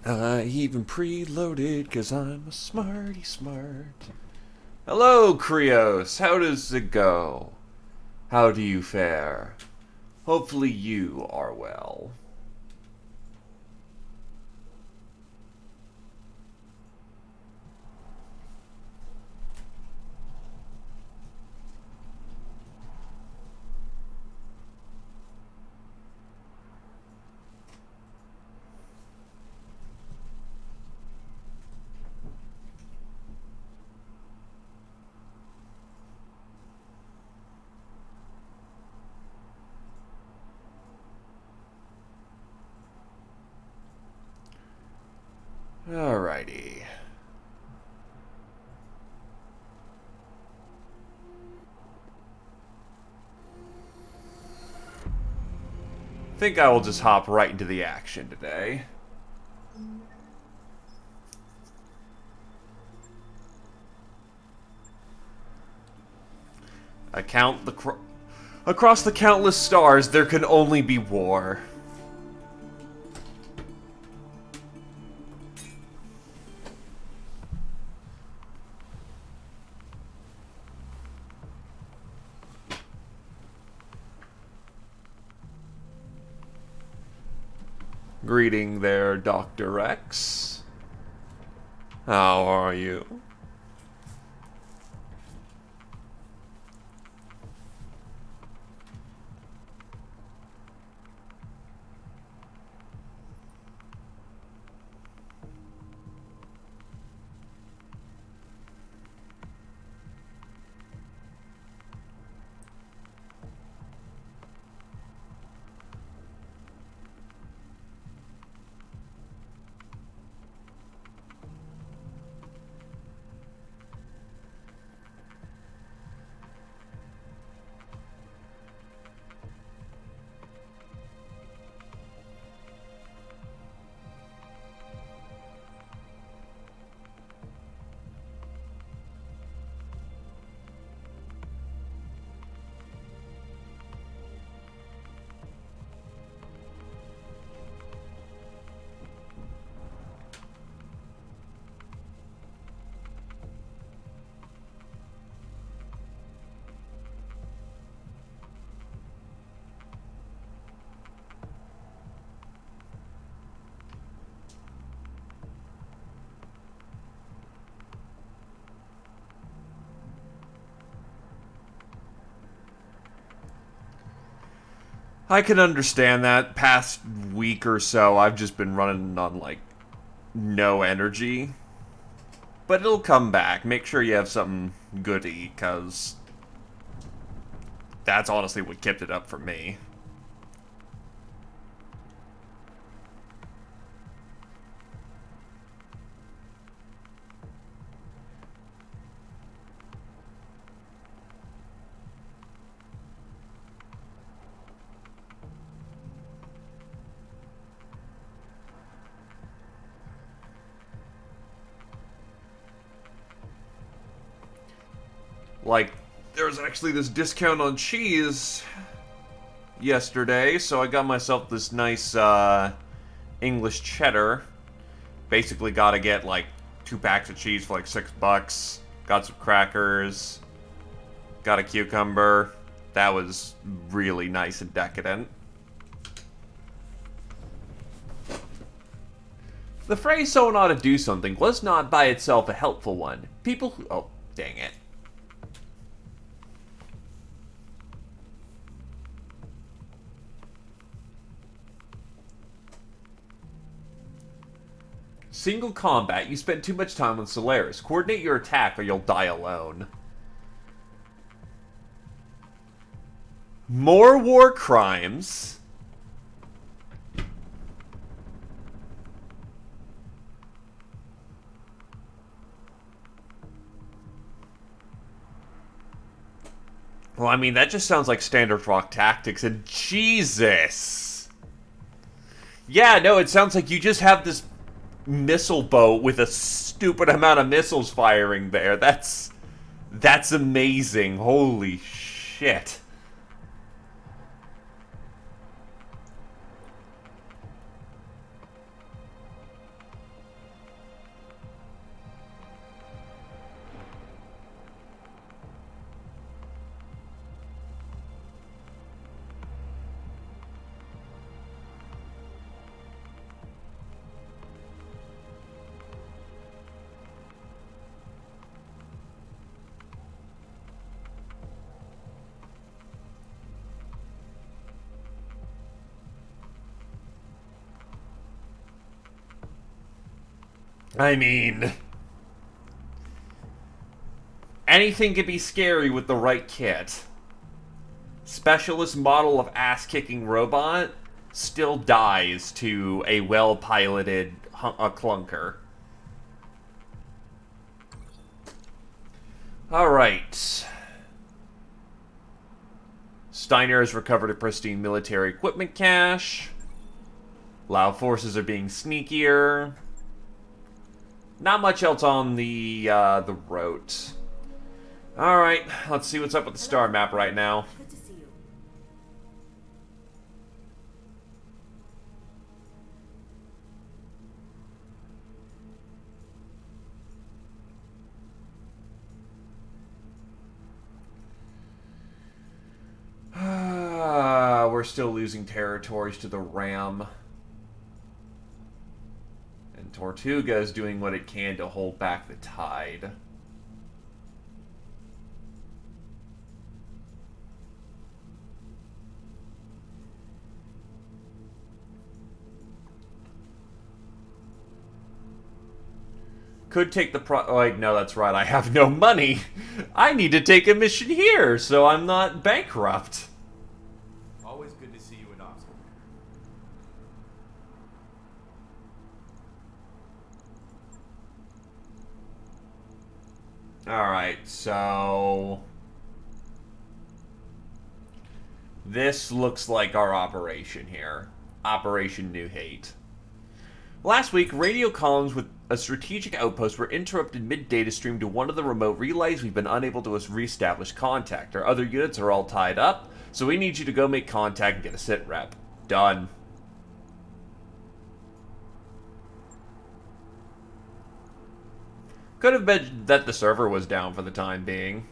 I even preloaded cause I'm a smarty smart. Hello, Krios. How does it go? How do you fare? Hopefully you are well. Alrighty. Think I will just hop right into the action today. Across the countless stars, there can only be war. Greeting there, Dr. X. How are you? I can understand that. Past week or so, I've just been running on, like, no energy. But it'll come back. Make sure you have something good to eat, because that's honestly what kept it up for me. Like, there was actually this discount on cheese yesterday, so I got myself this nice English cheddar. Basically gotta get like 2 packs of cheese for like $6. Got some crackers. Got a cucumber. That was really nice and decadent. The phrase someone ought to do something was not by itself a helpful one. People who... Oh, dang it. Single combat, you spend too much time with Solaris. Coordinate your attack or you'll die alone. More war crimes. Well, I mean, that just sounds like standard rock tactics, and Jesus! Yeah, no, it sounds like you just have this missile boat with a stupid amount of missiles firing there. That's amazing. Holy shit. I mean, anything can be scary with the right kit. Specialist model of ass-kicking robot still dies to a well-piloted clunker. Alright. Steiner has recovered a pristine military equipment cache. Lao forces are being sneakier. Not much else on the road. Alright, let's see what's up with the star map right now. Good to see you. We're still losing territories to the Ram. And Tortuga is doing what it can to hold back the tide. Could take the oh, wait, no, that's right. I have no money. I need to take a mission here, so I'm not bankrupt. Always good to see you in Oscar. Alright, so this looks like our operation here. Operation New Hate. Last week, radio columns with a strategic outpost were interrupted mid-data stream to one of the remote relays. We've been unable to re-establish contact. Our other units are all tied up, so we need you to go make contact and get a sit rep. Done. Could have been that the server was down for the time being.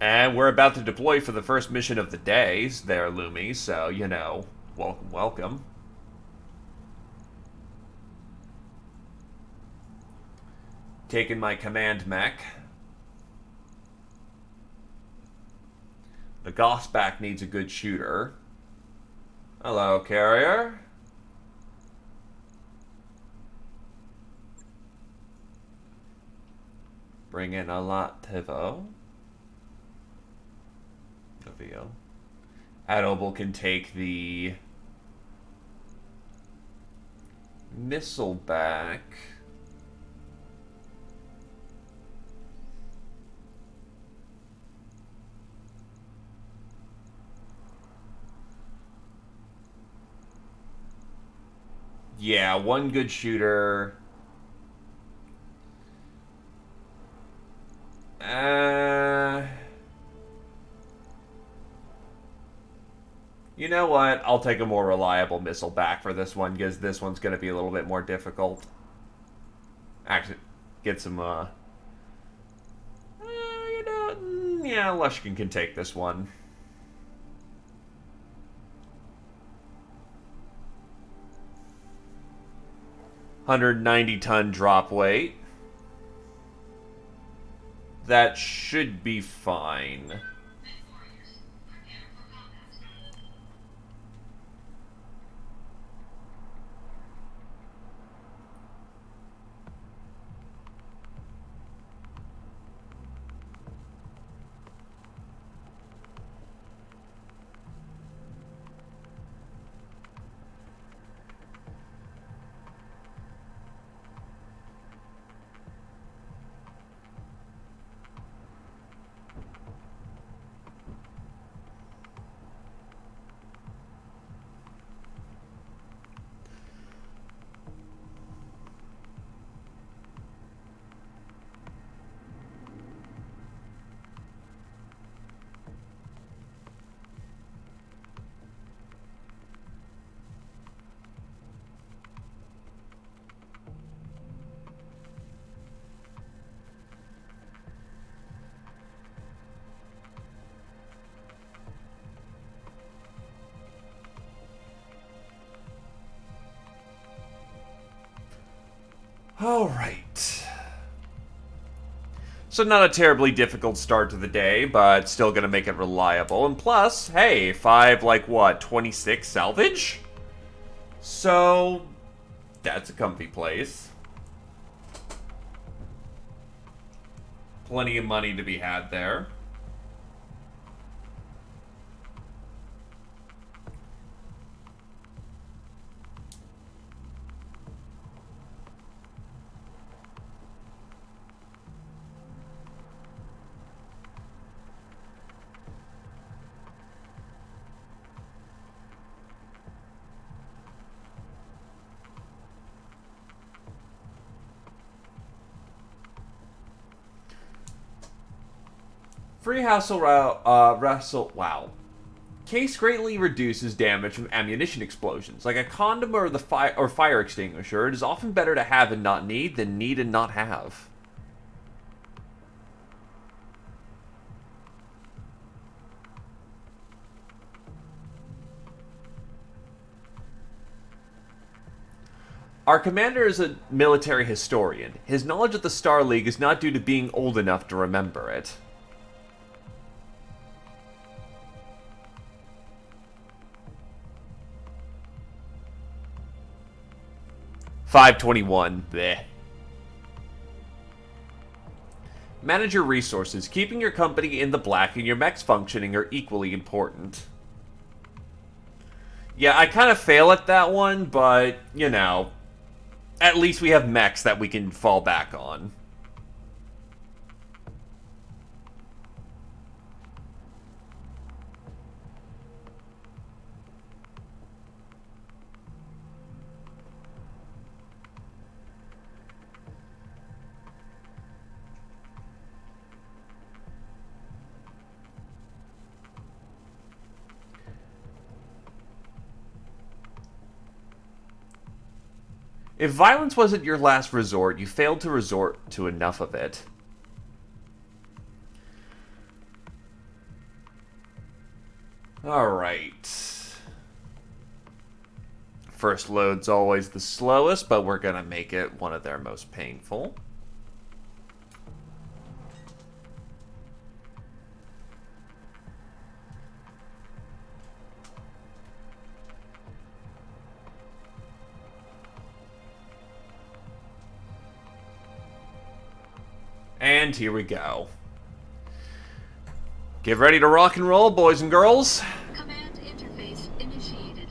And we're about to deploy for the first mission of the day there, Lumi, so, you know, welcome, welcome. Taking my command mech. The Gossback needs a good shooter. Hello, carrier. Bring in a lot, Tivo. Adobel can take the missile back. Yeah, one good shooter. You know what? I'll take a more reliable missile back for this one, because this one's going to be a little bit more difficult. Actually, get some, you know, yeah, Lushkin can take this one. $190-ton drop weight. That should be fine. All right. So not a terribly difficult start to the day, but still gonna make it reliable. And plus, hey, 5, like what, 26 salvage? So, that's a comfy place. Plenty of money to be had there. Free wow. Case greatly reduces damage from ammunition explosions. Like a condom or fire extinguisher, it is often better to have and not need than need and not have. Our commander is a military historian. His knowledge of the Star League is not due to being old enough to remember it. $5.21. Bleh. Manage your resources. Keeping your company in the black and your mechs functioning are equally important. Yeah, I kind of fail at that one, but, you know, at least we have mechs that we can fall back on. If violence wasn't your last resort, you failed to resort to enough of it. Alright. First load's always the slowest, but we're gonna make it one of their most painful. And here we go. Get ready to rock and roll, boys and girls. Command interface initiated.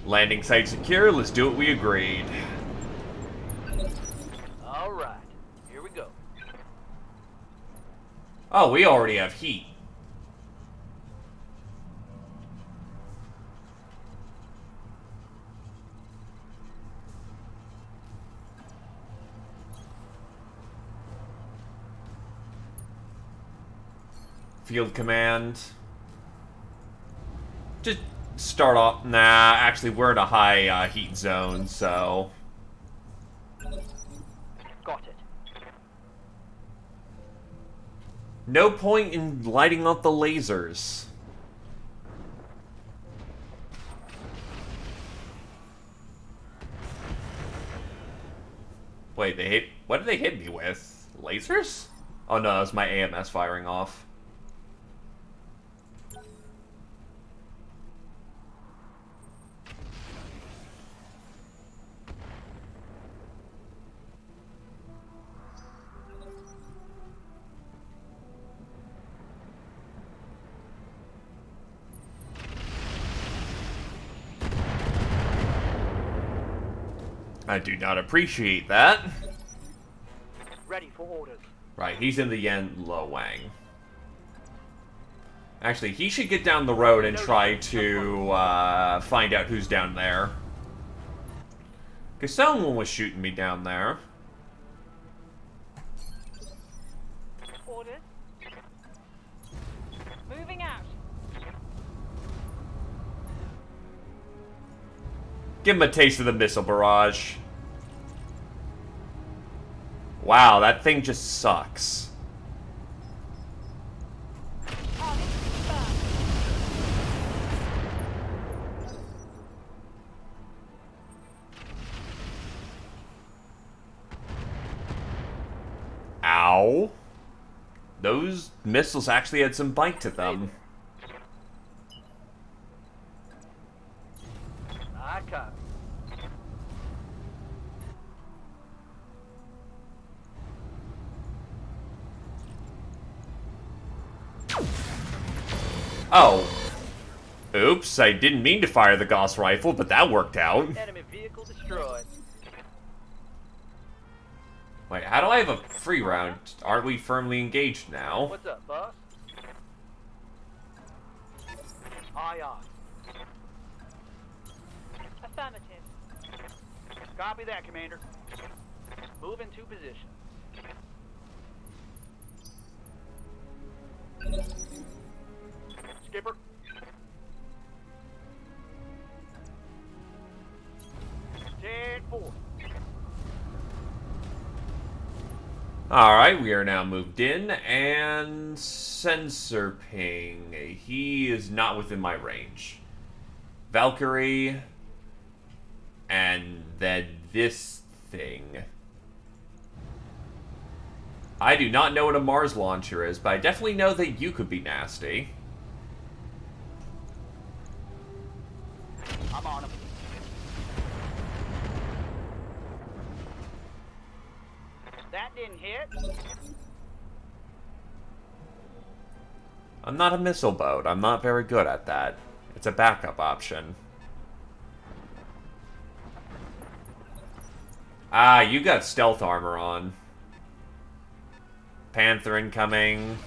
Landing site secure. Let's do what we agreed. All right, here we go. Oh, we already have heat. Field command. Just start off. Nah, actually, we're in a high heat zone, so. Got it. No point in lighting up the lasers. Wait, they hit. What did they hit me with? Lasers? Oh no, it was my AMS firing off. I do not appreciate that. Ready for orders. Right, he's in the Yen Lo Wang. Actually, he should get down the road and try to find out who's down there. Because someone was shooting me down there. Orders. Moving out. Give him a taste of the missile barrage. Wow, that thing just sucks. Target confirmed. Ow. those missiles actually had some bite to them. I copy. Oh. Oops, I didn't mean to fire the Gauss rifle, but that worked out. Enemy vehicle destroyed. Wait, how do I have a free round? Aren't we firmly engaged now? What's up, boss? Aye, aye. Affirmative. Copy that, Commander. Move into position. Skipper. Ten four. Alright, we are now moved in, and sensor ping. He is not within my range. Valkyrie, and then this thing. I do not know what a Mars launcher is, but I definitely know that you could be nasty. I'm on him. That didn't hit. I'm not a missile boat. I'm not very good at that. It's a backup option. Ah, you got stealth armor on. Panther incoming.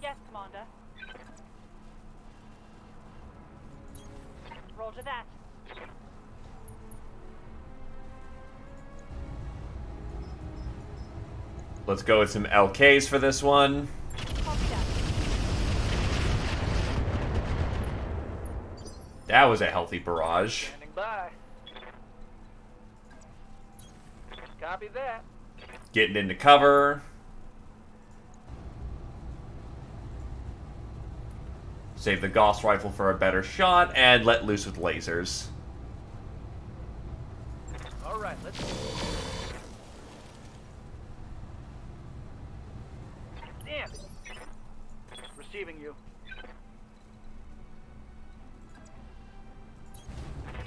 Yes, Commander. Roger that. Let's go with some LKs for this one. Copy that. That was a healthy barrage. Standing by. Copy that. Getting into cover. Save the Gauss rifle for a better shot, and let loose with lasers. All right, let's go. Damn it. Receiving you.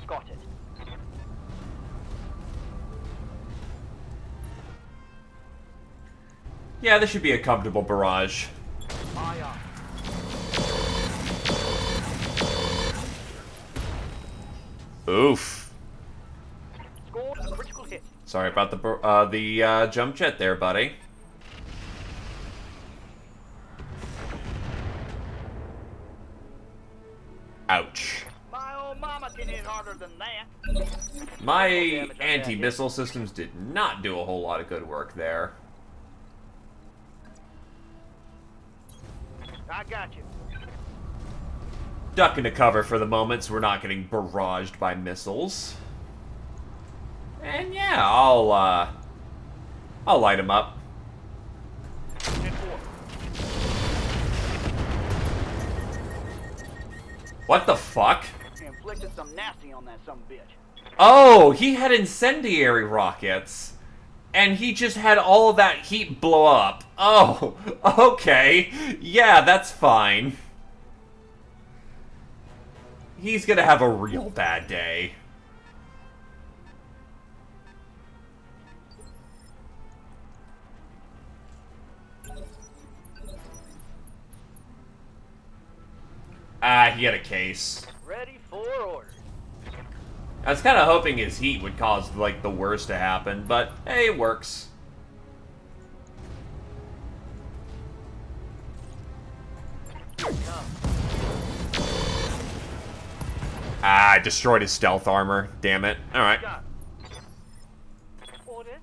Got it. Yeah, this should be a comfortable barrage. Aye, aye. Oof. Scored a critical hit. Sorry about the jump jet there, buddy. Ouch. My old mama can hit harder than that. My damage on that anti-missile systems did not do a whole lot of good work there. I got you. Duck into cover for the moment so we're not getting barraged by missiles. And yeah, I'll light him up. 10-4. What the fuck? Inflicted some nasty on that bitch. Oh, he had incendiary rockets. And he just had all of that heat blow up. Oh, okay. Yeah, that's fine. He's gonna have a real bad day. Ah, he had a case. Ready for orders. I was kind of hoping his heat would cause, like, the worst to happen, but, hey, it works. Ah, I destroyed his stealth armor. Damn it. Alright. Got Orders.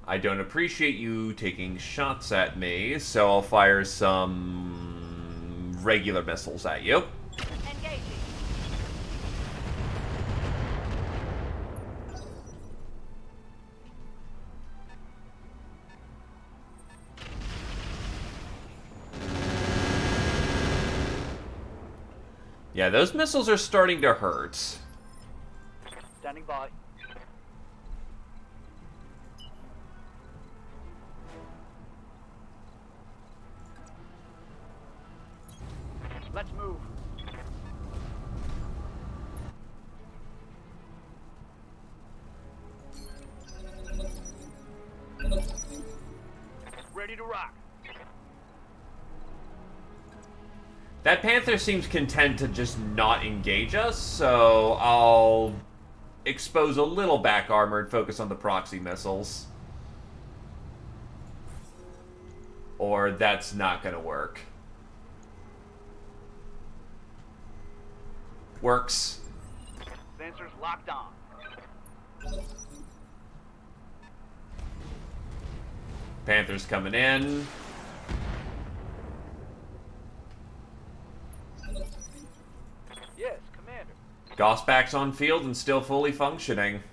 I don't appreciate you taking shots at me, so I'll fire some regular missiles at you. Engaging. Yeah, those missiles are starting to hurt. Standing by. Let's move. Ready to rock. That Panther seems content to just not engage us, so I'll expose a little back armor and focus on the proxy missiles. Or that's not gonna work. Works. Sensors locked on. Panther's coming in. Yes, Commander. Gaussback's on field and still fully functioning.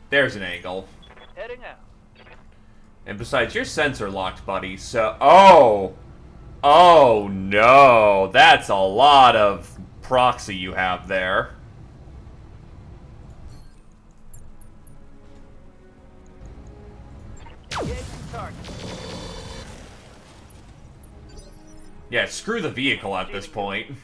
There's an angle. Heading out. And besides, you're sensor locked, buddy, so... Oh! Oh, no! That's a lot of proxy you have there. Engaging target. Yeah, screw the vehicle at this point.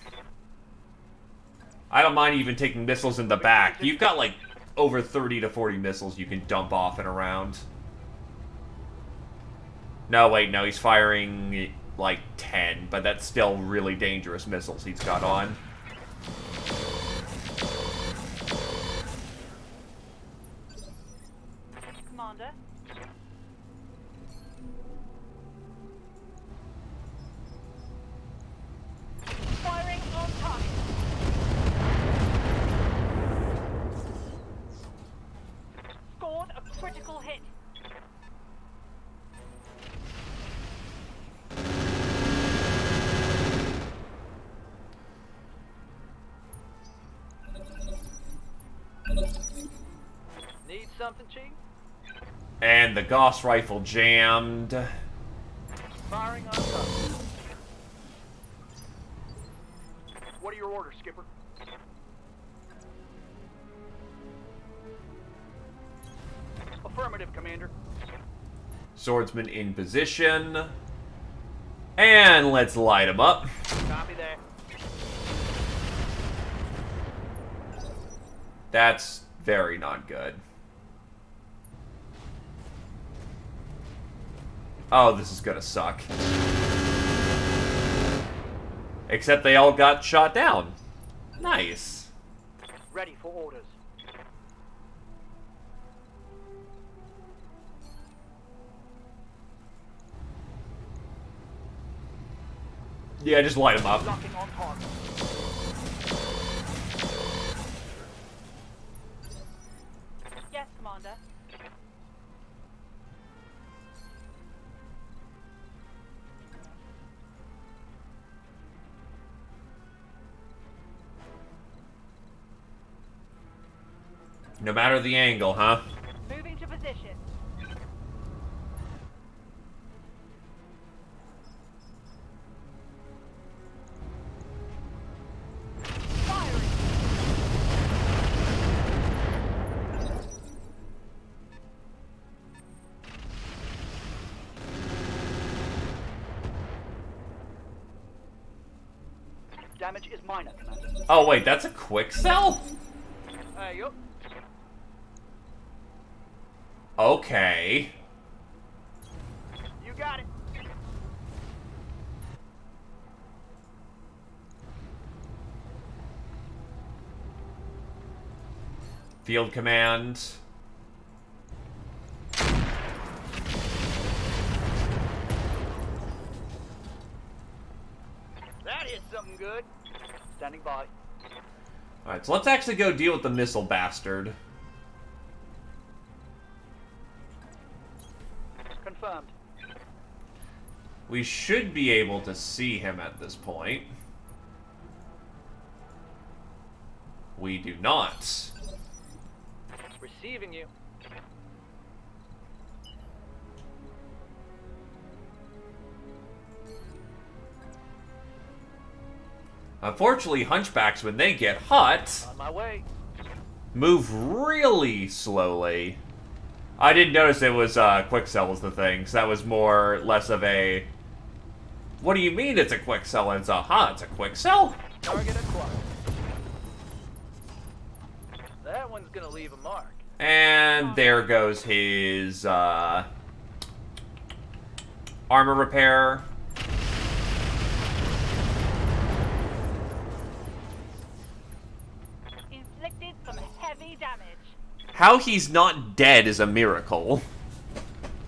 I don't mind even taking missiles in the back. You've got, like, over 30 to 40 missiles you can dump off and around. No, wait, no, he's firing, like, 10, but that's still really dangerous missiles he's got on. Commander. Firing on target. Scored a critical hit. Need something, Chief? And the Gauss rifle jammed. Firing on target. What are your orders, Skipper? Affirmative, Commander. Swordsman in position. And let's light him up. Copy that. That's very not good. Oh, this is gonna suck. Except they all got shot down. Nice. Ready for orders. Yeah, just light them up. Locking on target. Yes, Commander. No matter the angle, huh? Moving to position. Firing. Damage is minor, Commander. Oh, wait, that's a quick sell? Hey, yup. Okay. You got it. Field command. That hit something good. Standing by. Alright, so let's actually go deal with the missile bastard. Confirmed. We should be able to see him at this point. We do not. Receiving you. Unfortunately, hunchbacks, when they get hot, On my way. move really slowly. I didn't notice it was quick sell was the thing, so that was less of a... What do you mean it's a quick sell? It's a quick sell? Target acquired. That one's gonna leave a mark. And there goes his armor repair. Inflicted some heavy damage. How he's not dead is a miracle.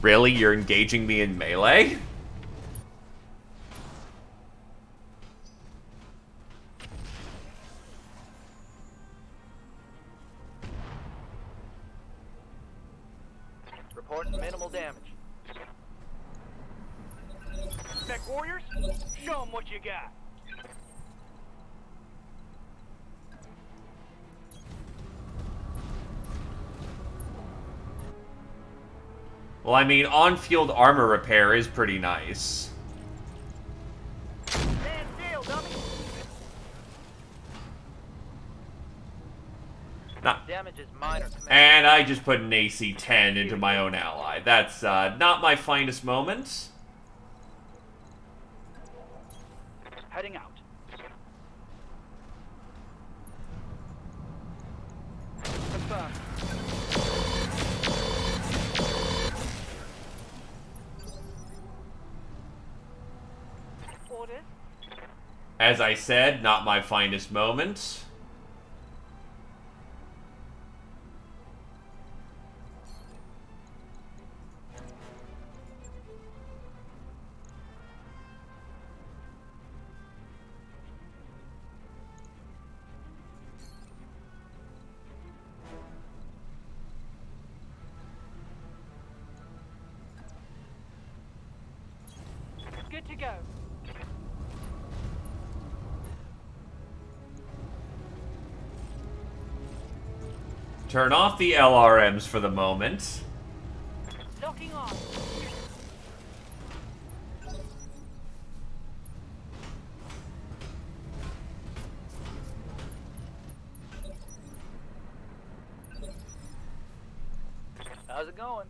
Really? You're engaging me in melee? Report minimal damage. Mech warriors, show them what you got. Well, I mean, on-field armor repair is pretty nice. Stand still, dummy. Nah. Damage is minor, Commander. And I just put an AC-10 into my own ally. That's not my finest moment. Heading out. Confirmed. Orders. As I said, not my finest moment. Good to go. Turn off the LRMs for the moment. Locking on. How's it going?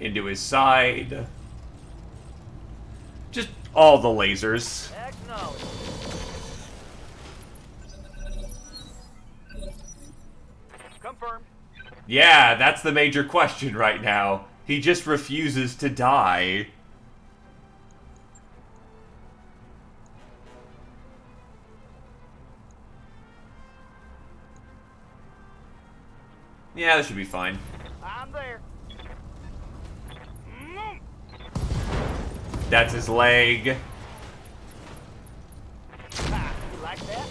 Into his side. Just all the lasers. Acknowledge. Confirmed. Yeah, that's the major question right now. He just refuses to die. Yeah, this should be fine. I'm there. That's his leg. Ah, you like that?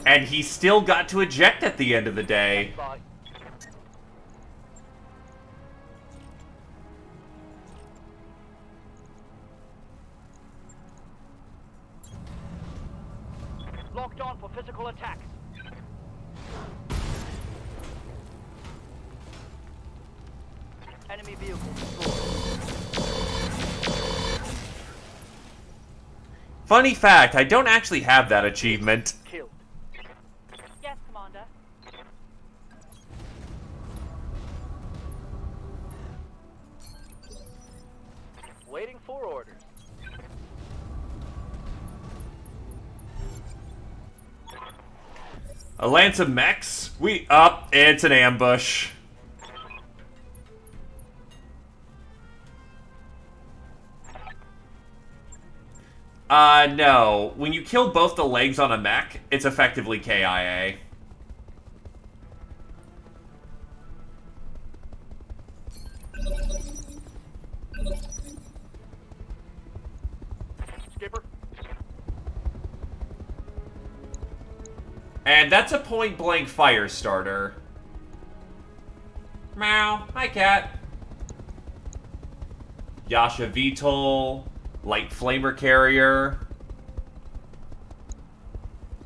And he still got to eject at the end of the day. Bye. Locked on for physical attack. Enemy vehicle destroyed. Funny fact, I don't actually have that achievement. Killed. Yes, Commander. Waiting for orders. A lance of mechs? It's an ambush. No. When you kill both the legs on a mech, it's effectively KIA. Skipper. And that's a point-blank fire starter. Meow. Hi, cat. Yasha VTOL, light flamer carrier.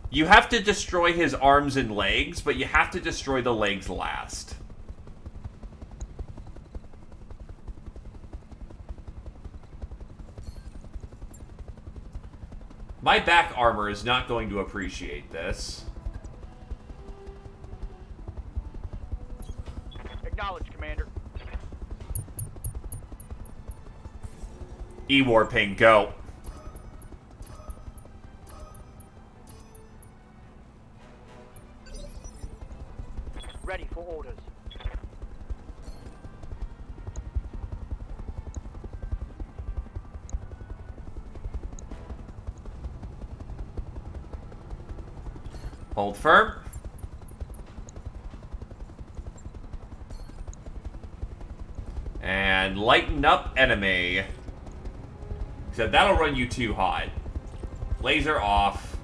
You have to destroy his arms and legs, but you have to destroy the legs last. My back armor is not going to appreciate this. Acknowledge, Commander. E-War ping, go. Ready for orders. Hold firm. And lighten up enemy. Except that'll run you too hot. Laser off.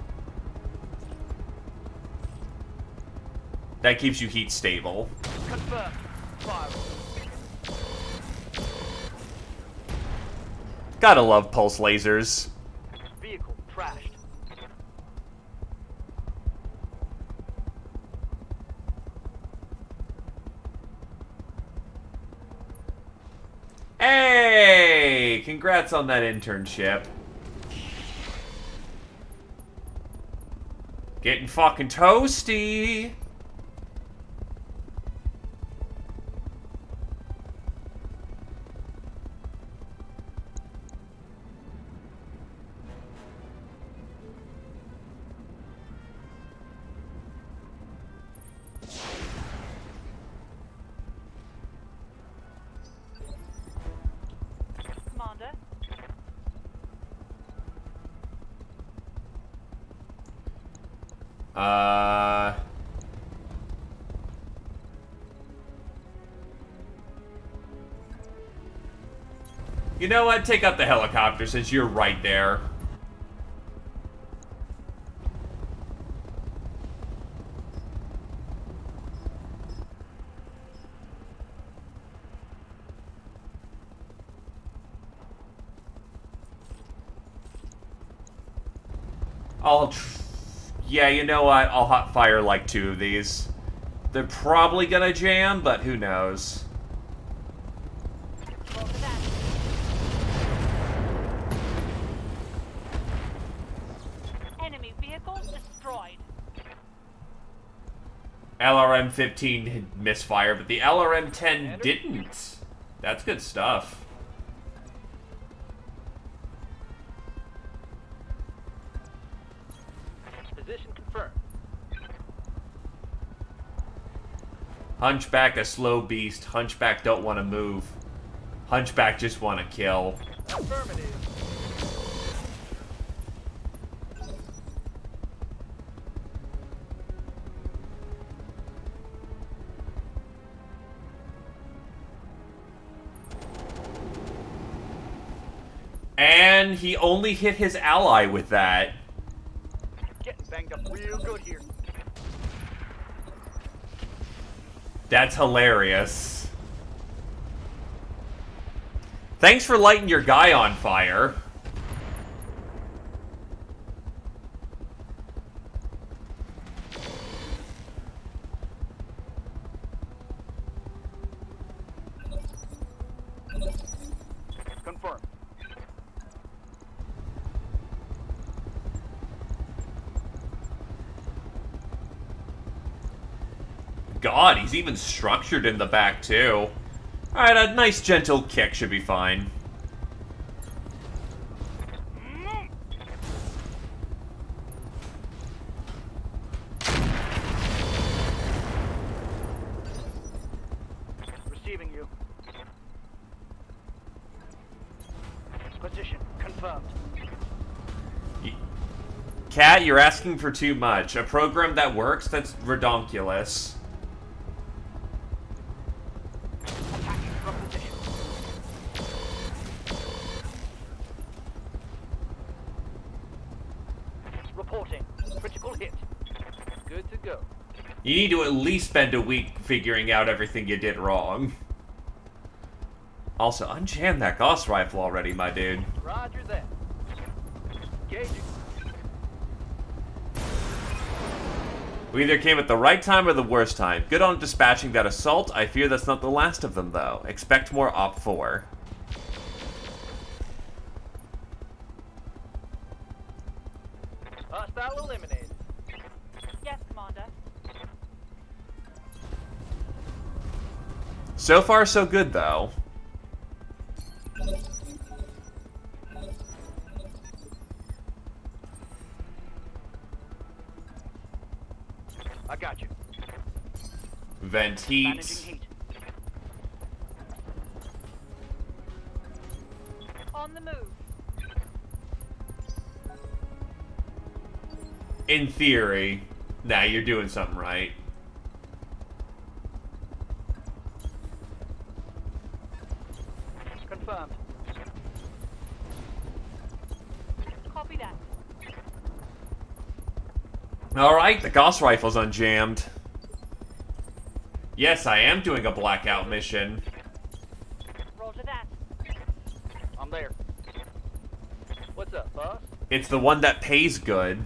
That keeps you heat stable. Confirmed. Fire. Gotta love pulse lasers. Vehicle trashed. Hey! Congrats on that internship. Getting fucking toasty. Commander. You know what? Take out the helicopter since you're right there. Yeah, you know what? I'll hot fire like 2 of these. They're probably gonna jam, but who knows? Roll for that. Enemy vehicle destroyed. LRM-15 had misfire, but the LRM-10 didn't. That's good stuff. Position confirmed. Hunchback a slow beast. Hunchback don't want to move. Hunchback just want to kill. Affirmative. And he only hit his ally with that. Getting banged up real good here. That's hilarious. Thanks for lighting your guy on fire. Confirmed. God, he's even structured in the back, too. Alright, a nice gentle kick should be fine. Receiving you. Position confirmed. Cat, you're asking for too much. A program that works? That's redonkulous. Attacking from position. Reporting. Critical hit. Good to go. You need to at least spend a week figuring out everything you did wrong. Also, unjam that Gauss rifle already, my dude. Roger that. Engaging. We either came at the right time or the worst time. Good on dispatching that assault. I fear that's not the last of them, though. Expect more Op 4. Hostile eliminated. Yes, Commander. So far, so good, though. I got you. Vent Managing heat. heat. On the move. In theory. Nah, you're doing something right. Confirmed. Copy that. Alright, the Gauss rifle's unjammed. Yes, I am doing a blackout mission. Roger that. I'm there. What's up, boss? It's the one that pays good.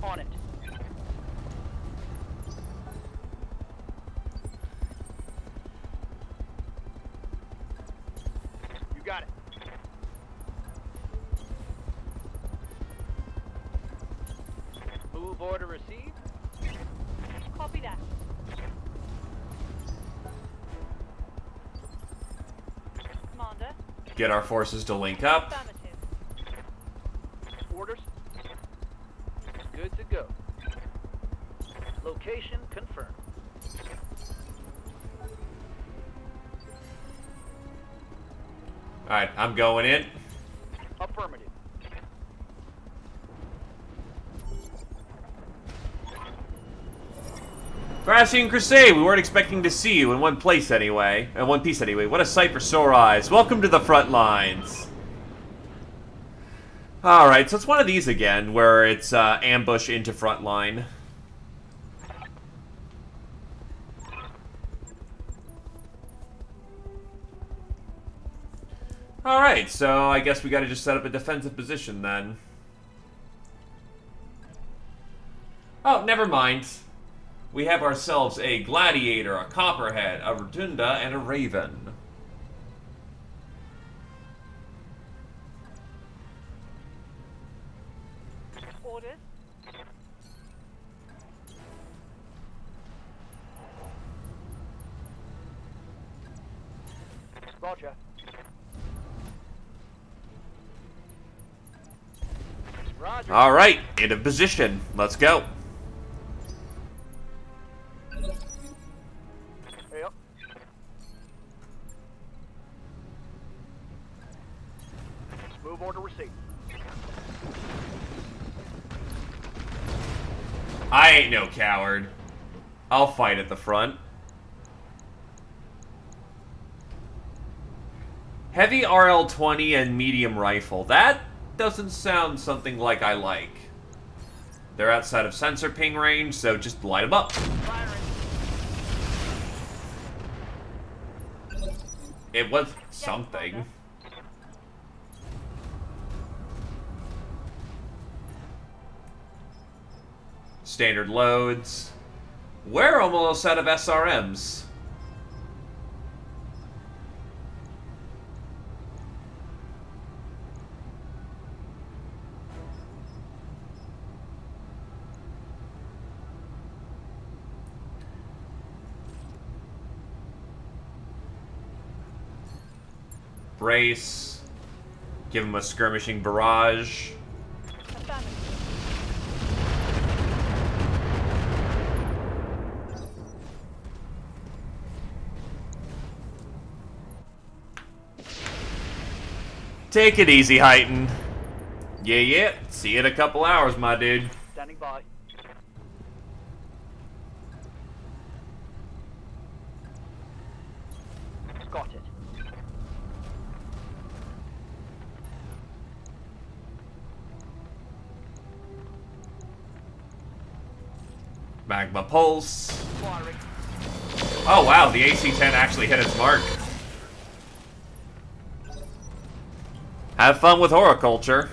On it. You got it. Move order received. Copy that. Commander. Get our forces to link up. Affirmative. Orders. Good to go. Location confirmed. Alright, I'm going in. Affirmative. Thrashing Crusade, we weren't expecting to see you in one place anyway. In one piece anyway. What a sight for sore eyes. Welcome to the front lines. Alright, so it's one of these again, where it's ambush into front line. Alright, so I guess we gotta just set up a defensive position then. Oh, never mind. We have ourselves a Gladiator, a Copperhead, a Rotunda, and a Raven. Orders. Roger. Roger. Alright, into position. Let's go. Yep. Move order received. I ain't no coward. I'll fight at the front. Heavy RL-20 and medium rifle. That doesn't sound something like I like. They're outside of sensor ping range, so just light them up. Firing. It was something. Standard loads. We're almost out of SRMs. Brace. Give him a skirmishing barrage. Affirmative. Take it easy, Heighton. Yeah. See you in a couple hours, my dude. Standing by. Got it. Magma pulse. Firing. Oh wow, the AC-10 actually hit its mark. Have fun with horticulture.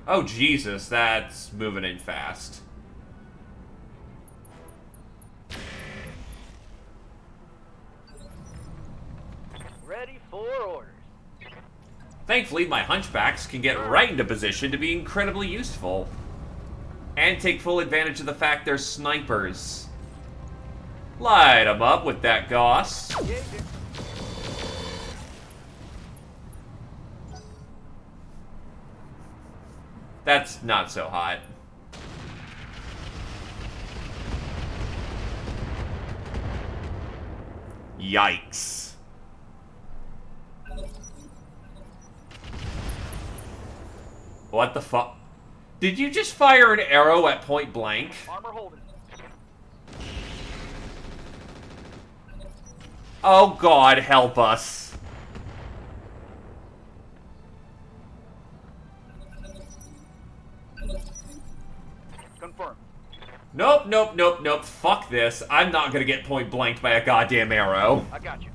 Oh Jesus, that's moving in fast. Ready for orders. Thankfully, my hunchbacks can get right into position to be incredibly useful. And take full advantage of the fact they're snipers. Light 'em up with that goss. Yeah. That's not so hot. Yikes. What the fuck? Did you just fire an arrow at point blank? Armor holding. Oh God, help us. Confirmed. Nope, nope, nope, nope. Fuck this. I'm not gonna get point blanked by a goddamn arrow. I got you.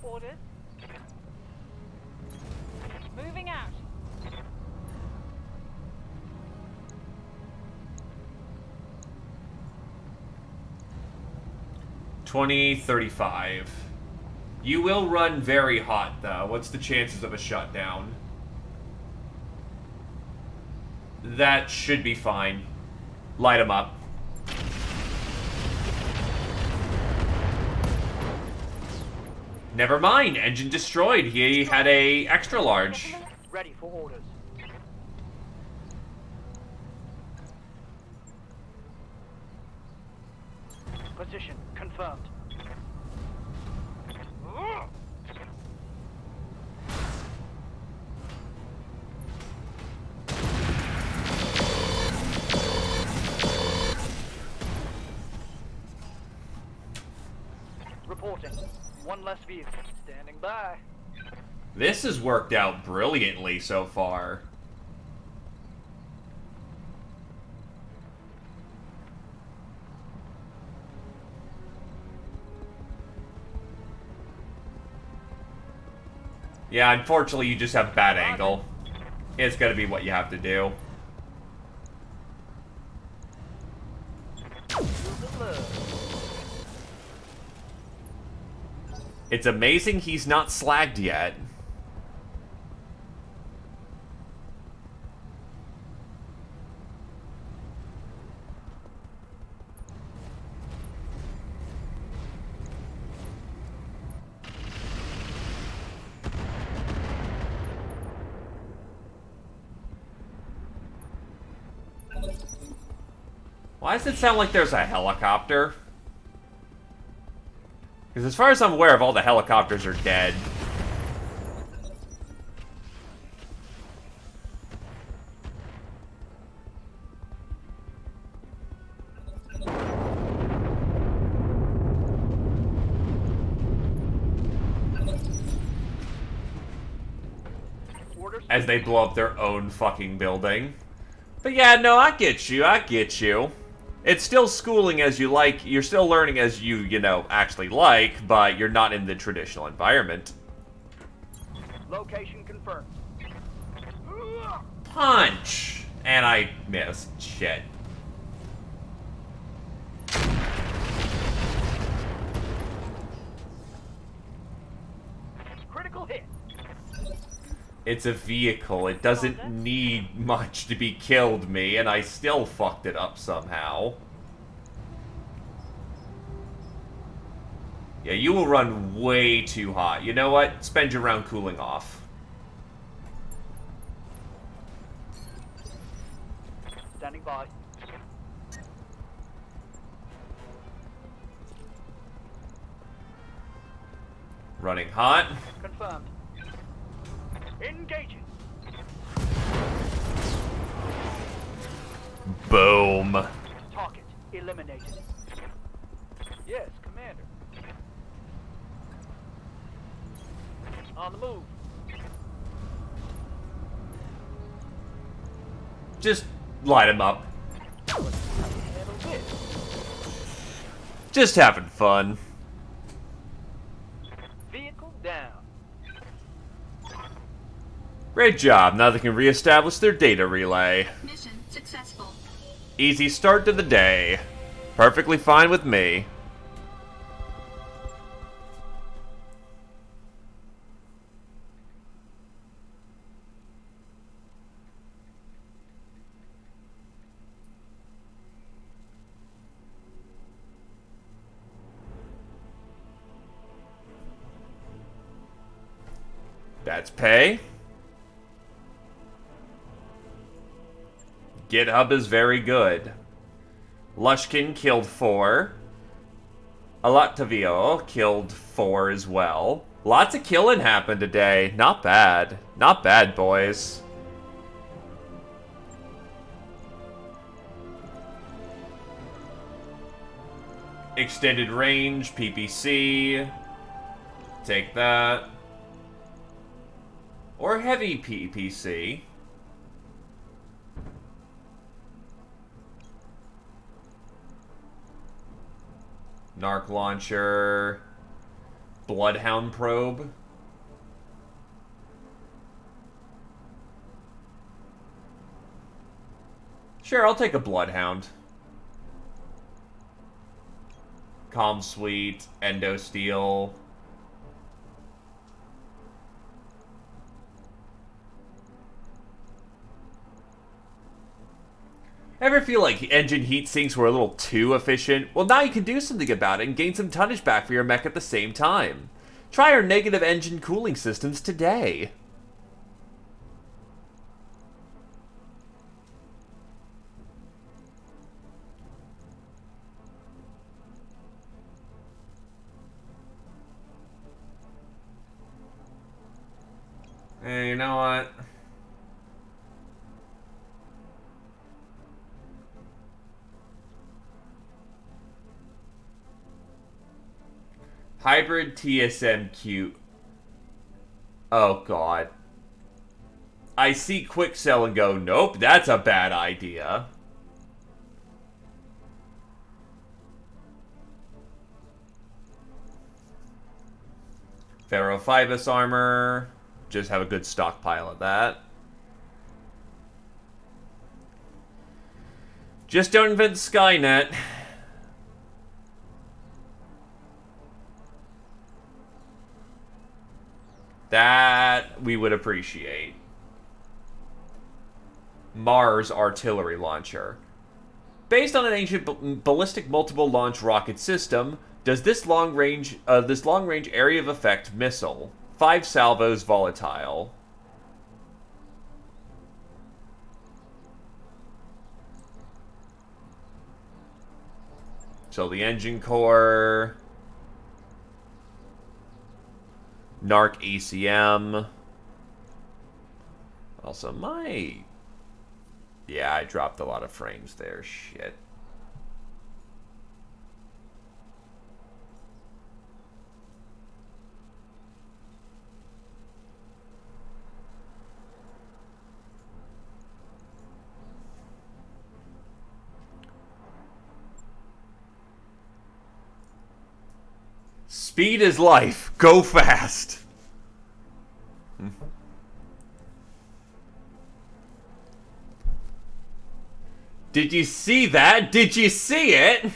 Orders. Moving out. $20.35. You will run very hot, though. What's the chances of a shutdown? That should be fine. Light him up. Never mind. Engine destroyed. He had a extra large. Ready for orders. Position confirmed. Reporting. One less vehicle. Standing by. This has worked out brilliantly so far. Yeah, unfortunately, you just have bad angle. It's gonna be what you have to do. It's amazing he's not slagged yet. Why does it sound like there's a helicopter? Because as far as I'm aware of, all the helicopters are dead. Orders. As they blow up their own fucking building. But yeah, no, I get you, I get you. It's still schooling as you like, you're still learning as you know, actually like, but you're not in the traditional environment. Location confirmed. Punch! And I missed. Shit. Critical hit. It's a vehicle. It doesn't need much to be killed me, and I still fucked it up somehow. Yeah, you will run way too hot. You know what? Spend your round cooling off. Standing by. Running hot. Confirmed. Engaging. Boom. Target eliminated. Yes, Commander. On the move. Just light him up. Handle this. Just having fun. Vehicle down. Great job. Now they can reestablish their data relay. Mission successful. Easy start to the day. Perfectly fine with me. That's pay. GitHub is very good. Lushkin killed 4. Alaktavio killed 4 as well. Lots of killing happened today. Not bad. Not bad, boys. Extended range, PPC. Take that. Or heavy PPC. Narc launcher. Bloodhound probe. Sure, I'll take a Bloodhound. Comm Suite, Endo Steel. Ever feel like engine heat sinks were a little too efficient? Well, now you can do something about it and gain some tonnage back for your mech at the same time. Try our negative engine cooling systems today. Hey, you know what? Hybrid TSMQ. Oh, God. I see Quick Sell and go, nope, that's a bad idea. Ferrofibrous armor. Just have a good stockpile of that. Just don't invent Skynet. That we would appreciate. Mars artillery launcher. Based on an ancient ballistic multiple launch rocket system, does this long range area of effect missile. 5 salvos volatile. So the engine core. Narc ACM. Also, yeah, I dropped a lot of frames there. Shit. Speed is life. Go fast. Did you see that? Did you see it?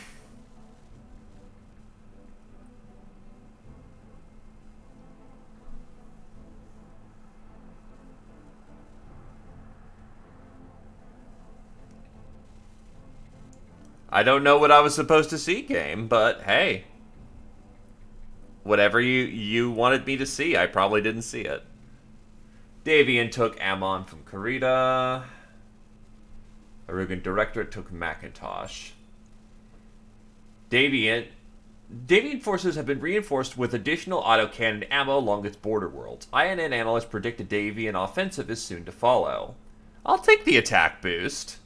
I don't know what I was supposed to see, game, but hey. Whatever you wanted me to see, I probably didn't see it. Davian took Ammon from Karita. Arugan Directorate took Macintosh. Davian forces have been reinforced with additional autocannon ammo along its border worlds. INN analysts predict a Davian offensive is soon to follow. I'll take the attack boost.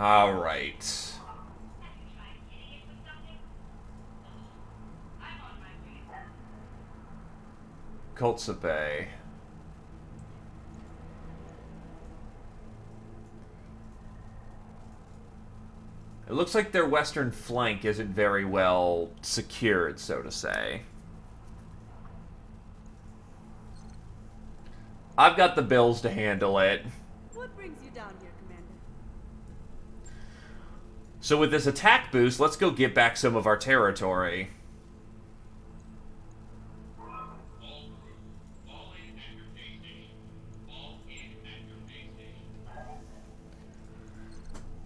Alright. Coltsa Bay. It looks like their western flank isn't very well secured, so to say. I've got the bills to handle it. What brings you down here, Commander? So with this attack boost, let's go get back some of our territory.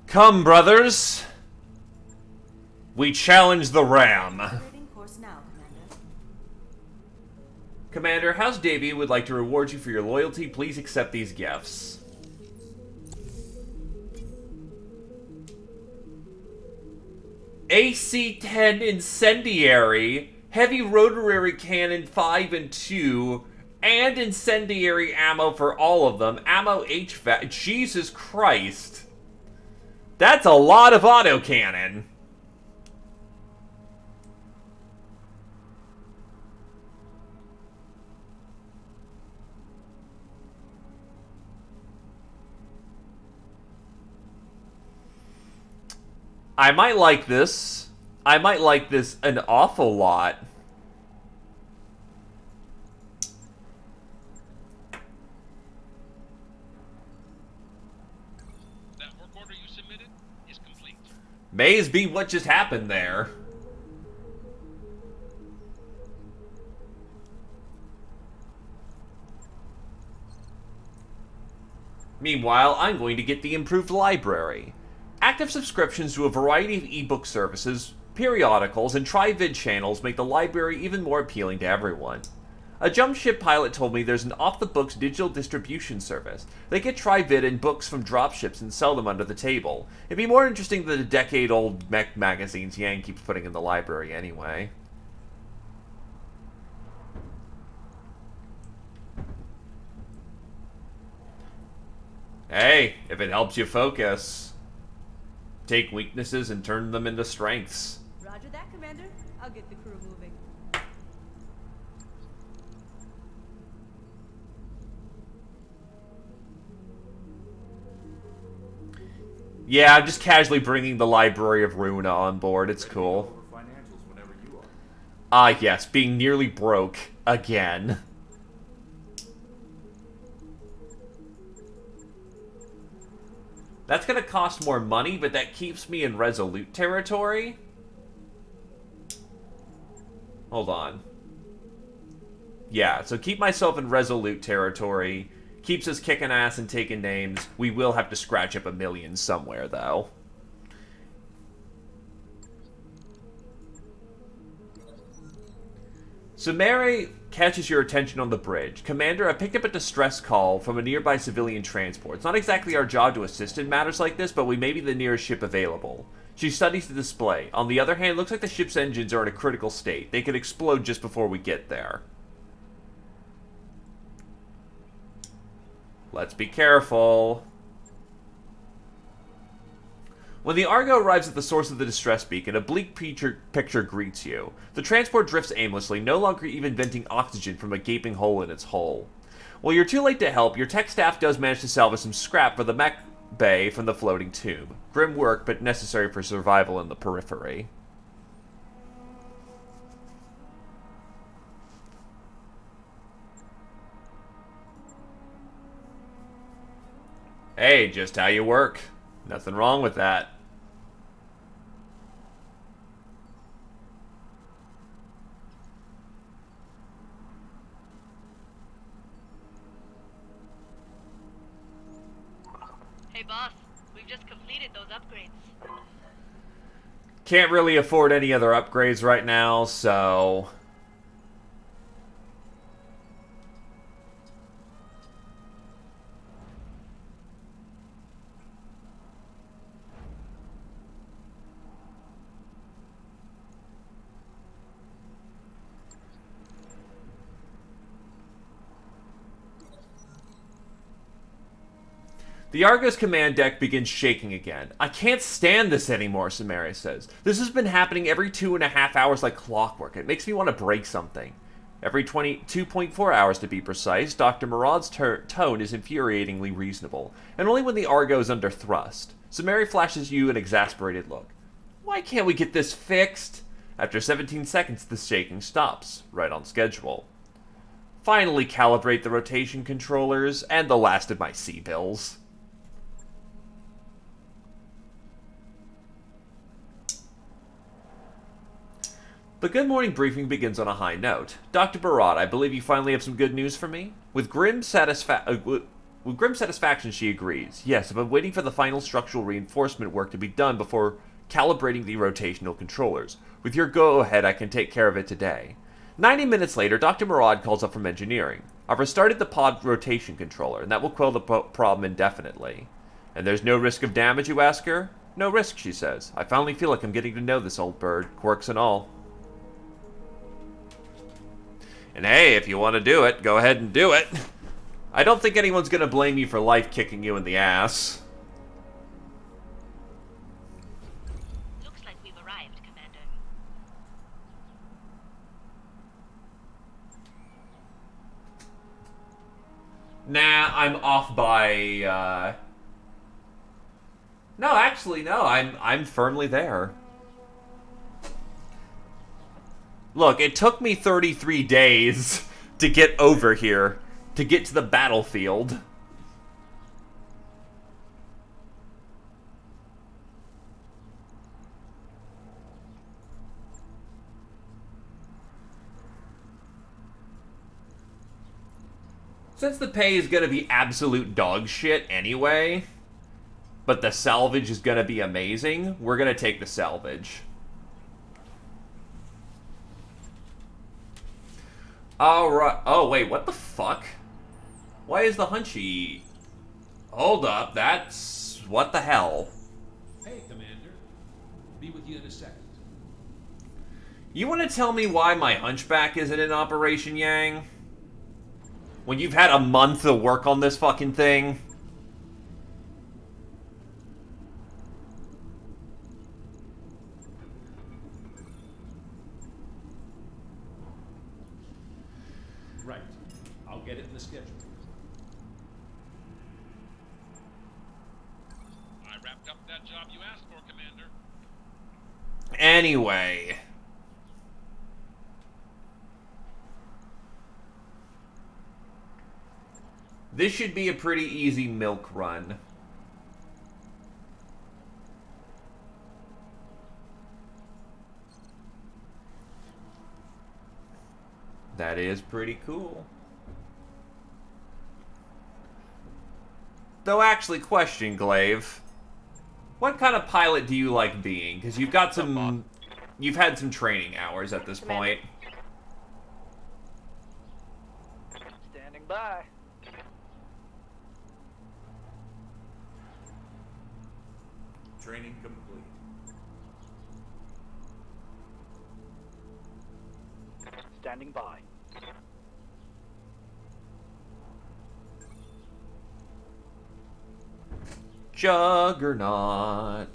Come, brothers. We challenge the ram. Operating course now, Commander. Commander, House Davy would like to reward you for your loyalty. Please accept these gifts. AC-10 Incendiary, Heavy Rotary Cannon 5 and 2, and Incendiary ammo for all of them. Ammo HVAC. Jesus Christ. That's a lot of autocannon. I might like this. I might like this an awful lot. That work order you submitted is complete. Maze be what just happened there. Meanwhile, I'm going to get the improved library. Active subscriptions to a variety of ebook services, periodicals, and tri-vid channels make the library even more appealing to everyone. A jump ship pilot told me there's an off-the-books digital distribution service. They get tri-vid and books from dropships and sell them under the table. It'd be more interesting than the decade-old mech magazines Yang keeps putting in the library anyway. Hey, if it helps you focus. Take weaknesses and turn them into strengths. Roger that, Commander. I'll get the crew moving. Yeah, I'm just casually bringing the Library of Runa on board. It's cool. Over financials whenever you are. Ah, yes, being nearly broke again. That's gonna cost more money, but that keeps me in Resolute territory. Hold on. Yeah, so keep myself in Resolute territory. Keeps us kicking ass and taking names. We will have to scratch up $1 million somewhere, though. So Mary catches your attention on the bridge. Commander, I picked up a distress call from a nearby civilian transport. It's not exactly our job to assist in matters like this, but we may be the nearest ship available. She studies the display. On the other hand, looks like the ship's engines are in a critical state. They could explode just before we get there. Let's be careful. When the Argo arrives at the source of the distress beacon, a bleak picture greets you. The transport drifts aimlessly, no longer even venting oxygen from a gaping hole in its hull. While you're too late to help, your tech staff does manage to salvage some scrap for the mech bay from the floating tube. Grim work, but necessary for survival in the periphery. Hey, just how you work. Nothing wrong with that. Hey boss, we've just completed those upgrades. Can't really afford any other upgrades right now, so... The Argo's command deck begins shaking again. I can't stand this anymore, Samaria says. This has been happening every 2.5 hours like clockwork. It makes me want to break something. Every 2.4 hours to be precise, Dr. Murad's tone is infuriatingly reasonable, and only when the Argo is under thrust. Samaria flashes you an exasperated look. Why can't we get this fixed? After 17 seconds, the shaking stops, right on schedule. Finally calibrate the rotation controllers, and the last of my C-bills. The good morning briefing begins on a high note. Dr. Barad, I believe you finally have some good news for me? With grim satisfaction, she agrees. Yes, I've been waiting for the final structural reinforcement work to be done before calibrating the rotational controllers. With your go-ahead, I can take care of it today. 90 minutes later, Dr. Murad calls up from engineering. I've restarted the pod rotation controller, and that will quell the problem indefinitely. And there's no risk of damage, you ask her? No risk, she says. I finally feel like I'm getting to know this old bird, quirks and all. And hey, if you want to do it, go ahead and do it. I don't think anyone's going to blame you for life kicking you in the ass. Looks like we've arrived, Commander. Nah, I'm off by, No, actually, no, I'm firmly there. Look, it took me 33 days to get over here, to get to the battlefield. Since the pay is gonna be absolute dog shit anyway, but the salvage is gonna be amazing, we're gonna take the salvage. Alright. Oh, wait, what the fuck? Why is the hunchy... Hold up, that's... What the hell? Hey, Commander. Be with you in a second. You want to tell me why my hunchback isn't in operation, Yang? When you've had a month to work on this fucking thing? Right. I'll get it in the schedule. I wrapped up that job you asked for, Commander. Anyway. This should be a pretty easy milk run. That is pretty cool. Though actually, question, Glaive. What kind of pilot do you like being? Because you've got some... You've had some training hours at this point. Standing by. Training complete. Standing by. Juggernaut.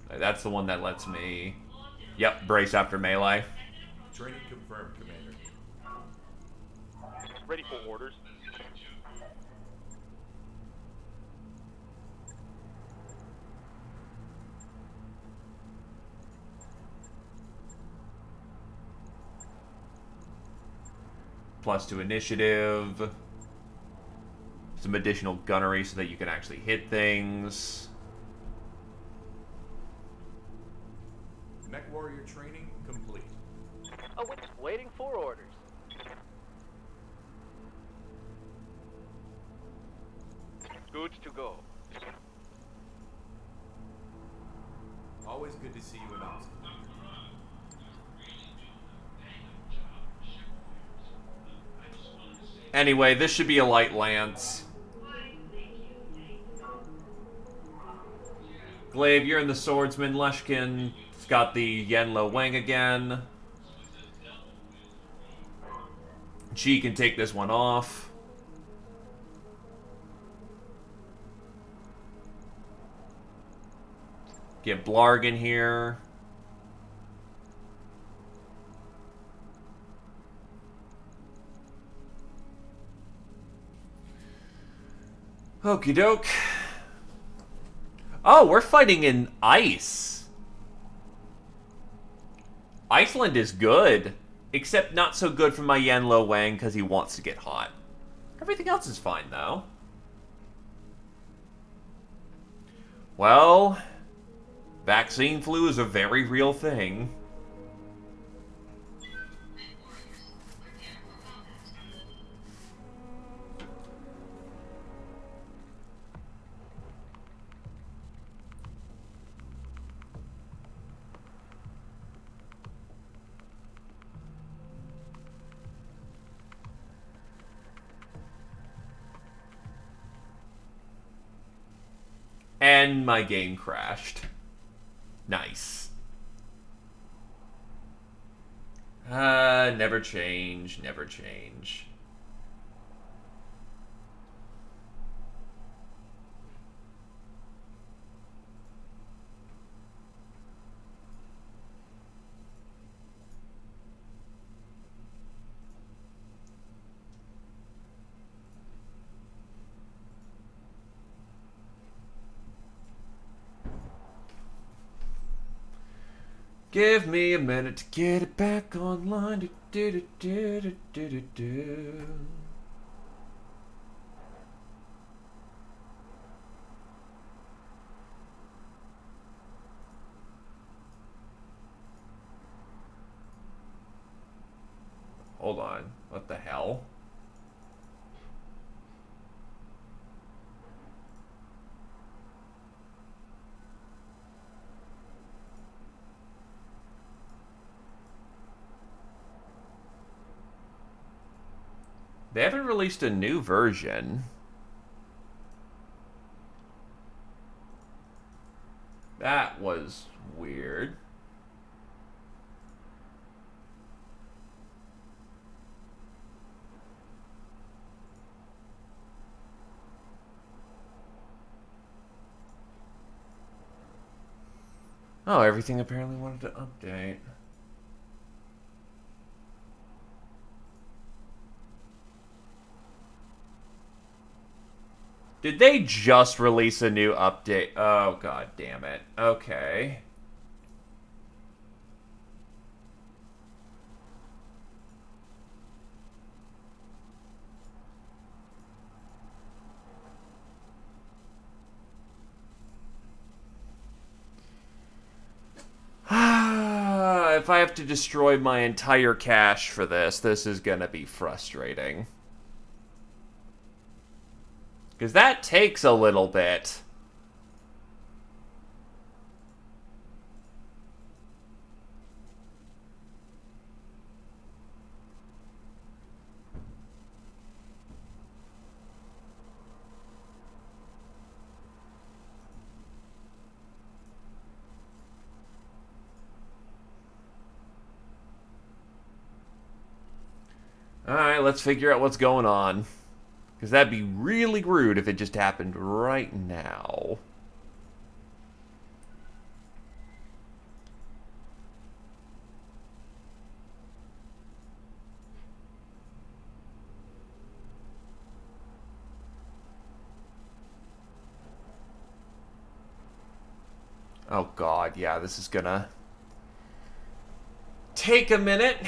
That's the one that lets me... Yep, brace after melee. Training confirmed, Commander. Ready for orders. +2 initiative. Some additional gunnery so that you can actually hit things. Mech Warrior training complete. Oh, we're just waiting for orders. Good to go. Always good to see you in Austin. Anyway, this should be a light lance. Glaive, you're in the swordsman. Lushkin's got the Yenlo Wang again. G can take this one off. Get Blarg in here. Okie doke. Oh, we're fighting in ice. Iceland is good. Except not so good for my Yan Lo Wang because he wants to get hot. Everything else is fine, though. Well, vaccine flu is a very real thing. And my game crashed. Nice. Never change, never change. Give me a minute to get it back online. Do, do, do, do, do, do, do. Hold on. What the hell? They haven't released a new version. That was weird. Oh, everything apparently wanted to update. Did they just release a new update? Oh, god damn it. Okay. If I have to destroy my entire cache for this, this is gonna be frustrating. Because that takes a little bit. Alright, let's figure out what's going on. Because that'd be really rude if it just happened right now. Oh god, yeah, this is gonna take a minute.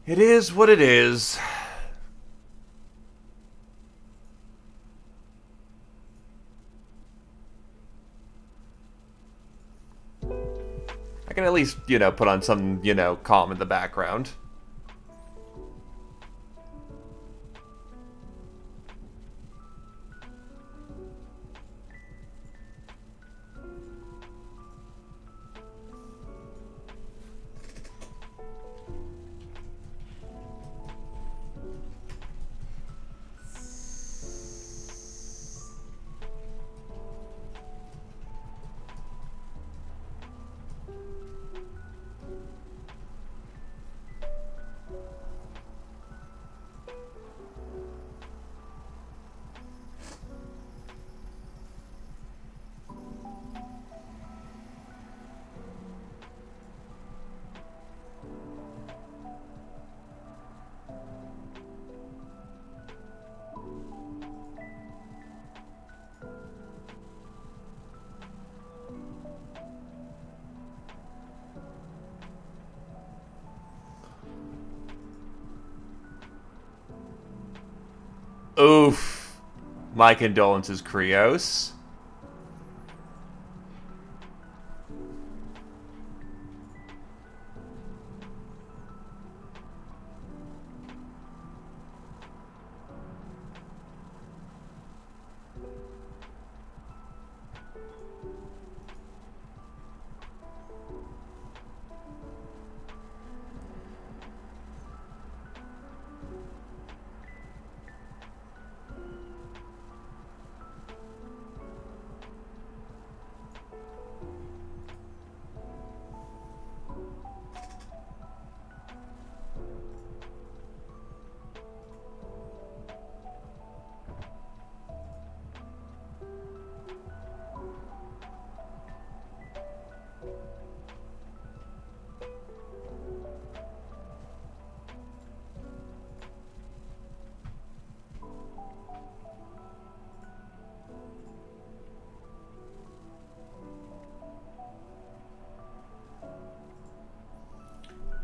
It is what it is. I can at least, put on some, calm in the background. Oof. My condolences, Krios.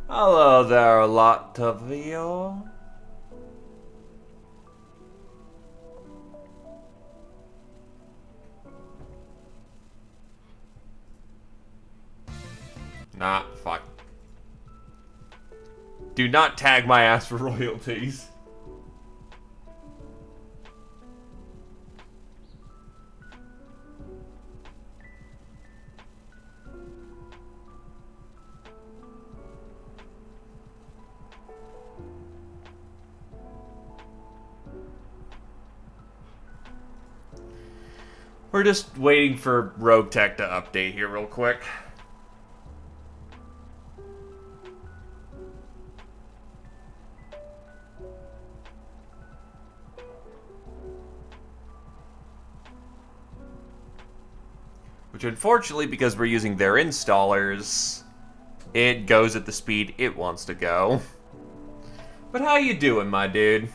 Hello there, Latavio. Nah, fuck. Do not tag my ass for royalties. We're just waiting for Roguetech to update here real quick. Which unfortunately, because we're using their installers, it goes at the speed it wants to go. But how you doing, my dude?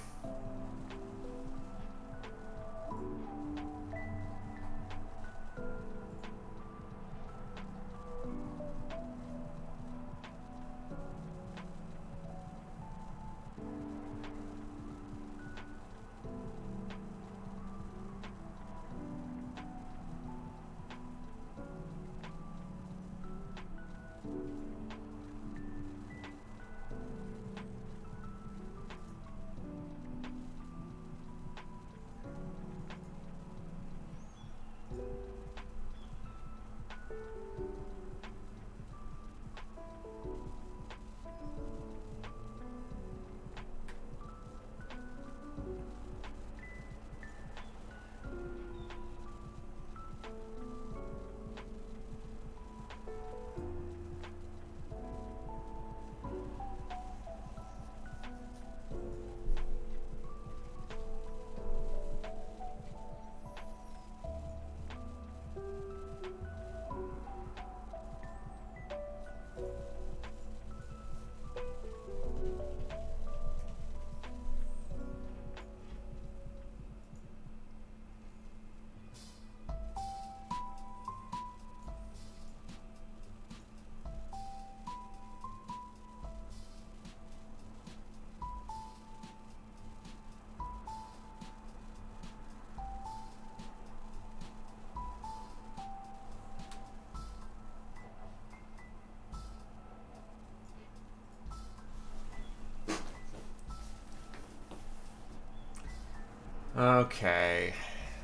Okay,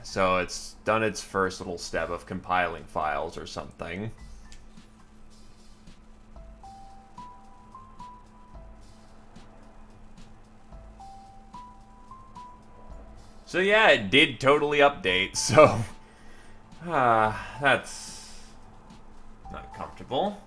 so it's done its first little step of compiling files or something. So yeah, it did totally update, so... that's... not comfortable.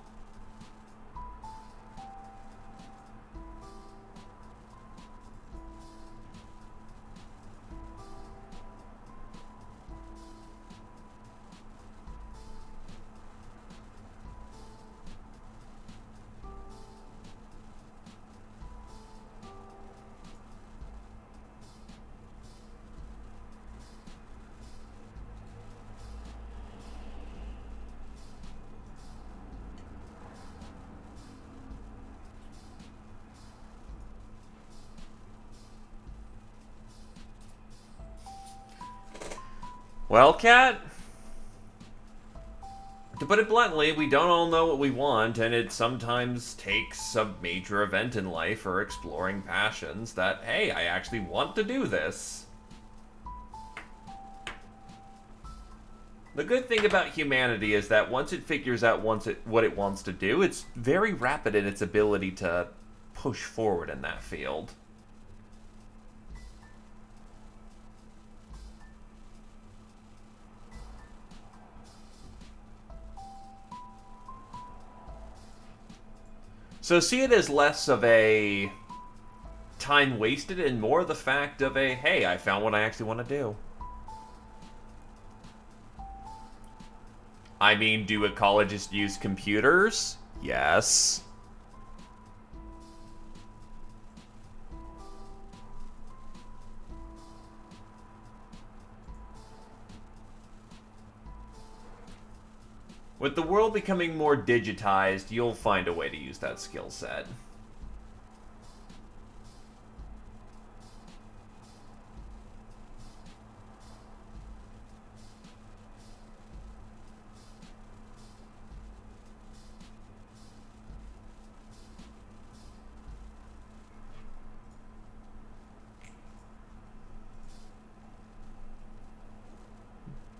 Well, Cat, to put it bluntly, we don't all know what we want, and it sometimes takes a major event in life or exploring passions that, hey, I actually want to do this. The good thing about humanity is that once it figures out what it wants to do, it's very rapid in its ability to push forward in that field. So see it as less of a time wasted and more the fact of a, hey, I found what I actually want to do. I mean, do ecologists use computers? Yes. With the world becoming more digitized, you'll find a way to use that skill set.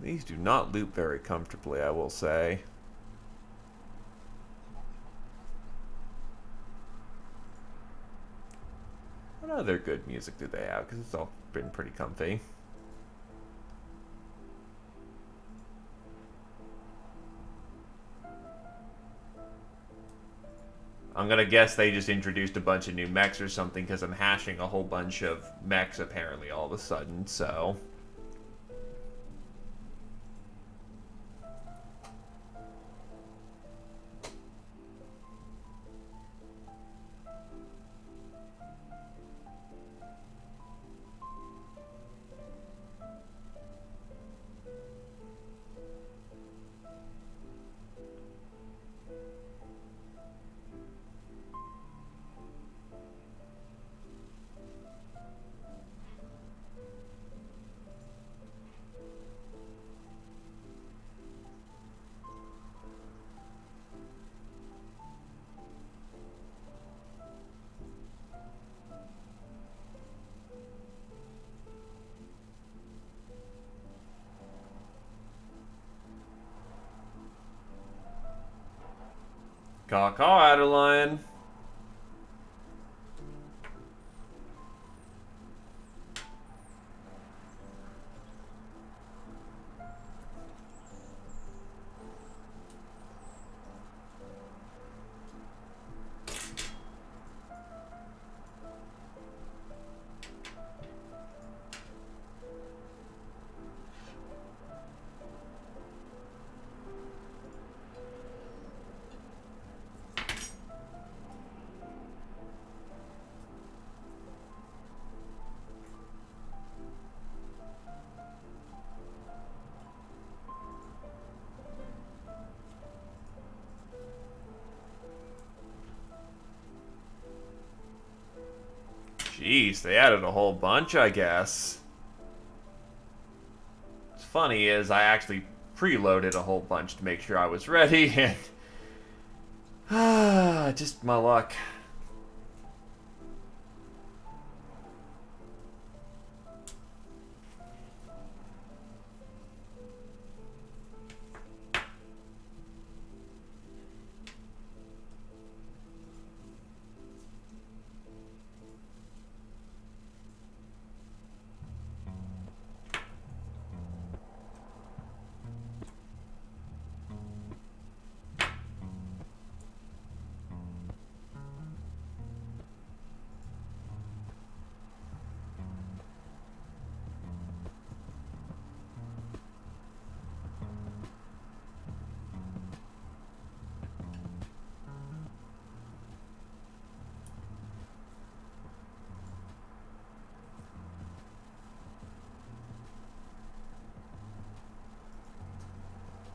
These do not loop very comfortably, I will say. What other good music do they have? Because it's all been pretty comfy. I'm gonna guess they just introduced a bunch of new mechs or something, because I'm hashing a whole bunch of mechs apparently all of a sudden, so... Caw-caw, Adeline. Jeez, they added a whole bunch, I guess. What's funny is I actually preloaded a whole bunch to make sure I was ready, and... just my luck.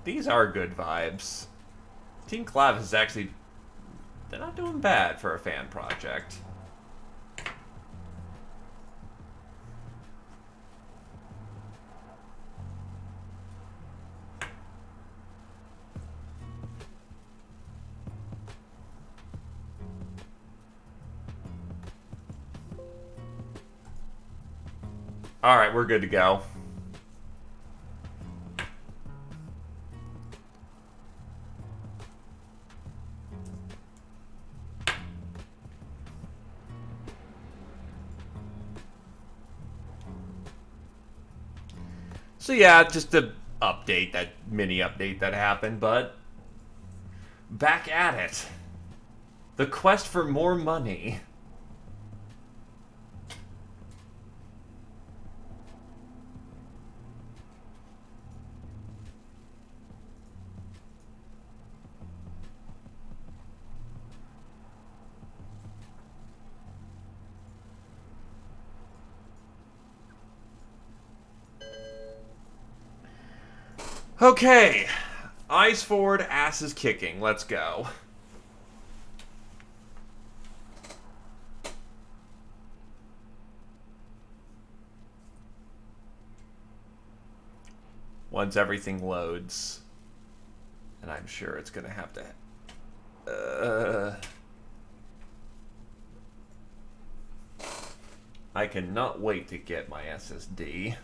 These are good vibes. Team Clav is actually... they're not doing bad for a fan project. Alright, we're good to go. So yeah, just a update, that mini update that happened, but back at it. The quest for more money. Okay, eyes forward, asses kicking. Let's go. Once everything loads, and I'm sure it's gonna have to. I cannot wait to get my SSD.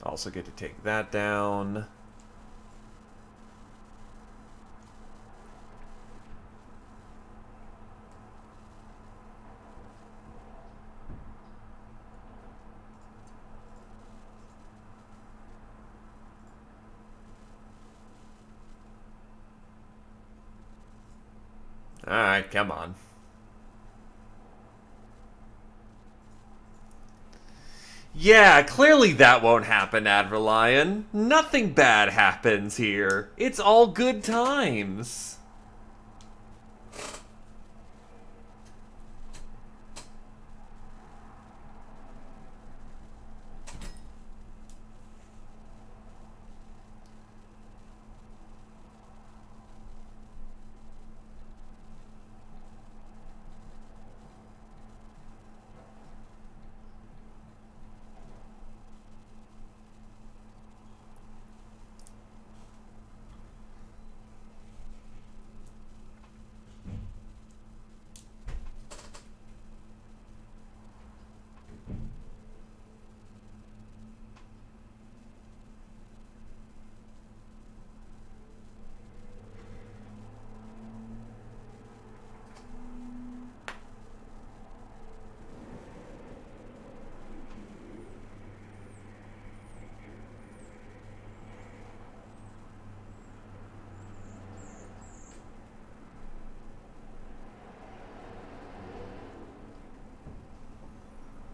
Also get to take that down. Alright, come on. Yeah, clearly that won't happen, Adverlion. Nothing bad happens here. It's all good times.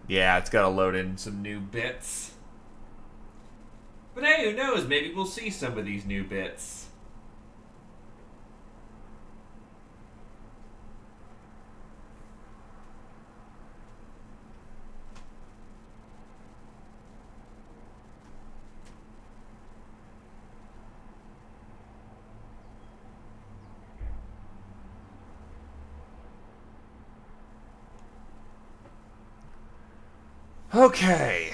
Yeah, it's gotta load in some new bits. But hey, who knows? Maybe we'll see some of these new bits. Okay.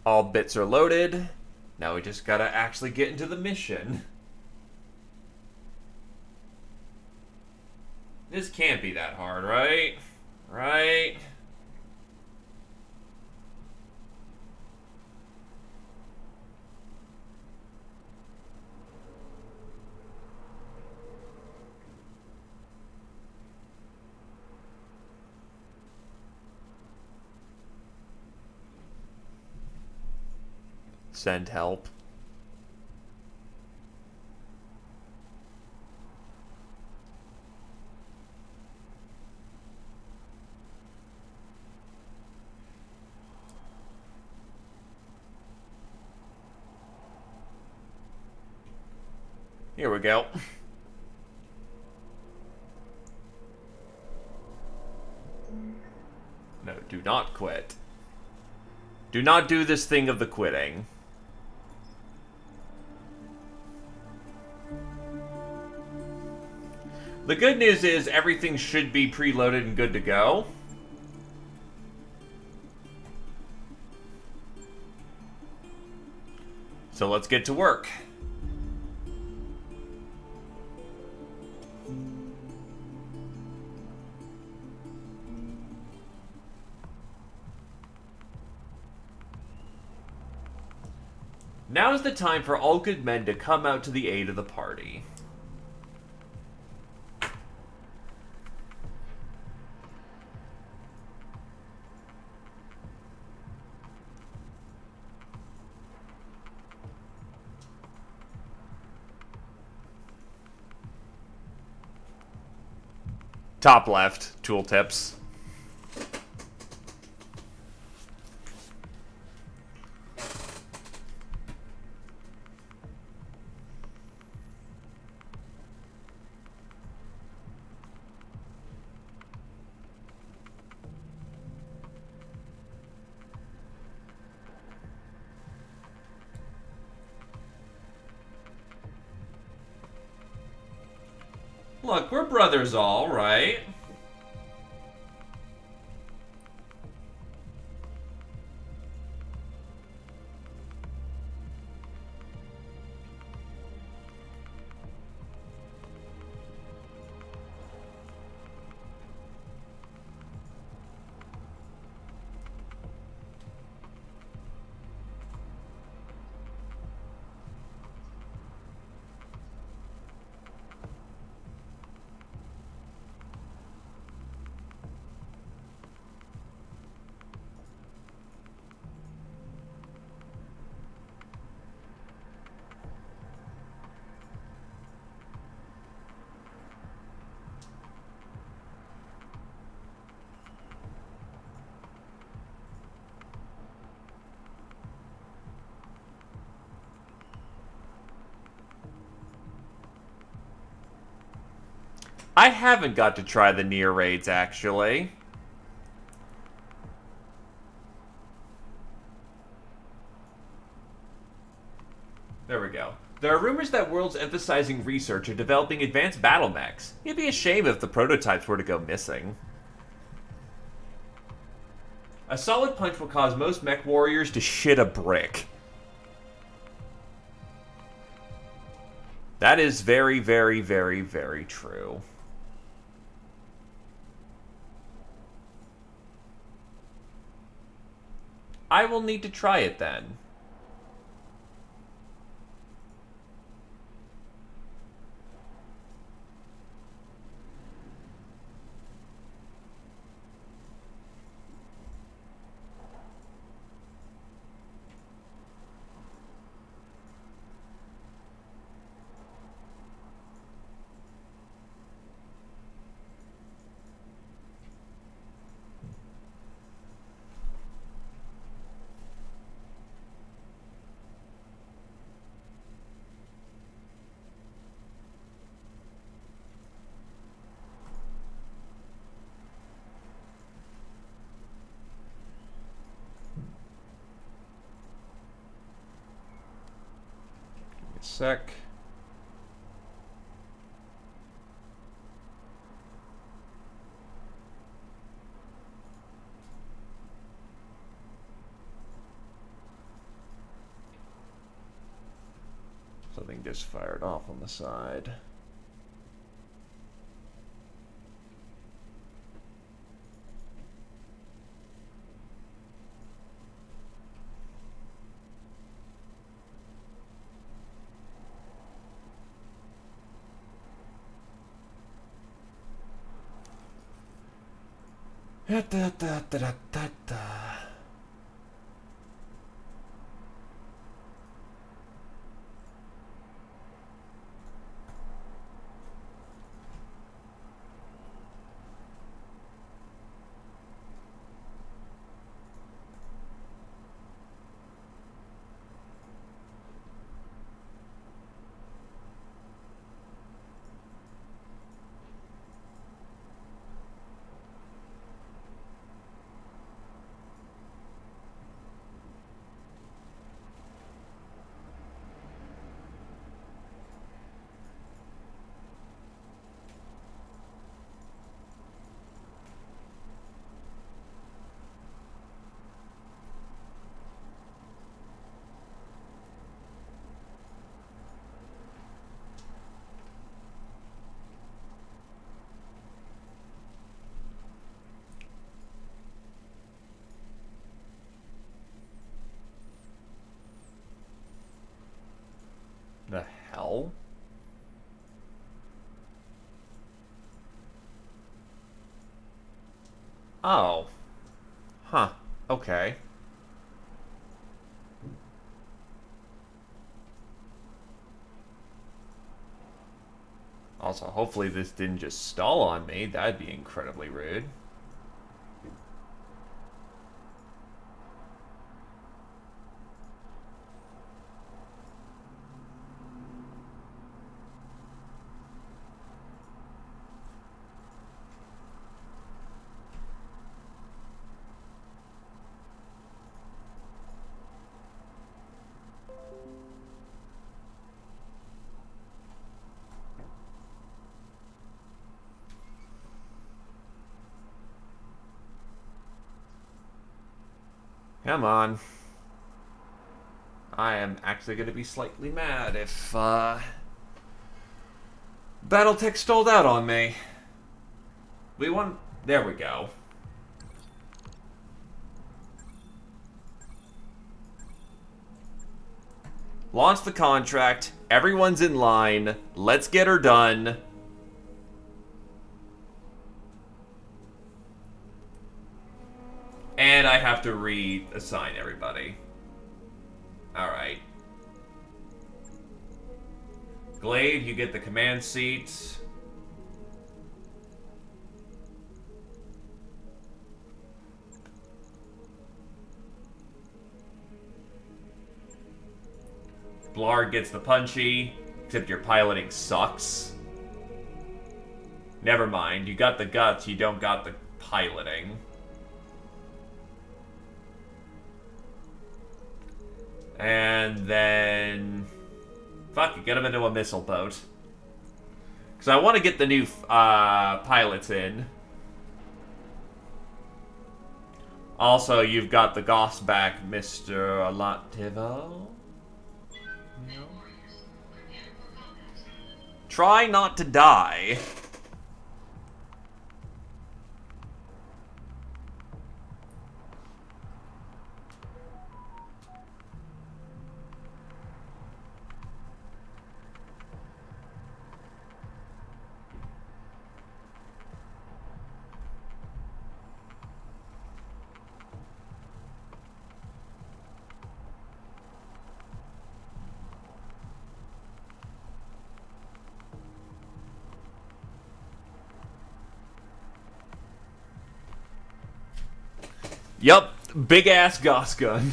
All bits are loaded. Now we just gotta actually get into the mission. This can't be that hard, right? Right? Send help. Here we go. No, do not quit. Do not do this thing of the quitting. The good news is everything should be preloaded and good to go. So let's get to work. Now is the time for all good men to come out to the aid of the party. Top left, tooltips. Look, we're brothers all, right? I haven't got to try the near raids, actually. There we go. There are rumors that worlds emphasizing research are developing advanced battle mechs. It'd be a shame if the prototypes were to go missing. A solid punch will cause most mech warriors to shit a brick. That is very, very, very, very true. I will need to try it then. Sec. Something just fired off on the side. hell? Oh. Huh. Okay. Also, hopefully this didn't just stall on me. That'd be incredibly rude. Come on. I am actually going to be slightly mad if, Battletech stalled out on me. We won. There we go. Launch the contract. Everyone's in line. Let's get her done. And I have to reassign everybody. Alright. Glaive, you get the command seat. Blard gets the punchy, except your piloting sucks. Never mind, you got the guts, you don't got the piloting. And then... fuck it, get them into a missile boat. Because I want to get the new pilots in. Also, you've got the Goss back, Mr. Alativo. No. Try not to die. Yup, big ass Goss gun.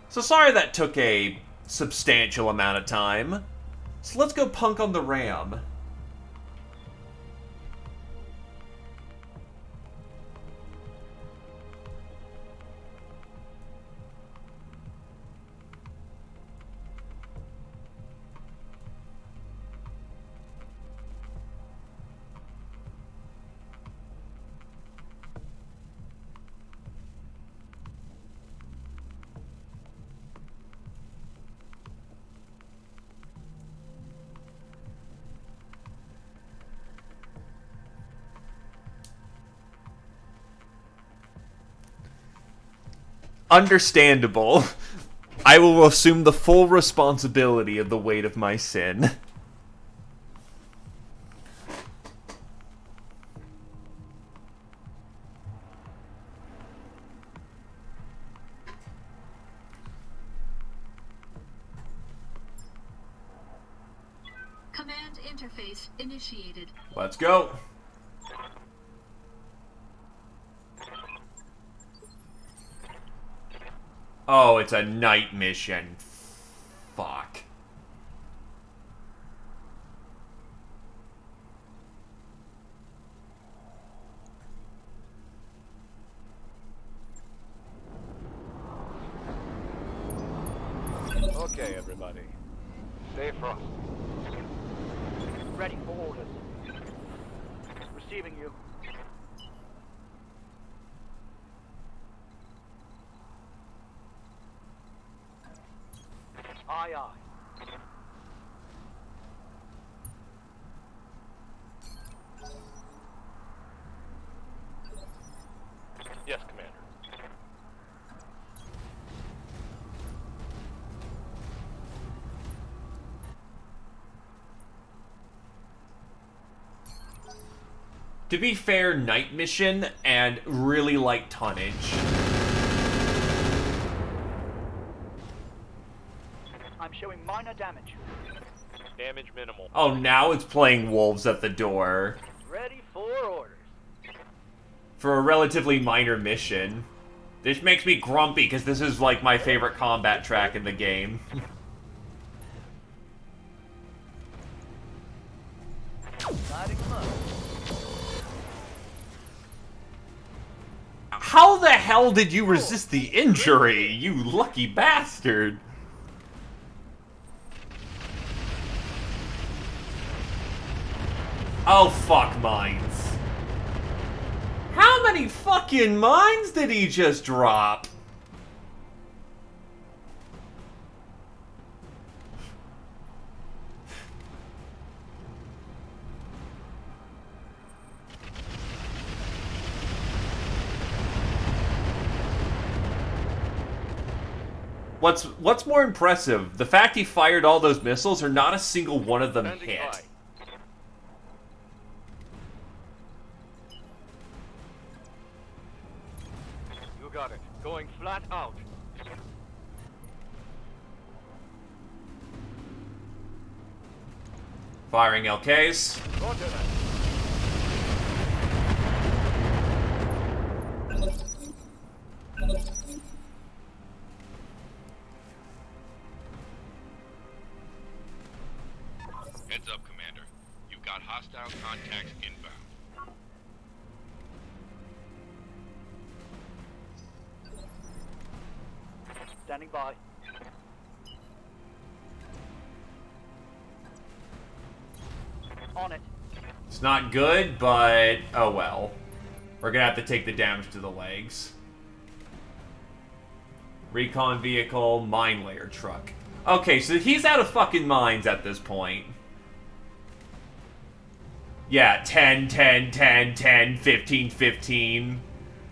So sorry that took a substantial amount of time. So let's go punk on the ram. Understandable. I will assume the full responsibility of the weight of my sin. Command interface initiated. Let's go. Oh, it's a night mission. Fuck. Okay, everybody. Stay frosty. Ready for orders. Receiving you. Aye, aye. Yes, Commander. To be fair, night mission and really light tonnage. I'm showing minor damage. Damage minimal. Oh, now it's playing wolves at the door. Ready for orders. For a relatively minor mission. This makes me grumpy, because this is, like, my favorite combat track in the game. Lighting them up. How the hell did you resist the injury, you lucky bastard? Oh, fuck mines. How many fucking mines did he just drop? What's more impressive? The fact he fired all those missiles or not a single one of them Standing hit? by. You got it. Going flat out. Firing LKs. Roger that. Heads up, Commander. You've got hostile contacts inbound. Standing by. On it. It's not good, but oh well. We're gonna have to take the damage to the legs. Recon vehicle, mine layer truck. Okay, so he's out of fucking mines at this point. Yeah, 10, 10, 10, 10, 15, 15.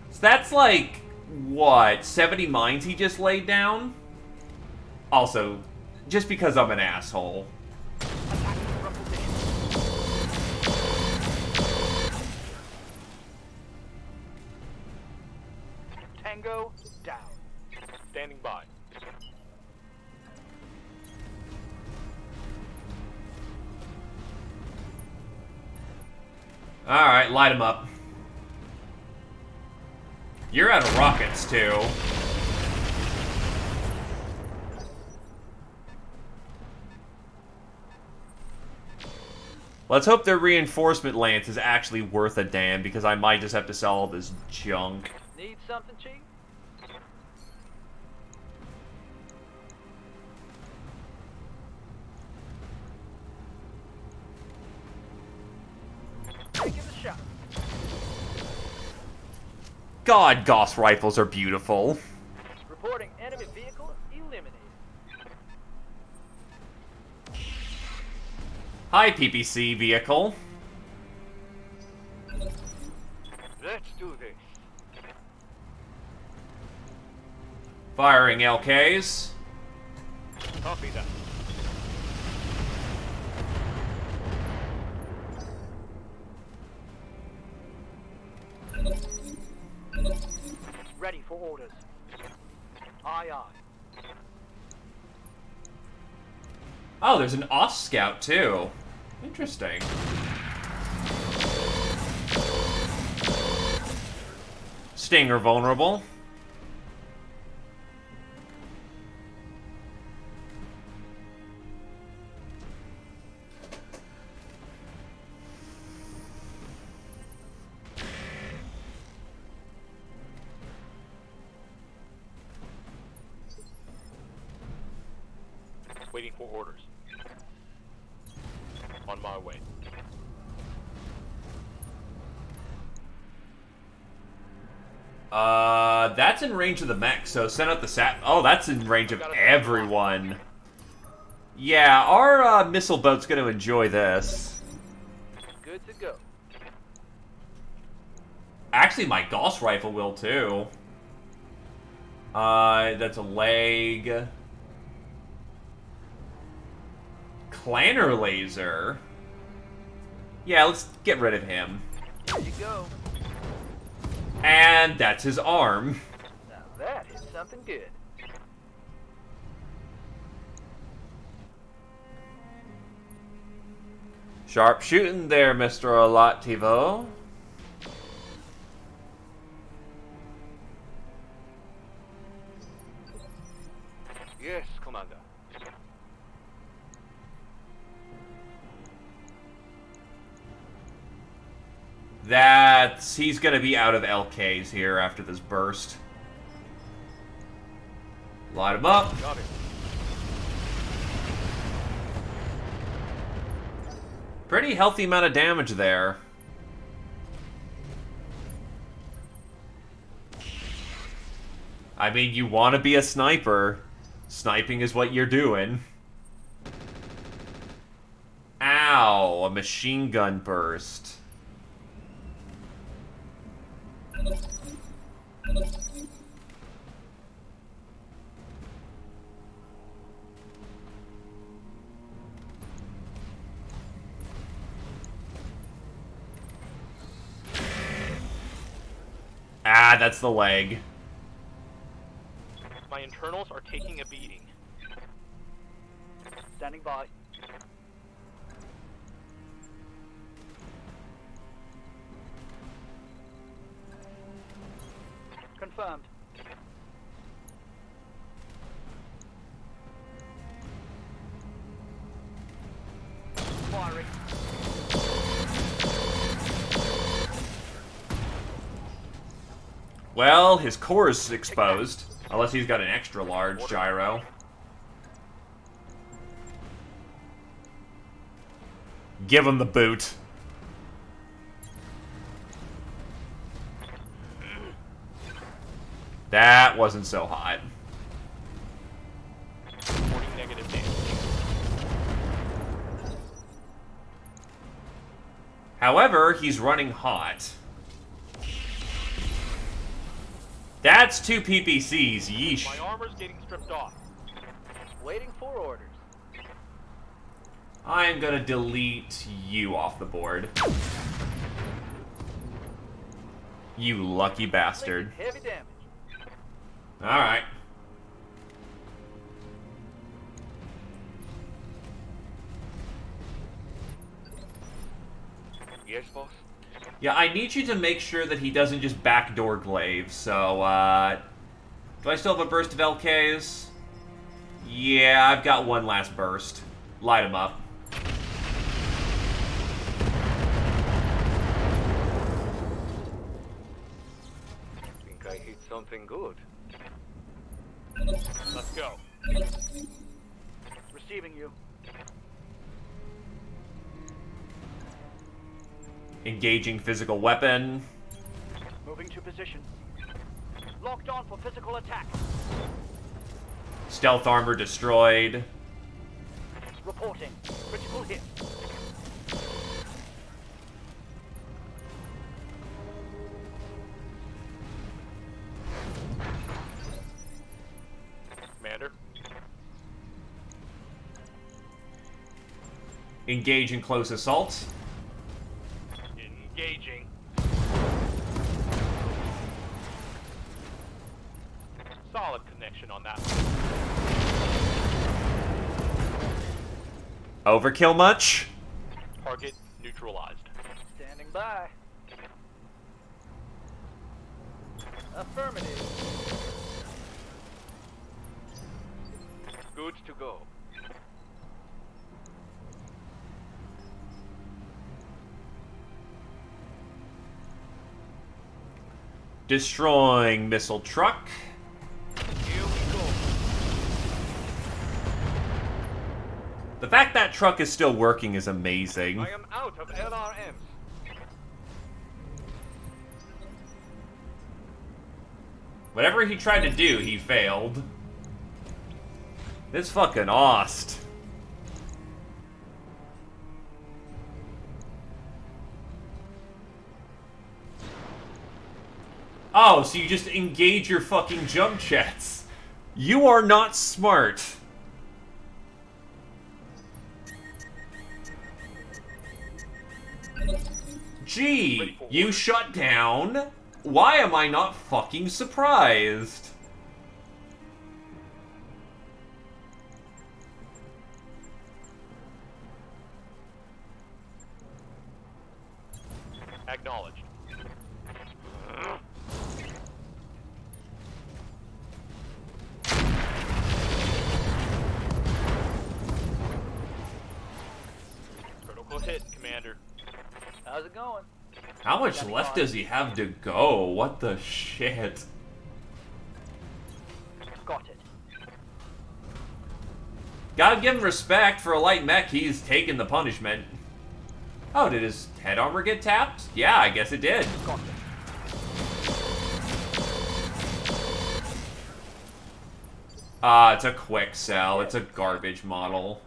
So that's like, what, 70 mines he just laid down? Also, just because I'm an asshole. Tango down. Standing by. Alright, light him up. You're out of rockets, too. Let's hope their reinforcement lance is actually worth a damn, because I might just have to sell all this junk. Need something, Chief? Take it a shot. God, Gauss rifles are beautiful. Reporting enemy vehicle eliminated. Hi, PPC vehicle. Let's do this. Firing LKs. Copy that. Ready for orders. Aye, aye. Oh, there's an off scout too. Interesting. Stinger vulnerable. Waiting for orders. On my way. That's in range of the mech, so send out the sat. Oh, that's in range of everyone. Yeah, our missile boat's gonna enjoy this. Good to go. Actually, my Gauss rifle will too. That's a leg. Clanner laser. Yeah, let's get rid of him. Here you go. And that's his arm. Now that is something good. Sharp shooting there, Mr. Olativo. Yes, Commander. He's gonna be out of LKs here after this burst. Light him up. Got it. Pretty healthy amount of damage there. I mean, you want to be a sniper. Sniping is what you're doing. Ow, a machine gun burst. Ah, that's the leg. My internals are taking a beating. Standing by. Confirmed. Firing. Well, his core is exposed. Unless he's got an extra large gyro. Give him the boot. That wasn't so hot. Reporting negative damage. However, he's running hot. That's 2 PPCs, yeesh. My armor's getting stripped off. Waiting for orders. I am gonna delete you off the board. You lucky bastard. Heavy damage. Alright. Yes, boss. Yeah, I need you to make sure that he doesn't just backdoor glaive, so, do I still have a burst of LKs? Yeah, I've got one last burst. Light him up. Think I hit something good. Let's go. Receiving you. Engaging physical weapon. Moving to position. Locked on for physical attack. Stealth armor destroyed. Reporting. Critical hit. Commander. Engage in close assault. Engaging. Solid connection on that. Overkill much? Target neutralized. Standing by. Affirmative. Good to go. Destroying missile truck. Here we go. The fact that truck is still working is amazing. I am out of LRMs. Whatever he tried to do, he failed. This fucking Ost. Oh, so you just engage your fucking jump jets. You are not smart. Gee, you shut down? Why am I not fucking surprised? Acknowledged. Critical hit, Commander. How's it going? How much left does he have to go? What the shit? Got it. Gotta give him respect. For a light mech, he's taken the punishment. Oh, did his head armor get tapped? Yeah, I guess it did. Got it. It's a quick sell. It's a garbage model.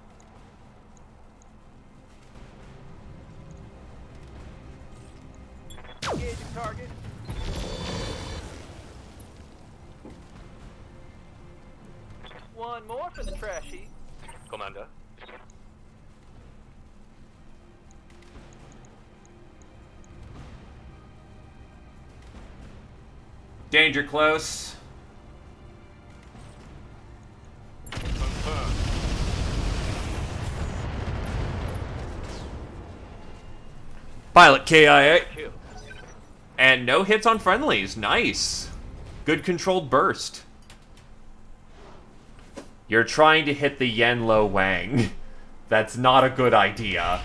Engaging target. One more for the trash heap. Commander. Danger close. Pilot KIA. And no hits on friendlies. Nice. Good controlled burst. You're trying to hit the Yenlo Wang. That's not a good idea.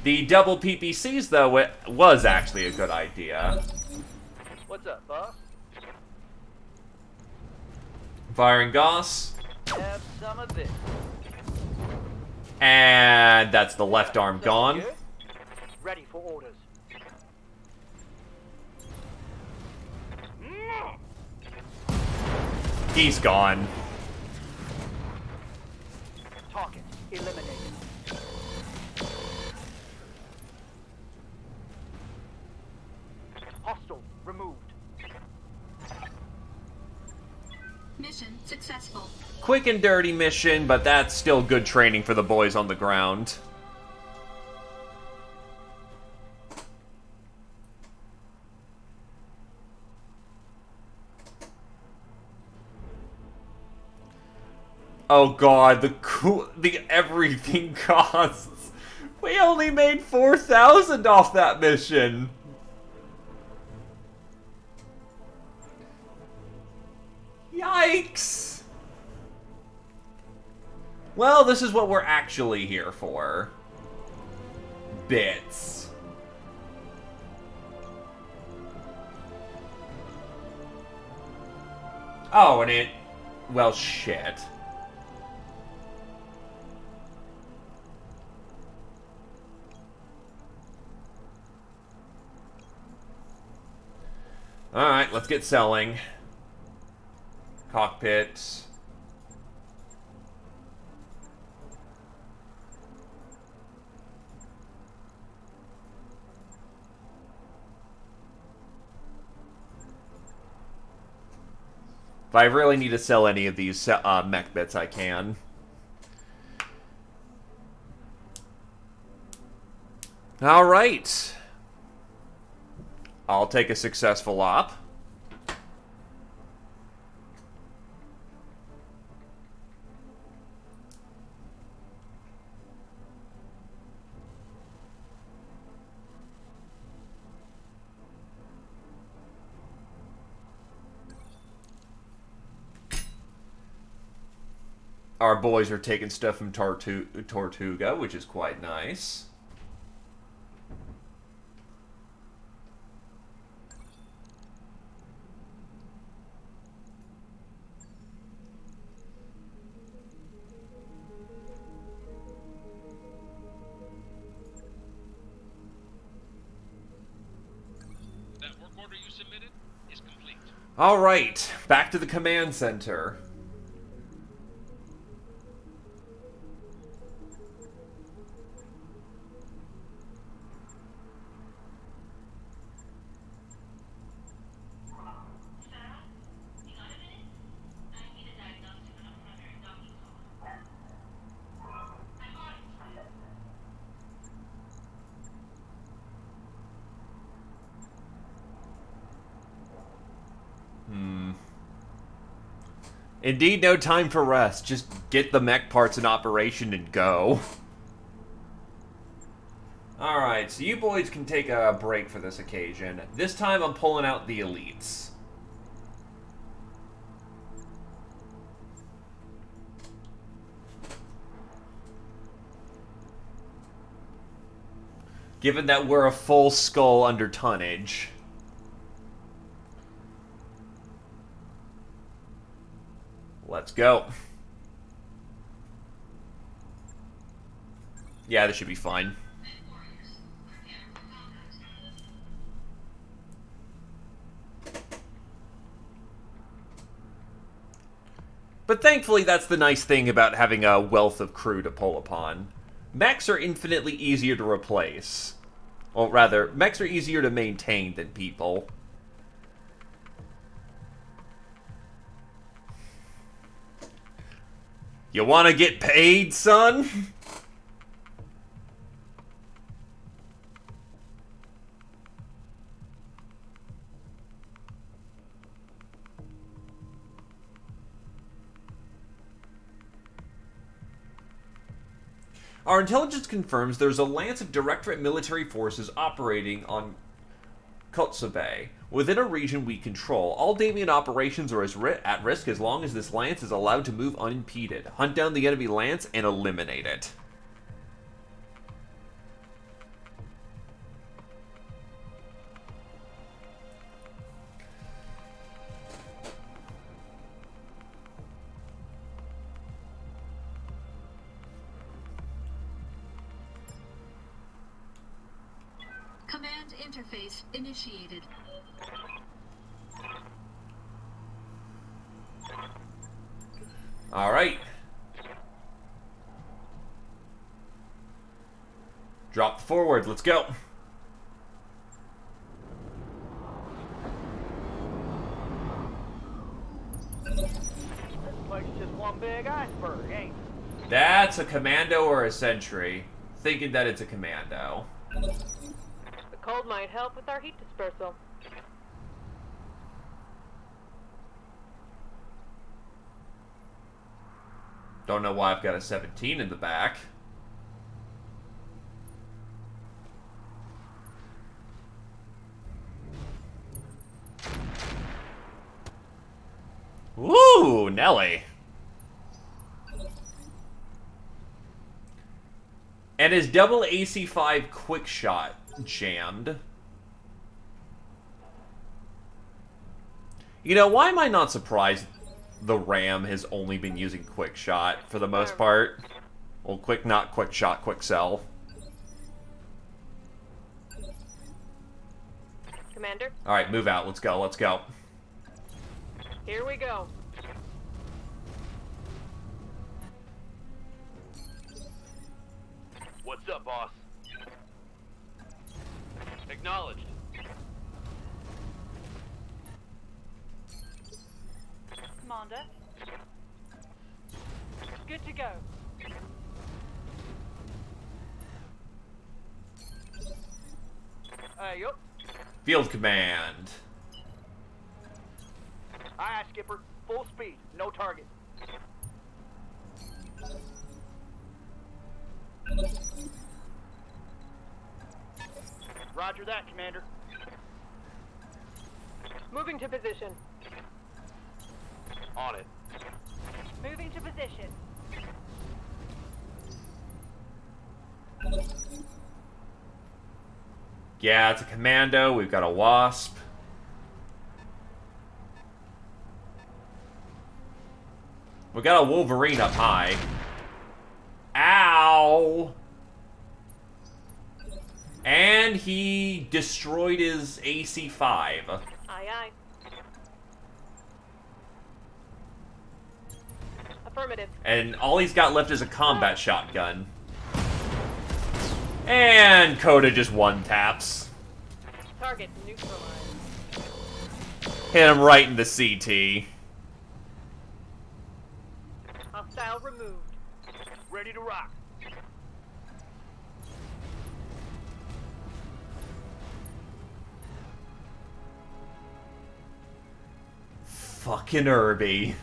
The double PPCs, though, it was actually a good idea. What's up, boss? Firing Goss. Have some of this. And that's the left arm gone. Good? Ready for orders. He's gone. Target eliminated. Hostile removed. Mission successful. Quick and dirty mission, but that's still good training for the boys on the ground. Oh god, the everything costs. We only made 4,000 off that mission. Yikes. Well, this is what we're actually here for. Bits. Oh, and it... well, shit. Alright, let's get selling. Cockpit. If I really need to sell any of these mech bits, I can. Alright. I'll take a successful op. Our boys are taking stuff from Tortuga, which is quite nice. That work order you submitted is complete. All right, back to the command center. Indeed, no time for rest. Just get the mech parts in operation and go. Alright, so you boys can take a break for this occasion. This time I'm pulling out the elites. Given that we're a full skull under tonnage. Let's go. Yeah, this should be fine. But thankfully, that's the nice thing about having a wealth of crew to pull upon. Mechs are infinitely easier to replace. Or rather, mechs are easier to maintain than people. You wanna get paid, son? Our intelligence confirms there's a lance of Directorate military forces operating on Kotzebue, within a region we control. All Davian operations are at risk as long as this lance is allowed to move unimpeded. Hunt down the enemy lance and eliminate it. Command interface initiated. All right. Drop forward. Let's go. This place is just one big iceberg, ain't it? That's a commando or a sentry. Thinking that it's a commando. The cold might help with our heat dispersal. Don't know why I've got a 17 in the back. Woo, Nelly. And his double AC5 quick shot jammed. You know, why am I not surprised the Ram has only been using quick shot for the most part? Well, quick not quick shot, quick sell. Commander, Alright, move out. Let's go, let's go. here we go. What's up, boss? Acknowledged. Commander. Good to go. Yup. Field command. Aye, Skipper. Full speed. No target. Roger that, Commander. Moving to position. On it. Moving to position. Yeah, it's a commando. We've got a wasp. We got a Wolverine up high. Ow! And he destroyed his AC5. Aye, aye. Affirmative. And all he's got left is a combat shotgun. And Coda just one-taps. Target neutralized. Hit him right in the CT. Hostile removed. Ready to rock. Fucking Irby.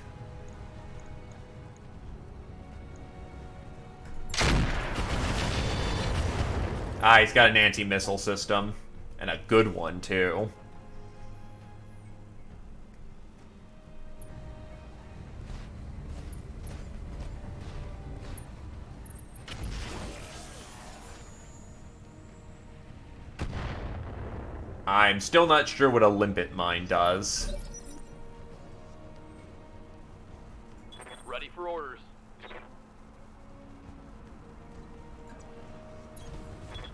Ah, he's got an anti-missile system. And a good one, too. I'm still not sure what a limpet mine does. Ready for orders.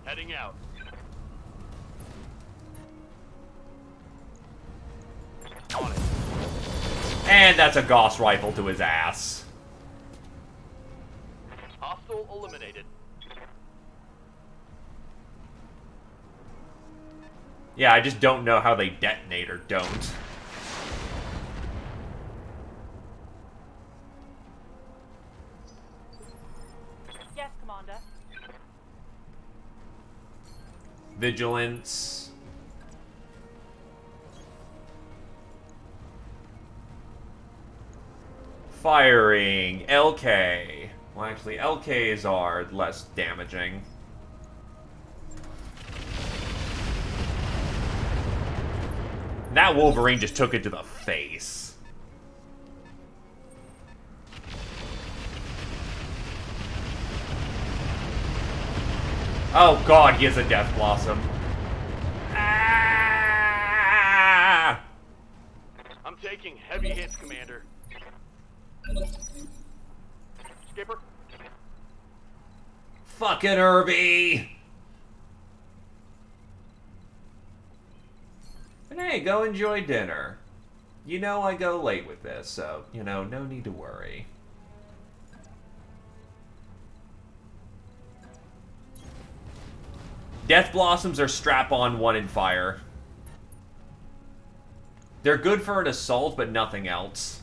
Heading out. On it. And that's a Gauss rifle to his ass. Hostile eliminated. Yeah, I just don't know how they detonate or don't. Yes, Commander. Vigilance. Firing. LK. Well, actually, LKs are less damaging. That Wolverine just took it to the face. Oh god, he has a Death Blossom. Ah! I'm taking heavy hits, Commander. Skipper. Fucking Herbie! But hey, go enjoy dinner. You know I go late with this, so, you know, no need to worry. Death Blossoms are strap-on one in fire. They're good for an assault, but nothing else.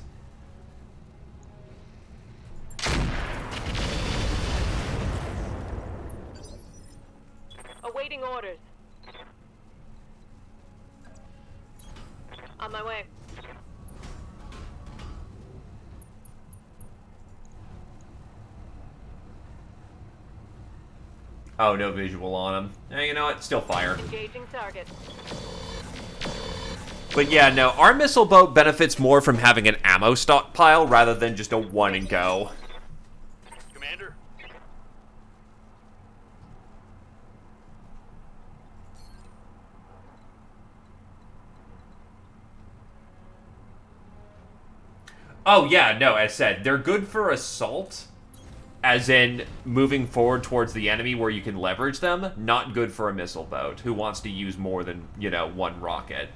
Awaiting orders. On my way. Oh, no visual on him. Eh, you know what? Still fire. Engaging target. But yeah, no, our missile boat benefits more from having an ammo stockpile rather than just a one and go. Commander. Oh yeah, no, as said, they're good for assault, as in moving forward towards the enemy where you can leverage them, not good for a missile boat who wants to use more than, you know, one rocket.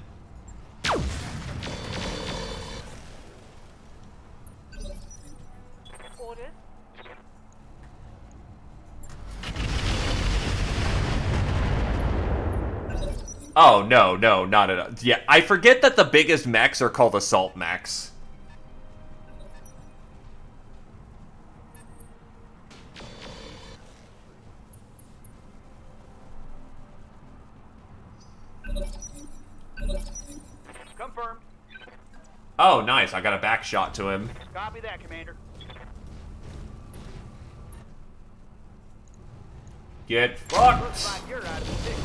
Orders? Oh, no, no, not at all. Yeah, I forget that the biggest mechs are called assault mechs. Confirmed. Oh, nice, I got a back shot to him. Copy that, Commander. Get Looks fucked! like you're out of the picture.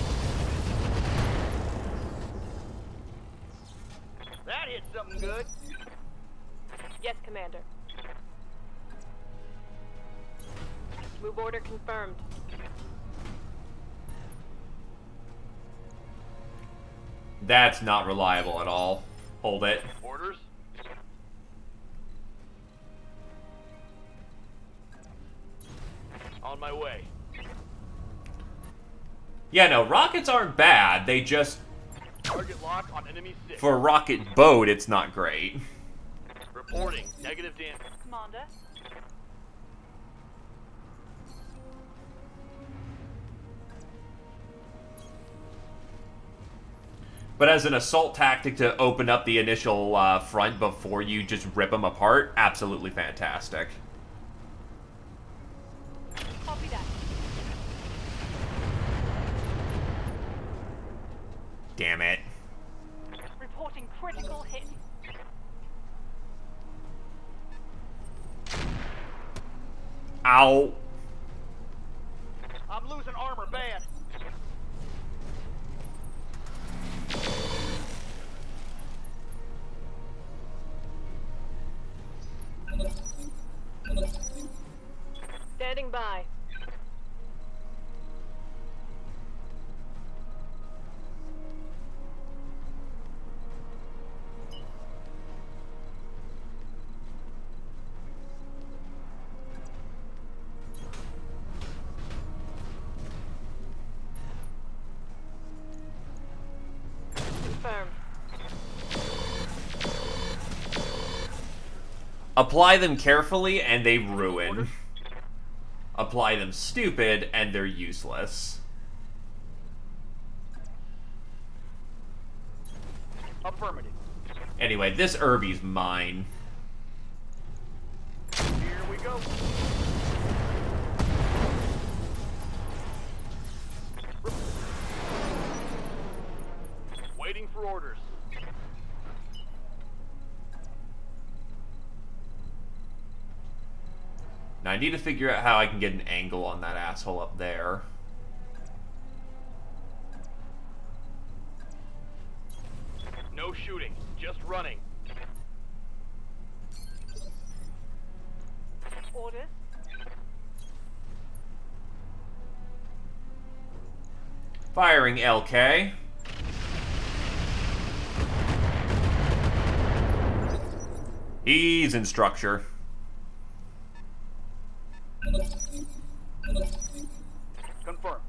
That hit something good. Yes, Commander. Move order confirmed. That's not reliable at all. Hold it. Orders. On my way. Yeah, no, rockets aren't bad. They just, Target lock on enemy 6. for a rocket boat, it's not great. Reporting. Negative damage. Commander? But as an assault tactic to open up the initial front before you just rip them apart, absolutely fantastic. Copy that. Damn it. Reporting critical hit. Ow. I'm losing armor bad. Standing by. Confirmed. Apply them carefully and they ruin. Apply them stupid and they're useless. Affirmative. Anyway, this Irby's mine. Here we go. Waiting for orders. Now I need to figure out how I can get an angle on that asshole up there. No shooting, just running. Orders. Firing LK. He's in structure. Confirm.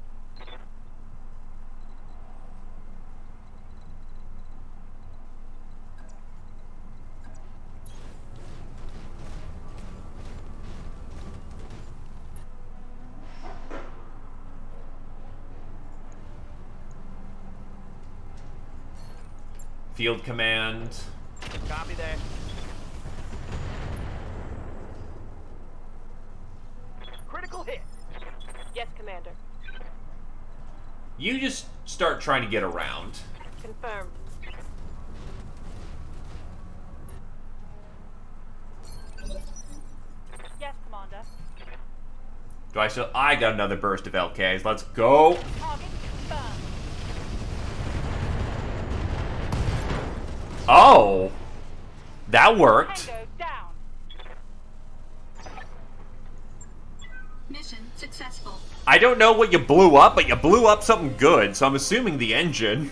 Field command. Copy that. Critical hit. Yes, Commander. You just start trying to get around. Confirmed. Yes, Commander. Do I still? I got another burst of LKs. Let's go. Target confirmed. Oh, that worked. Tango down. Mission successful. I don't know what you blew up, but you blew up something good, so I'm assuming the engine.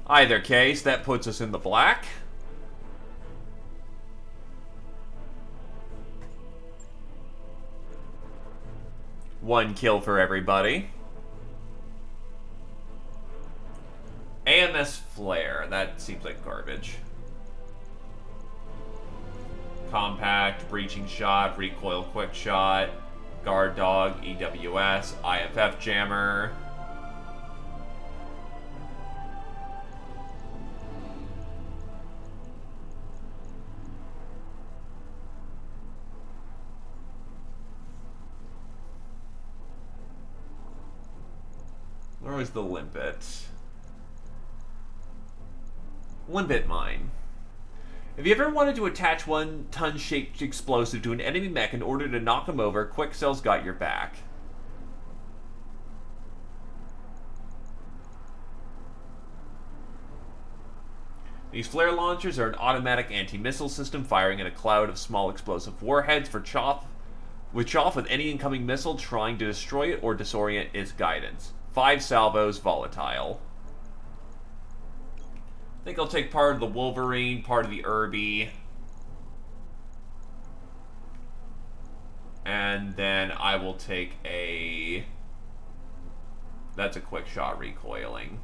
Either case, that puts us in the black. One kill for everybody. AMS Flare, that seems like garbage. Compact, Breaching Shot, Recoil Quick Shot, Guard Dog, EWS, IFF Jammer. Where was the Limpet? Limpet Mine. If you ever wanted to attach 1-ton shaped explosive to an enemy mech in order to knock him over, Quickcell's got your back. These flare launchers are an automatic anti-missile system firing in a cloud of small explosive warheads which off with any incoming missile trying to destroy it or disorient its guidance. 5 salvos, volatile. I think I'll take part of the Wolverine, part of the Irby. And then I will take a... That's a quick shot recoiling.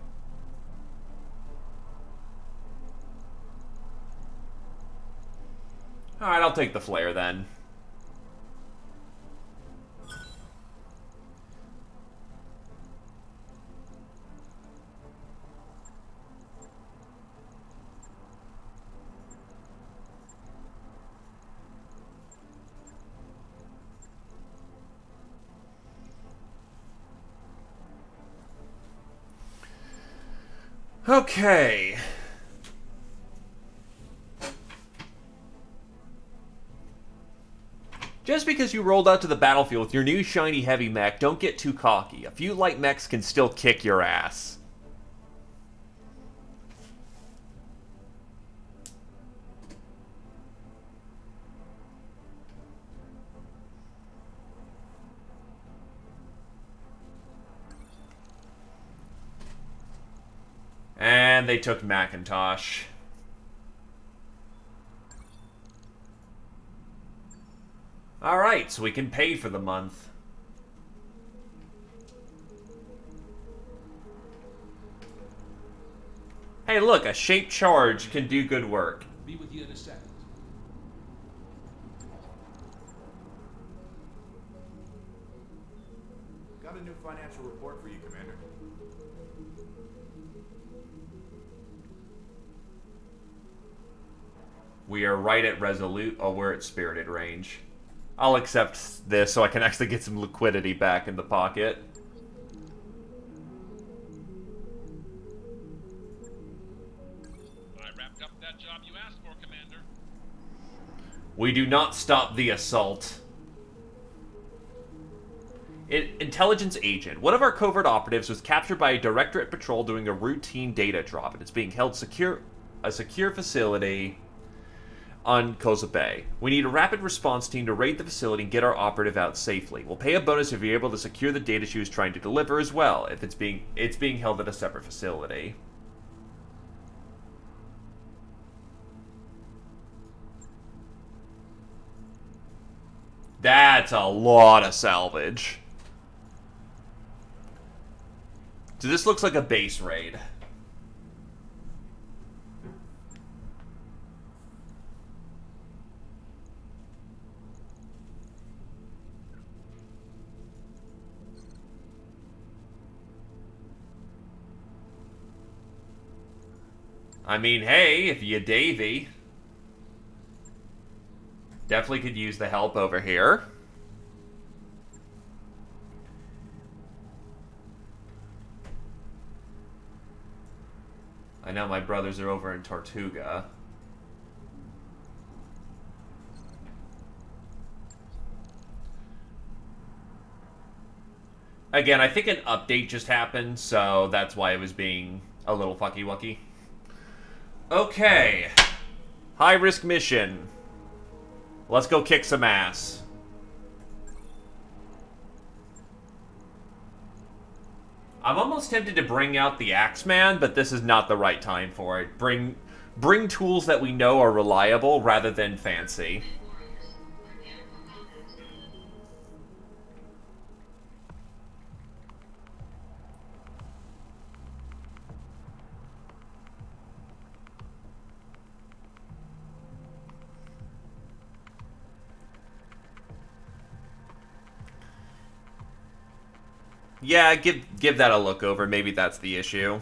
Alright, I'll take the flare then. Okay. Just because you rolled out to the battlefield with your new shiny heavy mech, don't get too cocky. A few light mechs can still kick your ass. And they took Macintosh. Alright, so we can pay for the month. Hey look, a shaped charge can do good work. Be with you in a second. Got a new financial report for you, Commander. We are right at Resolute. Oh, we're at Spirited range. I'll accept this so I can actually get some liquidity back in the pocket. I wrapped up that job you asked for, Commander. We do not stop the assault. Intelligence agent. One of our covert operatives was captured by a Directorate patrol doing a routine data drop, and it's being held a secure facility on Koza Bay. We need a rapid response team to raid the facility and get our operative out safely. We'll pay a bonus if you're able to secure the data she was trying to deliver as well, if it's being held at a separate facility. That's a lot of salvage. So this looks like a base raid. I mean, hey, if you Davy. Definitely could use the help over here. I know my brothers are over in Tortuga. Again, I think an update just happened, so that's why it was being a little fucky-wucky. Okay. High-risk mission. Let's go kick some ass. I'm almost tempted to bring out the Axeman, but this is not the right time for it. Bring tools that we know are reliable rather than fancy. Yeah, give that a look over. Maybe that's the issue.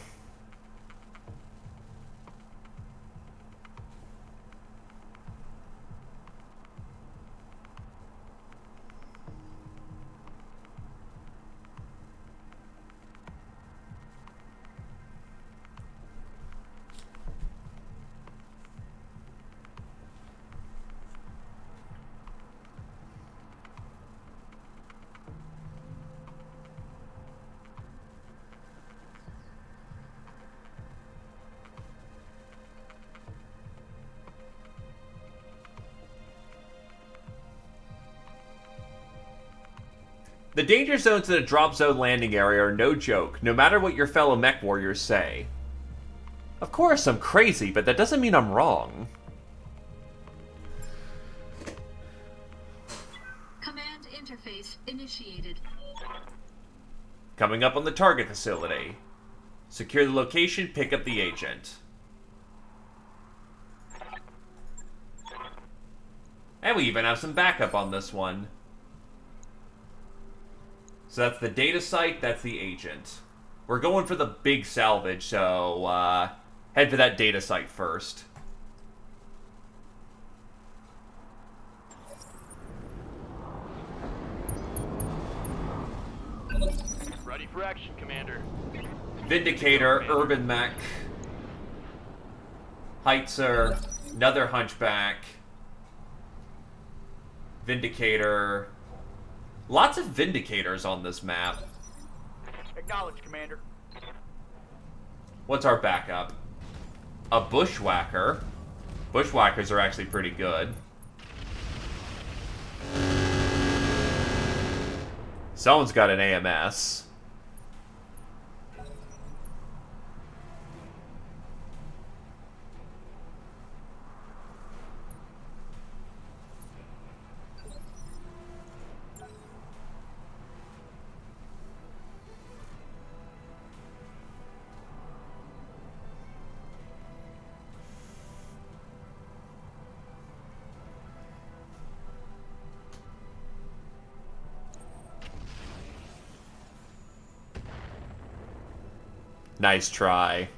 The danger zones in a drop zone landing area are no joke, no matter what your fellow mech warriors say. Of course, I'm crazy, but that doesn't mean I'm wrong. Command interface initiated. Coming up on the target facility. Secure the location, pick up the agent. And we even have some backup on this one. So that's the data site, that's the agent. We're going for the big salvage, so head for that data site first. Ready for action, Commander. Vindicator, Urban Mech, Heitzer, another Hunchback. Vindicator. Lots of Vindicators on this map. Acknowledged, Commander. What's our backup? A Bushwhacker. Bushwhackers are actually pretty good. Someone's got an AMS. Nice try.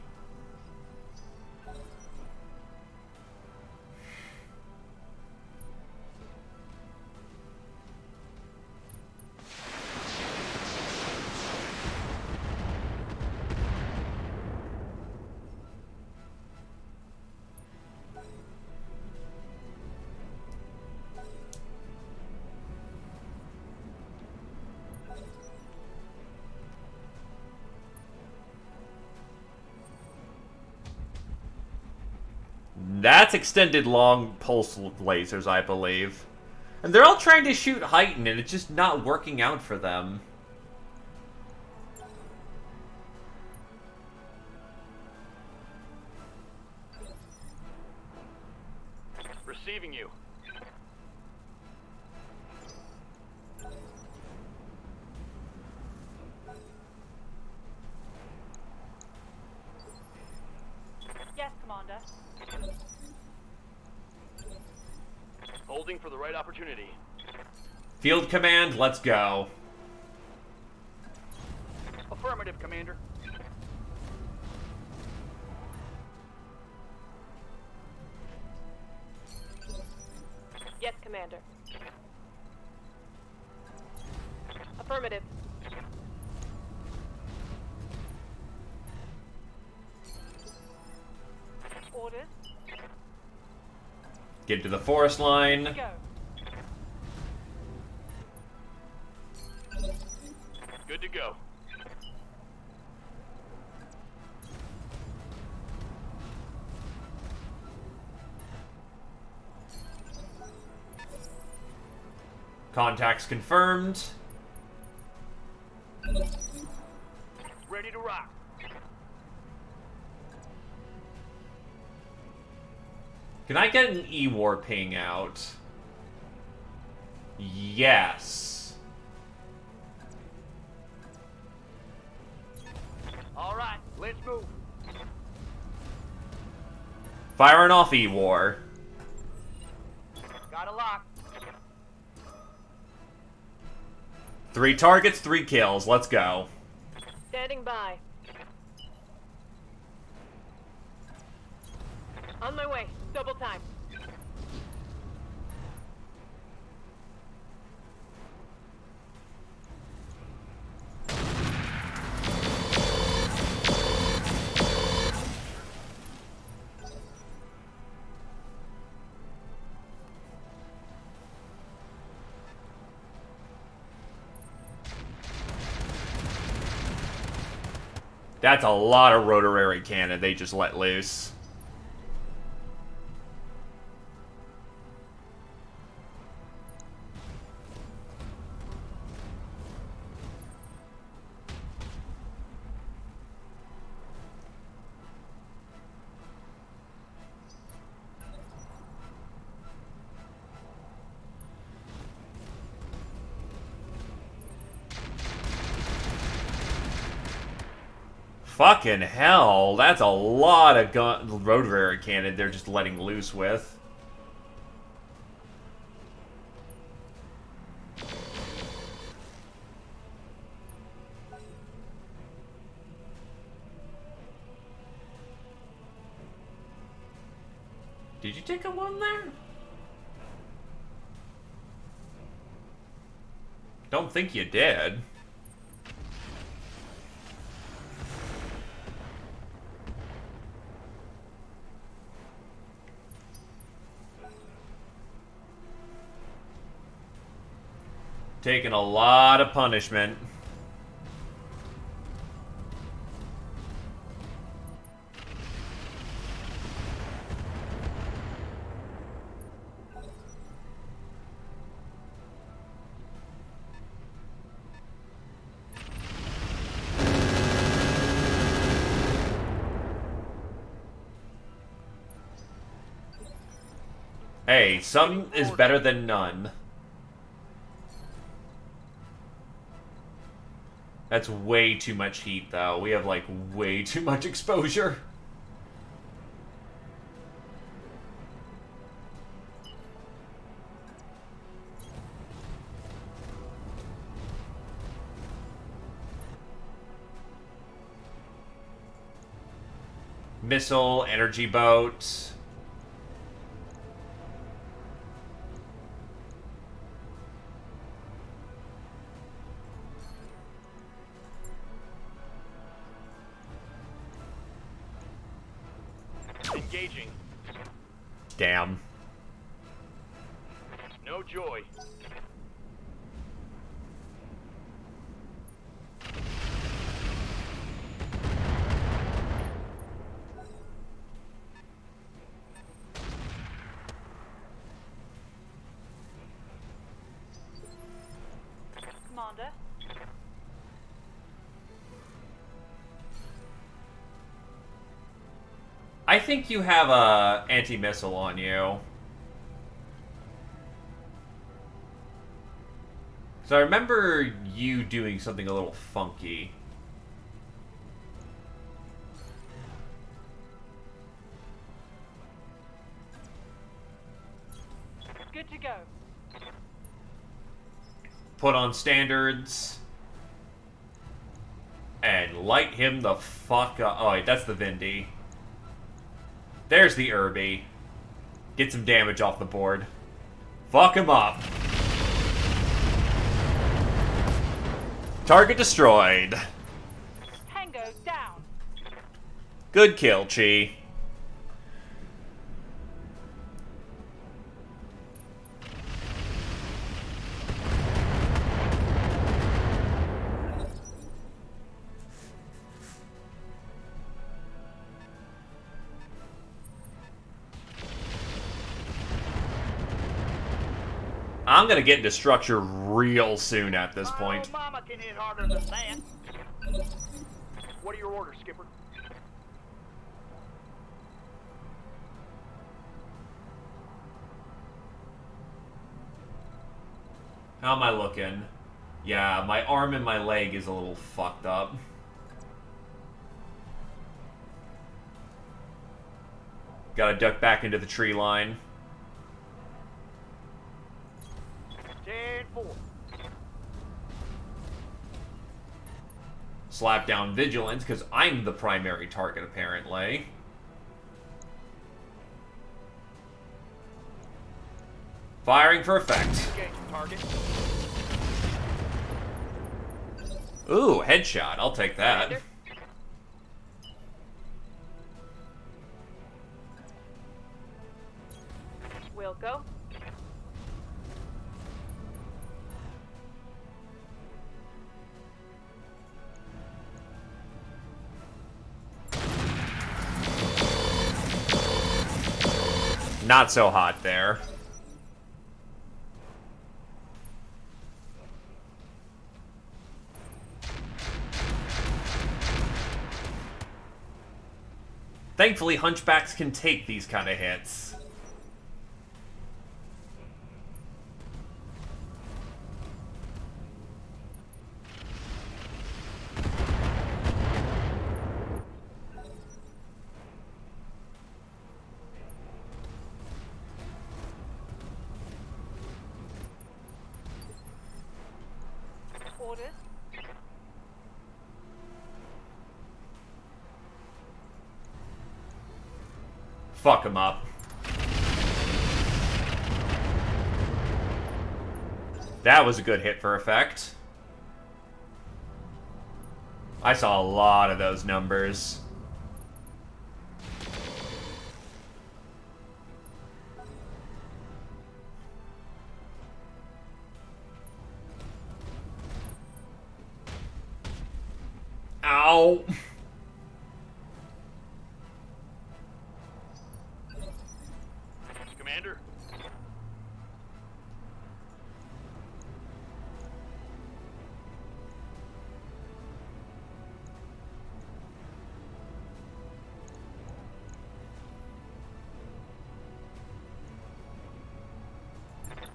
That's extended long pulse lasers, I believe. And they're all trying to shoot Heighten, and it's just not working out for them. Receiving you. Yes, Commander. Holding for the right opportunity. Field command, let's go. Affirmative, Commander. Yes, Commander. Affirmative. Orders. Get to the forest line. Go. Good to go. Contacts confirmed. Ready to rock. Can I get an E-War ping out? Yes. All right, let's move. Firing off E-War. Got a lock. 3 targets, 3 kills. Let's go. Standing by. On my way. Double time. That's a lot of rotary cannon they just let loose. Fucking hell, that's a lot of rotary cannon they're just letting loose with. Did you take a one there? Don't think you did. Taking a lot of punishment. Hey, some is better than none. That's way too much heat, though. We have, like, way too much exposure. Missile, energy boat. Engaging. Damn. No joy. Commander. I think you have a anti-missile on you. So I remember you doing something a little funky. Good to go. Put on standards. And light him the fuck up. Oh wait, that's the Vindy. There's the Irby. Get some damage off the board. Fuck him up. Target destroyed. Tango down. Good kill, Chi. I'm gonna get into structure real soon at this point. Oh, Mama can hit harder than that. What are your orders, Skipper? How am I looking? Yeah, my arm and my leg is a little fucked up. Gotta duck back into the tree line. 10-4. Slap down vigilance, because I'm the primary target, apparently. Firing for effect. Engaging target. Ooh, headshot. I'll take that. Commander. Wilco. Not so hot there. Thankfully, hunchbacks can take these kind of hits. Orders. Fuck him up. That was a good hit for effect. I saw a lot of those numbers. Ow! Commander?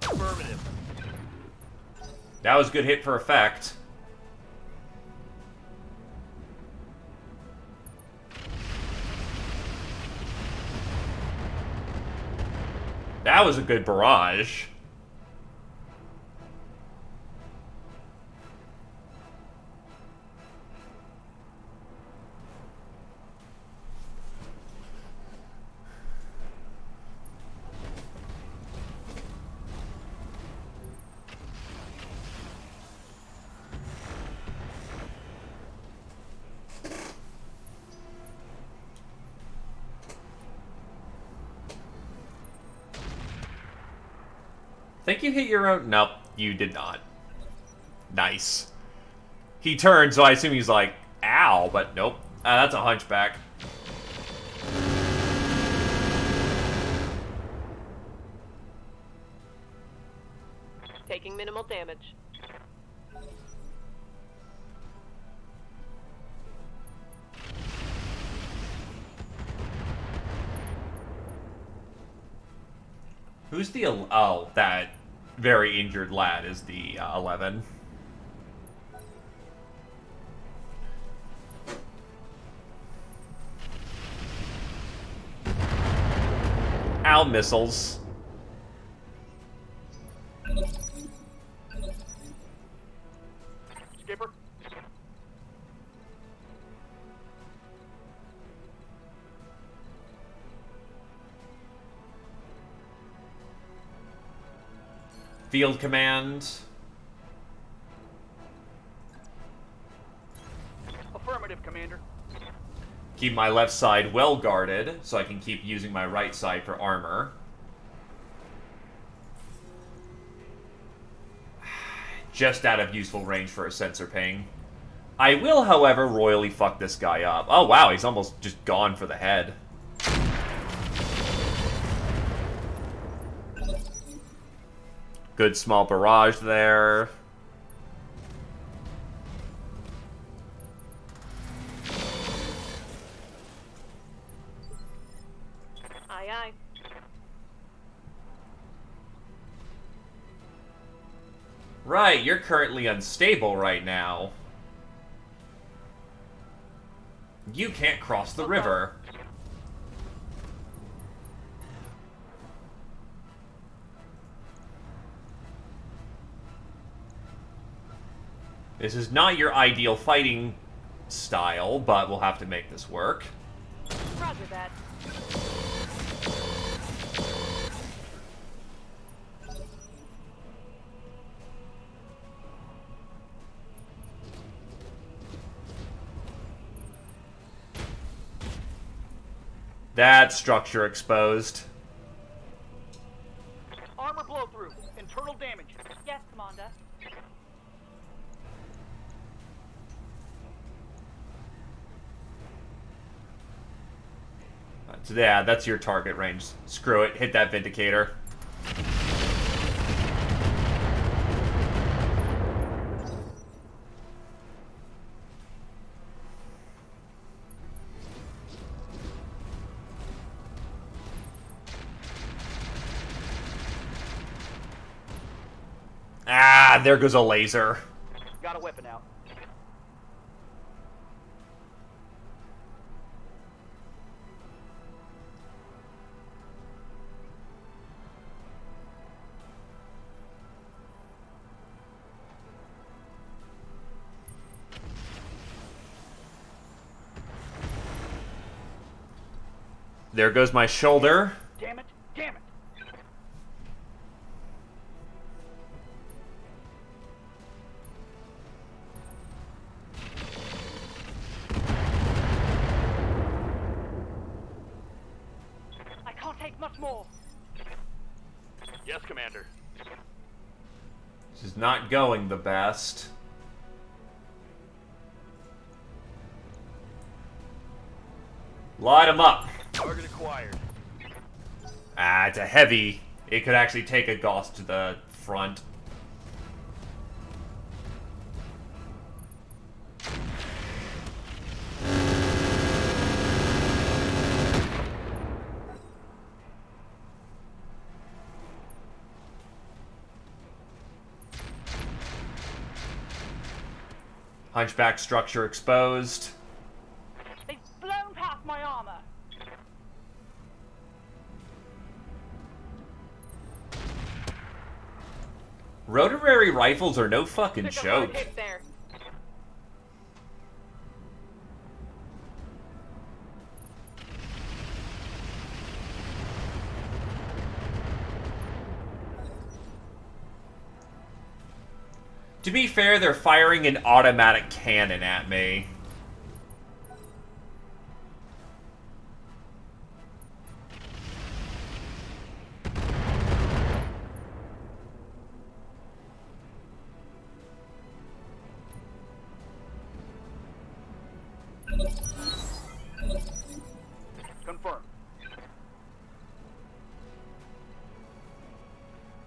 Affirmative. That was a good hit for effect. That was a good barrage. Think you hit your own? Nope, you did not. Nice. He turned, so I assume he's like, ow, but nope. That's a hunchback. Taking minimal damage. Who's the... Oh, that very injured lad is the 11. Ow, missiles. Skipper? Field command. Affirmative, Commander. Keep my left side well guarded, so I can keep using my right side for armor. Just out of useful range for a sensor ping. I will, however, royally fuck this guy up. Oh wow, he's almost just gone for the head. Good small barrage there. Aye, aye. Right, you're currently unstable right now. You can't cross the river. This is not your ideal fighting style, but we'll have to make this work. Roger that. That structure exposed. Armor blow through. Internal damage. Yes, Commander. So yeah, that's your target range. Screw it, hit that Vindicator. Ah, there goes a laser. Got a weapon out. There goes my shoulder. Damn it. Damn it. I can't take much more. Yes, Commander. This is not going the best. Light them up. Target acquired. Ah, it's a heavy. It could actually take a Gauss to the front. Hunchback structure exposed. They've blown past my armor. Rotary rifles are no fucking Took a hard joke. hit there. To be fair, they're firing an automatic cannon at me. Confirmed.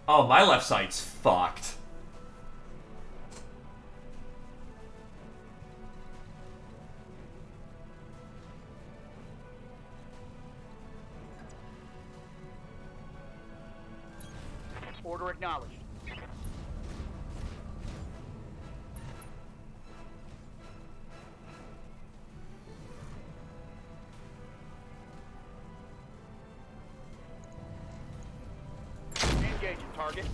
Oh, my left side's fucked. Order acknowledged. Engaging target.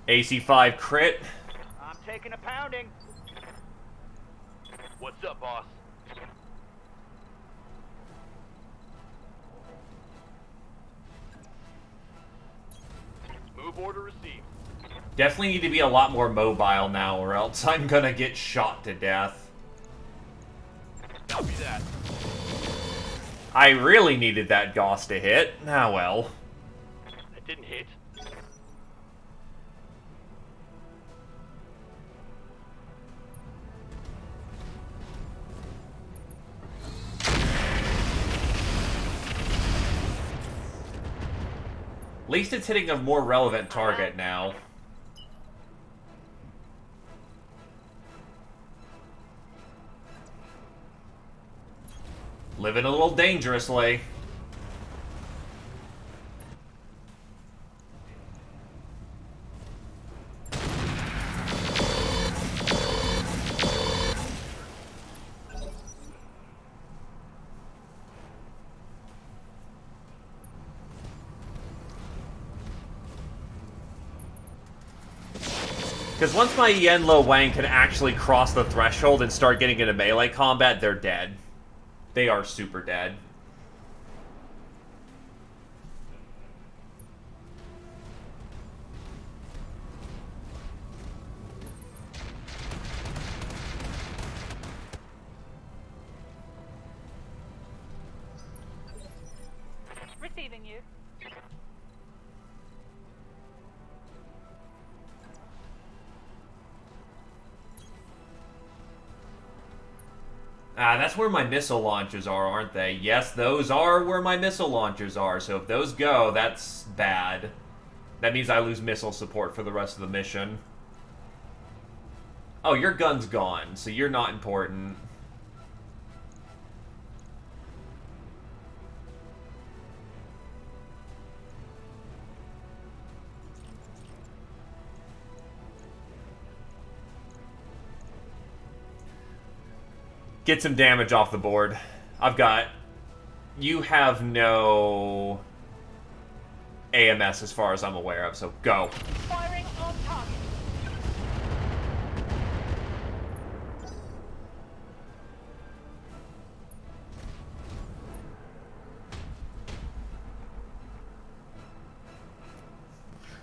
AC5 crit. I'm taking a pounding. What's up, boss? Move order received. Definitely need to be a lot more mobile now, or else I'm gonna get shot to death. Copy that. I really needed that Gauss to hit. Ah, well. That didn't hit. At least it's hitting a more relevant target now. Living a little dangerously. Because once my Yenlo Wang can actually cross the threshold and start getting into melee combat, they're dead. They are super dead. Receiving you. Ah, that's where my missile launchers are, aren't they? Yes, those are where my missile launchers are, so if those go, that's bad. That means I lose missile support for the rest of the mission. Oh, your gun's gone, so you're not important. Get some damage off the board. I've got... You have no AMS as far as I'm aware of, so go. Firing on target.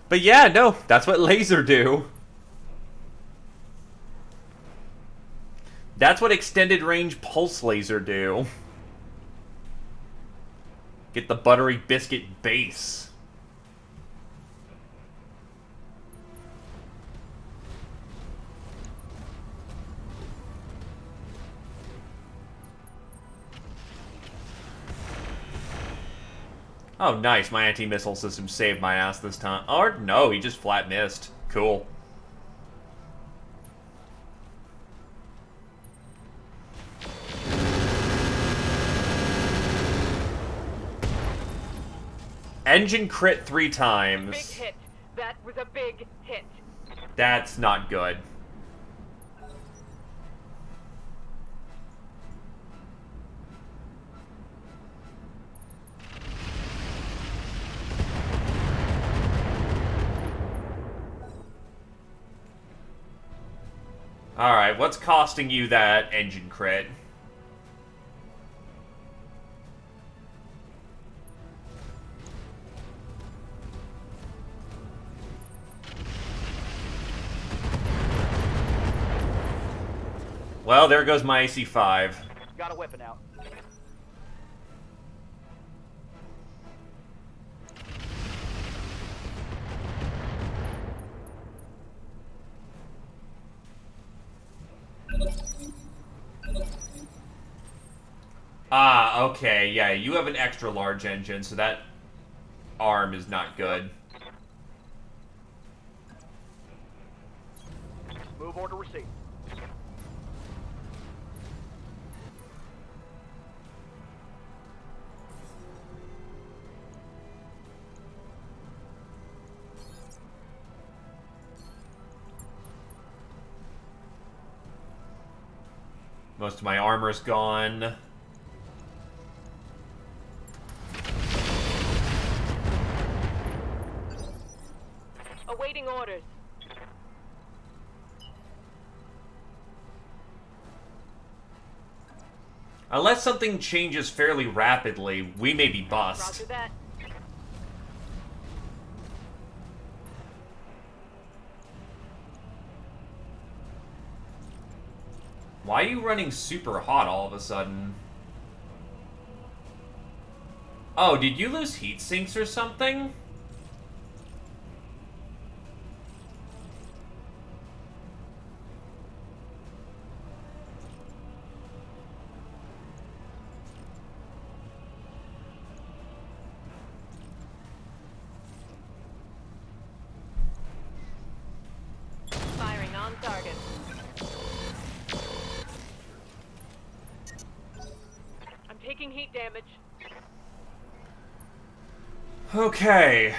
But yeah, no, that's what laser do. That's what extended range pulse laser do. Get the buttery biscuit base. Oh, nice. My anti-missile system saved my ass this time. Or, no, he just flat missed. Cool. Engine crit 3 times. Big hit. That was a big hit. That's not good. Alright, what's costing you that engine crit? Well, there goes my AC-5. Got a weapon out. Ah, okay, yeah, you have an extra large engine, so that arm is not good. Move order received. Most of my armor's gone. Awaiting orders. Unless something changes fairly rapidly, we may be bust. Roger that. Why are you running super hot all of a sudden? Oh, did you lose heat sinks or something? Firing on target. I'm taking heat damage. Okay. I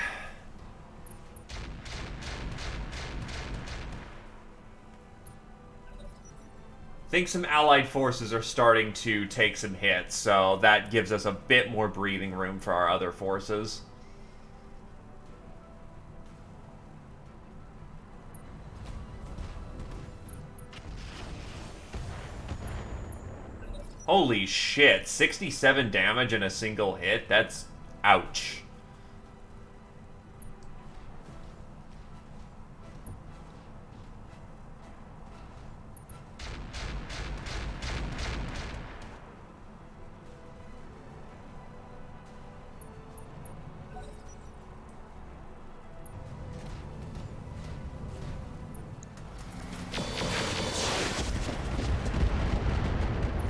think some allied forces are starting to take some hits, so that gives us a bit more breathing room for our other forces. Holy shit, 67 damage in a single hit? That's... ouch.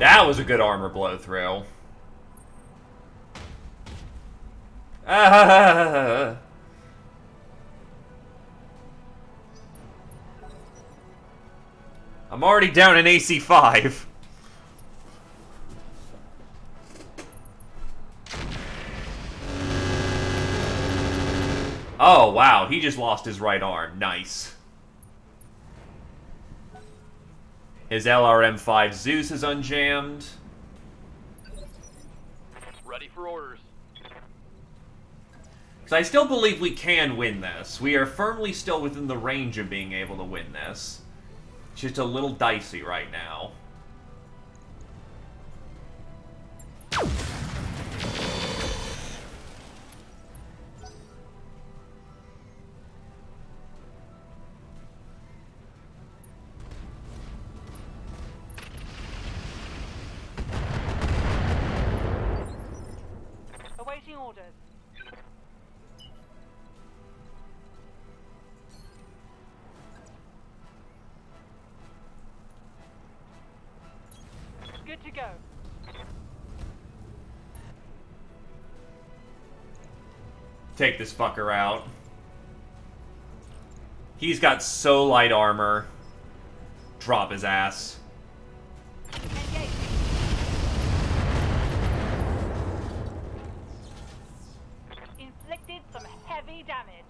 That was a good armor blow through. Ah. I'm already down in AC-5. Oh, wow. He just lost his right arm. Nice. His LRM-5 Zeus is unjammed. Ready for orders. Because I still believe we can win this. We are firmly still within the range of being able to win this. It's just a little dicey right now. Awaiting orders. Good to go. Take this fucker out. He's got so light armor. Drop his ass. Engage. Inflicted some heavy damage.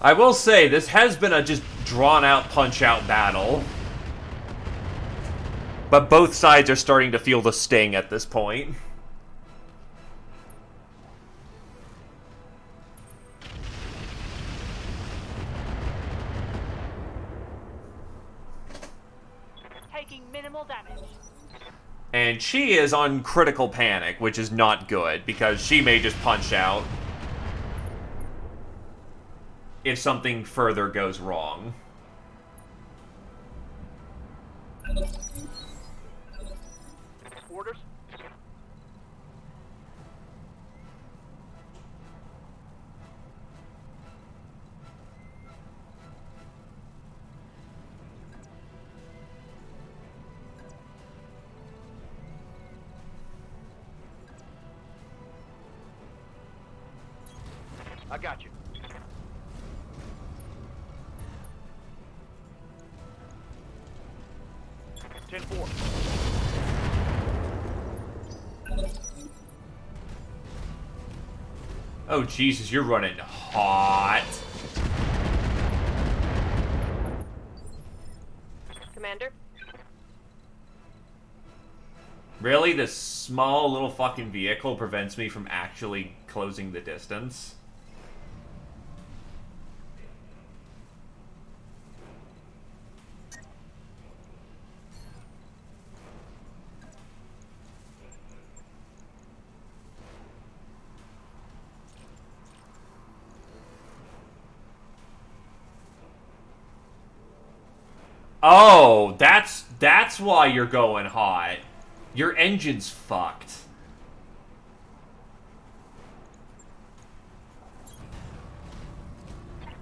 I will say, this has been a just drawn-out, punch-out battle. But both sides are starting to feel the sting at this point. Taking minimal damage. And she is on critical panic, which is not good, because she may just punch out if something further goes wrong. Orders? I got you. Ten four. Oh, Jesus, you're running hot. Commander? Really? This small little fucking vehicle prevents me from actually closing the distance? Oh, that's why you're going hot. Your engine's fucked.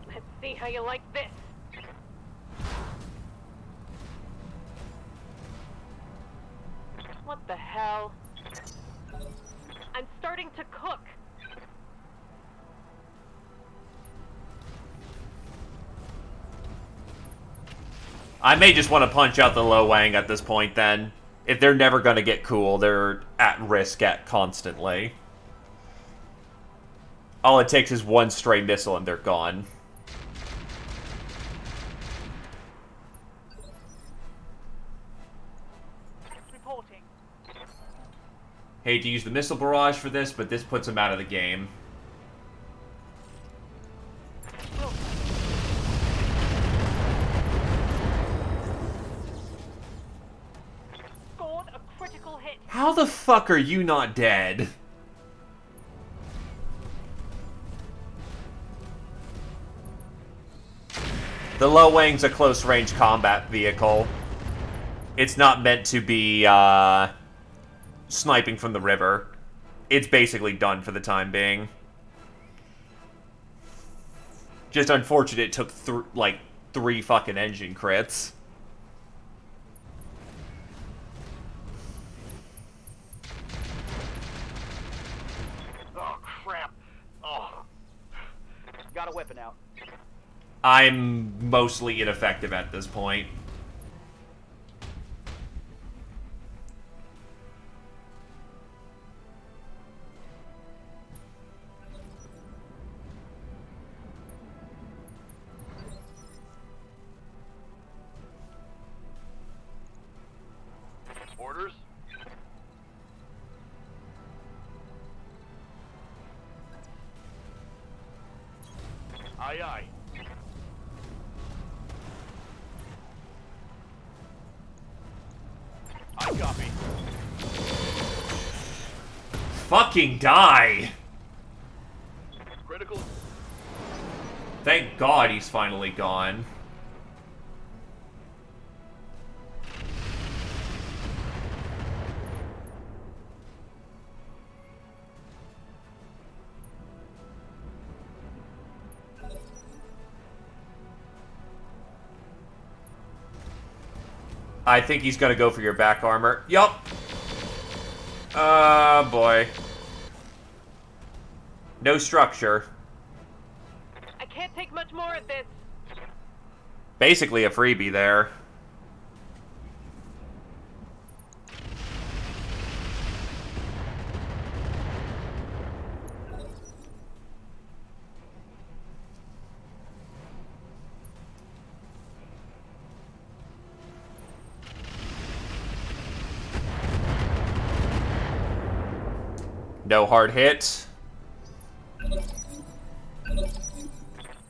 Let's see how you like this. What the hell? I'm starting to cook. I may just want to punch out the Lo Wang at this point, then. If they're never going to get cool, they're at risk constantly. All it takes is one stray missile and they're gone. Reporting. Hate to use the missile barrage for this, but this puts them out of the game. Scored a critical hit. How the fuck are you not dead? The Lo Wang's a close-range combat vehicle. It's not meant to be, sniping from the river. It's basically done for the time being. Just unfortunate it took, like, 3 fucking engine crits. Oh, crap. Oh. Got a weapon out. I'm mostly ineffective at this point. Orders? Aye, aye. I copy. Fucking die! Critical. Thank God he's finally gone. I think he's gonna go for your back armor. Yup. Boy. No structure. I can't take much more of this. Basically a freebie there. No hard hits.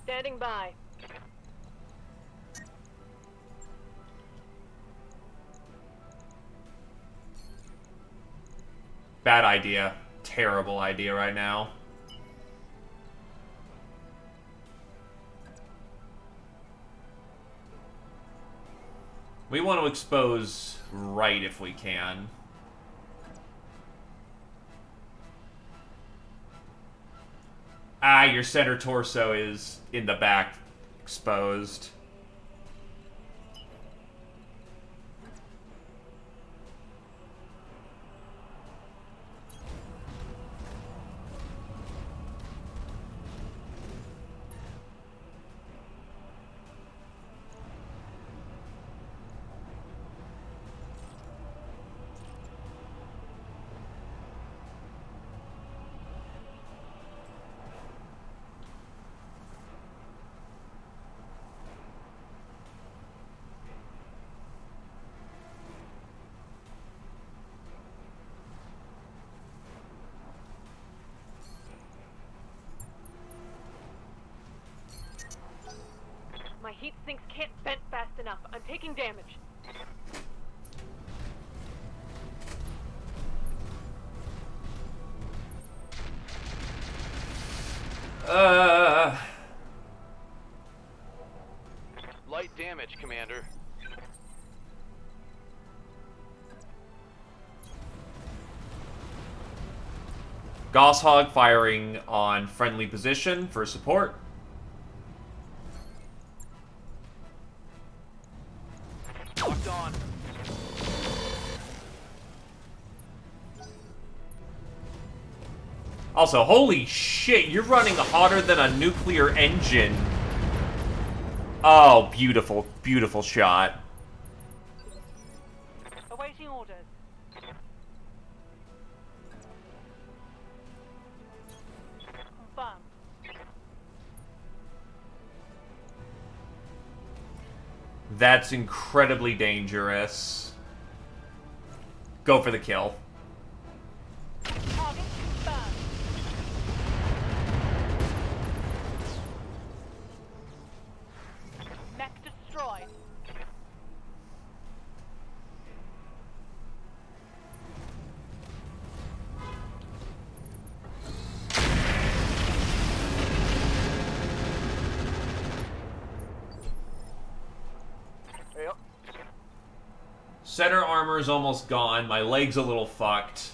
Standing by. Bad idea. Terrible idea right now. We want to expose right if we can. Ah, your center torso is in the back, exposed. My heat sinks can't vent fast enough. I'm taking damage. Light damage, Commander. Gosshog firing on friendly position for support. Locked on. Also, holy shit, you're running hotter than a nuclear engine. Oh, beautiful, beautiful shot. Awaiting orders. Confirmed. That's incredibly dangerous. Go for the kill. Target confirmed. Mech destroyed. Yep. Center armor is almost gone. My leg's a little fucked.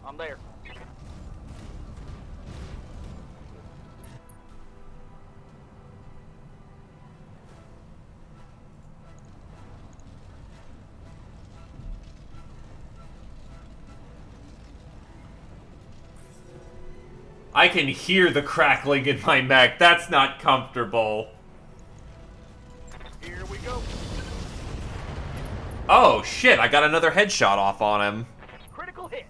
I'm there. I can hear the crackling in my mech. That's not comfortable. Here we go. Oh, shit, I got another headshot off on him. Critical hit.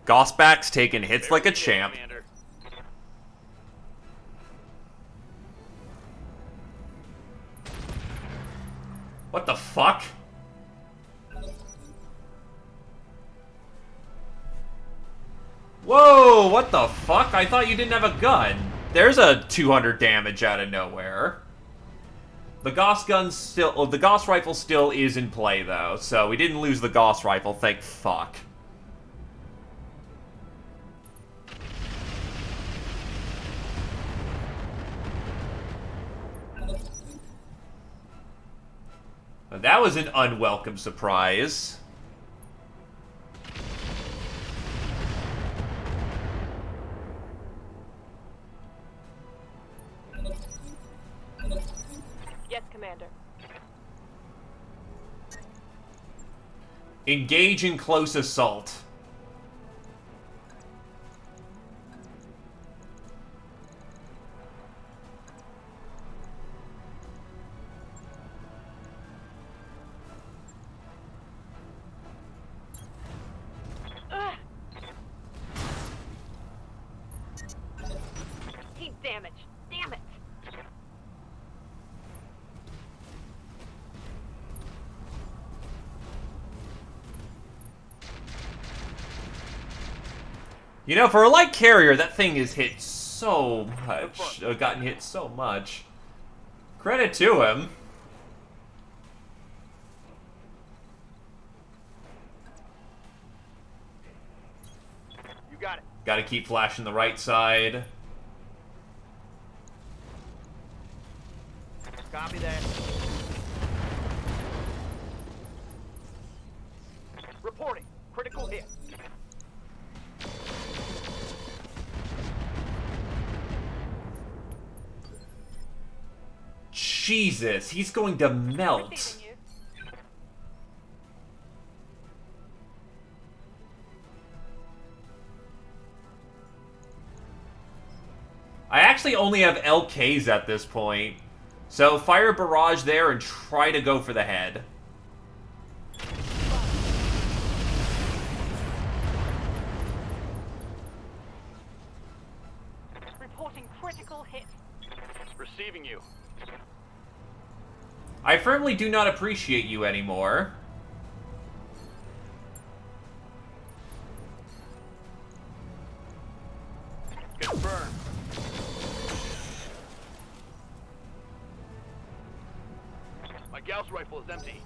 Gossback's taking hits like a champ. Commander. What the fuck? Whoa, what the fuck? I thought you didn't have a gun. There's a 200 damage out of nowhere. The Gauss gun still... Oh, the Gauss rifle still is in play, though, so we didn't lose the Gauss rifle, thank fuck. That was an unwelcome surprise. Yes, Commander. Engage in close assault. Team damage. Damn it. You know, for a light carrier, that thing has hit so much. Gotten hit so much. Credit to him. You got it. Gotta keep flashing the right side. Copy that. Reporting. Critical hit. Jesus, he's going to melt. Receiving you. I actually only have LKs at this point. So fire a barrage there and try to go for the head. Reporting critical hit. Receiving you. I firmly do not appreciate you anymore. Confirmed. My Gauss rifle is empty.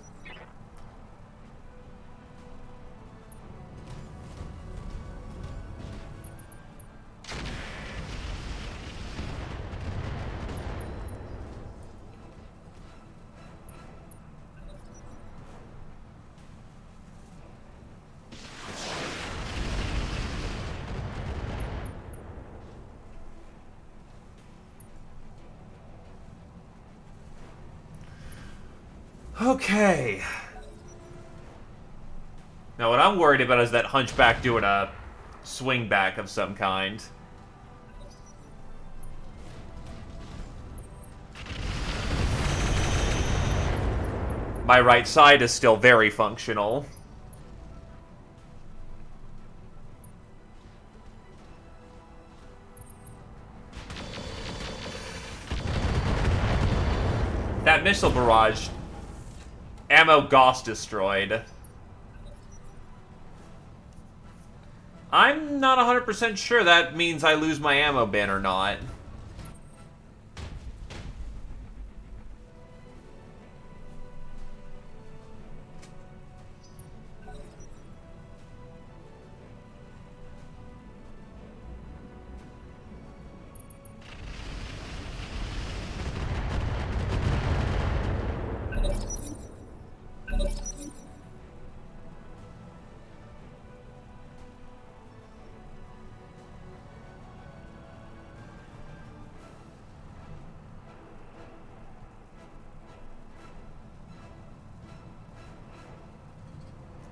Okay. Now what I'm worried about is that hunchback doing a swing back of some kind. My right side is still very functional. That missile barrage... Ammo Gauss destroyed. I'm not 100% sure that means I lose my ammo bin or not.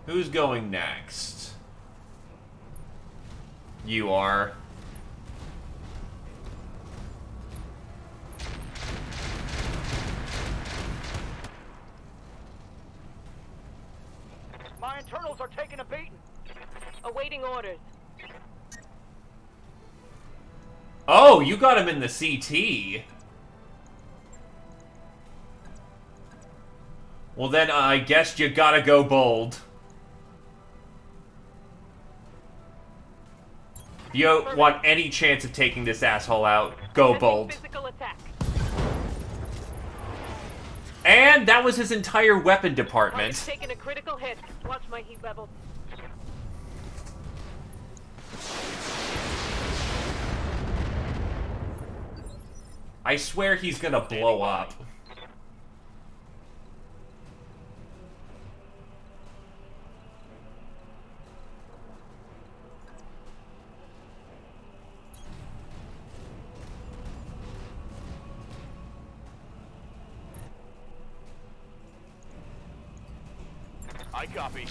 Who's going next? You are. My internals are taking a beating. Awaiting orders. Oh, you got him in the CT. Well then, I guess you gotta go bold. If you want any chance of taking this asshole out, go Attempting bold. Physical attack. And that was his entire weapon Target's department. taking a critical hit. Watch my heat level. I swear he's gonna blow up. I copy.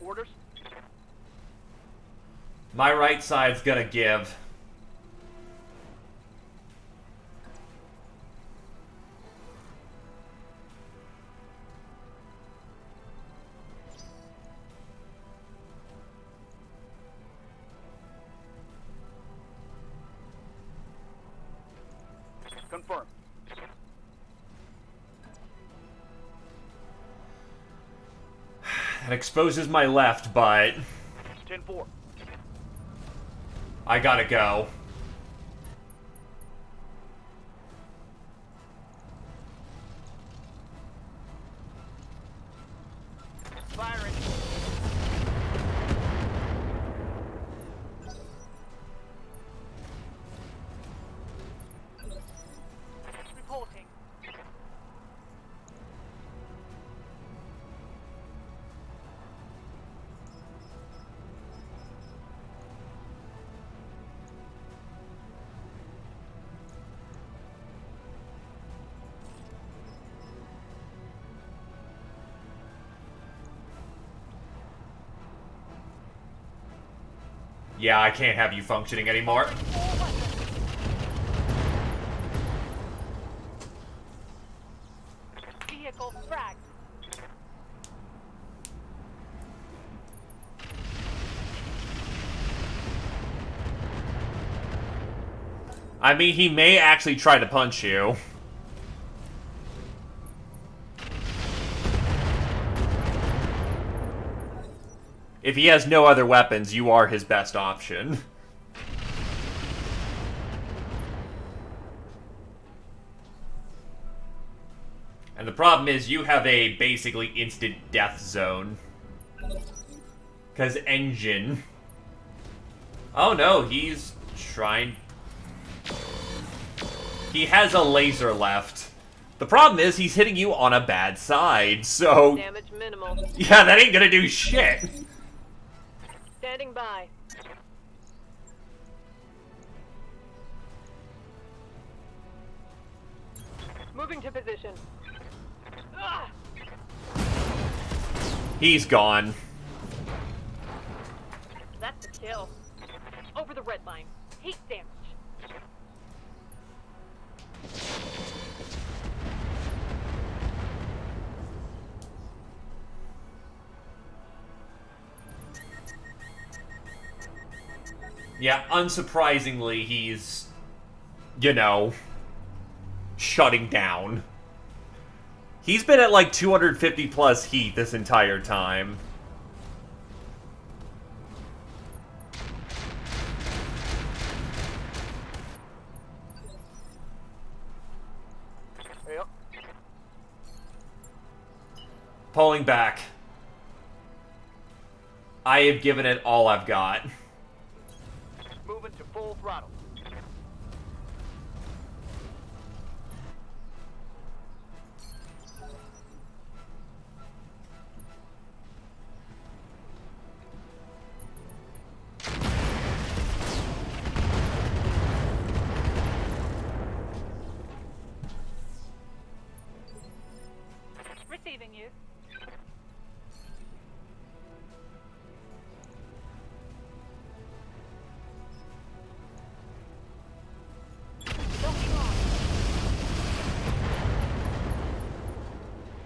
Orders? My right side's gonna give. Confirm. That exposes my left, but 10-4. I gotta go. Firing. Reporting. Yeah, I can't have you functioning anymore. Vehicle fragged. I mean, he may actually try to punch you. If he has no other weapons, you are his best option. And the problem is, you have a basically instant death zone. Because engine. Oh no, he's trying... He has a laser left. The problem is, he's hitting you on a bad side, so... Damage minimal. Yeah, that ain't gonna do shit. Standing by. Moving to position. Ah! He's gone. That's a kill. Over the red line. Heat damage. Yeah, unsurprisingly, he's, you know, shutting down. He's been at like 250 plus heat this entire time. Yep. Pulling back. I have given it all I've got. Moving to full throttle. Receiving you.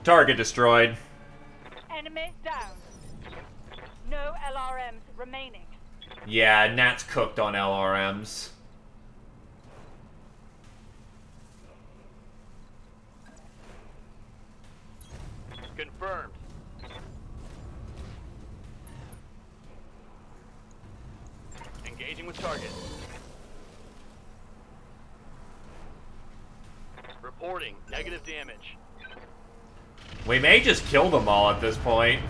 Target destroyed. Enemy down. No LRMs remaining. Yeah, Nat's cooked on LRMs. Confirmed. Engaging with target. Reporting negative damage. We may just kill them all at this point.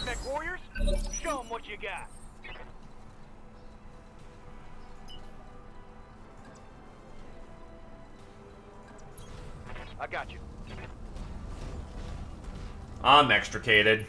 Mech warriors, show them what you got. I got you. I'm extricated.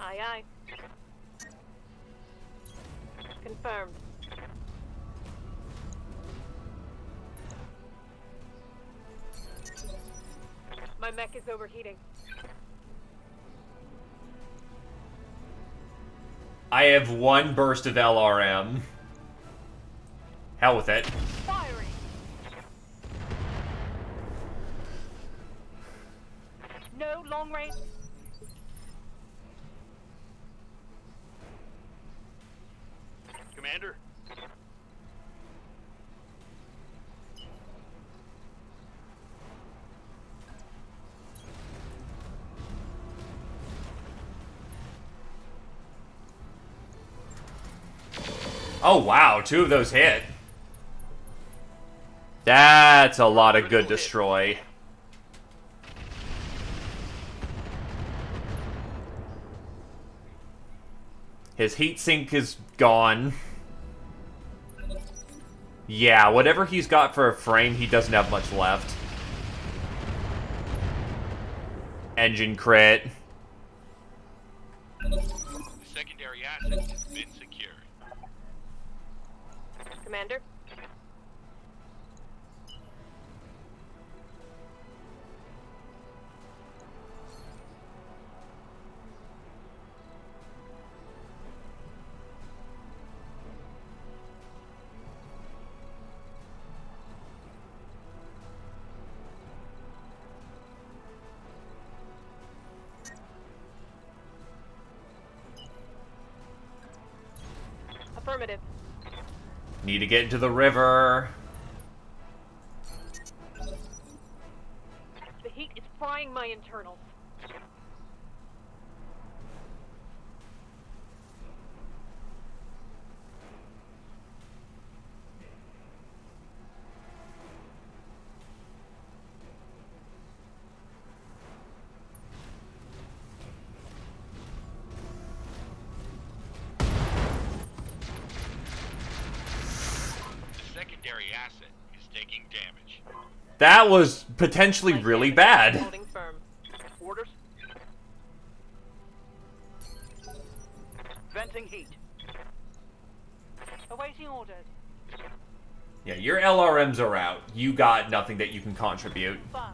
Aye, aye. Confirmed. My mech is overheating. I have one burst of LRM. Hell with it. Firing. No long range. Commander. Oh wow, 2 of those hit. That's a lot of good destroy. His heat sink is gone. Yeah, whatever he's got for a frame, he doesn't have much left. Engine crit. The secondary asset has been secured. Commander? Affirmative. Need to get into the river. The heat is frying my internals. The secondary asset is taking damage. That was potentially really bad. Holding firm. Orders. Venting heat. Awaiting orders. Yeah, your LRMs are out. You got nothing that you can contribute. Firm.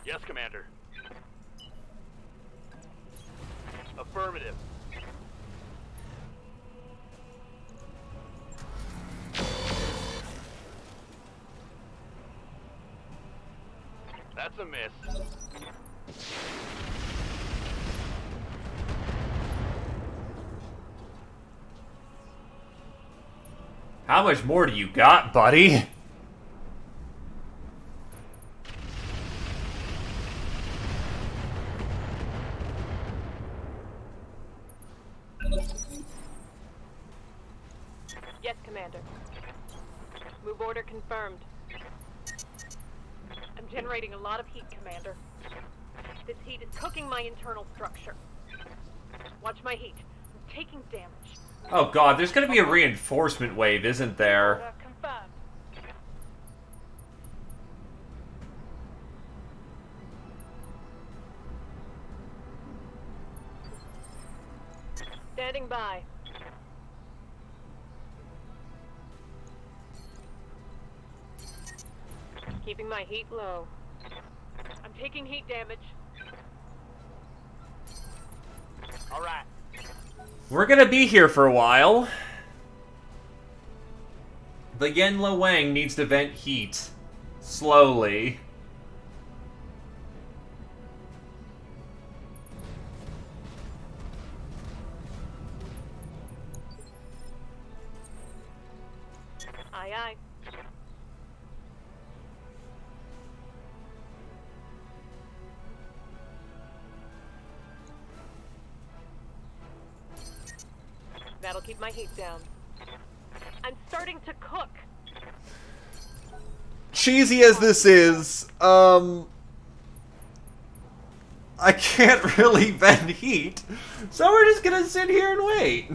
Yes, Commander. Affirmative. That's a miss. How much more do you got, buddy? Yes, Commander. Move order confirmed. I'm generating a lot of heat, Commander. This heat is cooking my internal structure. Watch my heat. I'm taking damage. Oh god, there's gonna be a reinforcement wave, isn't there? Order confirmed. Standing by. Keeping my heat low. I'm taking heat damage. All right. We're gonna be here for a while. The Yen Lo Wang needs to vent heat. Slowly. Aye, aye. That'll keep my heat down. I'm starting to cook. Cheesy as this is, I can't really vent heat, so we're just gonna sit here and wait.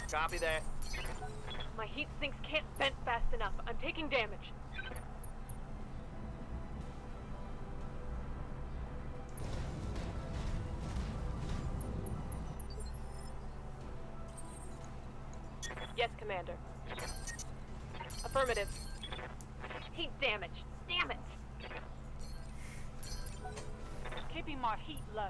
Copy that. My heat sinks can't vent fast enough. I'm taking damage. Yes, Commander. Affirmative. Heat damage. Damn it. Keeping my heat low.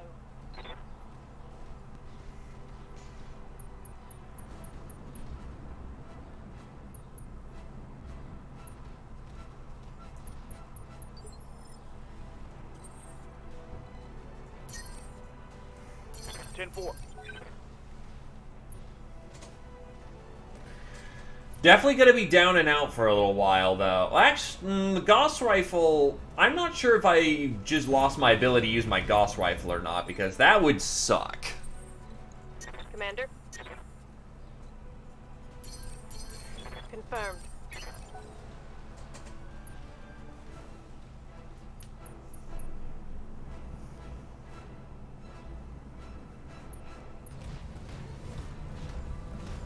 Ten four. Definitely gonna be down and out for a little while, though. Actually, the Gauss Rifle... I'm not sure if I just lost my ability to use my Gauss Rifle or not, because that would suck. Commander. Confirmed.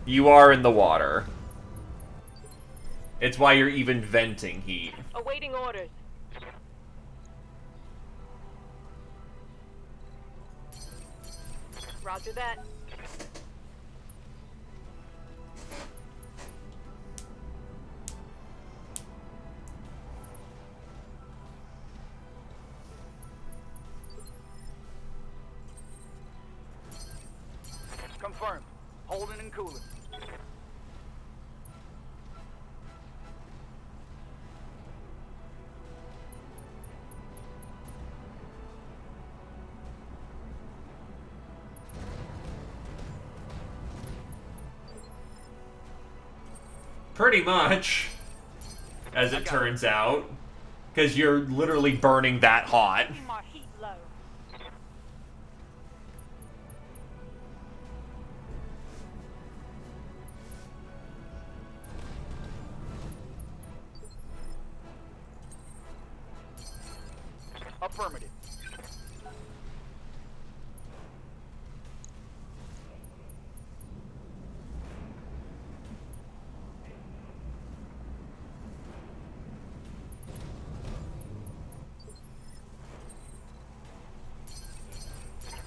You are in the water. It's why you're even venting heat. Awaiting orders. Roger that. Confirmed. Holding and cooling. Pretty much. As it turns out. Because you're literally burning that hot. Keeping my heat low. Affirmative.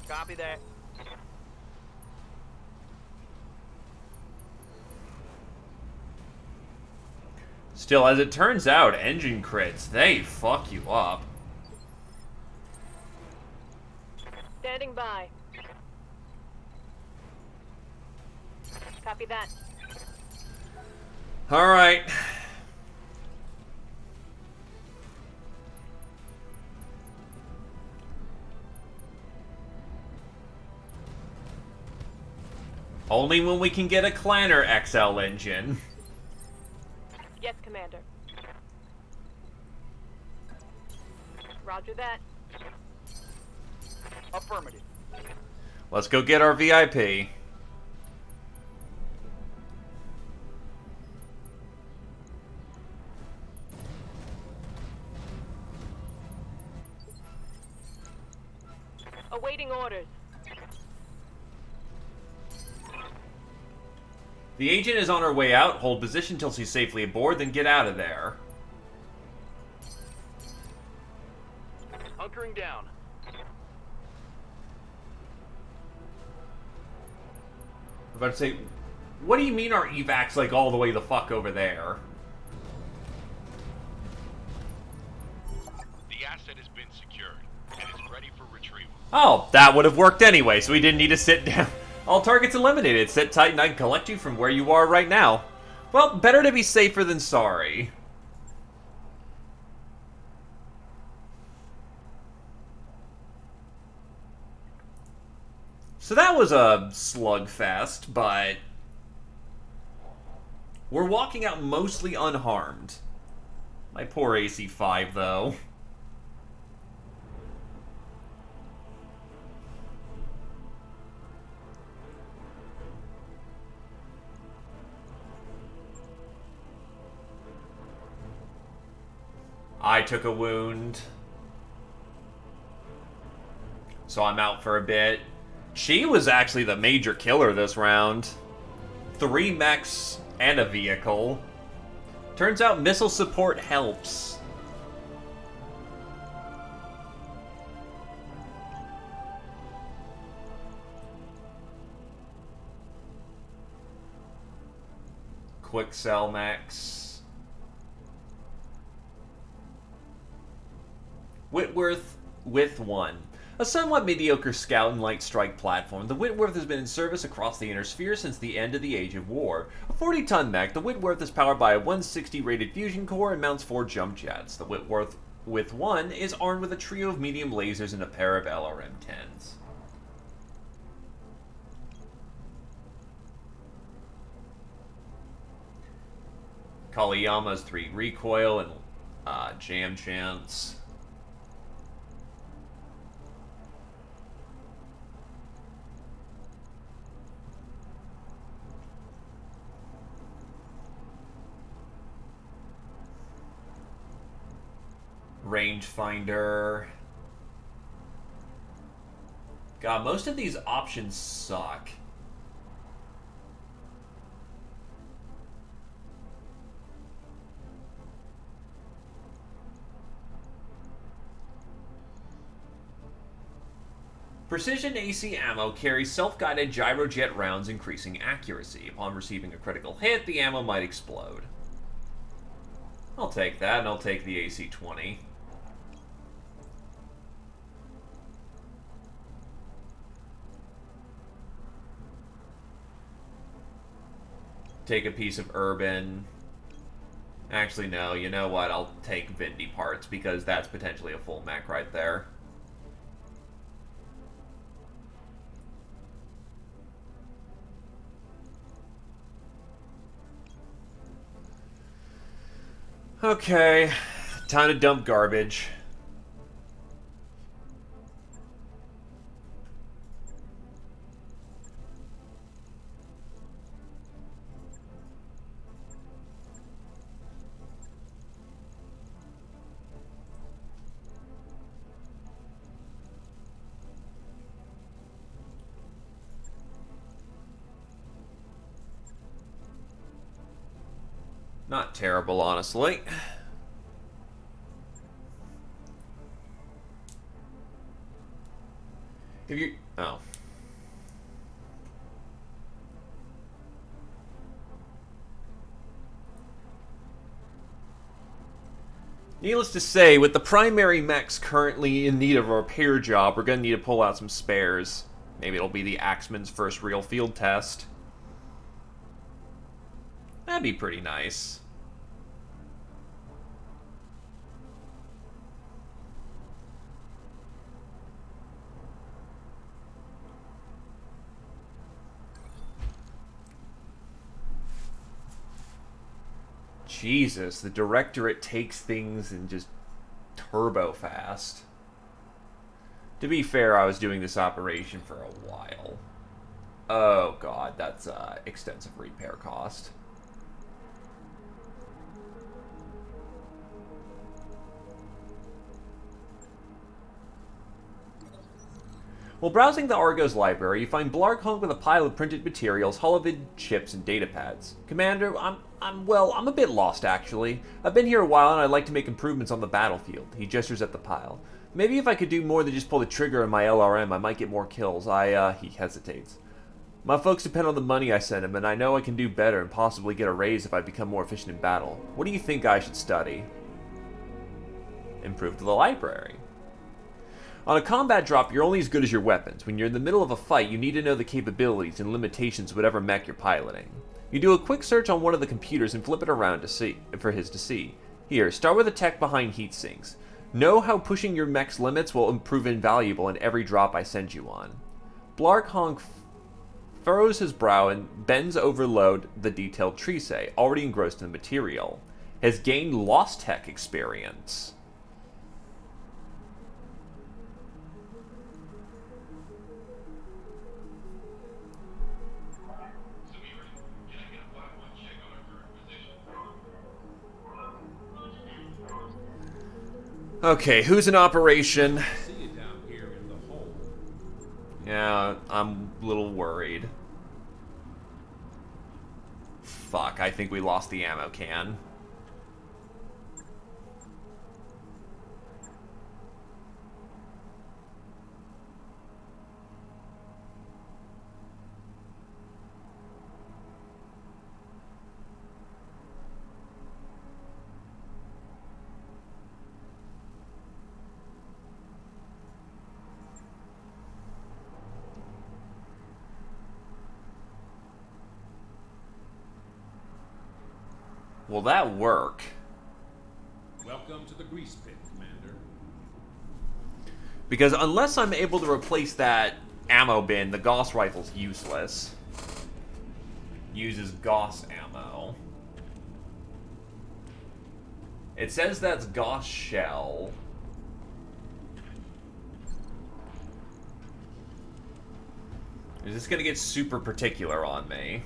Copy that. Still, as it turns out, engine crits, they fuck you up. Standing by. Copy that. Alright. Only when we can get a Clanner XL engine. Yes, Commander. Roger that. Affirmative. Let's go get our VIP. The agent is on her way out. Hold position till she's safely aboard, then get out of there. Hunkering down. I'm about to say, what do you mean our evac's like all the way the fuck over there? The asset has been secured and is ready for retrieval. Oh, that would have worked anyway, so we didn't need to sit down. All targets eliminated. Sit tight and I can collect you from where you are right now. Well, better to be safer than sorry. So that was a slugfest, but we're walking out mostly unharmed. My poor AC-5, though. I took a wound, so I'm out for a bit. She was actually the major killer this round. 3 mechs and a vehicle. Turns out missile support helps. Quick cell mechs. Whitworth with 1. A somewhat mediocre scout and light strike platform, the Whitworth has been in service across the inner sphere since the end of the Age of War. A 40-ton mech, the Whitworth is powered by a 160 rated fusion core and mounts 4 jump jets. The Whitworth with 1 is armed with a trio of medium lasers and a pair of LRM-10s. Kaliyama's 3 recoil and jam chance. Rangefinder. God, most of these options suck. Precision AC ammo carries self-guided gyrojet rounds, increasing accuracy. Upon receiving a critical hit, the ammo might explode. I'll take that, and I'll take the AC-20. Take a piece of Urban. Actually, no, you know what? I'll take Vindy parts, because that's potentially a full mech right there. Okay, time to dump garbage. Not terrible, honestly. If you... oh. Needless to say, with the primary mechs currently in need of a repair job, we're going to need to pull out some spares. Maybe it'll be the Axeman's first real field test. That'd be pretty nice. Jesus, the Directorate takes things and just turbo fast. To be fair, I was doing this operation for a while. Oh god, that's extensive repair cost. While browsing the Argo's library, you find Blarg hung with a pile of printed materials, holovid chips, and datapads. Commander, I'm a bit lost actually. I've been here a while and I'd like to make improvements on the battlefield. He gestures at the pile. Maybe if I could do more than just pull the trigger in my LRM, I might get more kills. He hesitates. My folks depend on the money I send them, and I know I can do better and possibly get a raise if I become more efficient in battle. What do you think I should study? Improve the library. On a combat drop, you're only as good as your weapons. When you're in the middle of a fight, you need to know the capabilities and limitations of whatever mech you're piloting. You do a quick search on one of the computers and flip it around to see. Here, start with the tech behind heat sinks. Know how pushing your mech's limits will prove invaluable in every drop I send you on. Blarg Honk furrows his brow and bends overload the detailed Trise, already engrossed in the material. Has gained Lost Tech experience. Okay, who's in operation? See you down here in the hole. Yeah, I'm a little worried. Fuck, I think we lost the ammo can. Will that work? Welcome to the grease pit, Commander. Because unless I'm able to replace that ammo bin, the Gauss rifle's useless. Uses Gauss ammo. It says that's Gauss shell. Is this gonna get super particular on me?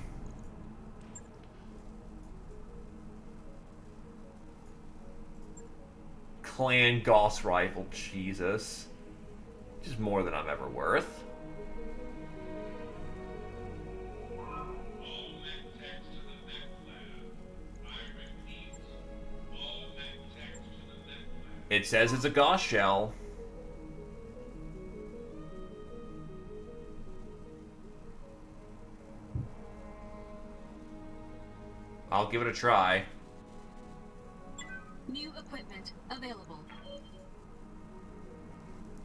Clan Gauss rifle, Jesus. Just more than I'm ever worth. It says it's a Gauss shell. I'll give it a try. New equipment available.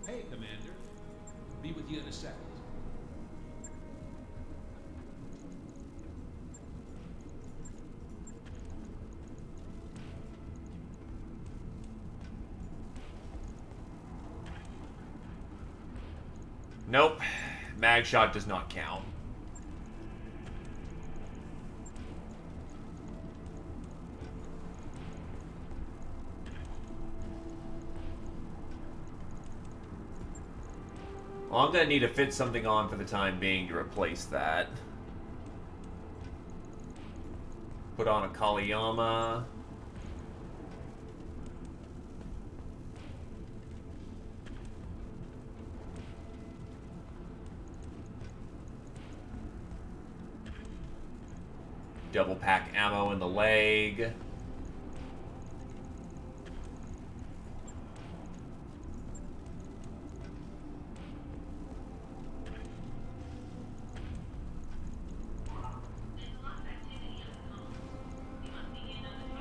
Hey, Commander. Be with you in a second. Nope. Mag shot does not count. Well, I'm gonna need to fit something on for the time being to replace that. Put on a Kaliyama. Double pack ammo in the leg.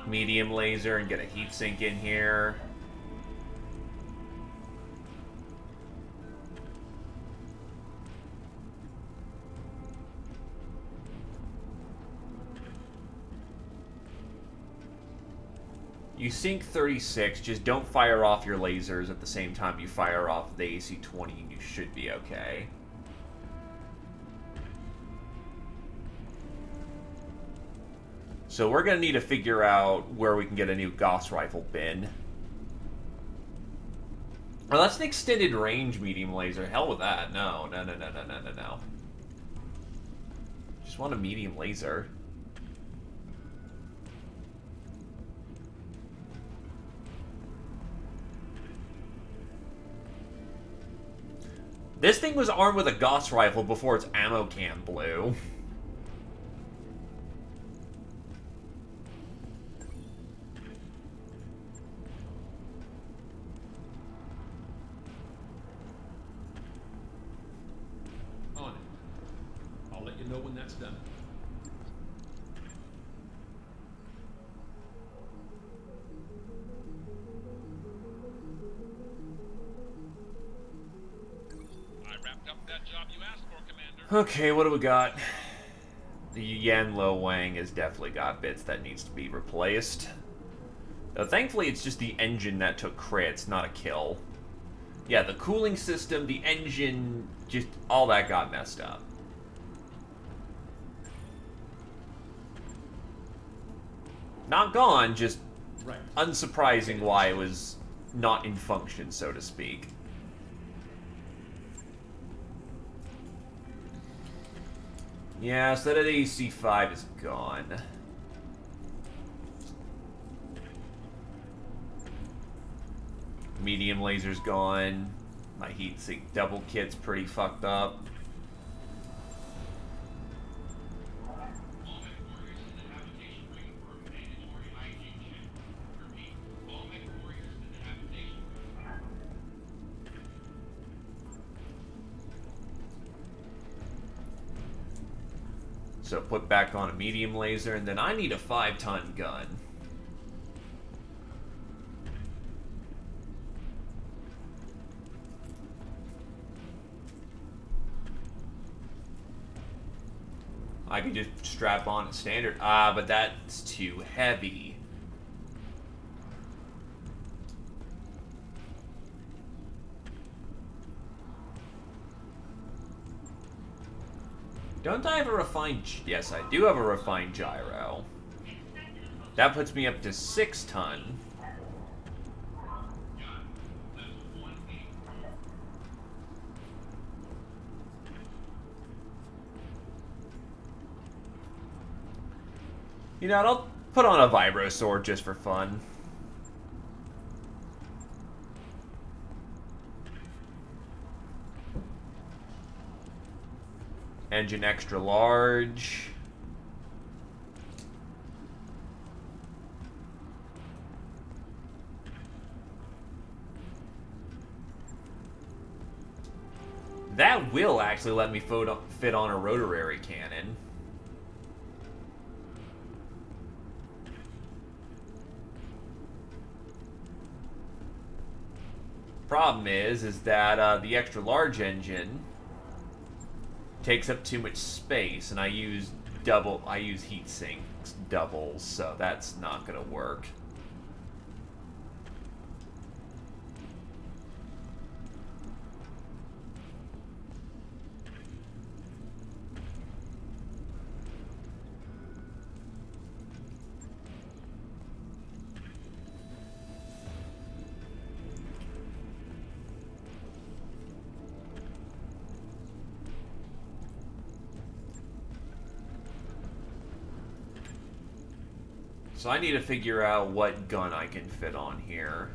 Medium laser and get a heatsink in here. You sink 36, just don't fire off your lasers at the same time you fire off the AC-20 and you should be okay. So we're going to need to figure out where we can get a new Gauss rifle bin. Oh, that's an extended range medium laser. Hell with that. No. Just want a medium laser. This thing was armed with a Gauss rifle before its ammo can blew. On it. I'll let you know when that's done. I wrapped up that job you asked for, Commander. Okay, what do we got? The Yan Lo Wang has definitely got bits that needs to be replaced. Thankfully, it's just the engine that took crits, not a kill. Yeah, the cooling system, the engine, just all that got messed up. Not gone, just Right. unsurprising why it was not in function, so to speak. Yeah, so that AC5 is gone. Medium laser's gone. My heatsink double kit's pretty fucked up. So put back on a medium laser, and then I need a 5-ton gun. I could just strap on a standard. Ah, but that's too heavy. Don't I have a refined... Yes, I do have a refined gyro. That puts me up to 6-ton. You know, I'll put on a vibro sword just for fun. Engine extra large. That will actually let me fit on a rotary cannon. Problem is that the extra large engine takes up too much space, and I use heat sinks doubles, so that's not gonna work. So I need to figure out what gun I can fit on here.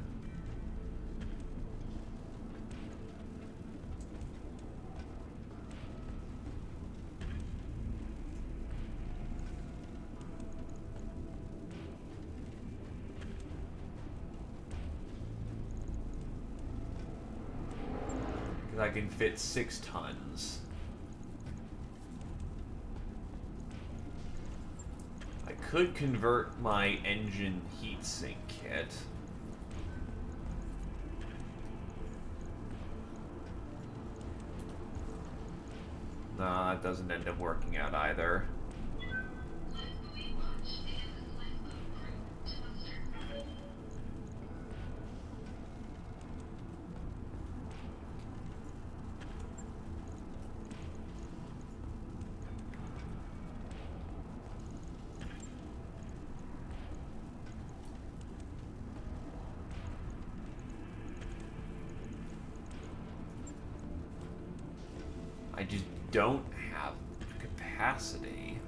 Because I can fit 6 tons. I could convert my engine heatsink kit. Nah, it doesn't end up working out either. I just don't have capacity.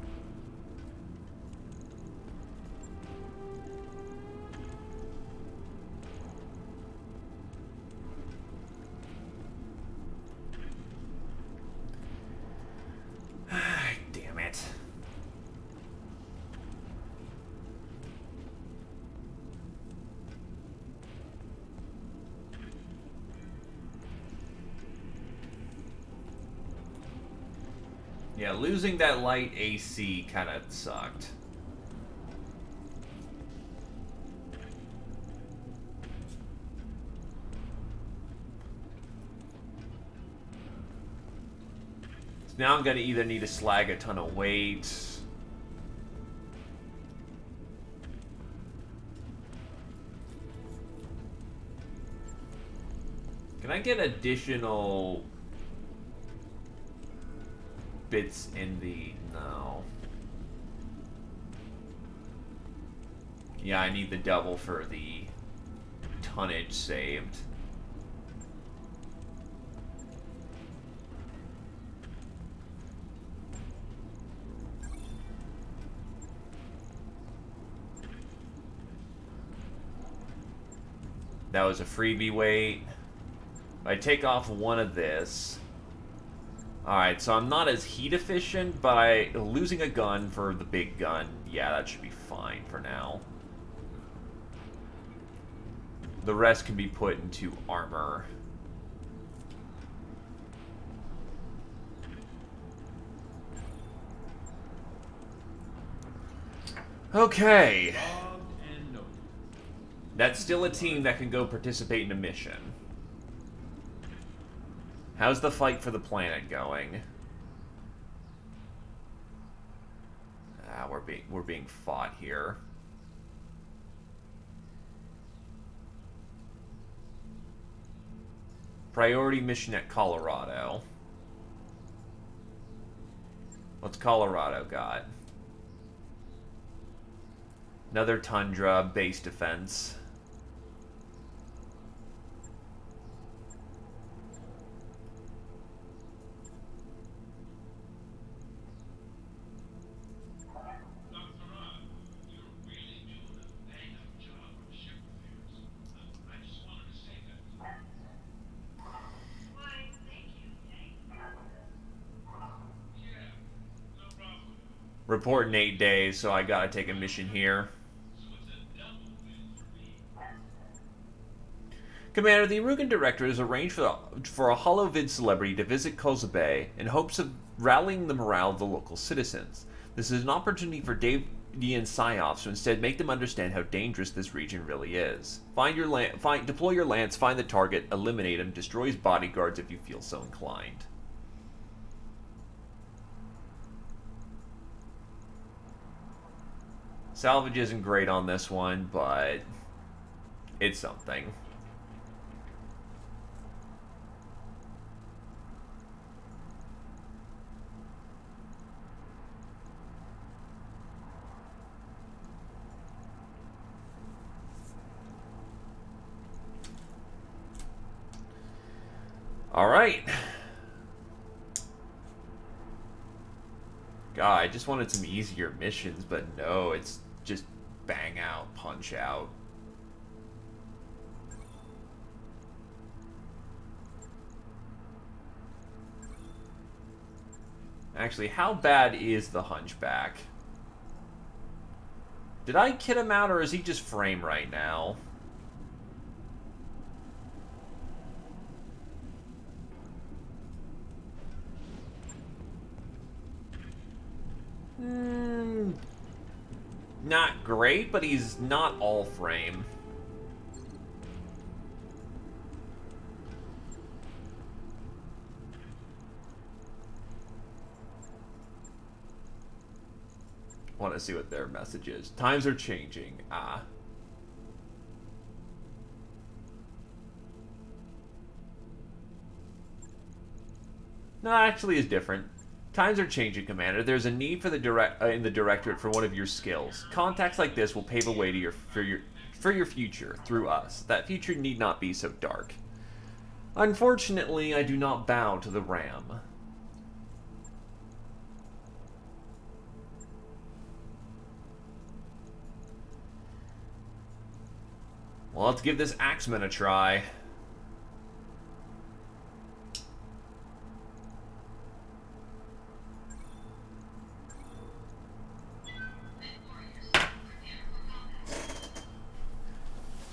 Yeah, losing that light AC kind of sucked. So now I'm going to either need to slag a ton of weight. Can I get additional bits in the... No. Yeah, I need the double for the tonnage saved. That was a freebie weight. I take off one of this. Alright, so I'm not as heat efficient, but losing a gun for the big gun, yeah, that should be fine for now. The rest can be put into armor. Okay. That's still a team that can go participate in a mission. How's the fight for the planet going? Ah, we're being fought here. Priority mission at Colorado. What's Colorado got? Another Tundra base defense. Report in 8 days, so I gotta take a mission here. Commander, the Arugan Director has arranged for a holovid celebrity to visit Koza Bay in hopes of rallying the morale of the local citizens. This is an opportunity for Davian psyops to instead make them understand how dangerous this region really is. Deploy your lance, find the target, eliminate him, destroy his bodyguards if you feel so inclined. Salvage isn't great on this one, but it's something. All right. God, I just wanted some easier missions, but no, it's just bang out, punch out. Actually, how bad is the Hunchback? Did I kid him out, or is he just frame right now? Not great, but he's not all frame. Want to see what their message is. Times are changing. Ah. No, actually is different. Times are changing, Commander. There's a need for in the Directorate for one of your skills. Contacts like this will pave a way to for your future through us. That future need not be so dark. Unfortunately, I do not bow to the ram. Well, let's give this Axeman a try.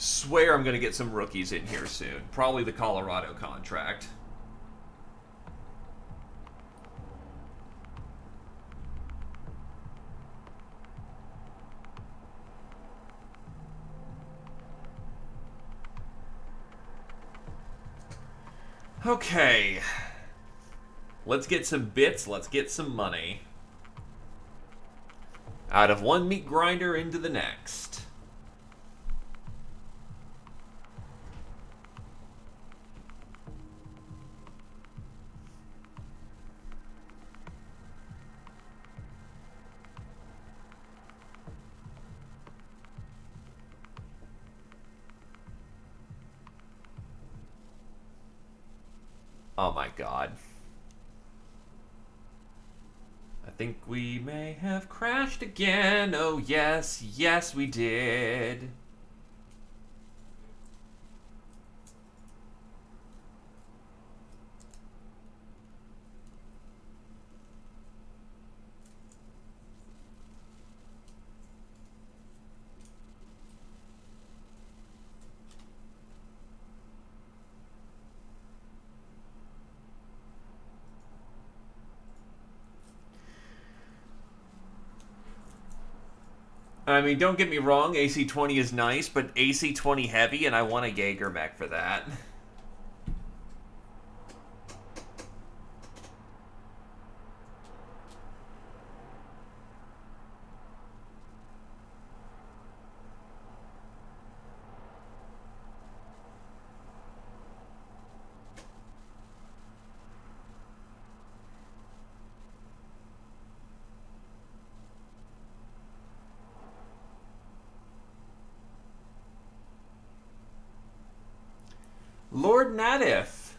Swear I'm going to get some rookies in here soon. Probably the Colorado contract. Okay. Let's get some bits, let's get some money. Out of one meat grinder into the next. Oh my god. I think we may have crashed again. Oh yes, yes we did. I mean, don't get me wrong, AC-20 is nice, but AC-20 heavy, and I want a Jaeger mech for that. Lord Natif.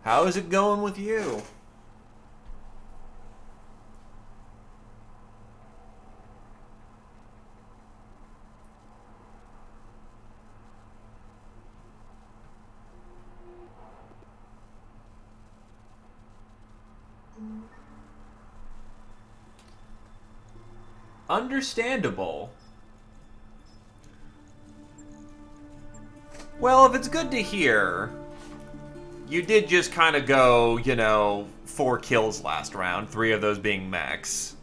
How is it going with you? Understandable. Well, if it's good to hear, you did just kind of go, you know, 4 kills last round, 3 of those being mechs.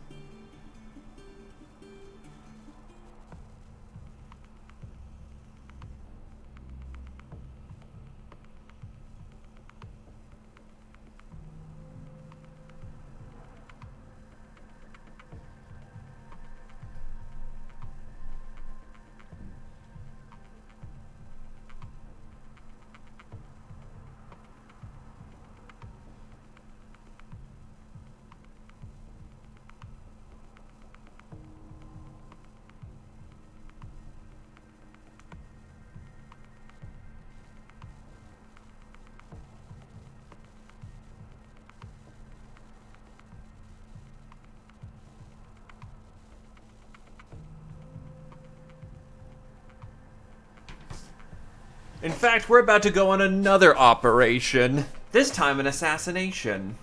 In fact, we're about to go on another operation. This time an assassination.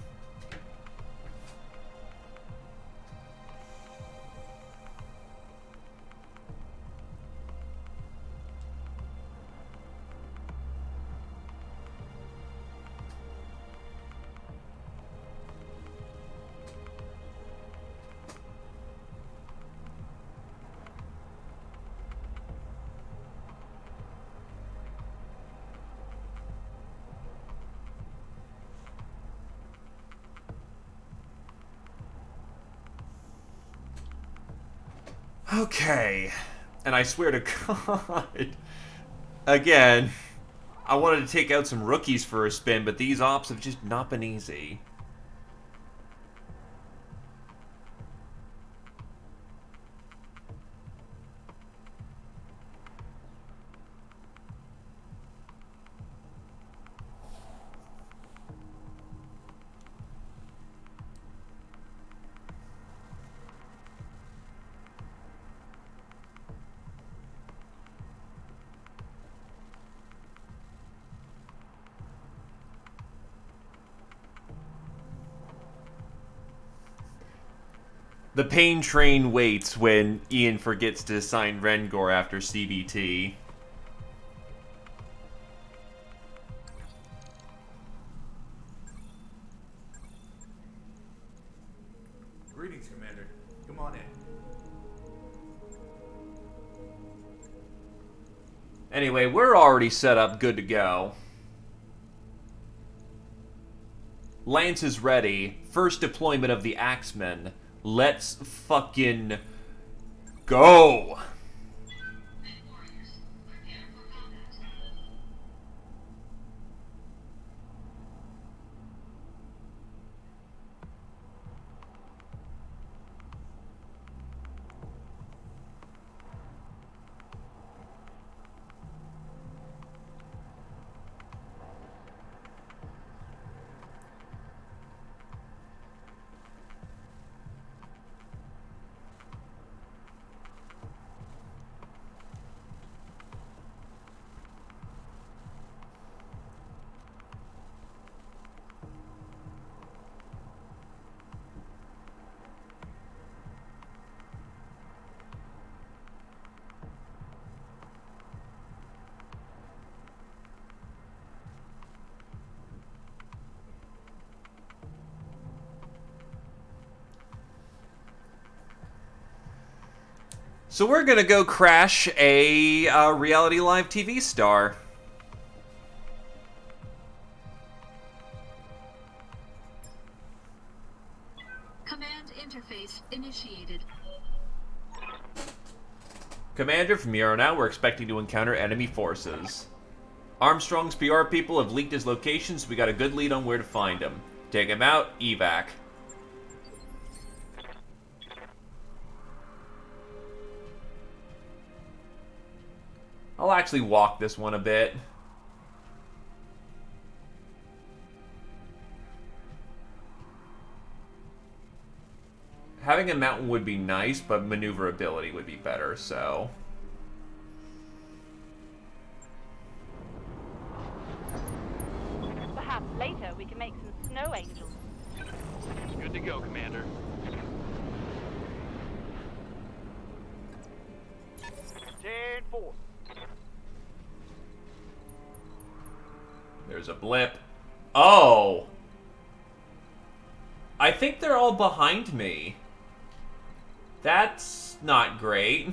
Okay. And I swear to God, again, I wanted to take out some rookies for a spin, but these ops have just not been easy. The pain train waits when Ian forgets to assign Rengor after CBT. Greetings, Commander. Come on in. Anyway, we're already set up, good to go. Lance is ready. First deployment of the Axemen. Let's fucking go! So we're gonna go crash a reality live TV star. Command interface initiated. Commander, from here on out, we're expecting to encounter enemy forces. Armstrong's PR people have leaked his location, so we got a good lead on where to find him. Take him out, evac. I'll actually walk this one a bit. Having a mountain would be nice, but maneuverability would be better, so... Perhaps later we can make some snow angels. Good to go, Commander. Ten four. There's a blip. Oh! I think they're all behind me. That's not great.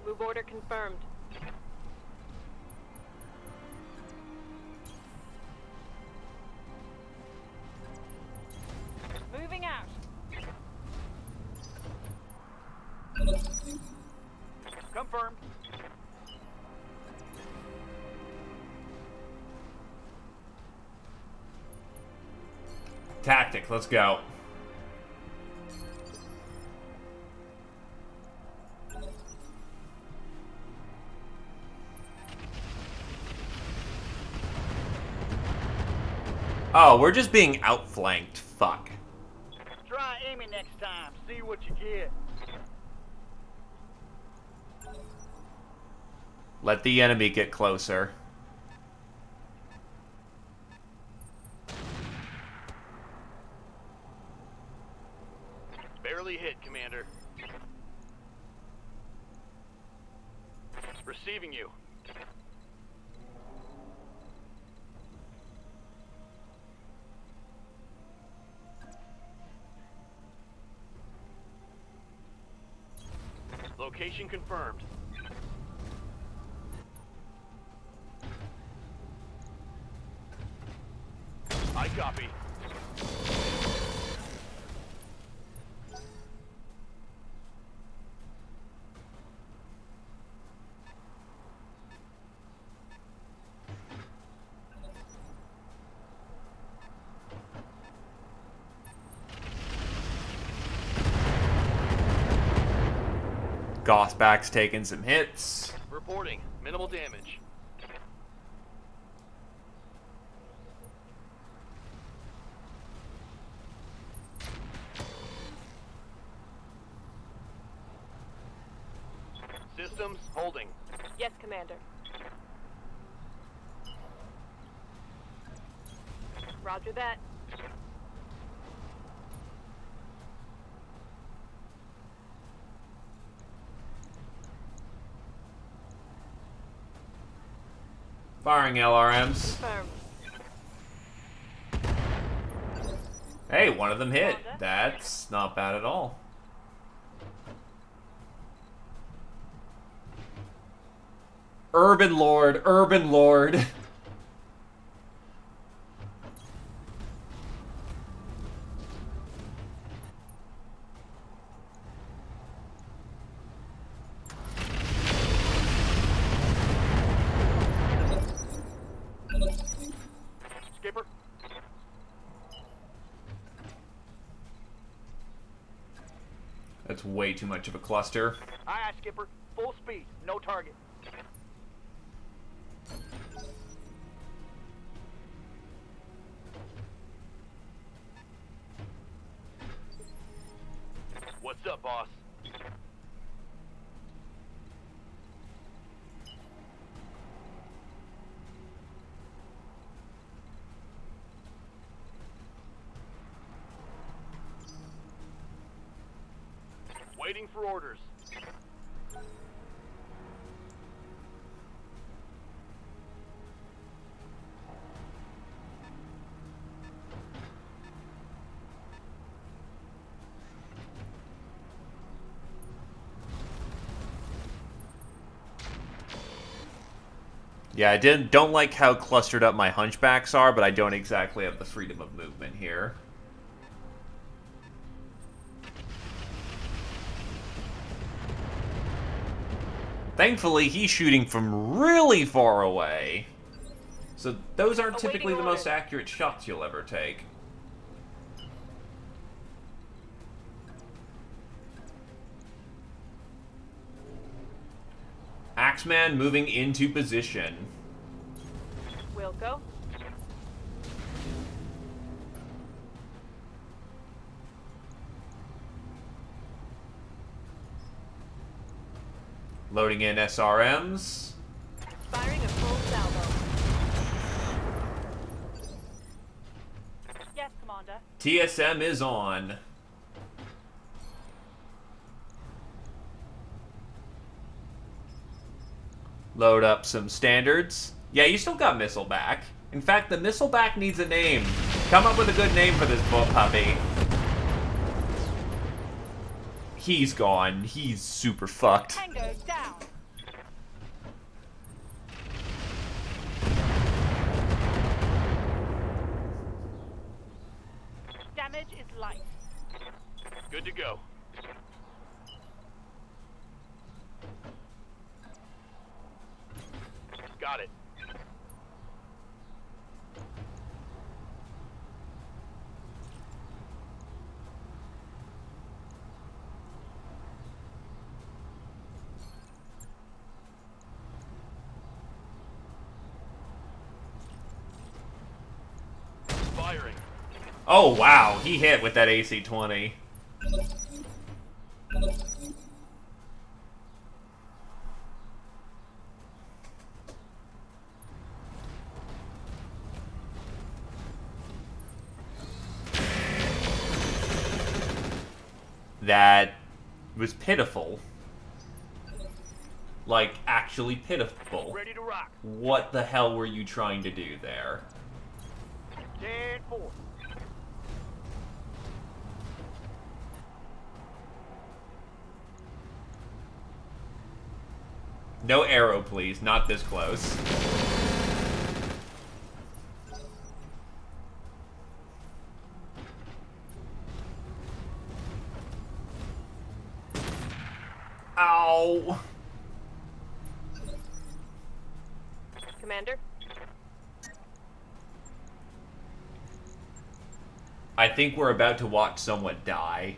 Move order confirmed. Moving out. Confirmed. Tactic, let's go. Oh, we're just being outflanked. Fuck. Try aiming next time. See what you get. Let the enemy get closer. Barely hit, Commander. Receiving you. Location confirmed. I copy. Gothback's taking some hits. Reporting. Minimal damage. Systems holding. Yes, Commander. Roger that. Firing LRMs. Confirmed. Hey, one of them hit. Commander? That's not bad at all. Urban Lord, Urban Lord. Skipper, That's way too much of a cluster. aye aye, Skipper. Full speed, no target. What's up, boss? Waiting for orders. Yeah, I don't like how clustered up my hunchbacks are, but I don't exactly have the freedom of movement here. Thankfully, he's shooting from really far away. So those aren't typically the most accurate shots you'll ever take. Axeman moving into position. Will go. Loading in SRMs. Firing a full salvo. Yes, Commander. TSM is on. Load up some standards. Yeah, you still got missile back. In fact, the missile back needs a name. Come up with a good name for this bull puppy. He's gone. He's super fucked. Tango down. Damage is light. Good to go. Got it. Firing. Oh, wow. He hit with that AC-20. That was pitiful. Like, actually pitiful. Ready to rock. What the hell were you trying to do there? 10-4. No arrow, please. Not this close. Ow! Commander? I think we're about to watch someone die.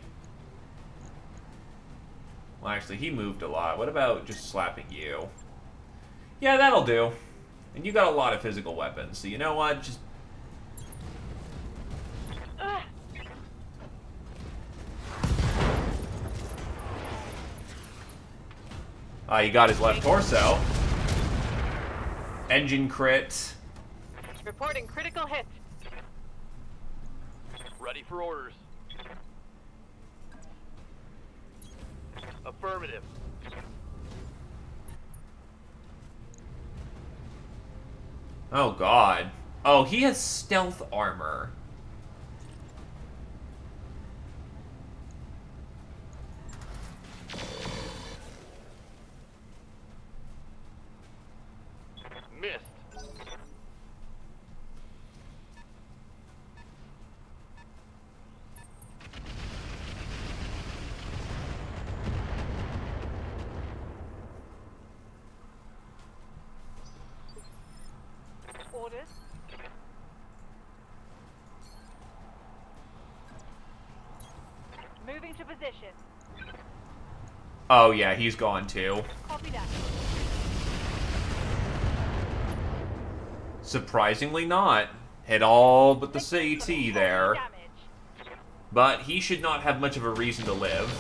Well, actually, he moved a lot. What about just slapping you? Yeah, that'll do. And you got a lot of physical weapons, so you know what? Just... you got his left torso. Engine crit. Reporting critical hit. Ready for orders. Affirmative. Oh, God. Oh, he has stealth armor. Missed. Orders. Moving to position. Oh, yeah, he's gone too. Copy that. Surprisingly not. Hit all but the Victim CT heavy there. damage. But he should not have much of a reason to live.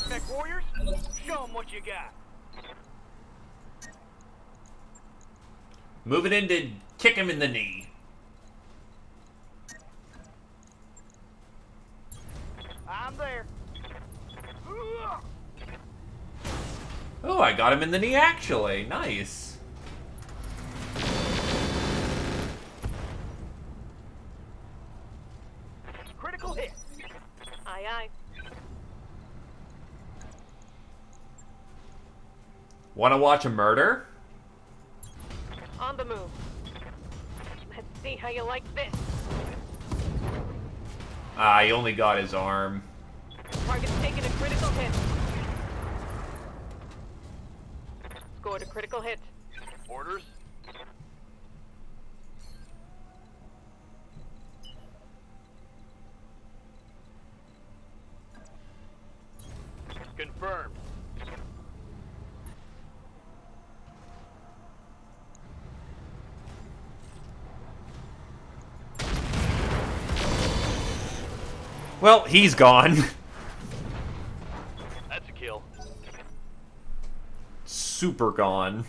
Mech warriors, show 'em what you got. Moving in to kick him in the knee. I'm there. Oh, I got him in the knee actually. Nice. Critical hit. Aye, aye. Want to watch a murder? On the move. Let's see how you like this. Ah, he only got his arm. Target's taking a critical hit. Scored a critical hit. Orders. Confirmed. Well, he's gone. That's a kill. Super gone.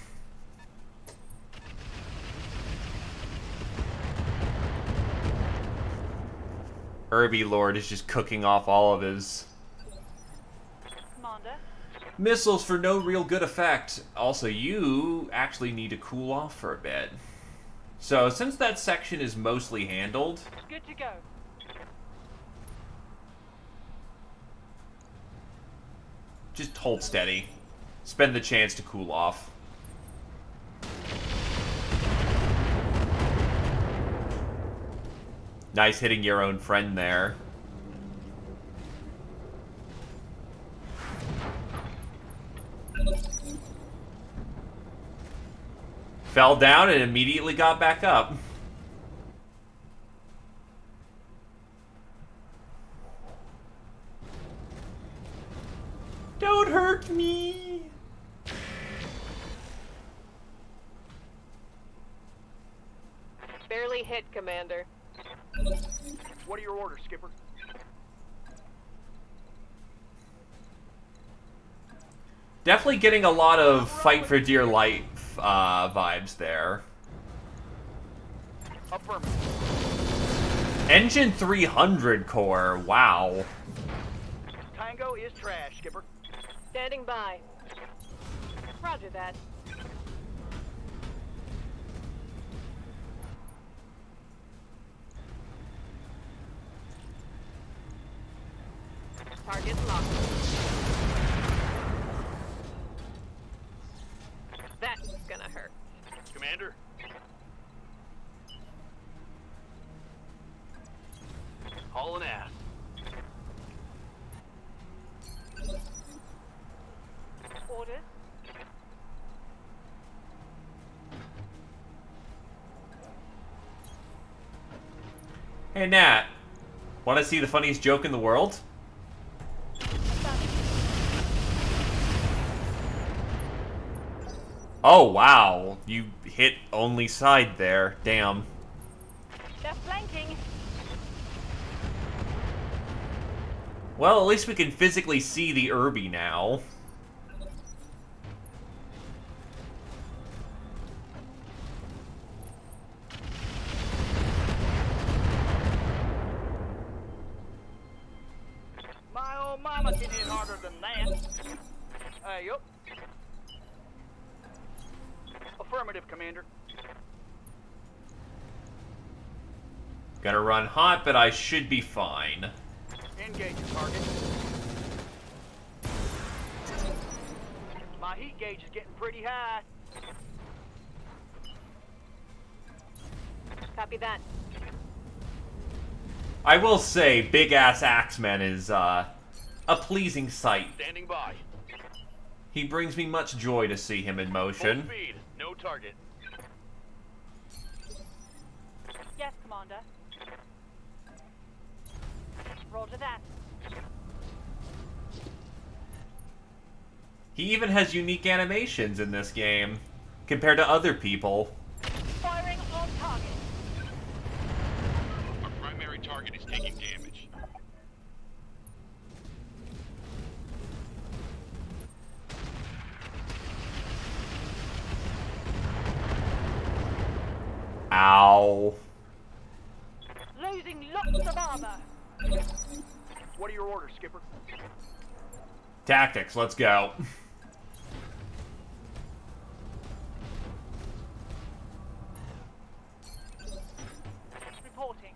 Irby Lord is just cooking off all of his Commander. missiles for no real good effect. Also, you actually need to cool off for a bit. So, since that section is mostly handled, Good to go. just hold steady. Spend the chance to cool off. Nice hitting your own friend there. Fell down and immediately got back up. Don't hurt me! Barely hit, Commander. What are your orders, Skipper? Definitely getting a lot of fight for dear life vibes there. Affirmative. Engine 300 core, wow. Tango is trash, Skipper. Standing by. Roger that. Target locked. That's gonna hurt. Commander. Hauling ass. Orders. Hey Nat, want to see the funniest joke in the world? Oh wow, you hit only side there, damn. They're flanking. Well, at least we can physically see the Irby now. Mama can hit harder than that. Yup. Affirmative, Commander. Gonna run hot, but I should be fine. Engage the target. My heat gauge is getting pretty high. Copy that. I will say, big-ass Axeman is, a pleasing sight. Standing by. He brings me much joy to see him in motion. Full speed. No target. Yes, Commander. Roger that. He even has unique animations in this game, compared to other people. Firing on target. Our primary target is taking damage. Ow. Losing lots of armor. What are your orders, Skipper? Tactics, let's go. Reporting.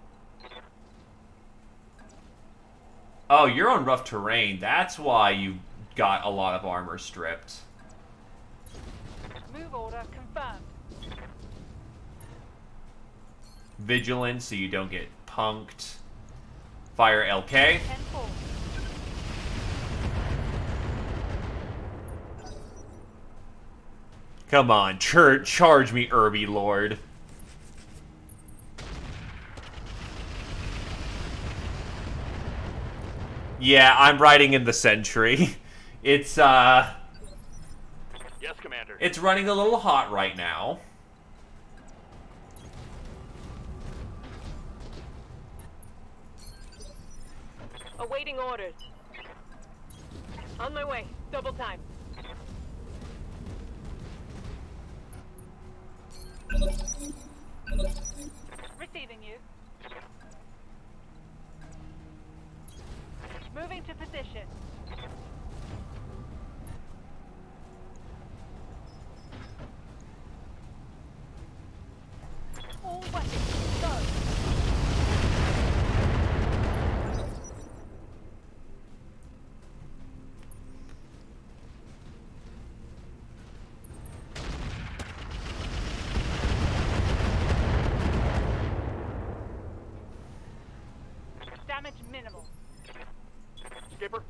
Oh, you're on rough terrain. That's why you got a lot of armor stripped. Move order confirmed. Vigilant, so you don't get punked. Fire LK. 10-4. Come on, charge me, Irby Lord. Yeah, I'm riding in the Sentry. It's, Yes, Commander. it's running a little hot right now. Awaiting orders. On my way. Double time. Receiving you. Moving to position. All weapons, go. Damage minimal. Skipper.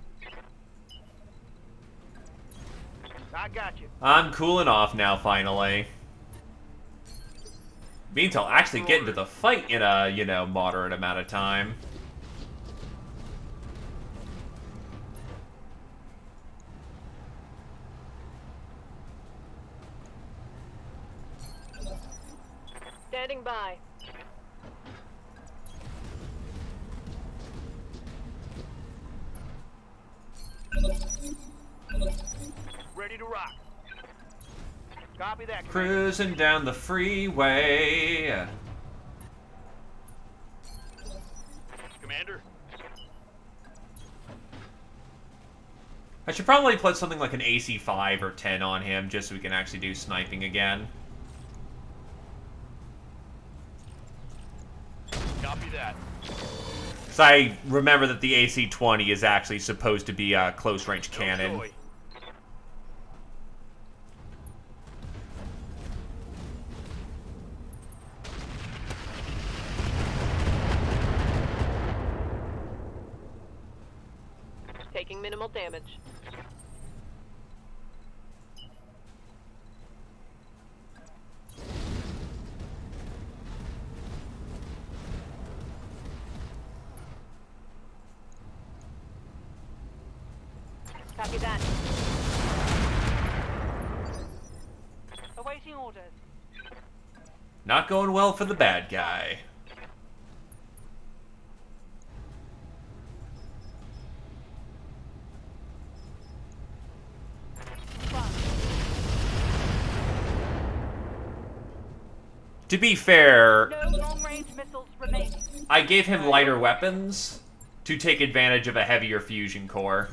I got you. I'm cooling off now, finally. Means I'll actually get into the fight in a, you know, moderate amount of time. Standing by. Ready to rock. Copy that, Commander. Cruising down the freeway. Commander. I should probably put something like an AC 5 or 10 on him, just so we can actually do sniping again. Copy that. So I remember that the AC 20 is actually supposed to be a close-range cannon. No joy. Taking minimal damage. Copy that. Awaiting orders. Not going well for the bad guy. To be fair, No long-range missiles remaining. I gave him lighter weapons to take advantage of a heavier fusion core.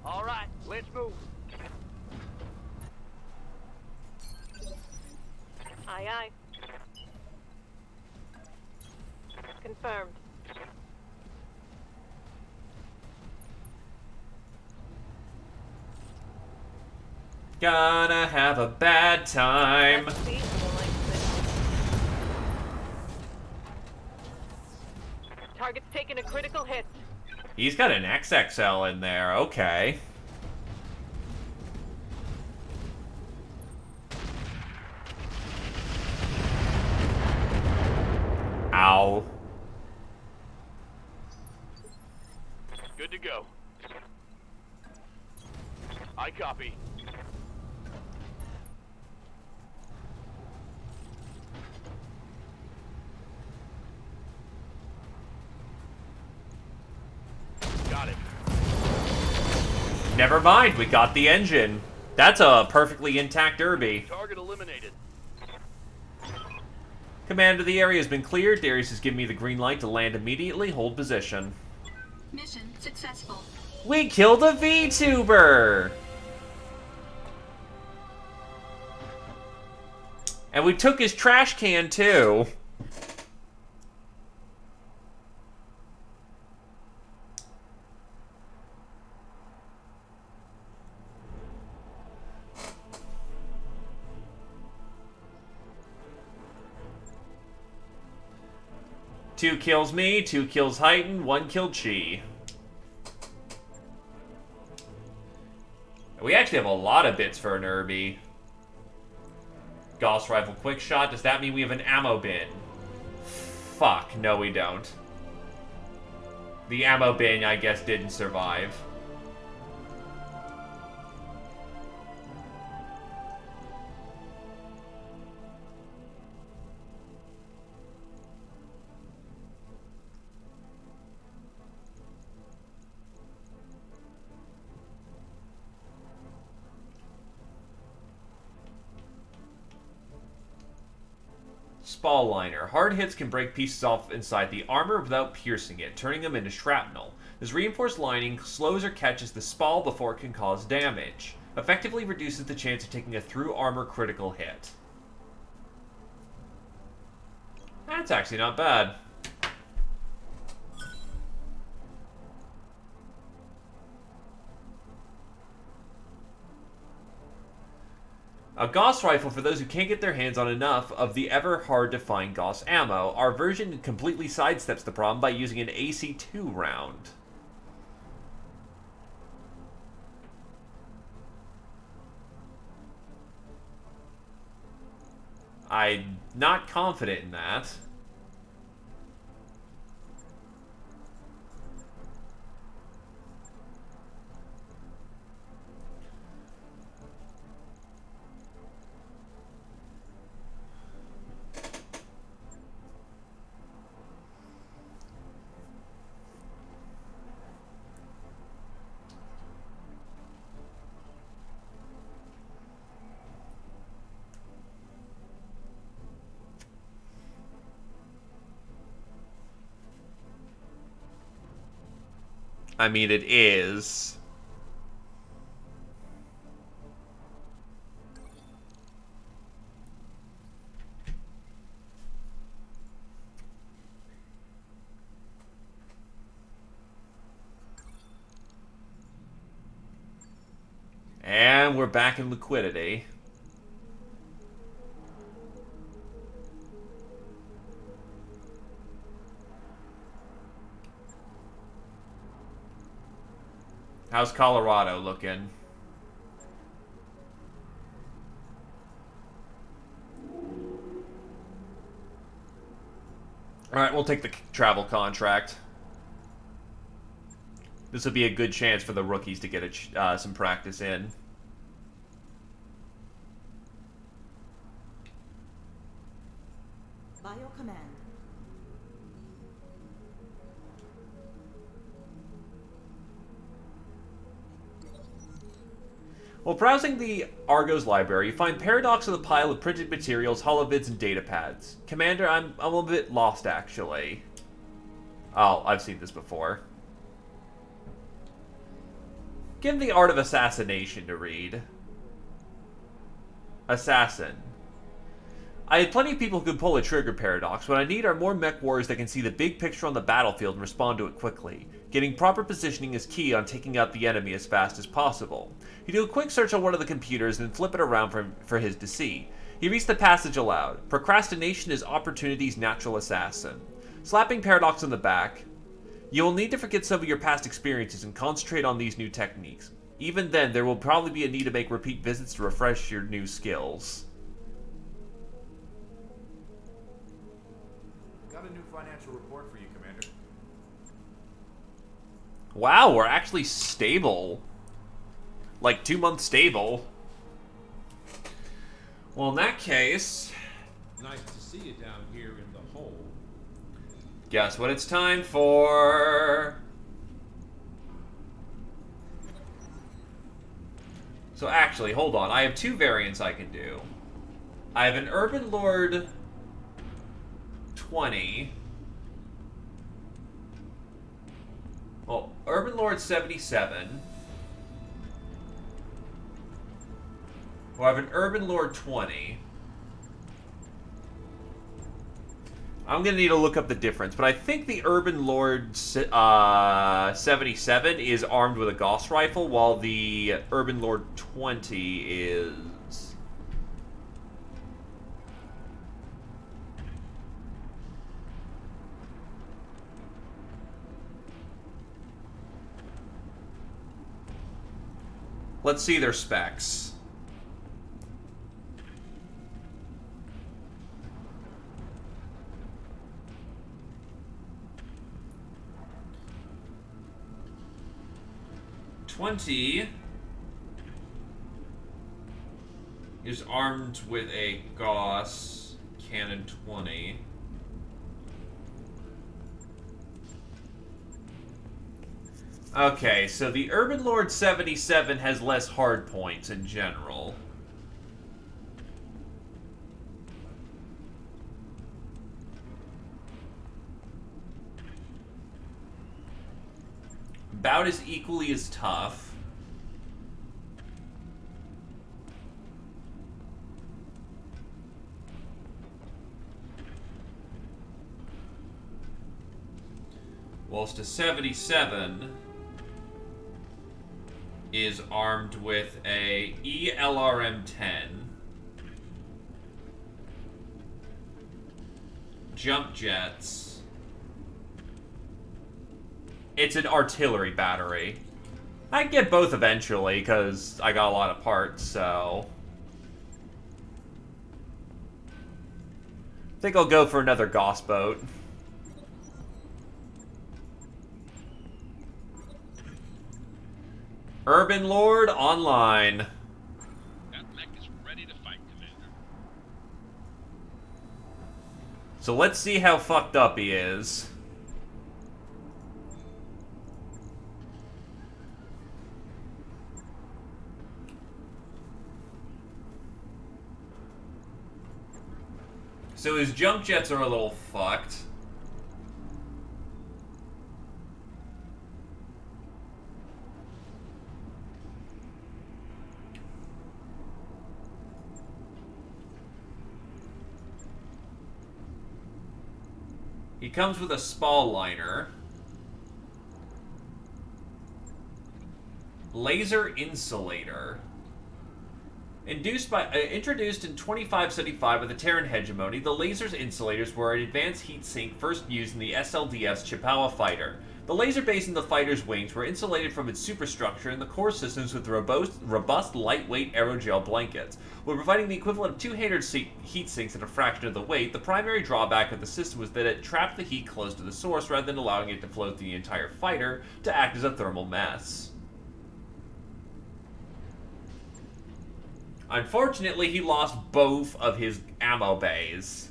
All right, let's move. Aye, aye. Confirmed. Gonna have a bad time. That's feasible, like this. Target's taking a critical hit. He's got an XXL in there. Okay. Ow. Good to go. I copy. Got it. Never mind, we got the engine. That's a perfectly intact Derby. Target eliminated. Commander, the area has been cleared. Darius has given me the green light to land immediately. Hold position. Mission successful. We killed a VTuber! And we took his trash can, too. Two kills me, 2 kills Heighten, 1 killed Chi. We actually have a lot of bits for an Irby. Gauss Rifle Quick Shot, does that mean we have an ammo bin? Fuck, no we don't. The ammo bin, I guess, didn't survive. Spall liner. Hard hits can break pieces off inside the armor without piercing it, turning them into shrapnel. This reinforced lining slows or catches the spall before it can cause damage. Effectively reduces the chance of taking a through armor critical hit. That's actually not bad. A Gauss rifle for those who can't get their hands on enough of the ever hard to find Gauss ammo. Our version completely sidesteps the problem by using an AC2 round. I'm not confident in that. I mean, it is. And we're back in liquidity. How's Colorado looking? Alright, we'll take the travel contract. This would be a good chance for the rookies to get some practice in. By your command. While browsing the Argos library, you find Paradox with a pile of printed materials, holovids, and datapads. Commander, I'm a little bit lost, actually. Oh, I've seen this before. Give him the Art of Assassination to read. Assassin. I had plenty of people who could pull a trigger paradox. What I need are more mech warriors that can see the big picture on the battlefield and respond to it quickly. Getting proper positioning is key on taking out the enemy as fast as possible. You do a quick search on one of the computers and then flip it around for his to see. He reads the passage aloud. Procrastination is opportunity's natural assassin. Slapping Paradox on the back. You will need to forget some of your past experiences and concentrate on these new techniques. Even then, there will probably be a need to make repeat visits to refresh your new skills. Got a new financial report for you, Commander. Wow, we're actually stable. Like 2 months stable. Well, in that case... Nice to see you down here in the hole. Guess what it's time for? So actually, hold on. I have 2 variants I can do. I have an Urban Lord 20. Well, Urban Lord 77. Well, I have an Urban Lord 20. I'm going to need to look up the difference, but I think the Urban Lord 77 is armed with a Gauss rifle, while the Urban Lord 20 is... Let's see their specs. .20 is armed with a Gauss Cannon 20. Okay, so the Urban Lord 77 has less hard points in general. About as equally as tough. Whilst a 77 is armed with a ELRM-10, jump jets. It's an artillery battery. I can get both eventually, because I got a lot of parts, so... I think I'll go for another Gauss boat. Urban Lord online. That mech is ready to fight, Commander. So let's see how fucked up he is. So his jump jets are a little fucked. He comes with a spall liner. Laser insulator. Introduced in 2575 with the Terran hegemony, the laser's insulators were an advanced heat sink first used in the SLDF's Chippewa fighter. The laser base in the fighter's wings were insulated from its superstructure and the core systems with robust lightweight aerogel blankets. While providing the equivalent of 2 heat sinks at a fraction of the weight, the primary drawback of the system was that it trapped the heat close to the source rather than allowing it to flow through the entire fighter to act as a thermal mess. Unfortunately, he lost both of his ammo bays.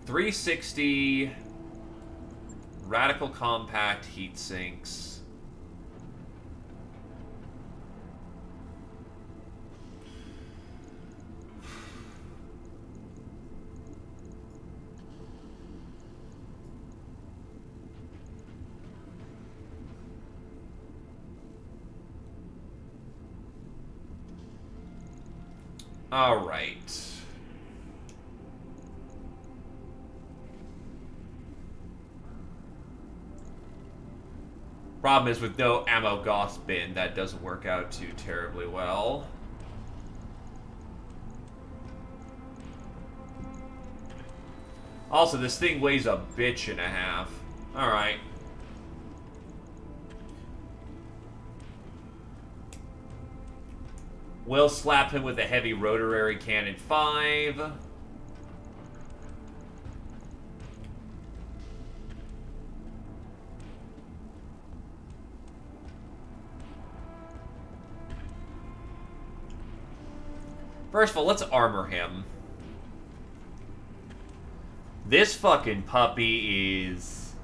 .360 radical compact heat sinks. Alright. Problem is, with no ammo Goss bin, that doesn't work out too terribly well. Also, this thing weighs a bitch and a half. Alright. We'll slap him with a heavy rotary cannon 5. First of all, let's armor him. This fucking puppy is...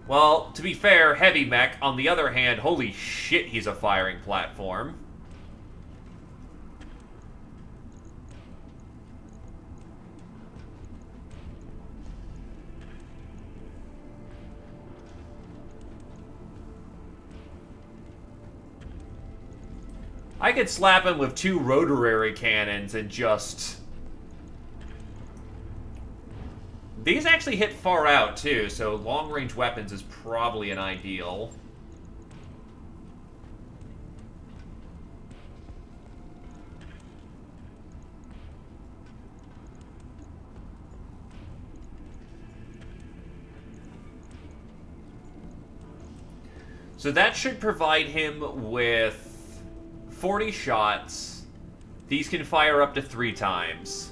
Well, to be fair, heavy mech. On the other hand, holy shit, he's a firing platform. I could slap him with 2 rotary cannons and just... These actually hit far out, too, so long-range weapons is probably an ideal. So that should provide him with 40 shots. These can fire up to 3 times.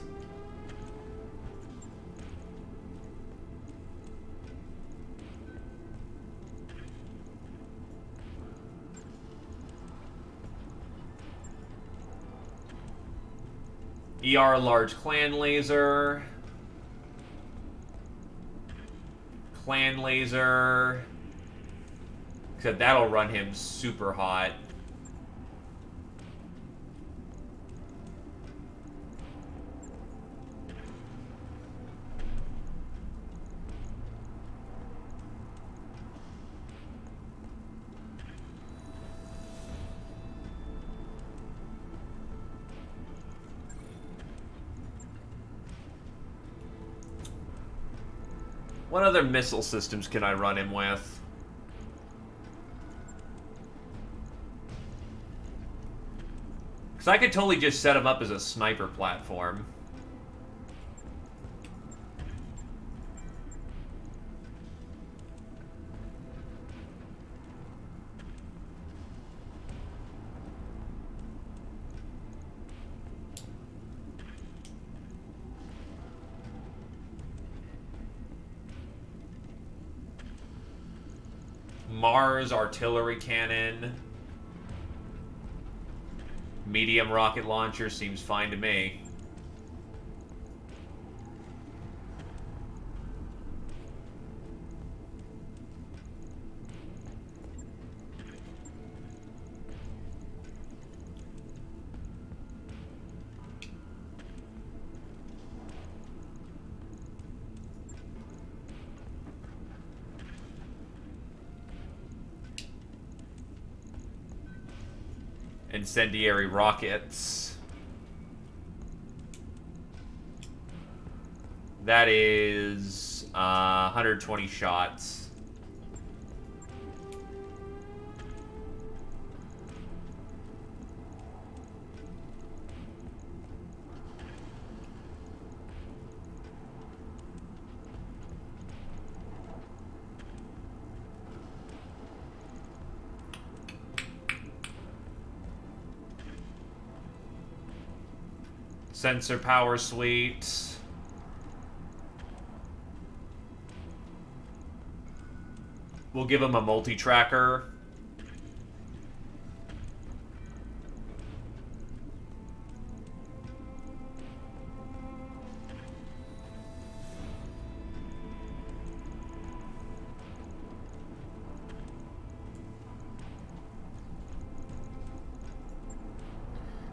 ER large clan laser. Clan laser. Except that'll run him super hot. What other missile systems can I run him with? Because I could totally just set him up as a sniper platform. Mars artillery cannon. Medium rocket launcher seems fine to me. Incendiary rockets. That is 120 shots. Sensor power suite. We'll give him a multi-tracker.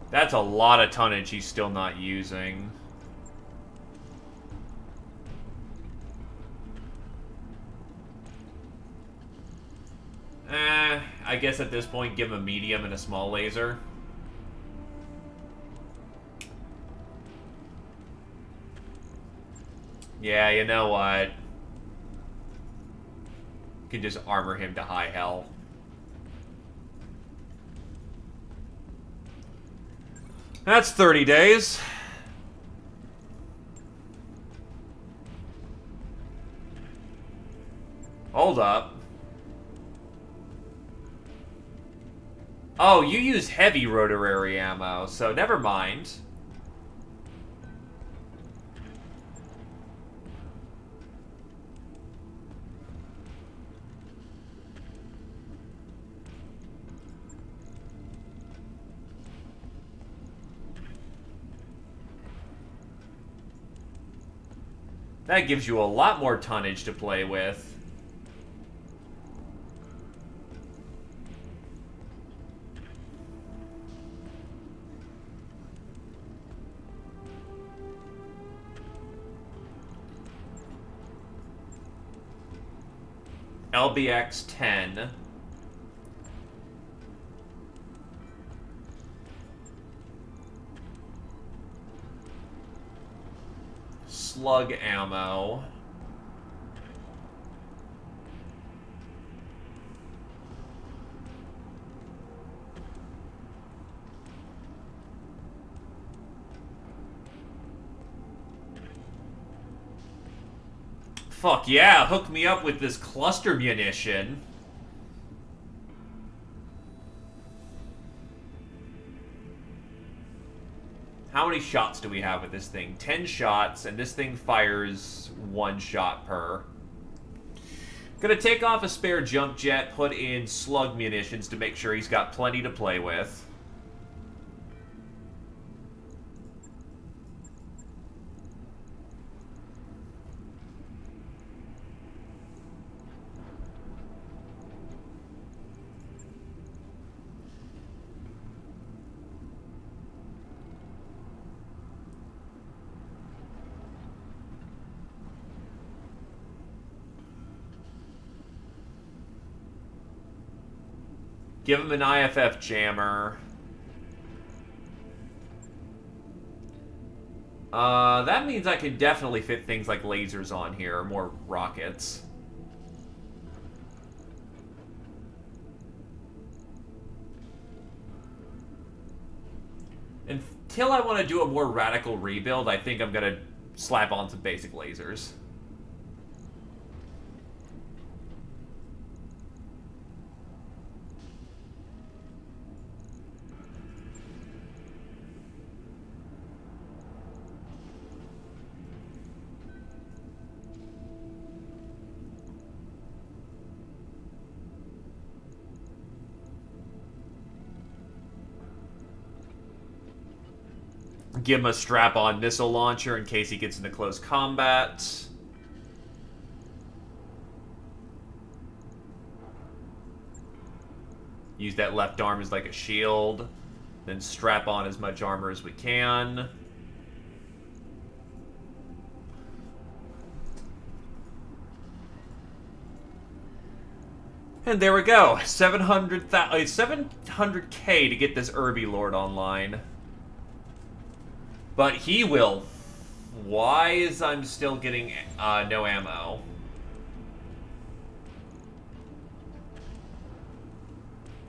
That's a lot of tonnage he's still not using. I guess at this point, give him a medium and a small laser. Yeah, you know what? Can just armor him to high hell. That's 30 days. Hold up. Oh, you use heavy rotary ammo, so never mind. That gives you a lot more tonnage to play with. LBX 10. Slug ammo. Fuck yeah, hook me up with this cluster munition. How many shots do we have with this thing? 10 shots, and this thing fires 1 shot per. Gonna take off a spare jump jet, put in slug munitions to make sure he's got plenty to play with. Give him an IFF jammer. That means I can definitely fit things like lasers on here, or more rockets. Until I want to do a more radical rebuild, I think I'm going to slap on some basic lasers. Give him a strap-on missile launcher in case he gets into close combat. Use that left arm as like a shield. Then strap on as much armor as we can. And there we go. 700K to get this Irby Lord online. But he will. Why is I'm still getting no ammo?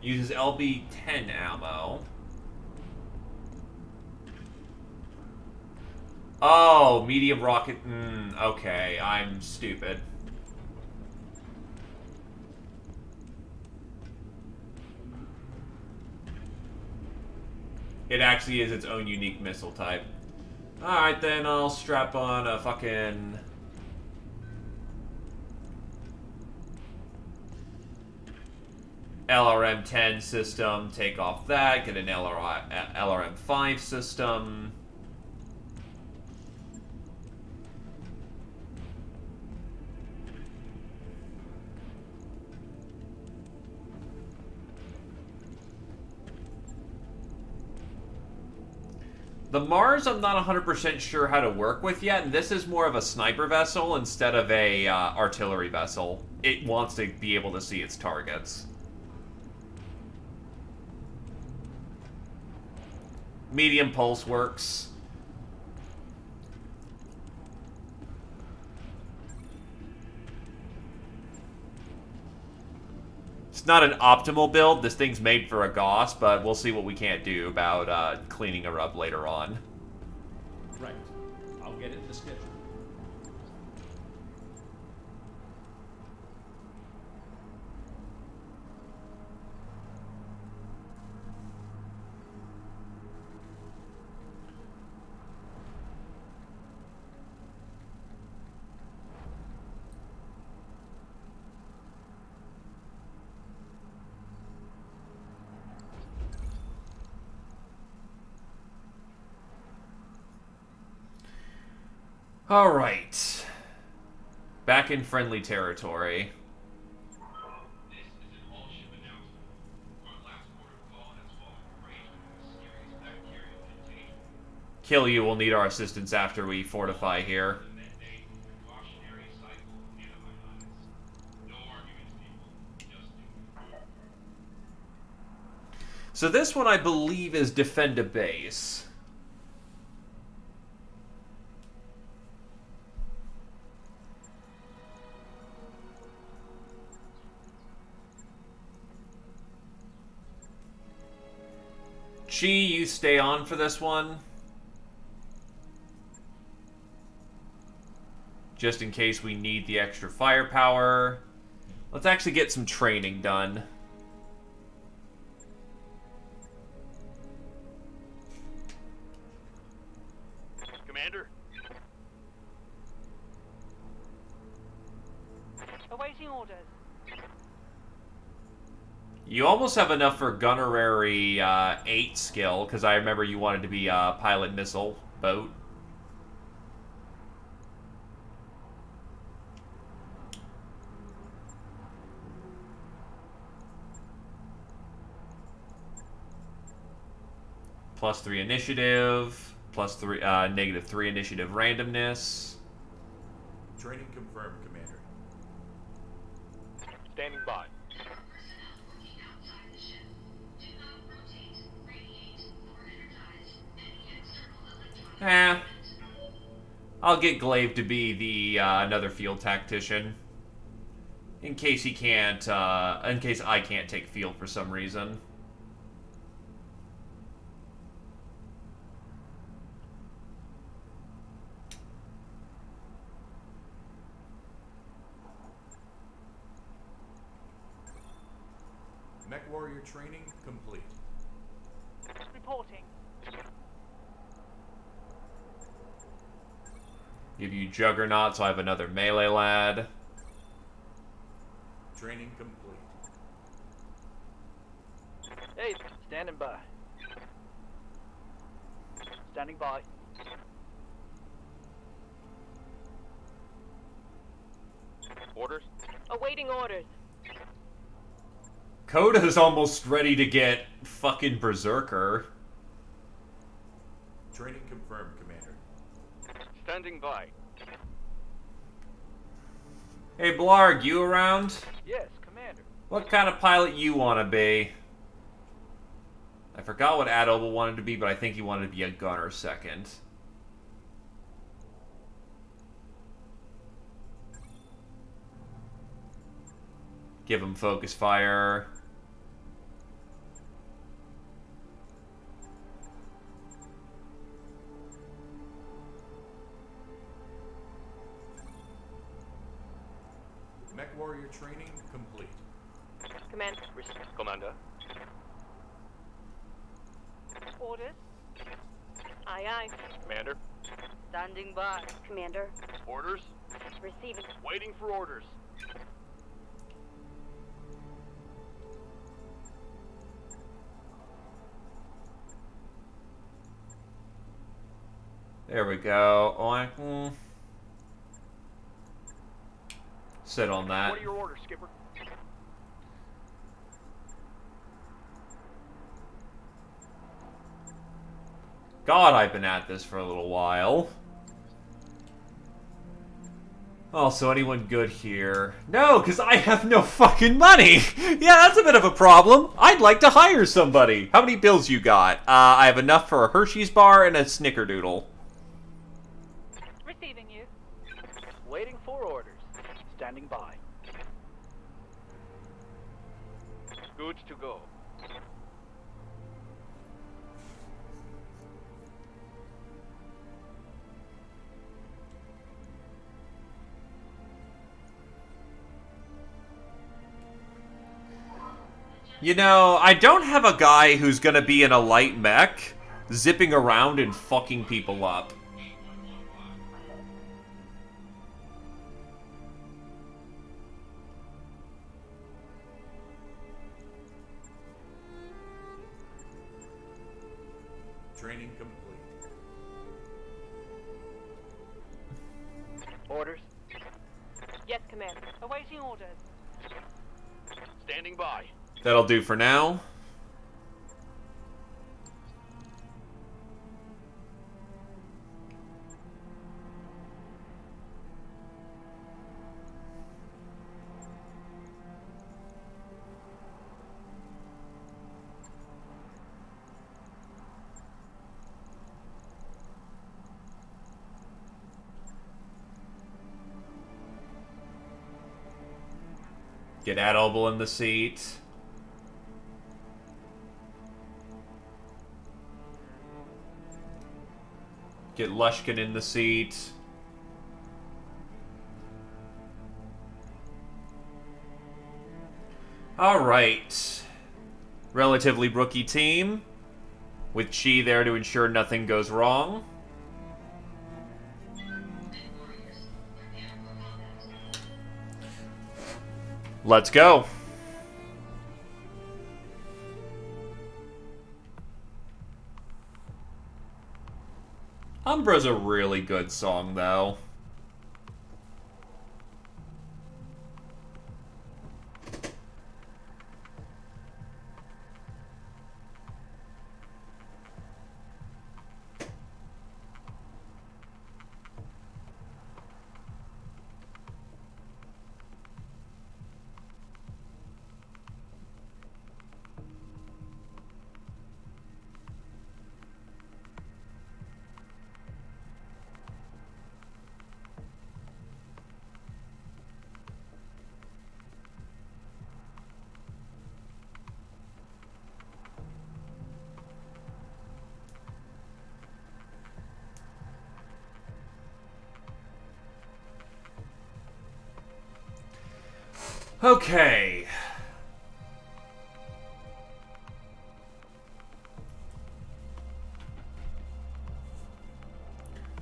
Uses LB-10 ammo. Oh, medium rocket. Okay, I'm stupid. It actually is its own unique missile type. Alright then, I'll strap on a fucking... LRM-10 system, take off that, get an LRM-5 system. The Mars I'm not 100% sure how to work with yet, and this is more of a sniper vessel instead of a artillery vessel. It wants to be able to see its targets. Medium pulse works. not an optimal build. This thing's made for a Goss, but we'll see what we can't do about cleaning her up later on. Right. I'll get it in the schedule. Alright. Back in friendly territory. This is an all-ship announcement. Our last port of call has fallen prey to a mysterious bacterial contagion. Kill you will need our assistance after we fortify here. The mandate precautionary cycle of antibiotics. No arguments, people. Just do it. So this one, I believe, is defend a base. Chi, you stay on for this one. Just in case we need the extra firepower. Let's actually get some training done. Commander? Awaiting orders. You almost have enough for Gunnerary 8 skill, because I remember you wanted to be a pilot missile boat. +3 initiative, +3, -3 initiative randomness. Training confirmed, Commander. Standing by. I'll get Glaive to be the another field tactician. In case he can't, in case I can't take field for some reason. Mech Warrior training complete. Reporting. Give you Juggernaut, so I have another melee lad. Training complete. Hey, standing by. Standing by. Orders? Awaiting orders. Coda's almost ready to get fucking Berserker. Training confirmed, Commander. Standing by. Hey Blarg, you around? Yes, Commander. What kind of pilot you want to be? I forgot what Adobe wanted to be, but I think he wanted to be a gunner second. Give him focus fire. Mech Warrior training complete. Command. Commander. Orders. Aye, aye. Commander. Standing by. Commander. Orders. Receiving. Waiting for orders. There we go. Sit on that. What are your orders, Skipper? God, I've been at this for a little while. Also, anyone good here? No, because I have no fucking money! Yeah, that's a bit of a problem. I'd like to hire somebody. How many bills you got? I have enough for a Hershey's bar and a Snickerdoodle. Receiving you. Waiting for orders. Standing by. Good to go. You know, I don't have a guy who's gonna be in a light mech, zipping around and fucking people up. Training complete. Orders? Yes, Commander. Awaiting orders. Standing by. That'll do for now. Get Adolble in the seat. Get Lushkin in the seat. Alright. Relatively rookie team. With Chi there to ensure nothing goes wrong. Let's go. Umbra's a really good song, though. Okay.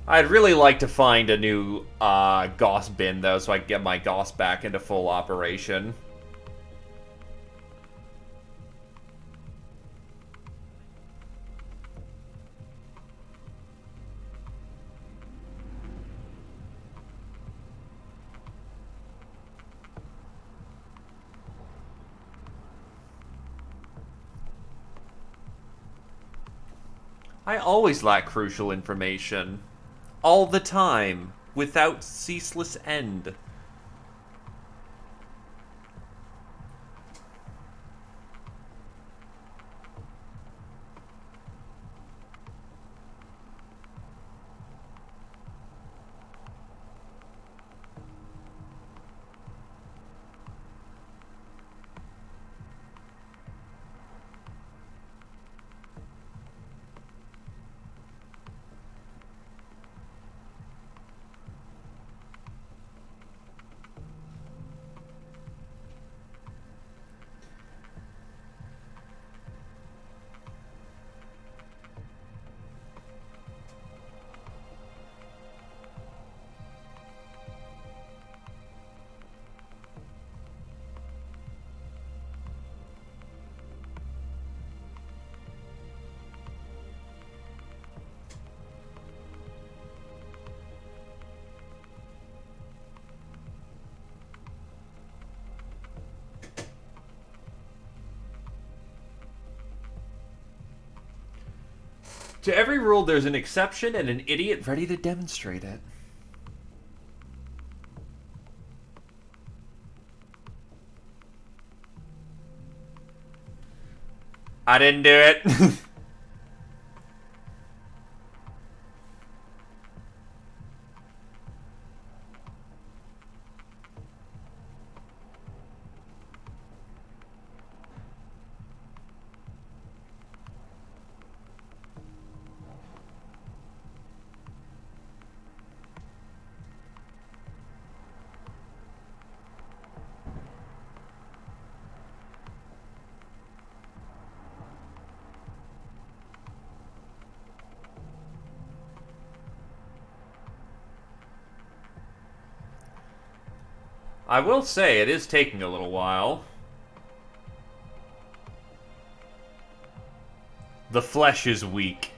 I'd really like to find a new Gauss bin, though, so I can get my Gauss back into full operation. I always lack crucial information. All the time. Without ceaseless end. To every rule, there's an exception and an idiot ready to demonstrate it. I didn't do it. I will say, it is taking a little while. The flesh is weak.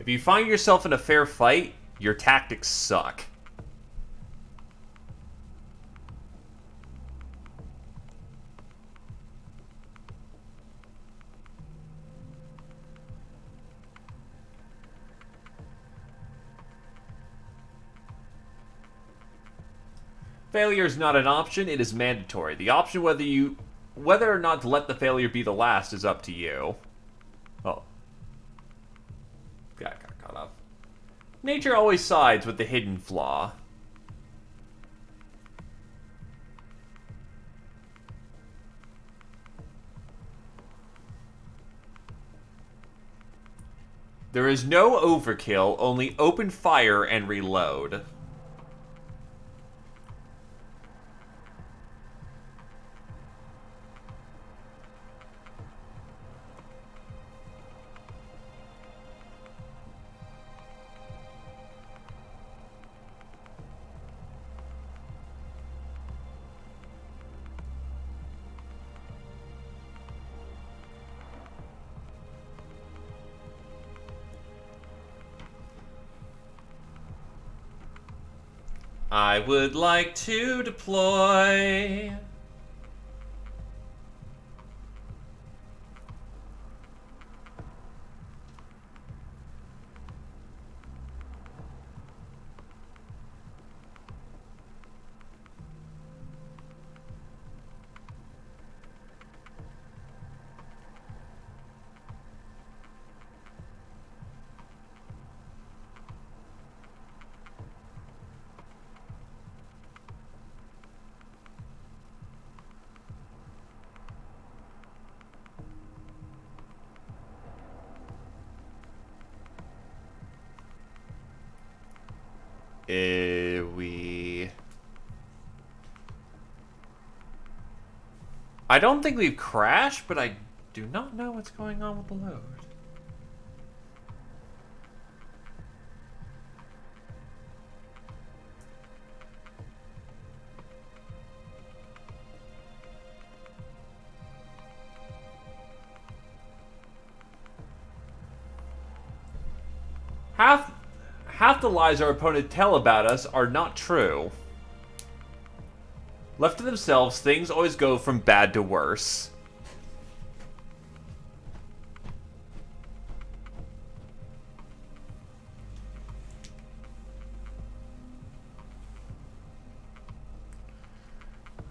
If you find yourself in a fair fight, your tactics suck. Failure is not an option, it is mandatory. The option whether or not to let the failure be the last is up to you. Oh. Got caught off. Nature always sides with the hidden flaw. There is no overkill, only open fire and reload. I would like to deploy. I don't think we've crashed, but I do not know what's going on with the load. Half the lies our opponent tell about us are not true. Left to themselves, things always go from bad to worse.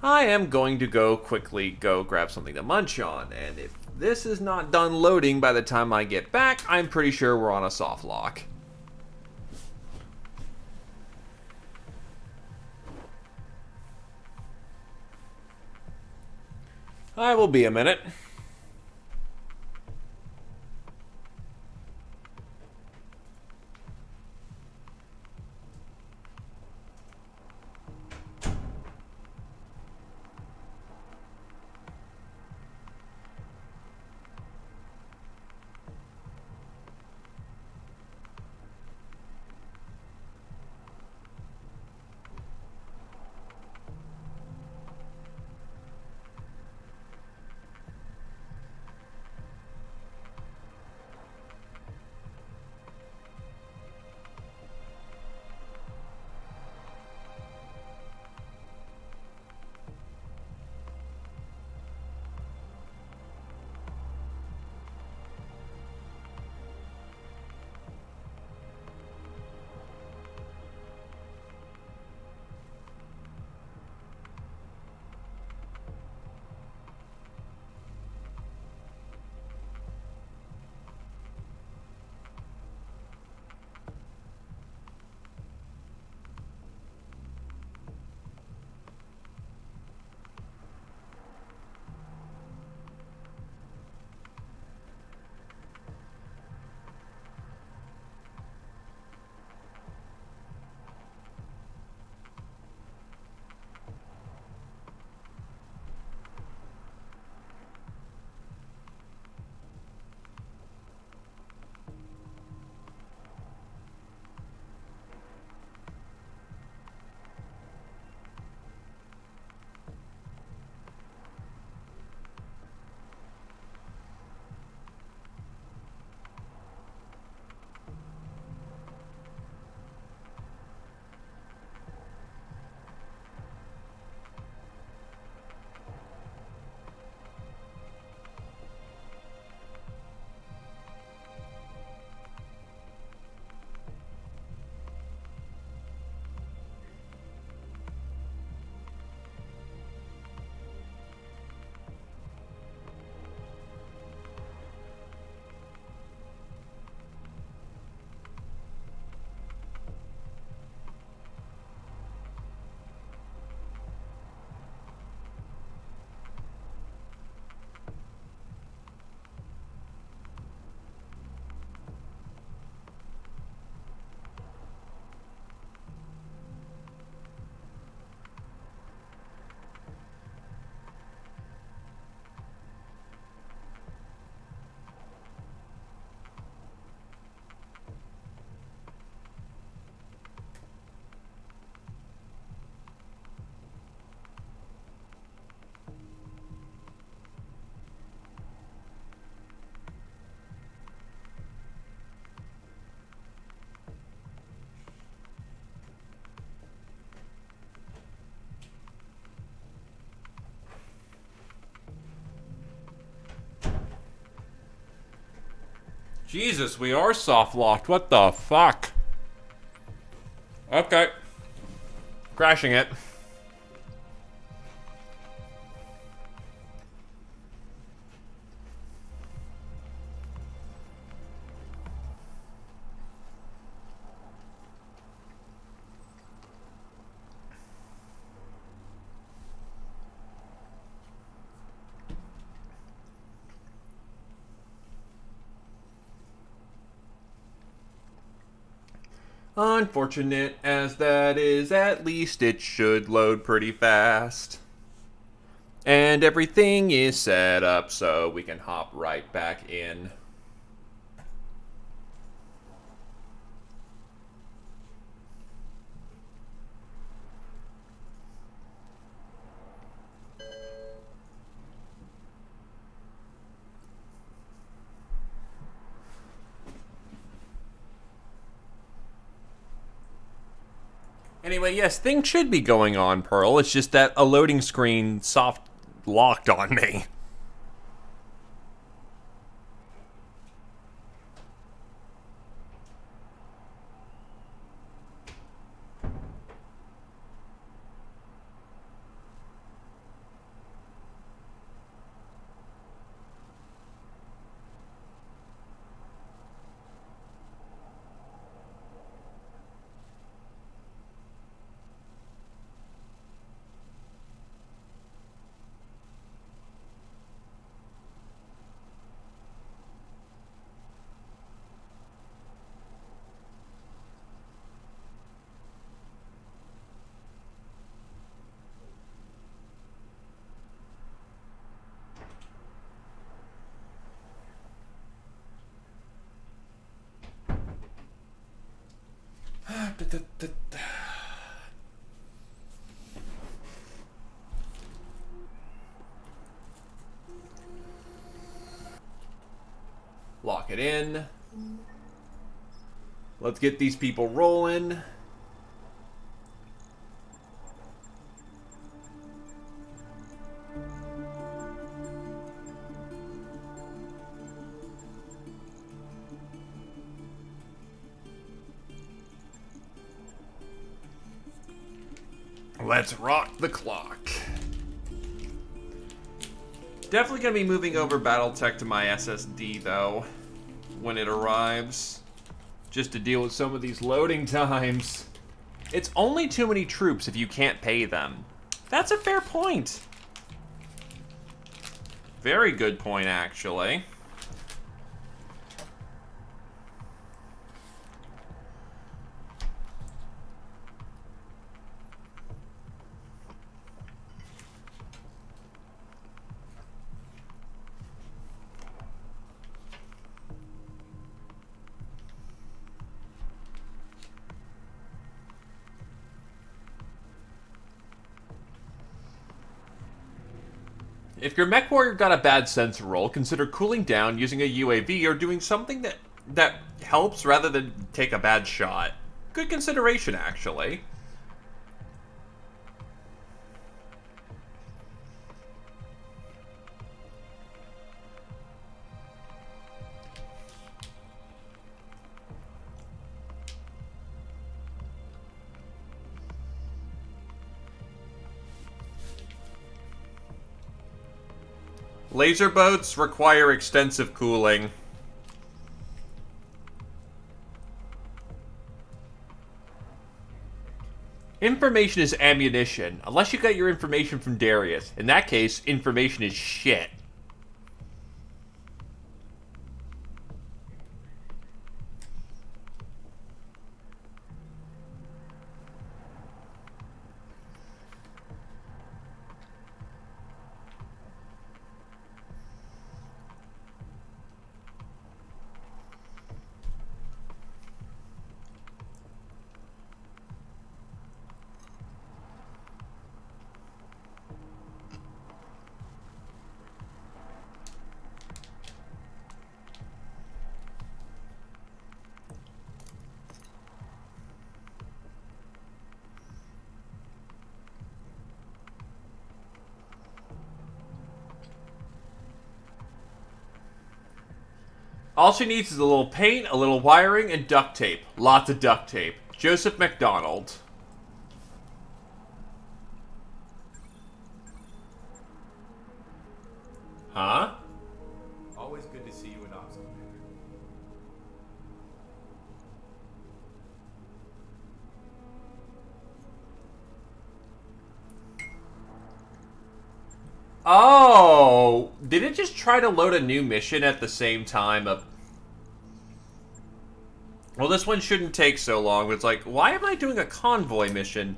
I am going to go grab something to munch on, and if this is not done loading by the time I get back, I'm pretty sure we're on a soft lock. I will be a minute. Jesus, we are soft locked. What the fuck? Okay. Crashing it. Unfortunate as that is, at least it should load pretty fast. And everything is set up so we can hop right back in. Anyway, yes, things should be going on, Pearl. It's just that a loading screen soft locked on me. Lock it in. Let's get these people rolling. Let's rock the clock. Definitely going to be moving over BattleTech to my SSD, though, when it arrives. Just to deal with some of these loading times. It's only too many troops if you can't pay them. That's a fair point. Very good point, actually. If your mech warrior got a bad sensor roll, consider cooling down using a UAV or doing something that helps rather than take a bad shot. Good consideration, actually. Laser boats require extensive cooling. Information is ammunition, unless you got your information from Darius. In that case, information is shit. All she needs is a little paint, a little wiring, and duct tape. Lots of duct tape. Joseph McDonald. Huh? Always good to see you in Ops, Commander. Oh! Did it just try to load a new mission at the same time? Well, this one shouldn't take so long, but it's like, why am I doing a convoy mission?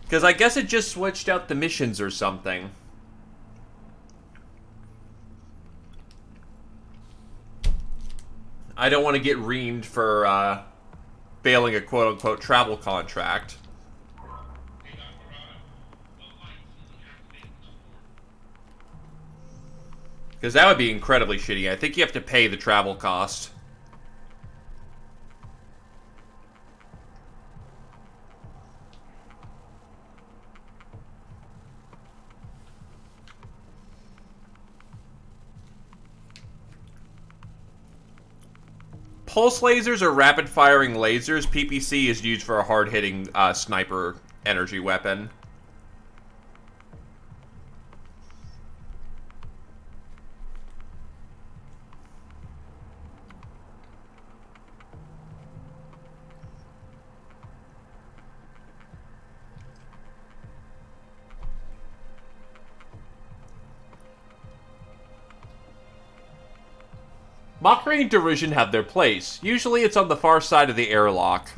Because I guess it just switched out the missions or something. I don't want to get reamed for failing a quote-unquote travel contract. Because that would be incredibly shitty. I think you have to pay the travel cost. Pulse lasers are rapid-firing lasers. PPC is used for a hard-hitting sniper energy weapon. Mockery and derision have their place. Usually it's on the far side of the airlock.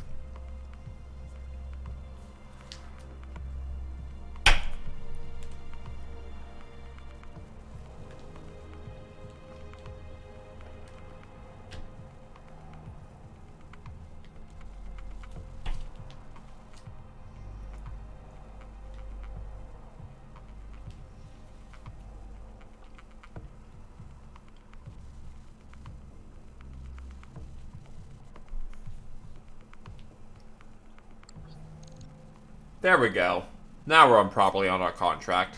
There we go. Now we're properly on our contract.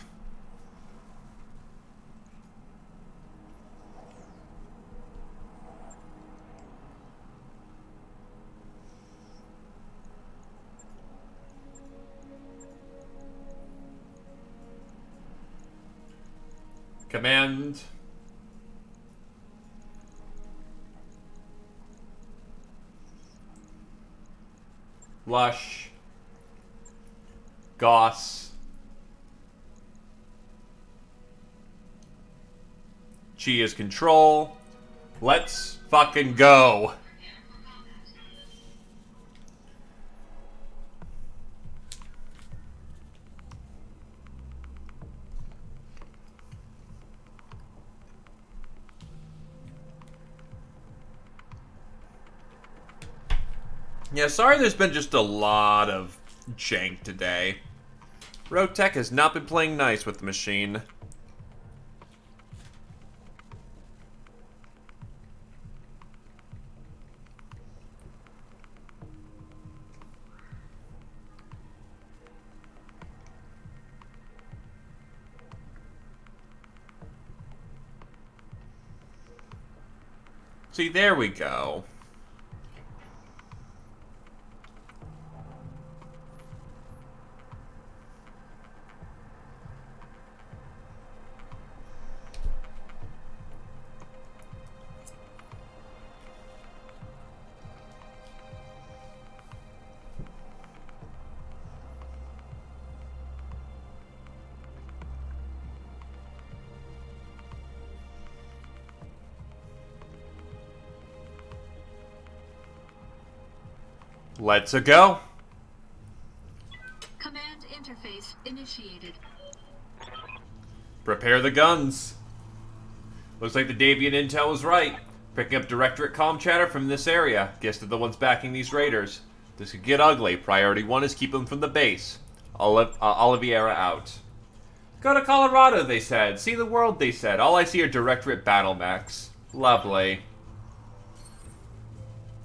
Command. Lush. Goss. Chi is control. Let's fucking go. Yeah, sorry there's been just a lot of jank today. Roguetech has not been playing nice with the machine. See, there we go. Let's go. Command interface initiated. Prepare the guns. Looks like the Davian intel was right. Picking up Directorate comm chatter from this area. Guess they're the ones backing these raiders. This could get ugly. Priority 1 is keep them from the base. Oliveira out. Go to Colorado, they said. See the world, they said. All I see are Directorate battle mechs. Lovely.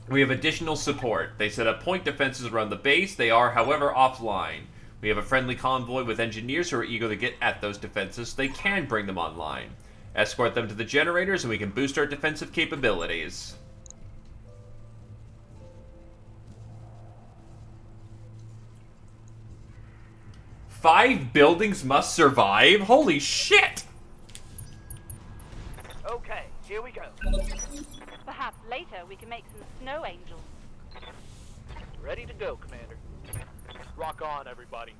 We have additional support. They set up point defenses around the base. They are, however, offline. We have a friendly convoy with engineers who are eager to get at those defenses so they can bring them online. Escort them to the generators and we can boost our defensive capabilities. Five buildings must survive? Holy shit! Okay, here we go. Perhaps later we can make some snow angels. Ready to go, Commander. Rock on, everybody.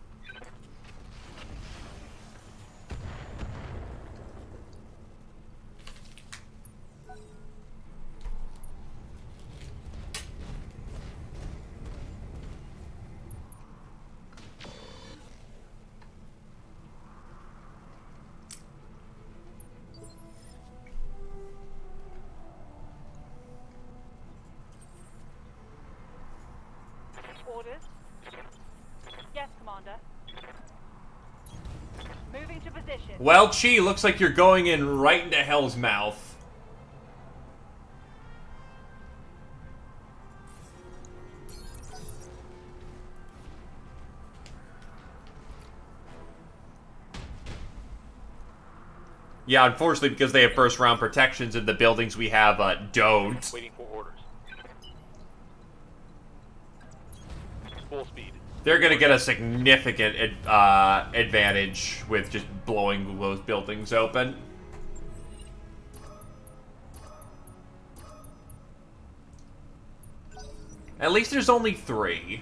Orders? Yes, Commander. Moving to position. Well, Chi, looks like you're going in right into hell's mouth. Yeah, unfortunately, because they have first round protections and the buildings we have don't. Waiting for orders. Full speed. They're gonna get a significant advantage with just blowing those buildings open. At least there's only 3.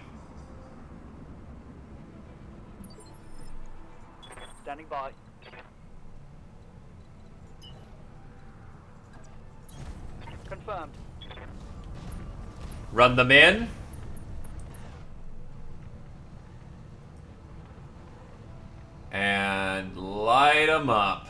Standing by. Confirmed. Run them in. And light them up.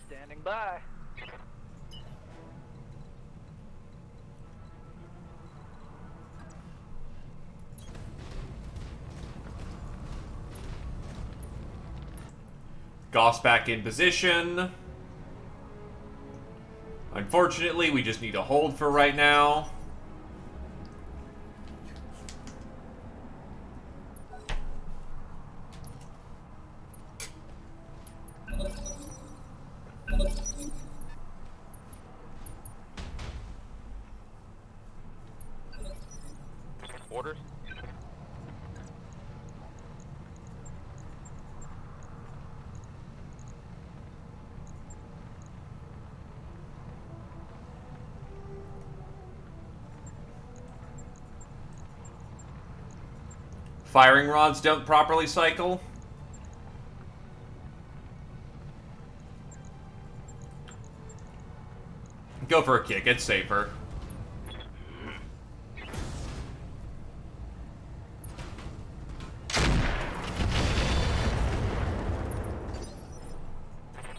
Standing by. Goss back in position. Unfortunately, we just need to hold for right now. Orders. Firing rods don't properly cycle. Go for a kick, it's safer.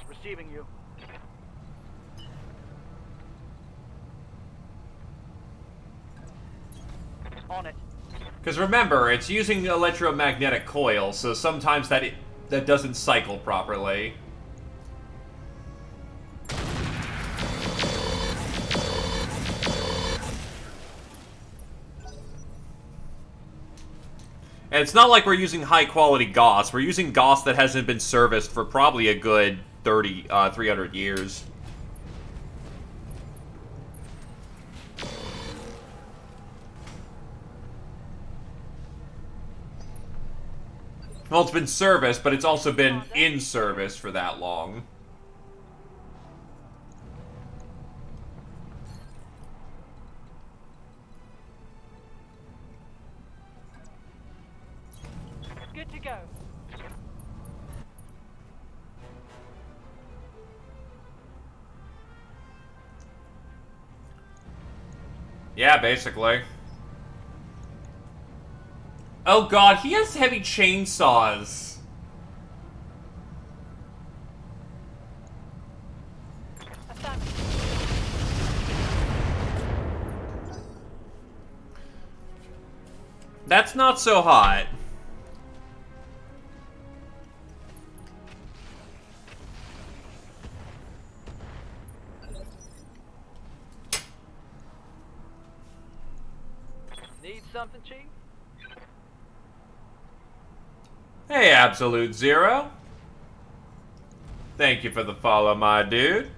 Receiving you. On it. Because remember, it's using electromagnetic coils, so sometimes that doesn't cycle properly. And it's not like we're using high-quality Gauss. We're using Gauss that hasn't been serviced for probably a good 300 years. Well, it's been serviced, but it's also been in service for that long. Good to go. Yeah, basically. Oh god, he has heavy chainsaws. Affirmative. That's not so hot. Hey, Absolute Zero. Thank you for the follow, my dude.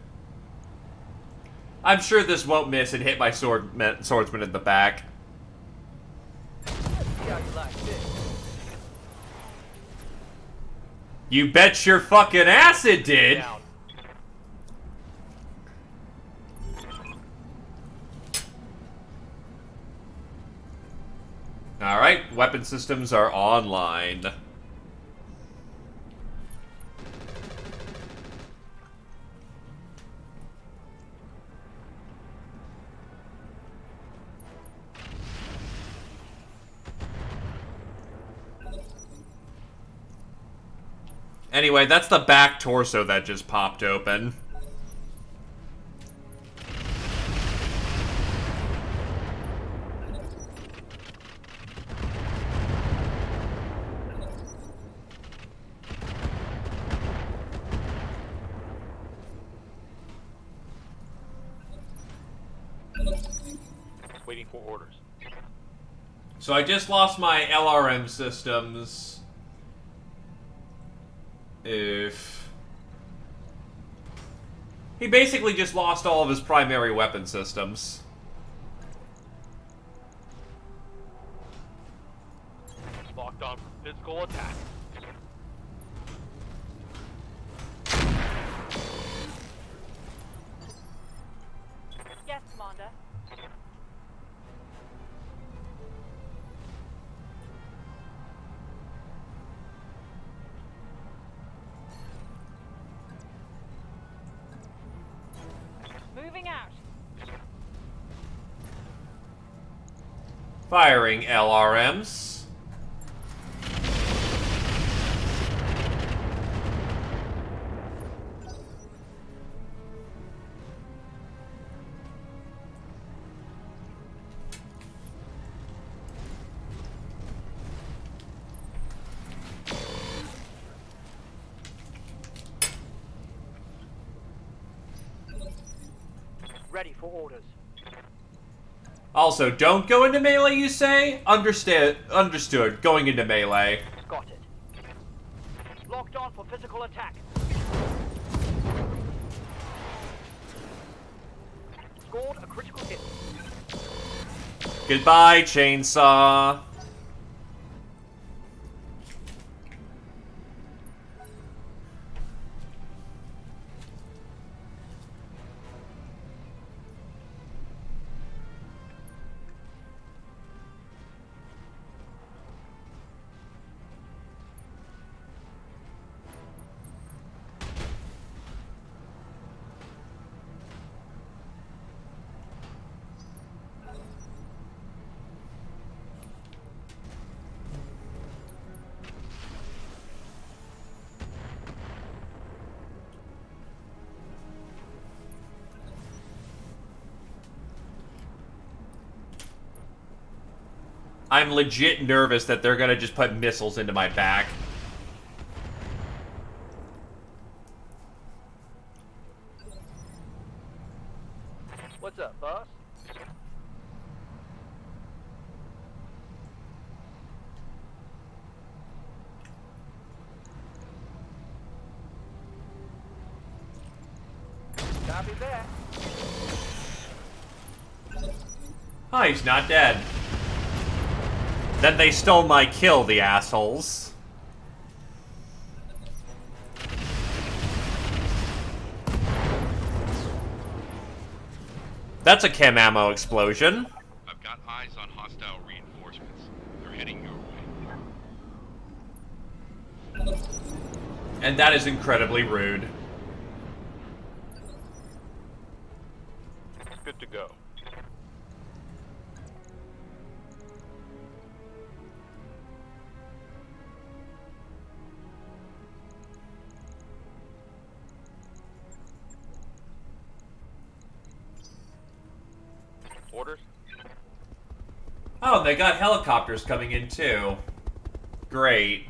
I'm sure this won't miss and hit my swordsman in the back. You bet your fucking ass it did! Down. Alright, weapon systems are online. Anyway, that's the back torso that just popped open. Waiting for orders. So I just lost my LRM systems. If... He basically just lost all of his primary weapon systems. Locked on for physical attack. Yes, Commander. Moving out. Firing LRMs. Ready for orders. Also, don't go into melee, you say? Understood. Going into melee. Got it. Locked on for physical attack. Scored a critical hit. Goodbye, chainsaw. I'm legit nervous that they're gonna just put missiles into my back. What's up, boss? Copy that. Oh, he's not dead. Then they stole my kill, the assholes. That's a chem ammo explosion. I've got eyes on hostile reinforcements. They're heading your way. And that is incredibly rude. Good to go. Orders? Oh, they got helicopters coming in too. Great.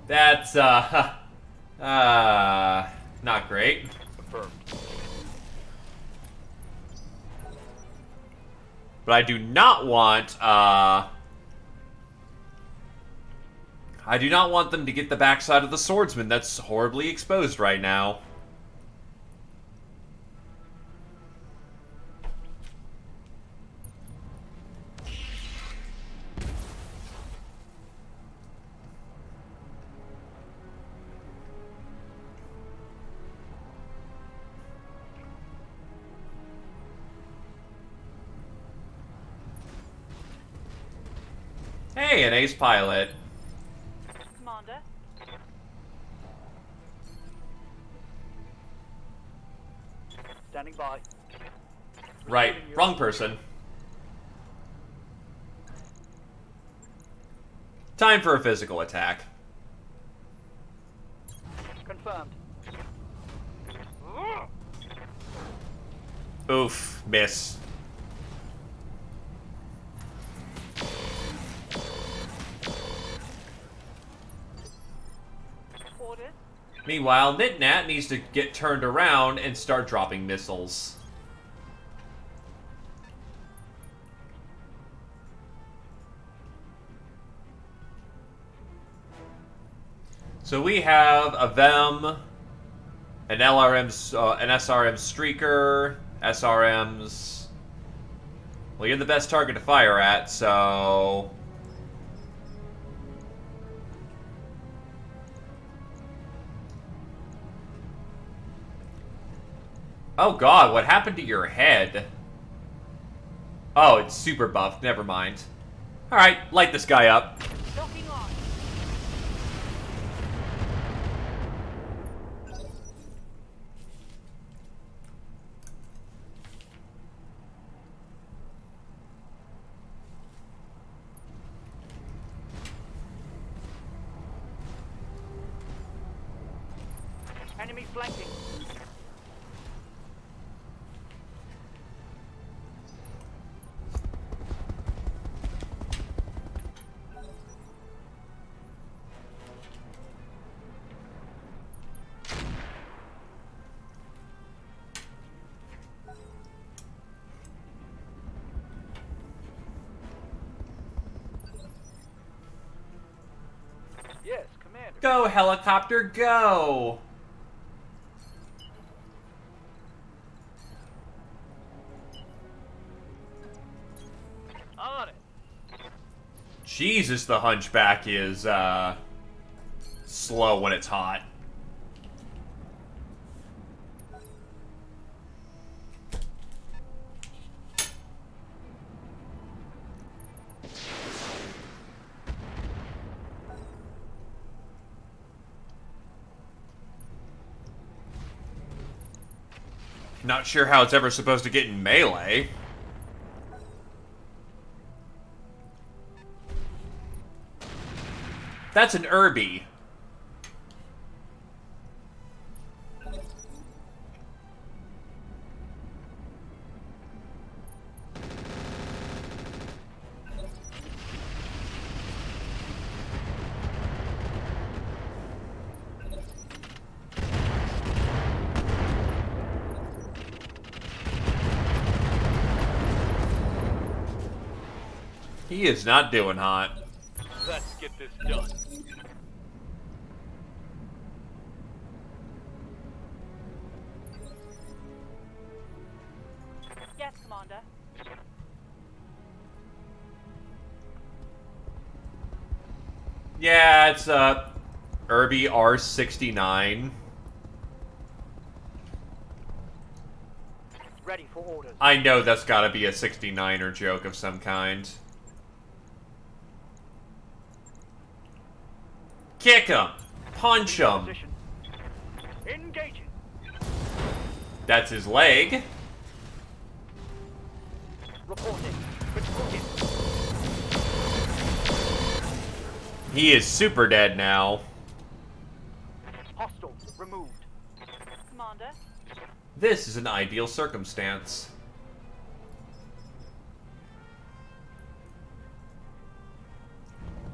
That's, not great. Confirmed. But I do not want, I do not want them to get the backside of the swordsman that's horribly exposed right now. Hey, an ace pilot. Commander. Standing by. Right, Receiving you. wrong person. Time for a physical attack. Confirmed. Oof, miss. Orders. Meanwhile, Nitnat needs to get turned around and start dropping missiles. So we have a VEM, an LRM, an SRM Streaker, SRMs. Well, you're the best target to fire at, so... Oh god, what happened to your head? Oh, it's super buffed, never mind. Alright, light this guy up. Locking on. Enemy flanking. Yes, Commander. Go, helicopter, go! On it. Jesus, the Hunchback is, slow when it's hot. Not sure how it's ever supposed to get in melee. That's an Irby. He is not doing hot. Let's get this done. Yes, Commander. Yeah, it's Irby R69. Ready for orders. I know that's gotta be a 69er joke of some kind. Kick him! Punch him! Position. Engaging. That's his leg. Reporting. Critical hit. He is super dead now. Hostile removed. Commander. This is an ideal circumstance.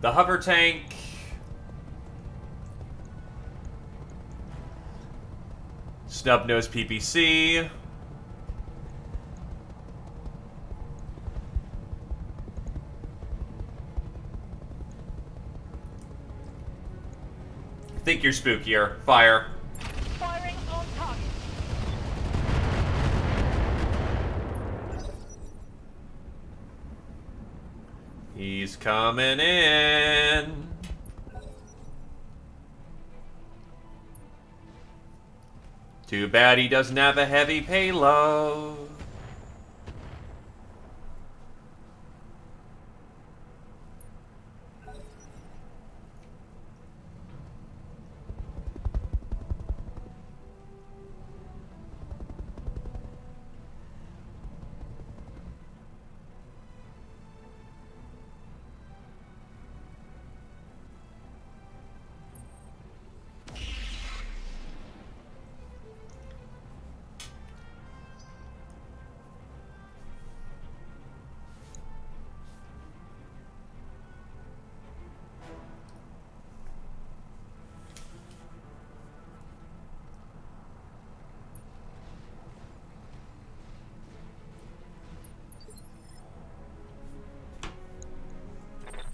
The hover tank Snub-nosed PPC. Think you're spookier. Fire. Firing on target. He's coming in. Too bad he doesn't have a heavy payload.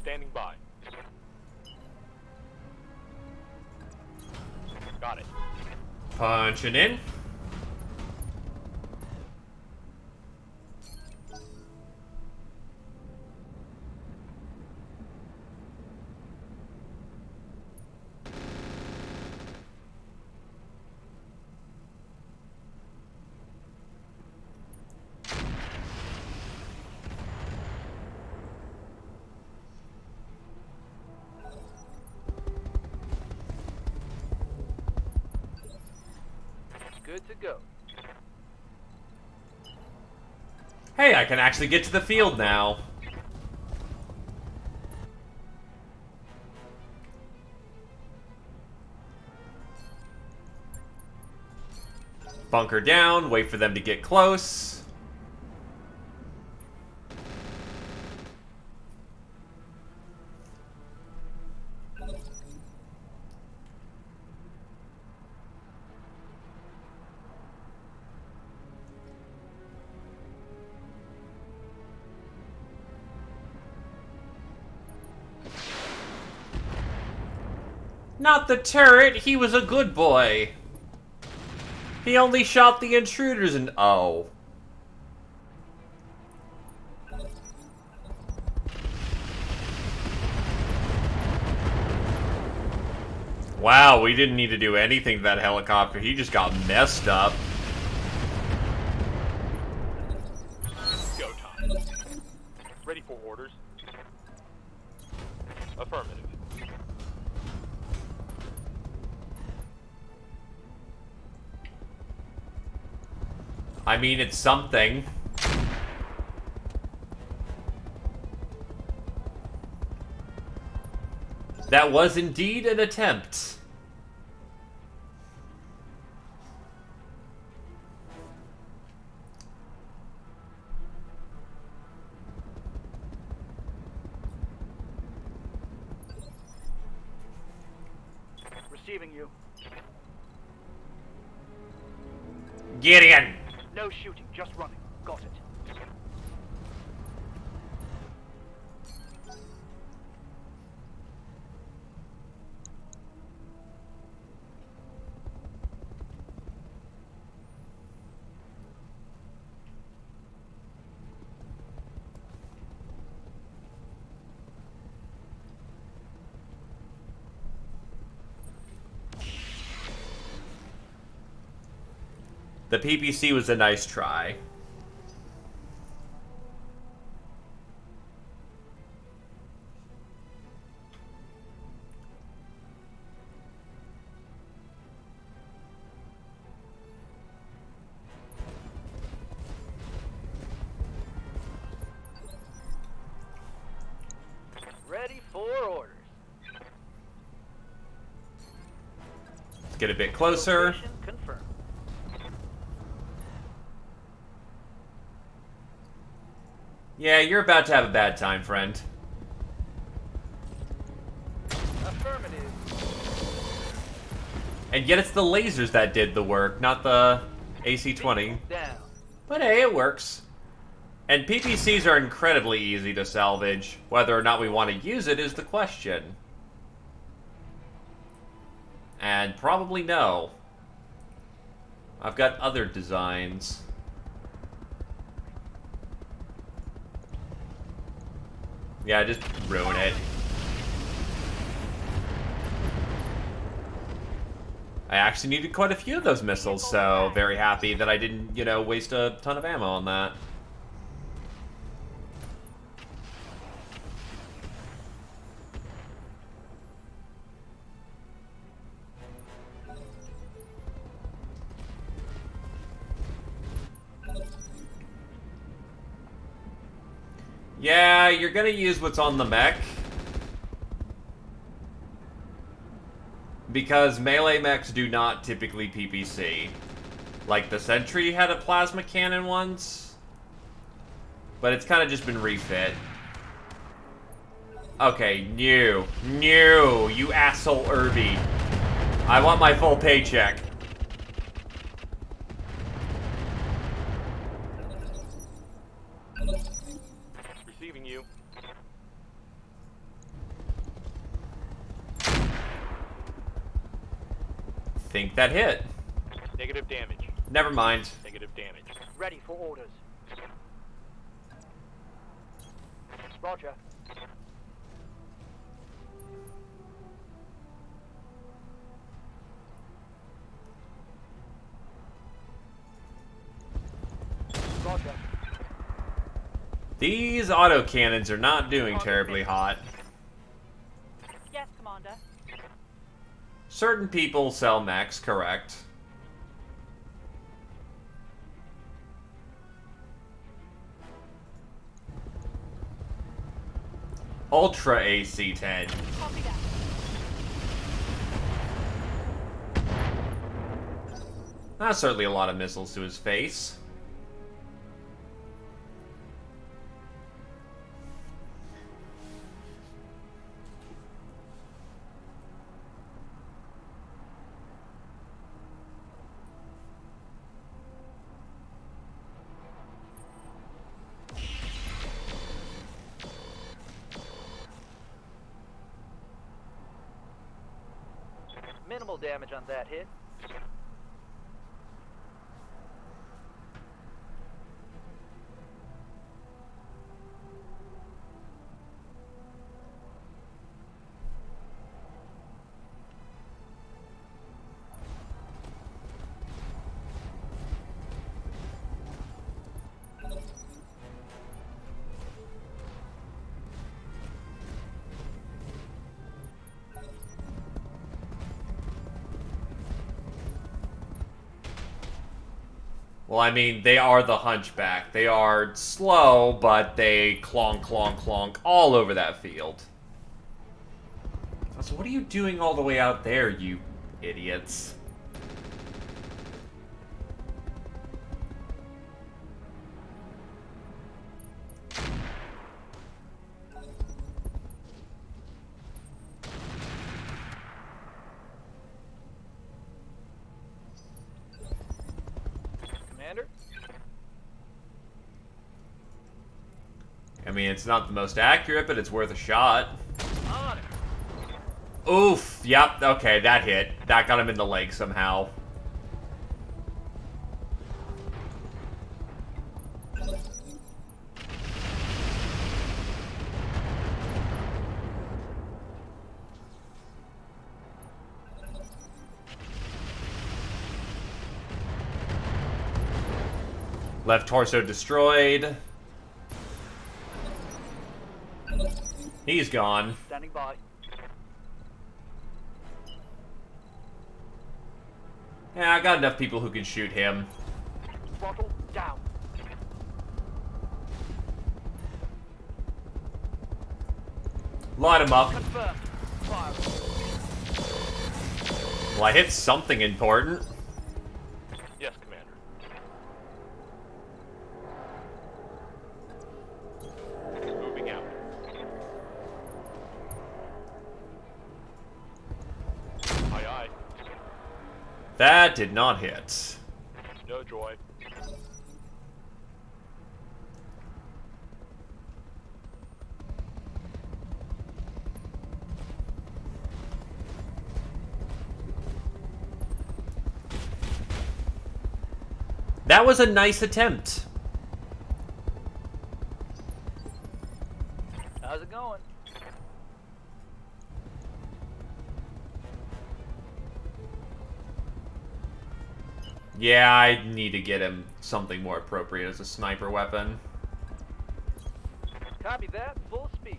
Standing by. Got it. Punching in. Good to go. Hey, I can actually get to the field now. Bunker down, wait for them to get close. Not the turret, he was a good boy. He only shot the intruders and oh. Wow, we didn't need to do anything to that helicopter. He just got messed up. Go time. Ready for orders. Affirmative. I mean, it's something. That was indeed an attempt. Receiving you. Get in! No shooting, just running. Got it. The PPC was a nice try. Ready for orders. Let's get a bit closer. Location confirmed. Yeah, you're about to have a bad time, friend. Affirmative. And yet it's the lasers that did the work, not the AC-20. Down. But hey, it works. And PPCs are incredibly easy to salvage. Whether or not we want to use it is the question. And probably no. I've got other designs. Yeah, just ruin it. I actually needed quite a few of those missiles, so very happy that I didn't, you know, waste a ton of ammo on that. Yeah, you're gonna use what's on the mech. Because melee mechs do not typically PPC. Like, the Sentry had a plasma cannon once. But it's kind of just been refit. Okay, new, you asshole Irby. I want my full paycheck. Receiving you. Think that hit. Negative damage. Never mind. Negative damage. Ready for orders. Roger. Roger. These autocannons are not doing terribly hot. Yes, Commander. Certain people sell mechs, correct. Ultra AC-10. Copy that. That's certainly a lot of missiles to his face. Minimal damage on that hit. Well, I mean, they are the Hunchback. They are slow, but they clonk, clonk, clonk all over that field. So what are you doing all the way out there, you idiots? Commander? I mean, it's not the most accurate, but it's worth a shot. On it. Oof. Yep. Okay, that hit. That got him in the leg somehow. Left torso destroyed. He's gone. Standing by. Yeah, I got enough people who can shoot him. Throttle down. Light him up. Confirmed. Fire. Well, I hit something important. Yes, Commander. Moving out. Aye, aye. That did not hit. No joy. That was a nice attempt. How's it going? Yeah, I need to get him something more appropriate as a sniper weapon. Copy that. Full speed.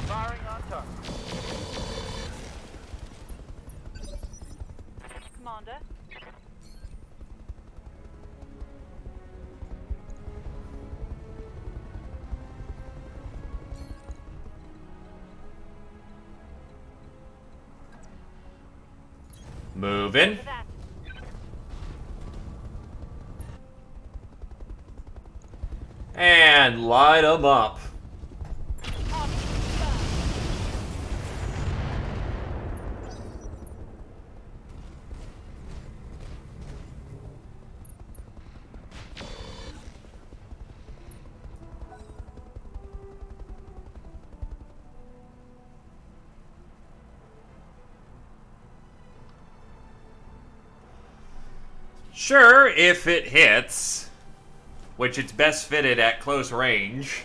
Firing on target. Commander. Moving. For that. And light him up. Target confirmed. Sure, if it hits, which it's best fitted at close range.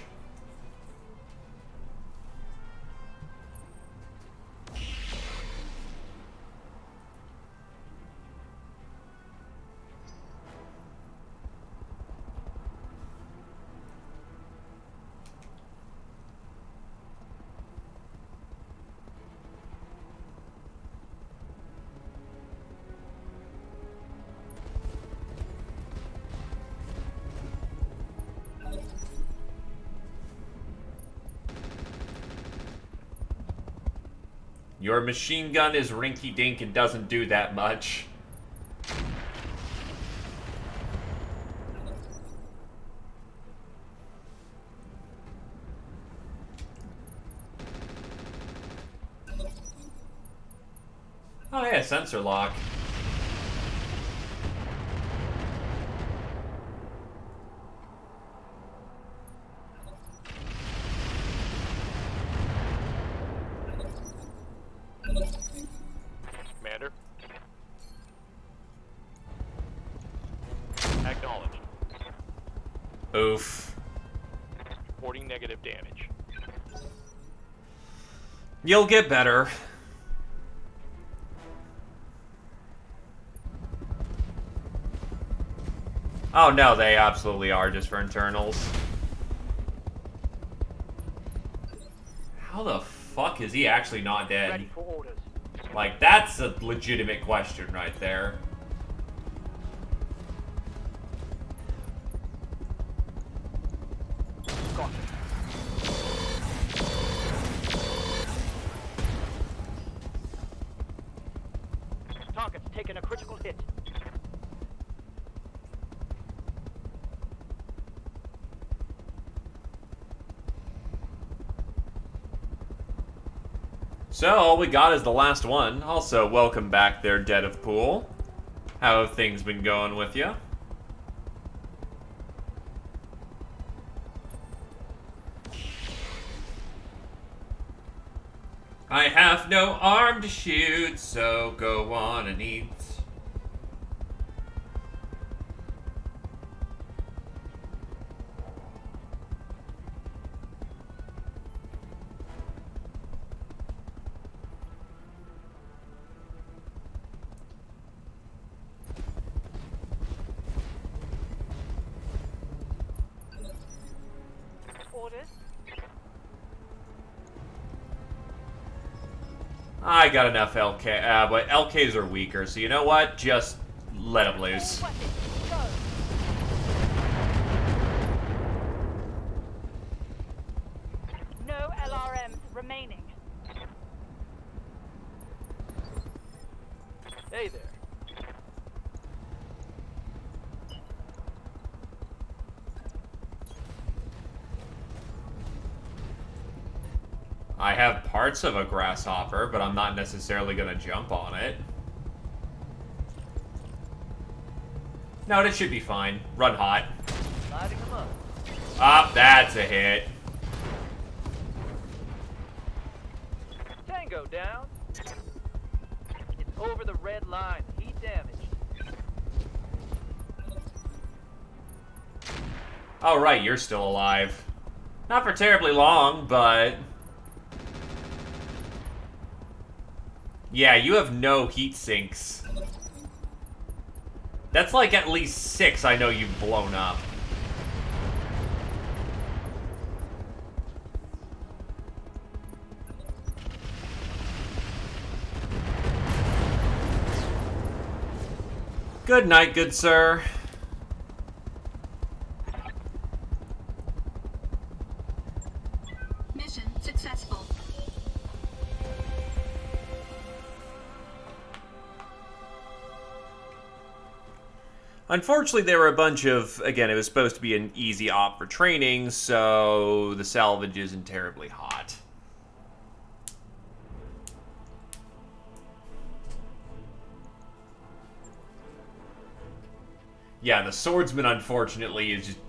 Your machine gun is rinky-dink and doesn't do that much. Oh yeah, sensor lock. Commander. Acknowledged. Oof. Reporting negative damage. You'll get better. Oh no, they absolutely are just for internals. How the fuck is he actually not dead? Ready for orders. Like, that's a legitimate question right there. Got it. Target's taken a critical hit. So, all we got is the last one. Also, welcome back there, Dead of Pool. How have things been going with you? I have no arm to shoot, so go on and eat. Orders. I got enough LK, but LKs are weaker, so you know what? Just let them loose. All weapons, go. No LRMs remaining. Hey there. I have parts of a grasshopper, but I'm not necessarily gonna jump on it. No, that should be fine. Run hot. Lighting them up. Ah, that's a hit. Tango down. It's over the red line. Heat damage. Oh, right, you're still alive. Not for terribly long, but... yeah, you have no heat sinks. That's like at least 6 I know you've blown up. Good night, good sir. Mission successful. Unfortunately, there were a bunch of... again, it was supposed to be an easy op for training, so the salvage isn't terribly hot. Yeah, the swordsman, unfortunately, is just...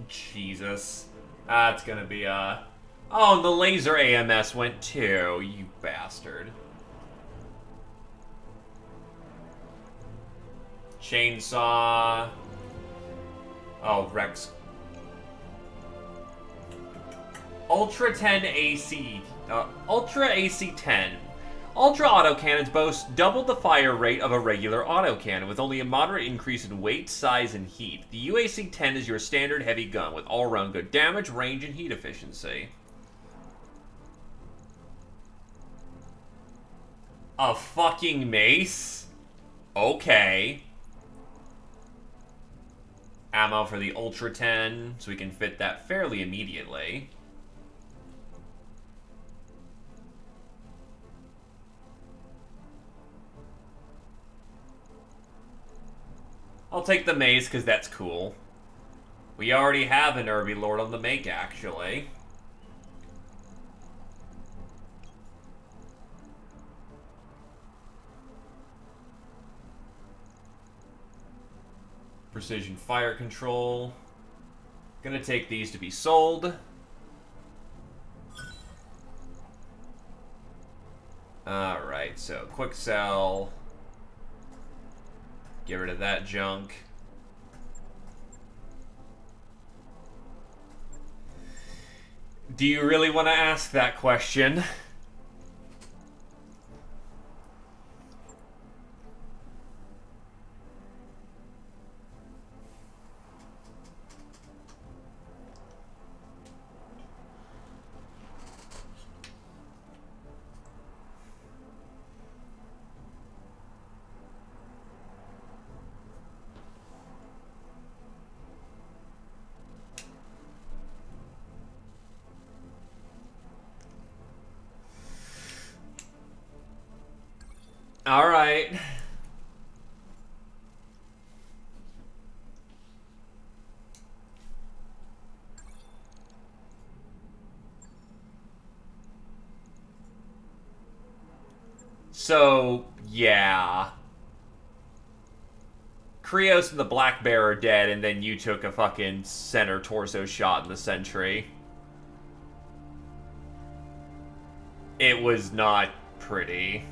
Jesus. That's gonna be a... oh, and the laser AMS went too, you bastard. Chainsaw. Oh, Rex. Ultra 10 AC. Ultra AC 10. Ultra autocannons boast double the fire rate of a regular autocannon, with only a moderate increase in weight, size, and heat. The UAC 10 is your standard heavy gun, with all-around good damage, range, and heat efficiency. A fucking mace? Okay. Ammo for the Ultra 10, so we can fit that fairly immediately. I'll take the mace, because that's cool. We already have an Irby Lord on the make, actually. Precision fire control. Gonna take these to be sold. Alright, so quick sell. Get rid of that junk. Do you really want to ask that question? All right. So, yeah. Krios and the Black Bear are dead, and then you took a fucking center torso shot in the Sentry. It was not pretty.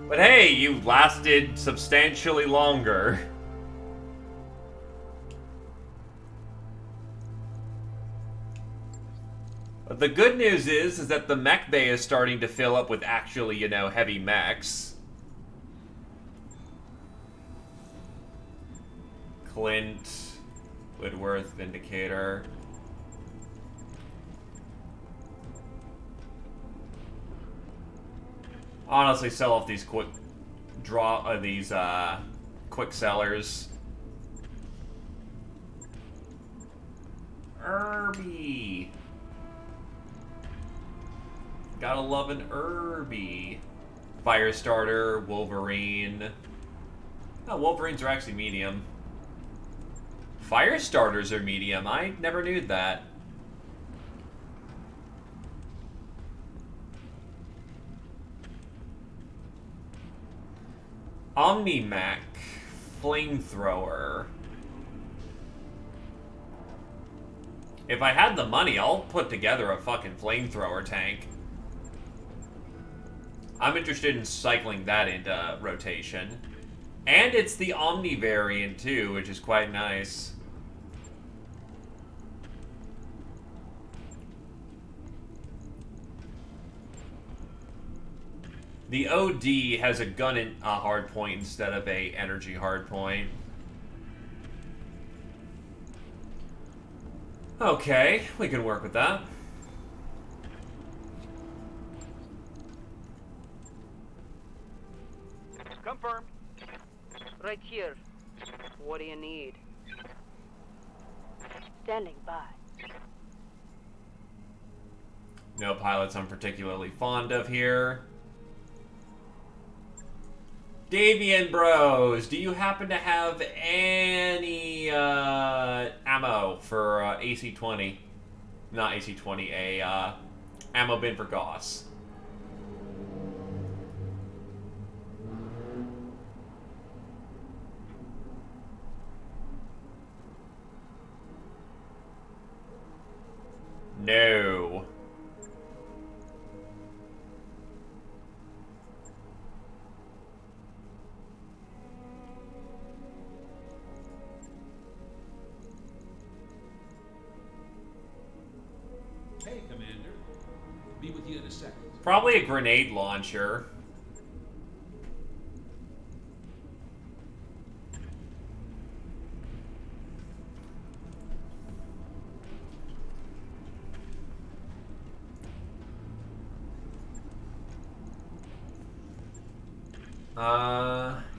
But hey, you lasted substantially longer. But the good news is that the mech bay is starting to fill up with actually, you know, heavy mechs. Clint, Woodworth, Vindicator. Honestly, sell off these quick sellers. Irby. Gotta love an Irby. Firestarter, Wolverine. No, Wolverines are actually medium. Firestarters are medium. I never knew that. Omni-Mech flamethrower. If I had the money, I'll put together a fucking flamethrower tank. I'm interested in cycling that into rotation. And it's the Omni variant too, which is quite nice. The OD has a gun in a hard point instead of a energy hard point. Okay, we can work with that. Confirmed. Right here. What do you need? Standing by. No pilots I'm particularly fond of here. Davian Bros, do you happen to have any ammo for AC-20? Not AC-20, a ammo bin for Gauss. No. Hey, Commander. Be with you in a second. Probably a grenade launcher.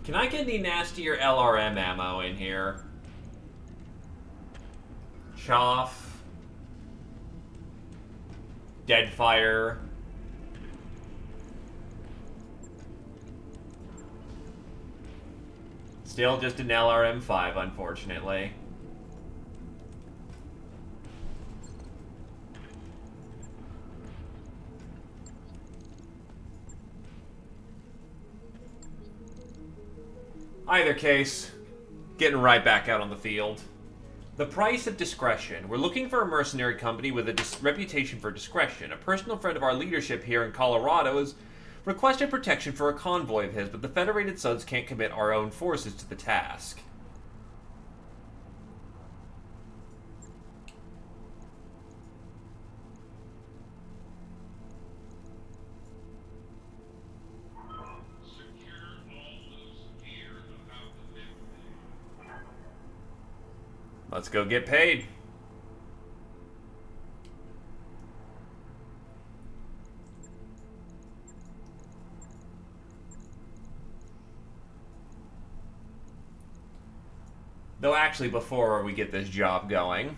Can I get any nastier LRM ammo in here? Chaff. Deadfire. Still just an LRM-5, unfortunately. Either case, getting right back out on the field. The price of discretion. We're looking for a mercenary company with a reputation for discretion. A personal friend of our leadership here in Colorado has requested protection for a convoy of his, but the Federated Suns can't commit our own forces to the task. Secure all loose gear about the midway. Let's go get paid. Though actually, before we get this job going,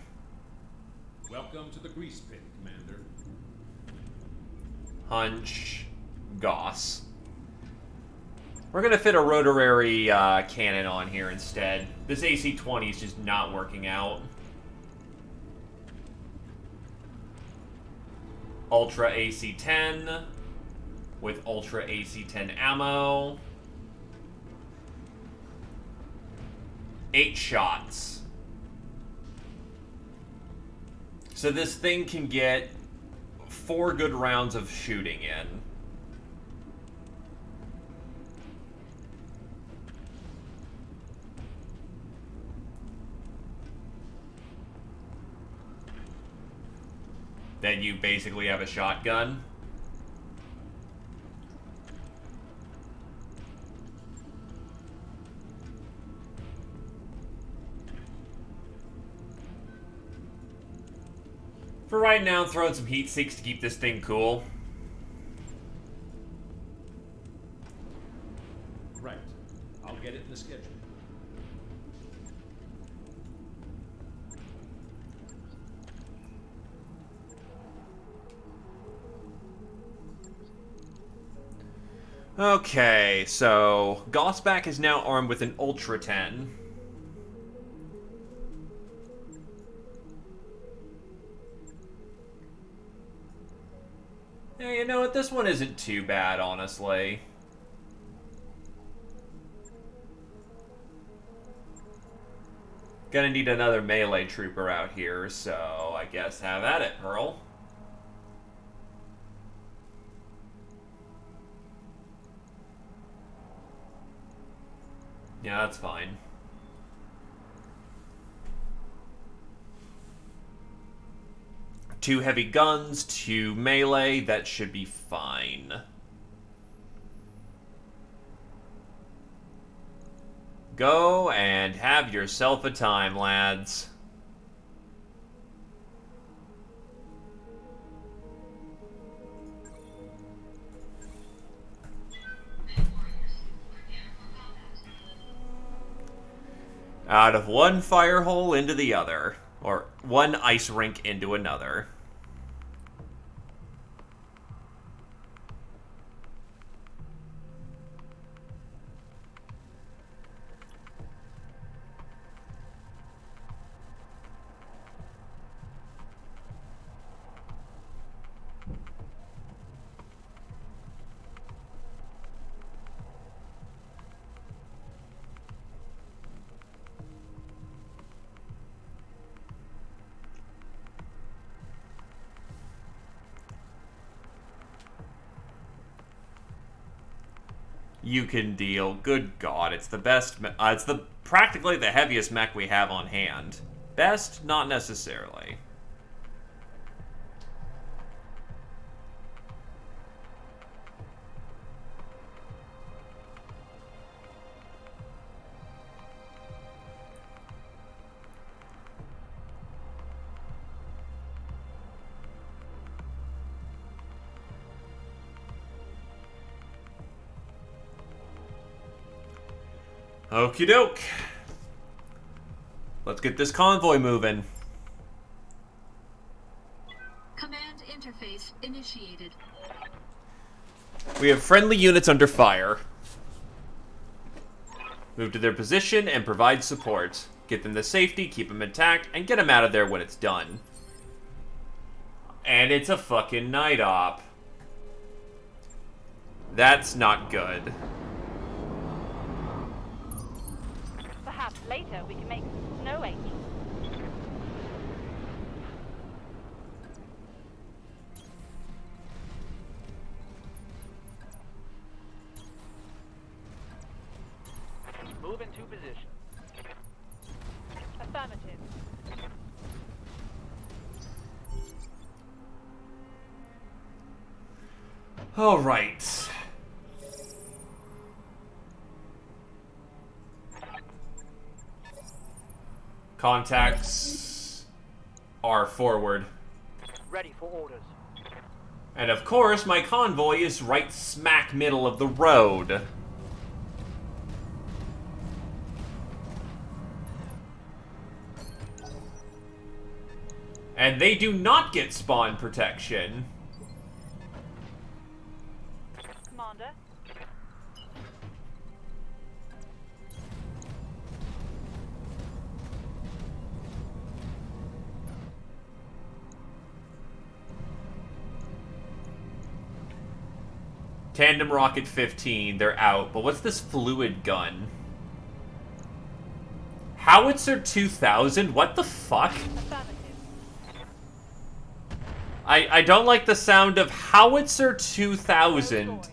Welcome to the grease pit, Commander. Hunch, Goss. We're gonna fit a rotary cannon on here instead. This AC-20 is just not working out. Ultra AC-10 with Ultra AC-10 ammo. 8 shots. So this thing can get 4 good rounds of shooting in. Then you basically have a shotgun. For right now, I'm throwing some heat sinks to keep this thing cool. Right. I'll get it in the schedule. Okay, so Gossback is now armed with an Ultra 10. Yeah, you know what? This one isn't too bad, honestly. Gonna need another melee trooper out here, so I guess have at it, Pearl. Yeah, that's fine. Two heavy guns, two melee, that should be fine. Go and have yourself a time, lads. Out of one fire hole into the other. Or one ice rink into another. You can deal. Good God, it's the best. It's practically the heaviest mech we have on hand. Best, not necessarily. Okie doke. Let's get this convoy moving. Command interface initiated. We have friendly units under fire. Move to their position and provide support. Get them to safety, keep them intact, and get them out of there when it's done. And it's a fucking night op. That's not good. Perhaps later we can make some snow angels. Move into position. Affirmative. All right. Contacts are forward. Ready for orders. And of course, my convoy is right smack middle of the road. And they do not get spawn protection. Commander. Tandem rocket 15, they're out. But what's this fluid gun? Howitzer 2000? What the fuck? Affirmative. I don't like the sound of Howitzer 2000.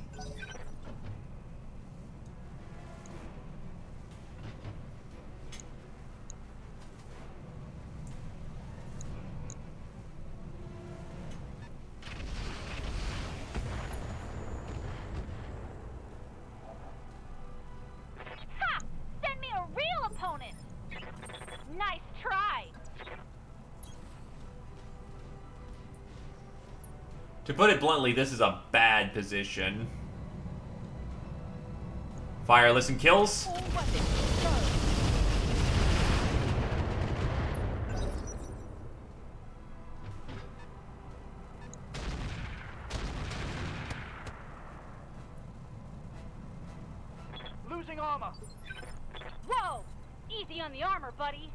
Ha! Send me a real opponent! Nice try! To put it bluntly, this is a bad position. Fireless and kills. All weapons go! Losing armor. Whoa! Easy on the armor, buddy.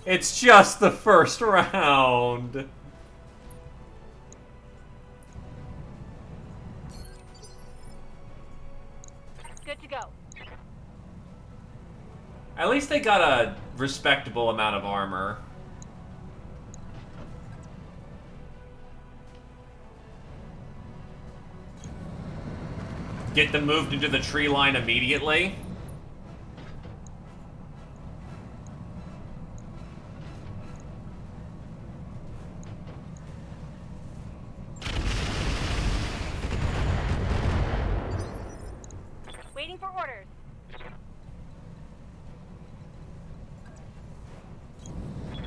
It's just the first round. Good to go. At least they got a respectable amount of armor. Get them moved into the tree line immediately. Waiting for orders.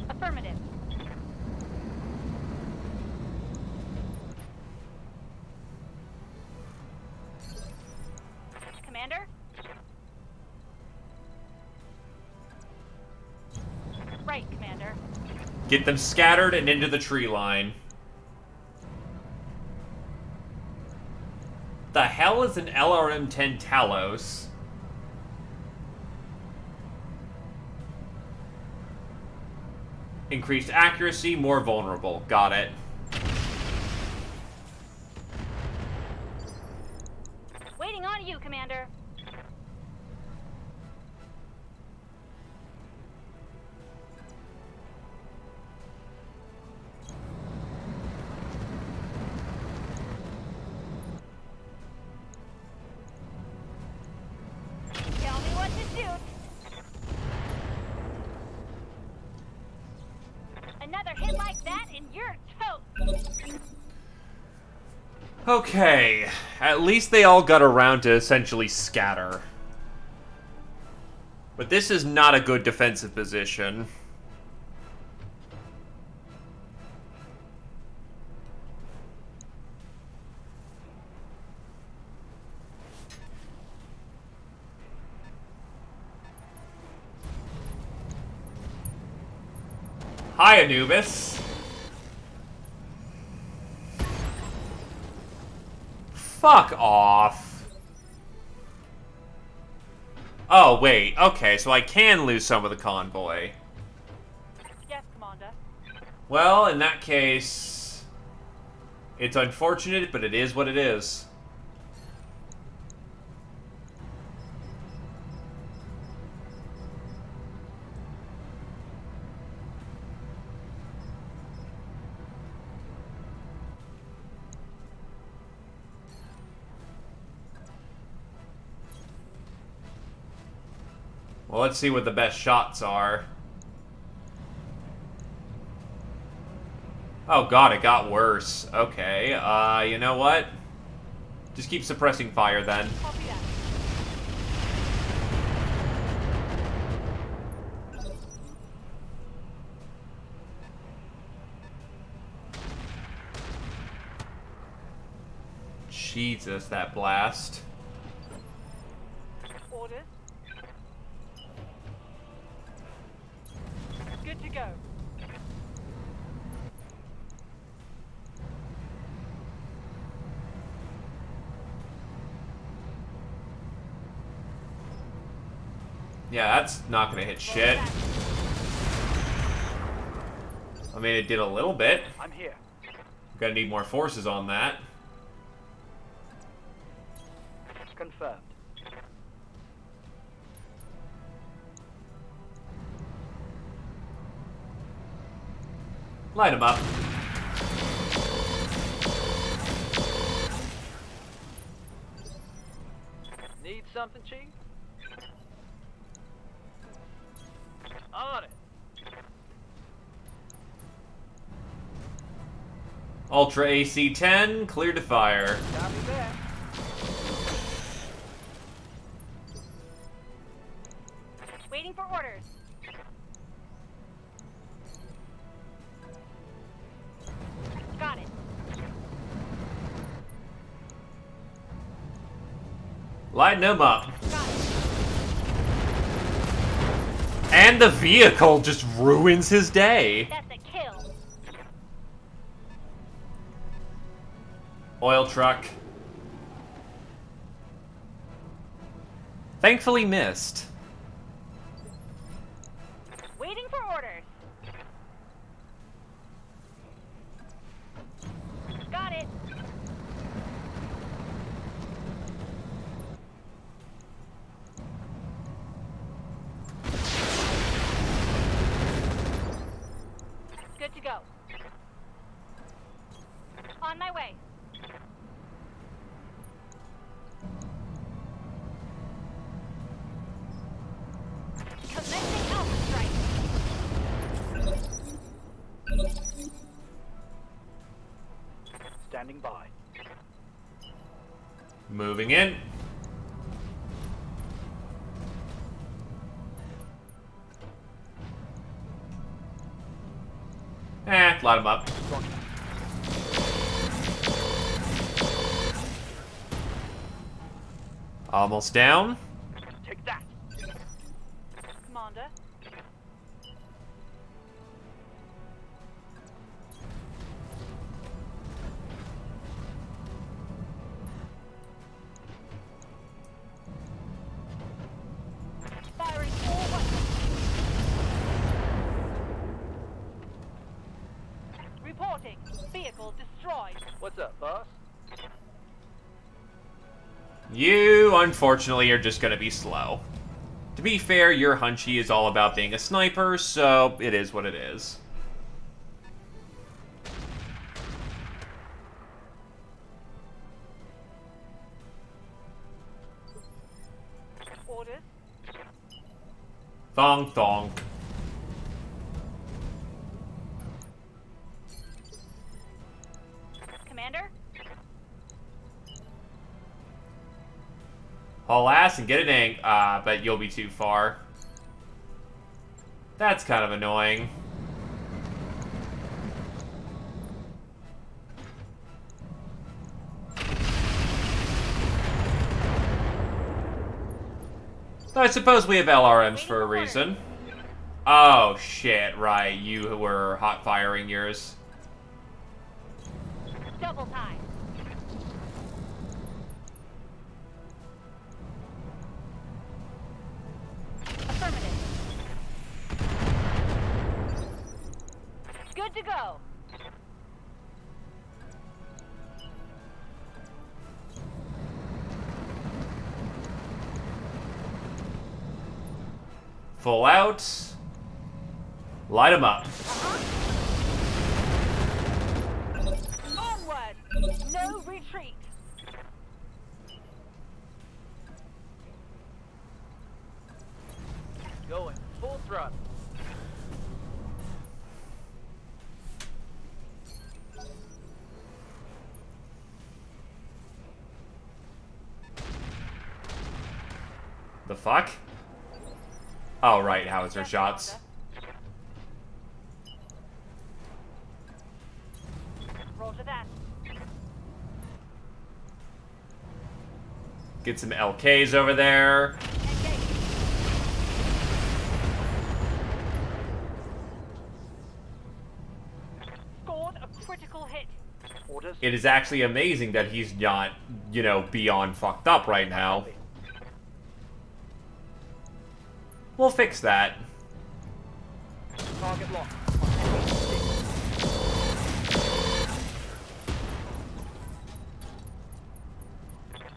Affirmative. Commander? Right, Commander. Get them scattered and into the tree line. The hell is an LRM-10 Talos? Increased accuracy, more vulnerable. Got it. Waiting on you, Commander. Tell me what to do. Another hit like that and you're toast. Okay, at least they all got around to essentially scatter. But this is not a good defensive position. Hi, Anubis. Fuck off. Oh, wait. Okay, so I can lose some of the convoy. Yes, Commander. Well, in that case, it's unfortunate, but it is what it is. Well, let's see what the best shots are. Oh god, it got worse. Okay, you know what? Just keep suppressing fire then. Copy that. Jesus, that blast. Orders. Good to go. Yeah, that's not gonna hit shit. I mean, it did a little bit. I'm here. Gonna need more forces on that. Confirmed. Light him up. Need something, Chief? On it. Ultra AC-10, clear to fire. Copy that. Waiting for orders. Got it. Lighten him up. Got it. And the vehicle just ruins his day. That's a kill. Oil truck. Thankfully missed. Waiting for orders. Got it. go. On my way. Commencing Alpha Strike. Standing by. Moving in. Light him up. Almost down. Take that. Commander. Firing all weapons. Reporting. Vehicle destroyed. What's up, boss? You, unfortunately, are just gonna be slow. To be fair, your Hunchy is all about being a sniper, so it is what it is. Orders. Thong thong. Commander. Haul ass and get an ang. But you'll be too far. That's kind of annoying. I suppose we have LRMs for a reason. Oh shit, right, you were hot firing yours. Double time. Affirmative. Good to go. Full out. Light them up. Onward. No retreat. Going full thrust. The fuck? Oh, right, howitzer Yes, shots. Commander. Roger that. Get some LKs over there. Engage. Scored a critical hit. Orders. It is actually amazing that he's not, you know, beyond fucked up right now. We'll fix that. Target locked.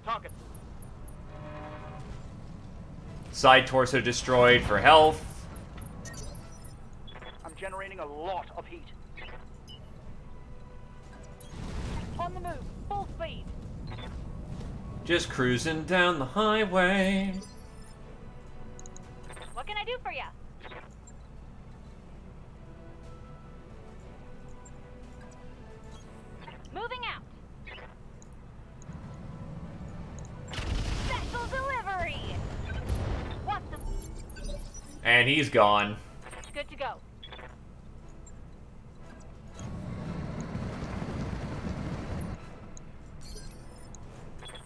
Target. Side torso destroyed for health. I'm generating a lot of heat. On the move. Full speed. Just cruising down the highway. What can I do for you? Moving out. Special delivery. What's the... And he's gone. Good to go.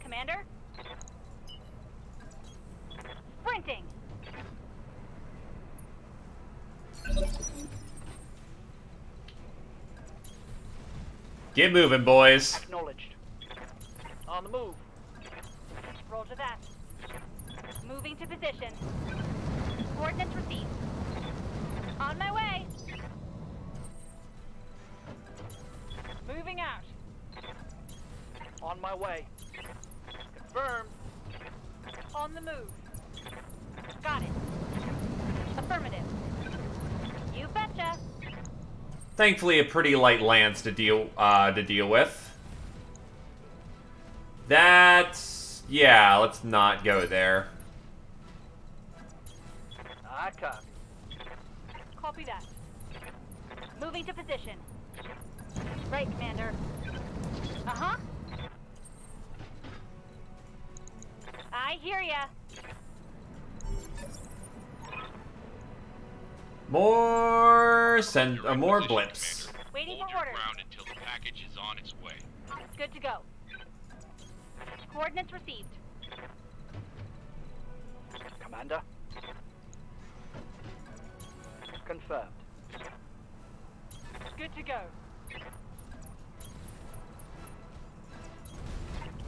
Commander? Sprinting. Get moving, boys. Acknowledged. On the move. Roger that. Moving to position. Coordinates received. On my way. Moving out. On my way. Confirmed. On the move. Got it. Affirmative. You betcha. Thankfully, a pretty light lance to deal with. That's... yeah, let's not go there. I copy. Copy that. Moving to position. Right, Commander. Uh-huh. I hear ya. More blips. Waiting Hold for your orders. ground until the package is on its way. Good to go. Coordinates received. Commander. Confirmed. Good to go.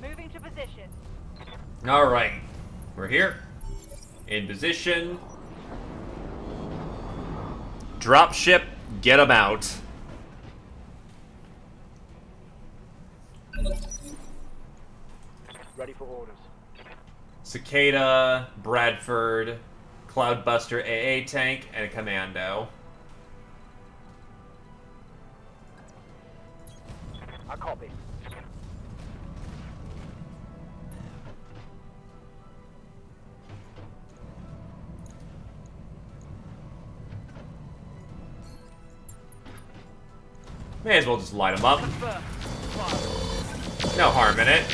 Moving to position. Alright. We're here. In position. Drop ship. Get 'em out. Ready for orders. Cicada, Bradford, Cloudbuster AA tank, and a commando. I copy. May as well just light them up. Confirmed. Fire. No harm in it.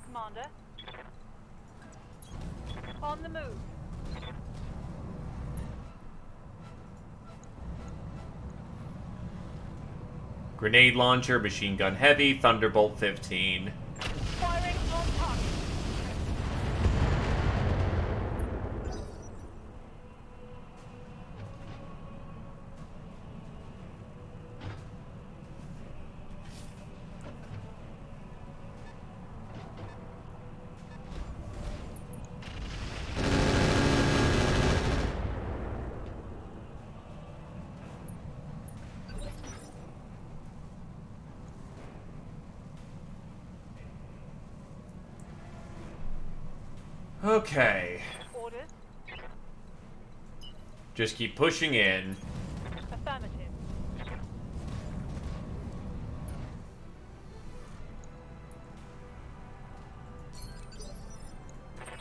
Commander. On the move. Grenade launcher, machine gun heavy, Thunderbolt 15. Firing on target. Okay. Orders. Just keep pushing in. Affirmative.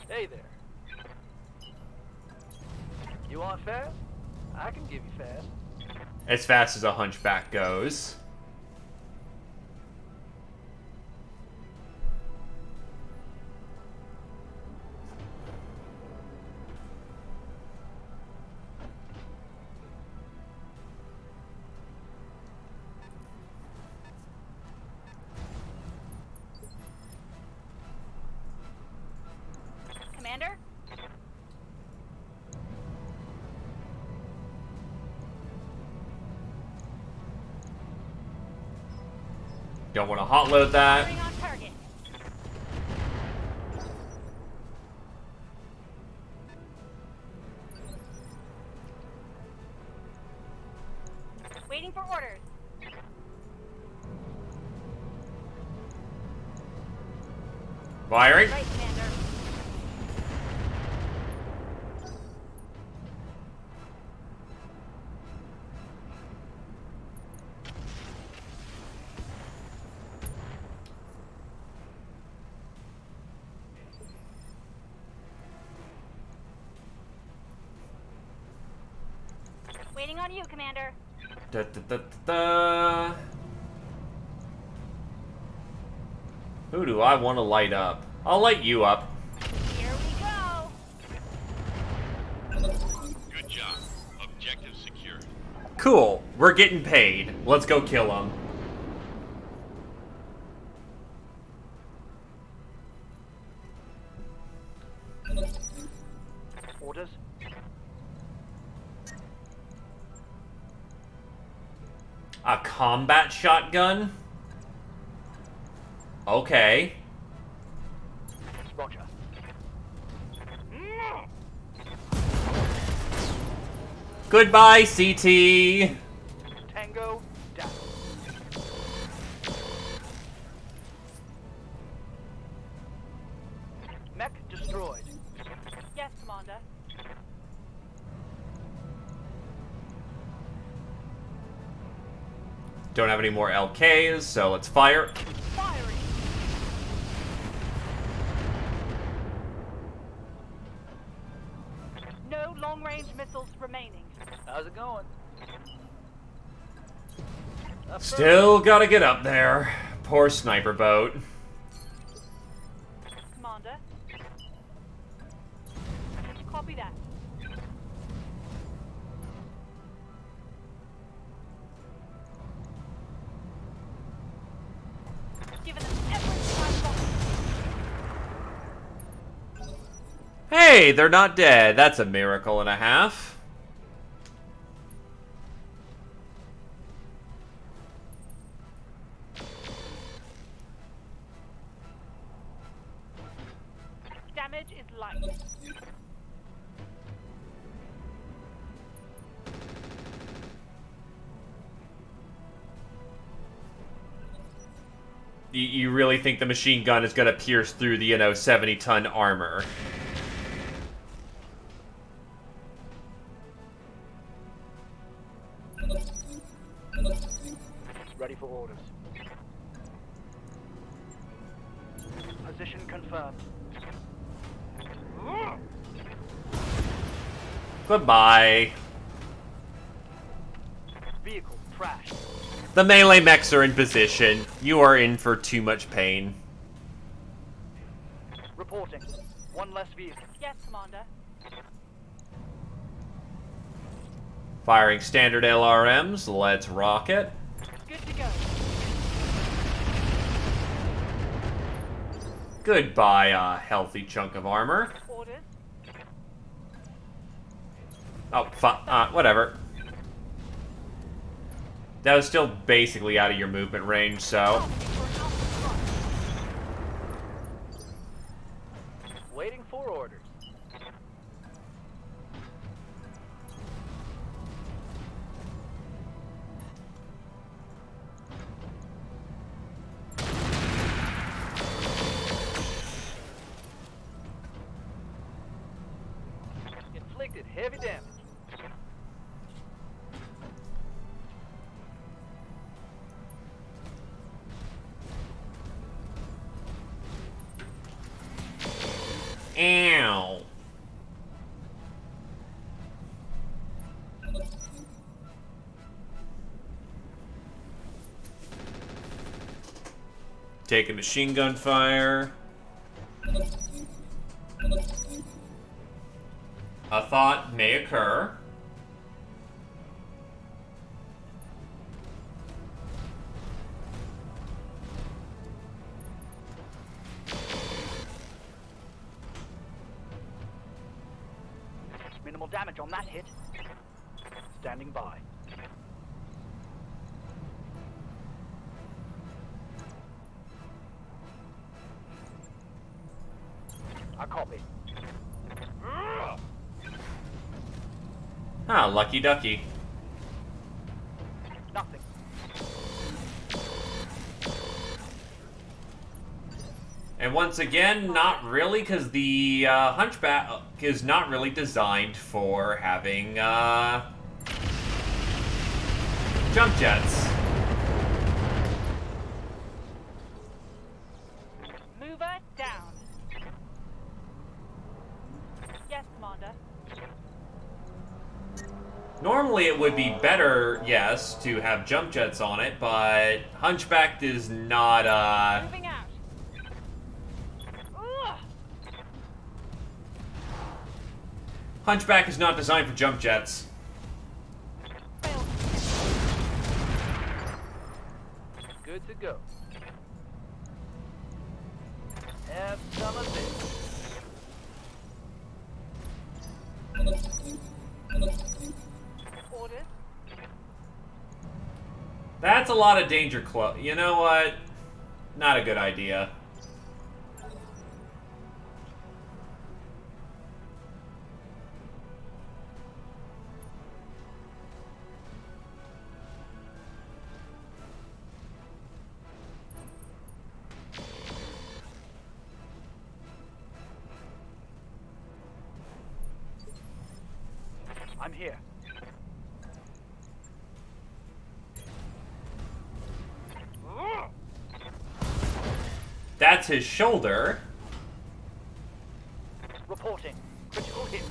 Hey there. You want fast? I can give you fast. As fast as a hunchback goes. Commander? Don't want to hot load that. Firing on target. Waiting for orders. Firing. Right, Commander. Waiting on you, Commander. Da, da, da, da, da. Who do I want to light up? I'll light you up. Here we go. Good job. Objective secured. Cool. We're getting paid. Let's go kill them. Orders. A combat shotgun? Okay. Roger. Goodbye, CT. Tango down. Mech destroyed. Yes, Commander. Don't have any more LKs, so let's fire. Firing. No long-range missiles remaining. How's it going? Still gotta get up there. Poor sniper boat. Commander. Copy that. Giving them every time. Hey, they're not dead. That's a miracle and a half. Damage is light. You really think the machine gun is gonna pierce through the, 70-ton armor? Ready for orders. Position confirmed. Goodbye. Vehicle trashed. The melee mechs are in position. You are in for too much pain. Reporting. One less vehicle. Yes, Commander. Firing standard LRMs. Let's rock it. Good to go. Goodbye, a healthy chunk of armor. Orders. Oh, whatever. That was still basically out of your movement range, so... Waiting for orders. Inflicted heavy damage. Ow. Taking machine gun fire. A thought may occur. Minimal damage on that hit. Standing by. I copy. Ah, lucky ducky. Nothing. And once again, not really, because the Hunchback is not really designed for having jump jets. Mover down. Yes, Commander. Normally it would be better, yes, to have jump jets on it, but Hunchback is not, Moving out. Ugh. Hunchback is not designed for jump jets. Failed. Good to go. Have some of this. Orders. That's a lot of danger close. You know what? Not a good idea. I'm here. that's his shoulder. Reporting. Critical hit.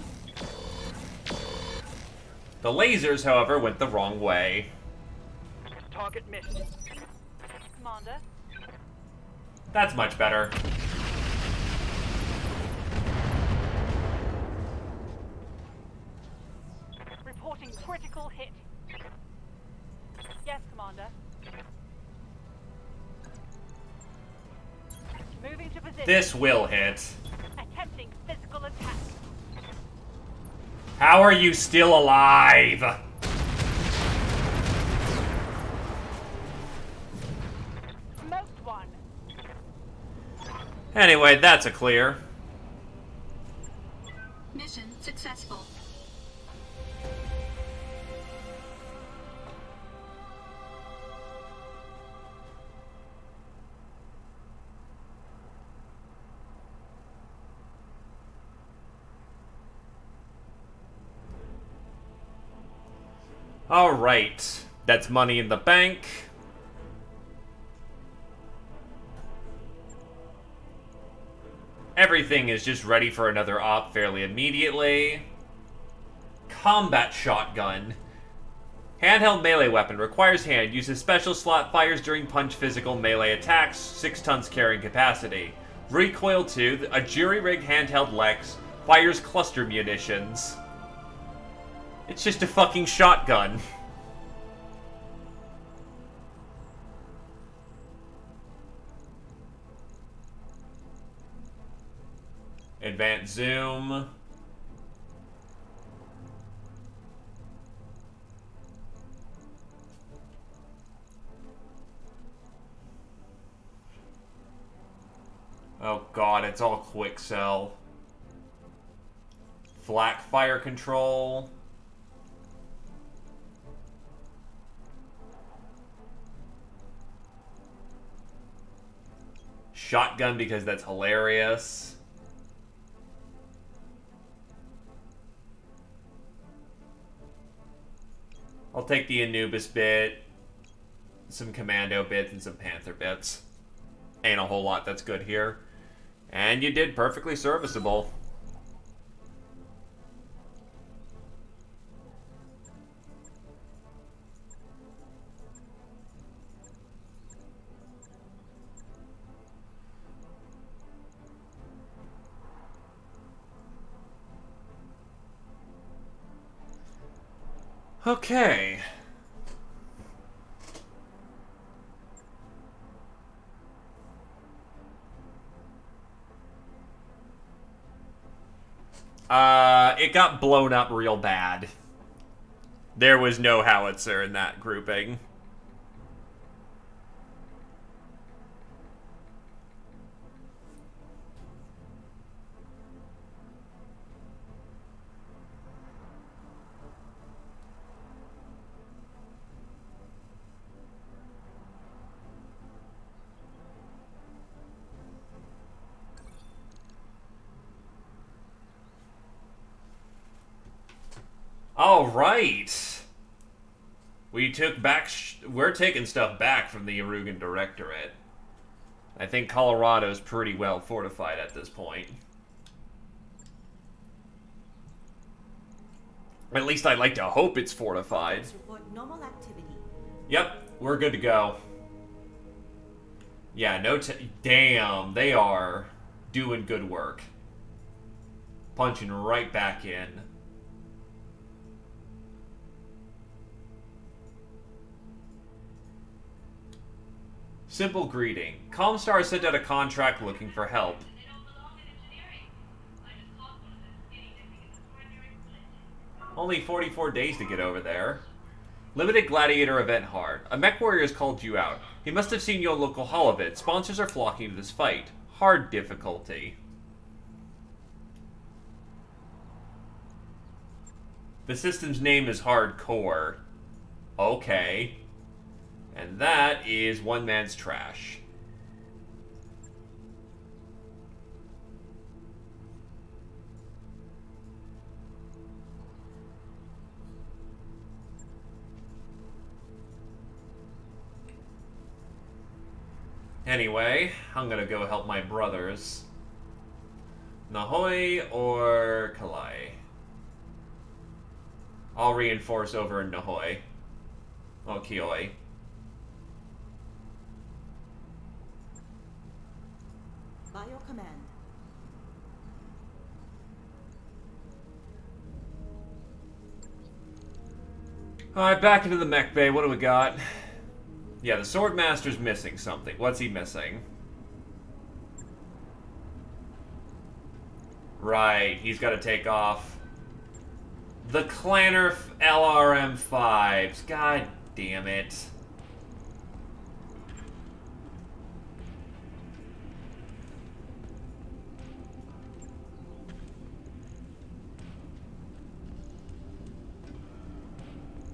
The lasers, however, went the wrong way. Target missed. Commander. That's much better. Reporting critical hit. Yes, Commander. Moving to position. This will hit. Attempting physical attack. How are you still alive? Smoked one. Anyway, that's a clear. Mission successful. Alright. That's money in the bank. Everything is just ready for another op fairly immediately. Combat shotgun. Handheld melee weapon. Requires hand. Uses special slot. Fires during punch physical melee attacks. 6 tons carrying capacity. Recoil 2. A jury-rigged handheld Lex. Fires cluster munitions. It's just a fucking shotgun. Advanced zoom. Oh god, it's all quick sell. Flak fire control. Shotgun because that's hilarious. I'll take the Anubis bit, some Commando bits, and some Panther bits. Ain't a whole lot that's good here. And you did perfectly serviceable. Okay. It got blown up real bad. There was no howitzer in that grouping. All right. We took back. We're taking stuff back from the Arugan Directorate. I think Colorado's pretty well fortified at this point. At least I'd like to hope it's fortified. Report normal activity. Yep, we're good to go. Yeah, damn, they are doing good work. Punching right back in. Simple greeting. Comstar sent out a contract looking for help. Only 44 days to get over there. Limited Gladiator event hard. A mech warrior has called you out. He must have seen you on local hall of it. Sponsors are flocking to this fight. Hard difficulty. The system's name is Hardcore. Okay. And that is one man's trash. Anyway, I'm gonna go help my brothers. Nahoy or Kalai? I'll reinforce over in Nahoy. Well, Kioi. By your command. Alright, back into the mech bay. What do we got? Yeah, the Swordmaster's missing something. What's he missing? Right, he's got to take off the Clanner LRM-5s. God damn it.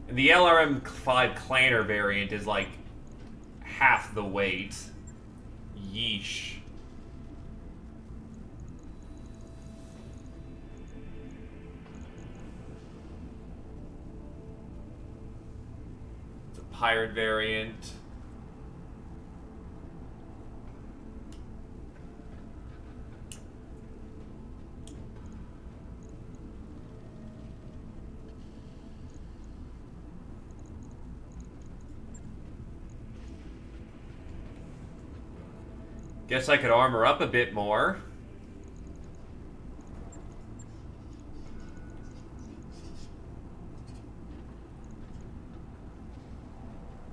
And the LRM-5 Clanner variant is like half the weight. Yeesh. It's a pirate variant. Guess I could armor up a bit more.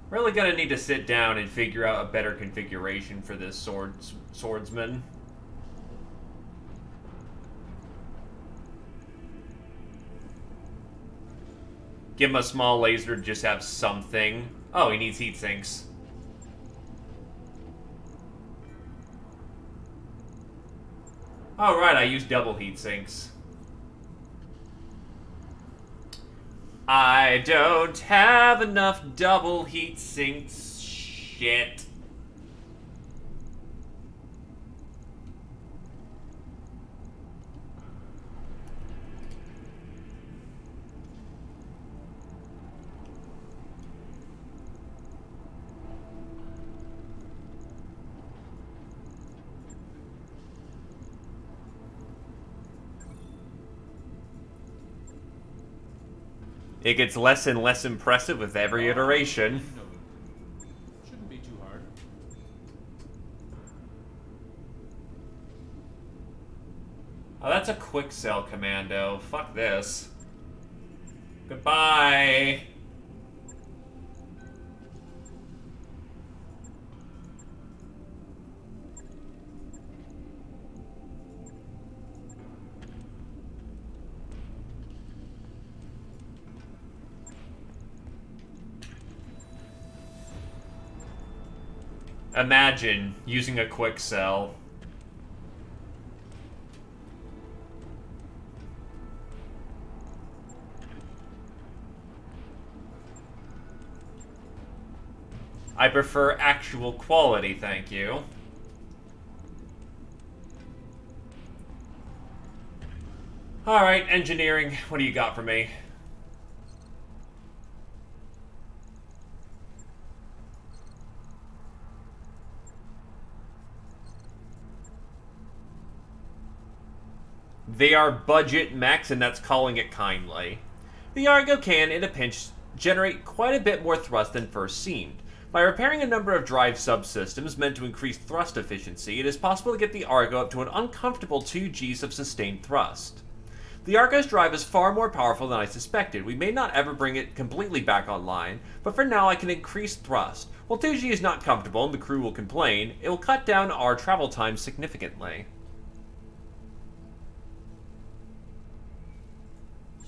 Really gonna need to sit down and figure out a better configuration for this swordsman. Give him a small laser to just have something. Oh, he needs heat sinks. Oh, right, I use double heat sinks. I don't have enough double heat sinks. Shit. It gets less and less impressive with every iteration. Shouldn't be too hard. Oh, that's a quick sell commando. Fuck this. Goodbye. Imagine using a quick sell. I prefer actual quality, thank you. Alright, engineering, what do you got for me? They are budget mechs, and that's calling it kindly. The Argo can, in a pinch, generate quite a bit more thrust than first seemed. By repairing a number of drive subsystems meant to increase thrust efficiency, it is possible to get the Argo up to an uncomfortable 2 Gs of sustained thrust. The Argo's drive is far more powerful than I suspected. We may not ever bring it completely back online, but for now I can increase thrust. While 2G is not comfortable and the crew will complain, it will cut down our travel time significantly.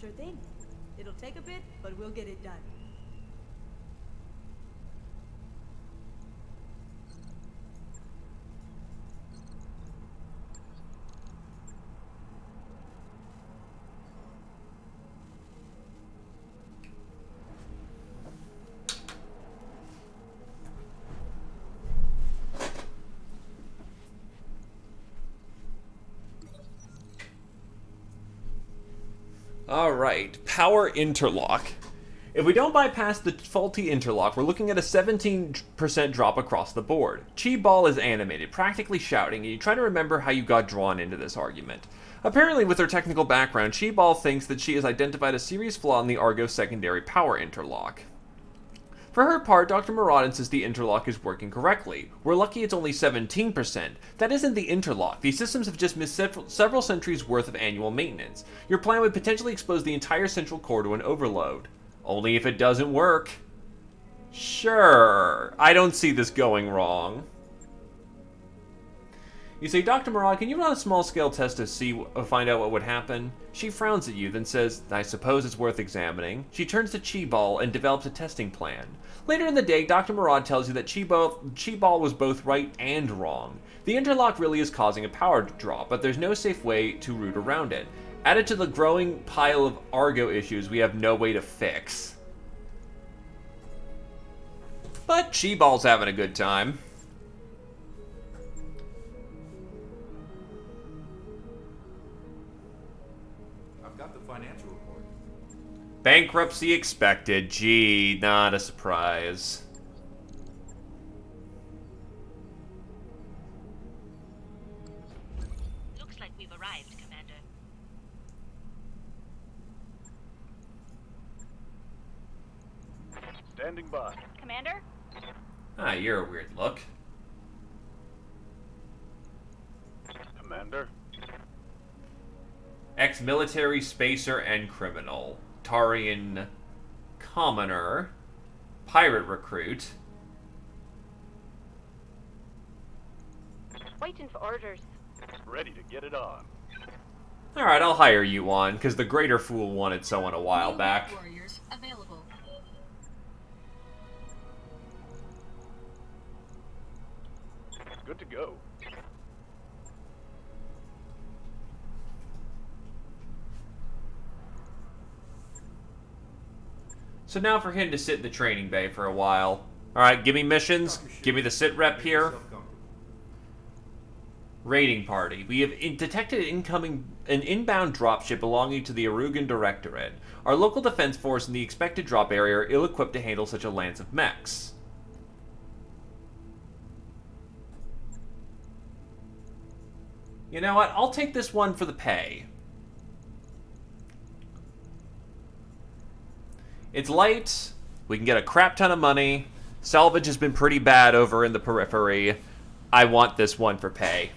Sure thing. It'll take a bit, but we'll get it done. Alright, power interlock. If we don't bypass the faulty interlock, we're looking at a 17% drop across the board. Chi Ball is animated, practically shouting, and you try to remember how you got drawn into this argument. Apparently, with her technical background, Chi Ball thinks that she has identified a serious flaw in the Argo secondary power interlock. For her part, Dr. Murad insists the interlock is working correctly. We're lucky it's only 17%. That isn't the interlock. These systems have just missed several centuries worth of annual maintenance. Your plan would potentially expose the entire central core to an overload. Only if it doesn't work. Sure, I don't see this going wrong. You say, Dr. Murad, can you run a small-scale test to find out what would happen? She frowns at you, then says, I suppose it's worth examining. She turns to Chi Ball and develops a testing plan. Later in the day, Dr. Murad tells you that Chi Ball was both right and wrong. The interlock really is causing a power drop, but there's no safe way to route around it. Added to the growing pile of Argo issues we have no way to fix. But Chi Ball's having a good time. I've got the financial report. Bankruptcy expected. Gee, not a surprise. Looks like we've arrived, Commander. Standing by. Commander? Ah, you're a weird look. Commander. Ex-military, spacer, and criminal. Tarian commoner. Pirate recruit. Waiting for orders. Ready to get it on. Alright, I'll hire you on, because the Greater Fool wanted someone a while New back. warriors available. Good to go. So now for him to sit in the training bay for a while. Alright, give me missions. Give me the sit rep here. Raiding party. We have detected an inbound dropship belonging to the Arugan Directorate. Our local defense force in the expected drop area are ill-equipped to handle such a lance of mechs. You know what? I'll take this one for the pay. It's light. We can get a crap ton of money. Salvage has been pretty bad over in the periphery. I want this one for pay.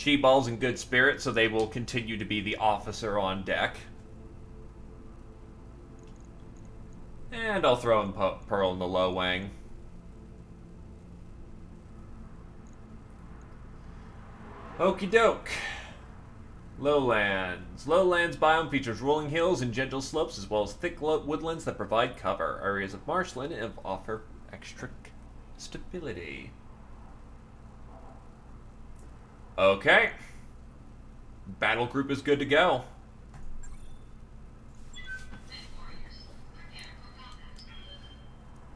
Chi Ball's in good spirits, so they will continue to be the officer on deck. And I'll throw in Pearl in the low wang. Okie doke. Lowlands. Lowlands biome features rolling hills and gentle slopes, as well as thick woodlands that provide cover. Areas of marshland and offer extra stability. Okay. Battle group is good to go.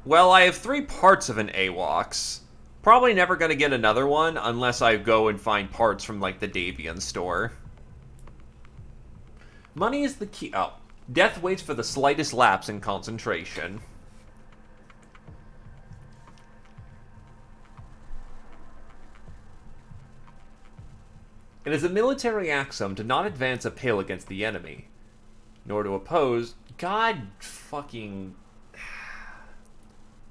Well, I have 3 parts of an AWACS. Probably never going to get another one unless I go and find parts from, like, the Davian store. Money is the key. Oh. Death waits for the slightest lapse in concentration. It is a military axiom to not advance a pill against the enemy, nor to oppose. God fucking...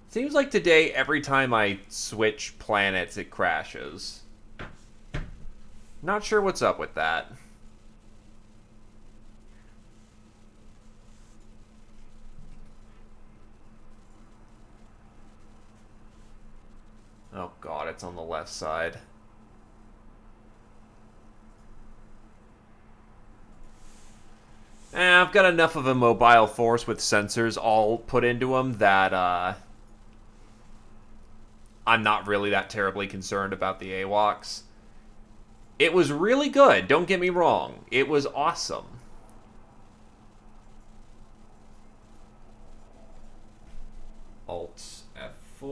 Seems like today, every time I switch planets, it crashes. Not sure what's up with that. Oh god, it's on the left side. I've got enough of a mobile force with sensors all put into them that, I'm not really that terribly concerned about the AWACS. It was really good, don't get me wrong. It was awesome.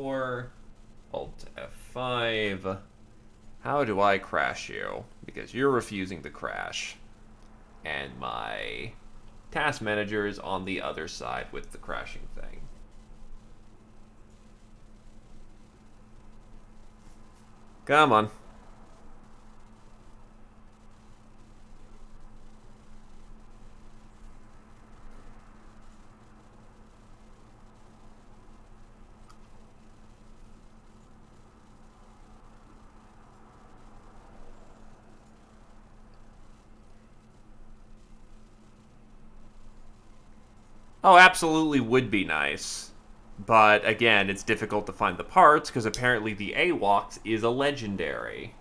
F4, Alt F5. How do I crash you? Because you're refusing to crash. And my task manager is on the other side with the crashing thing. Come on. Oh, absolutely would be nice. But again, it's difficult to find the parts because apparently the AWOX is a legendary.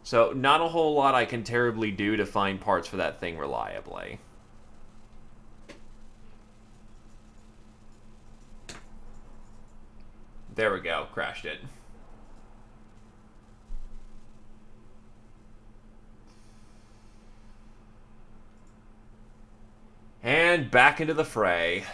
So not a whole lot I can terribly do to find parts for that thing reliably. There we go, crashed it. And back into the fray.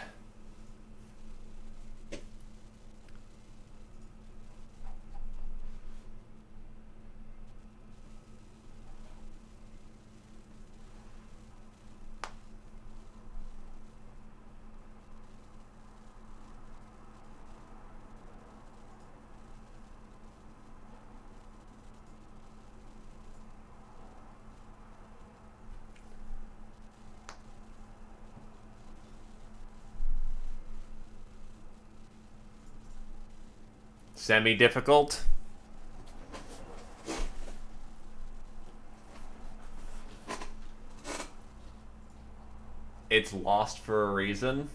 Semi-difficult. It's lost for a reason.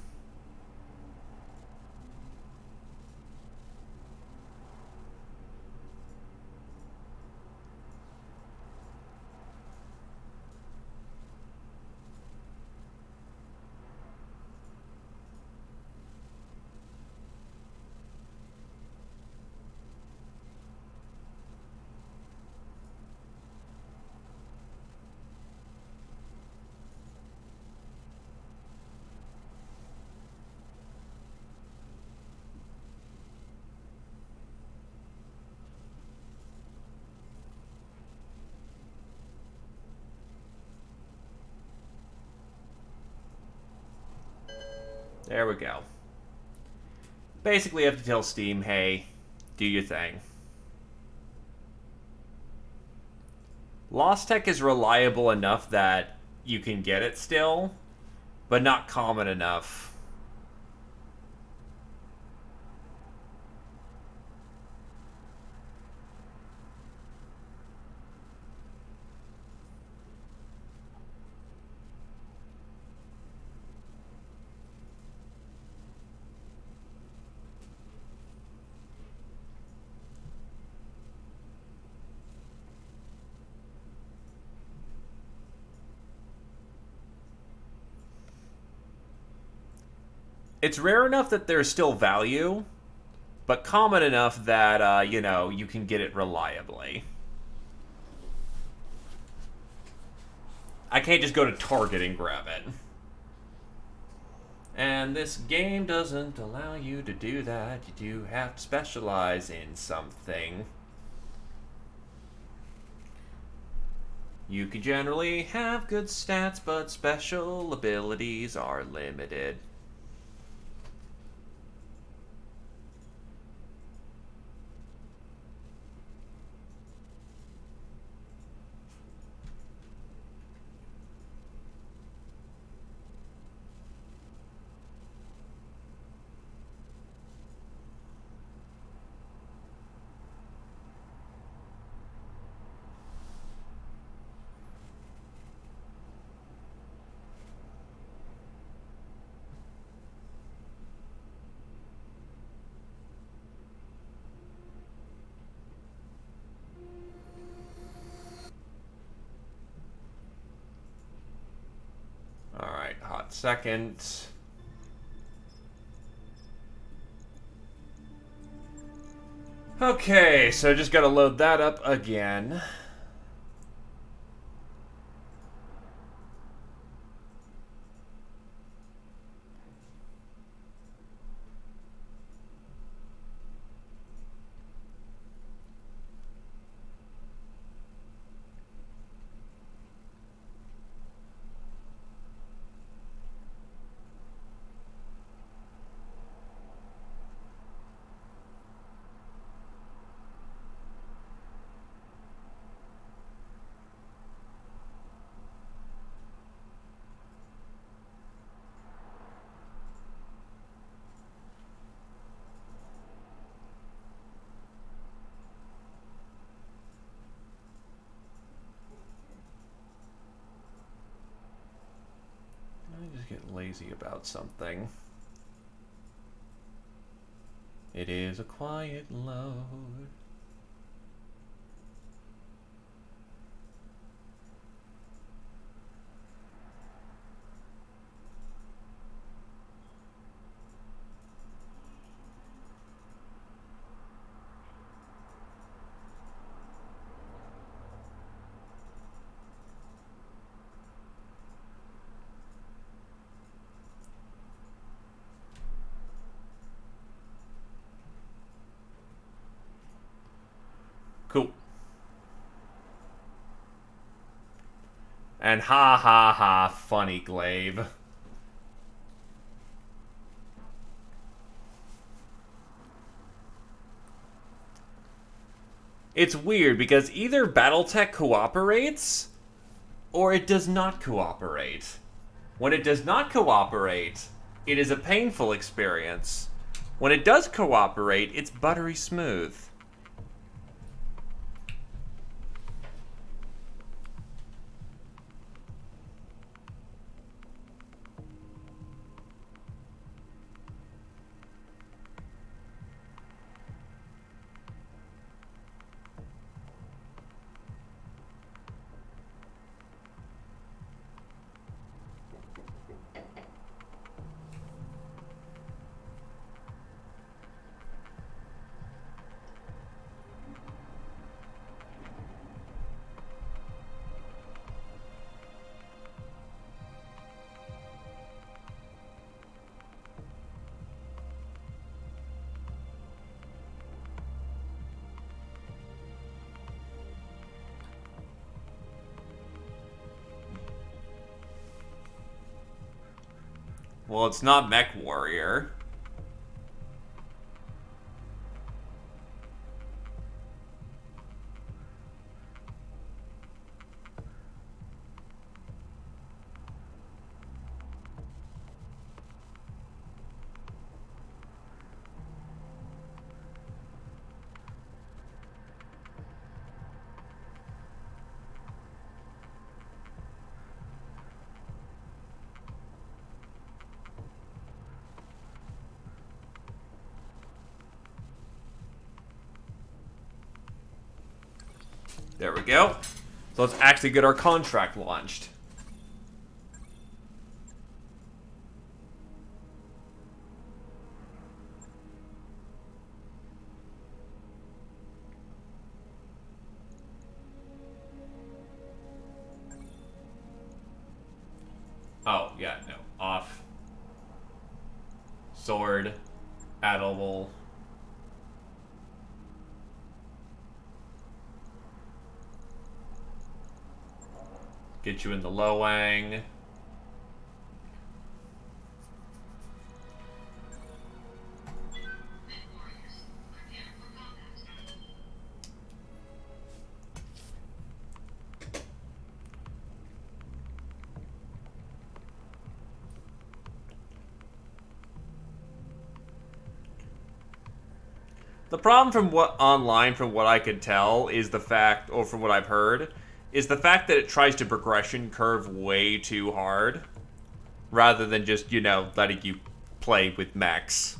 There we go. Basically, you have to tell Steam, hey, do your thing. Lost Tech is reliable enough that you can get it still, but not common enough. It's rare enough that there's still value, but common enough that, you know, you can get it reliably. I can't just go to Target and grab it. And this game doesn't allow you to do that. You do have to specialize in something. You can generally have good stats, but special abilities are limited. Alright, hot second. Okay, so just gotta load that up again. getting lazy about something. It is a quiet load. Cool. And ha ha ha, funny glaive. It's weird because either BattleTech cooperates or it does not cooperate. When it does not cooperate, it is a painful experience. When it does cooperate, it's buttery smooth. Well, it's not Mech Warrior. There we go. So let's actually get our contract launched. Oh, yeah, no. Off. Sword. Addable. Get you in the Lowang. The problem from what online, from what I could tell, is the fact, or from what I've heard, is the fact that it tries to progression curve way too hard, rather than just, you know, letting you play with mechs.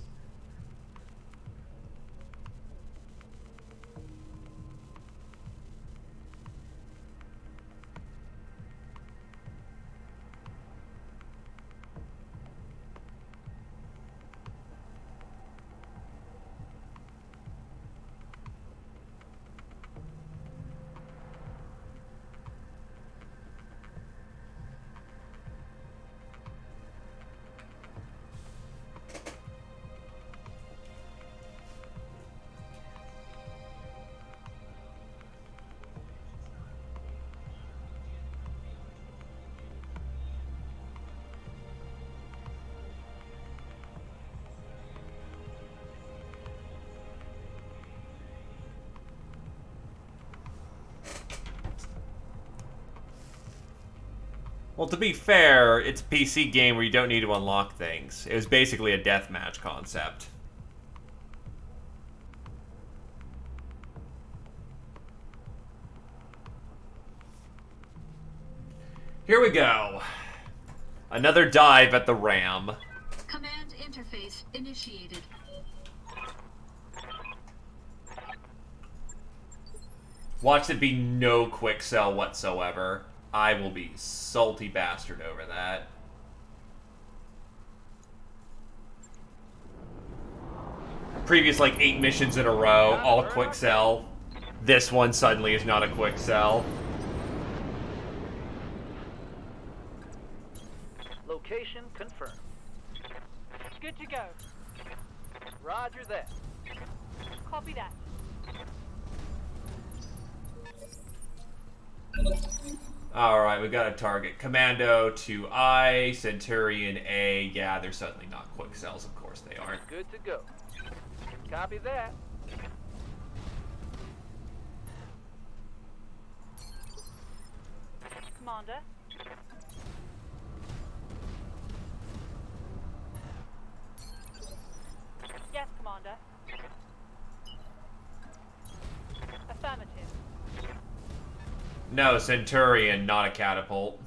Well, to be fair, it's a PC game where you don't need to unlock things. It was basically a deathmatch concept. Here we go. Another dive at the ram. Command interface initiated. Watch it be no quick sell whatsoever. I will be salty bastard over that. Previous, like, 8 missions in a row, all quick sell. This one suddenly is not a quick sell. Location confirmed. Good to go. Roger that. Copy that. Alright, we got a target. Commando to I, Centurion A. Yeah, they're suddenly not quick sells, of course they aren't. Good to go. Copy that. Commander. Yes, Commander. Affirmative. No, Centurion, not a catapult.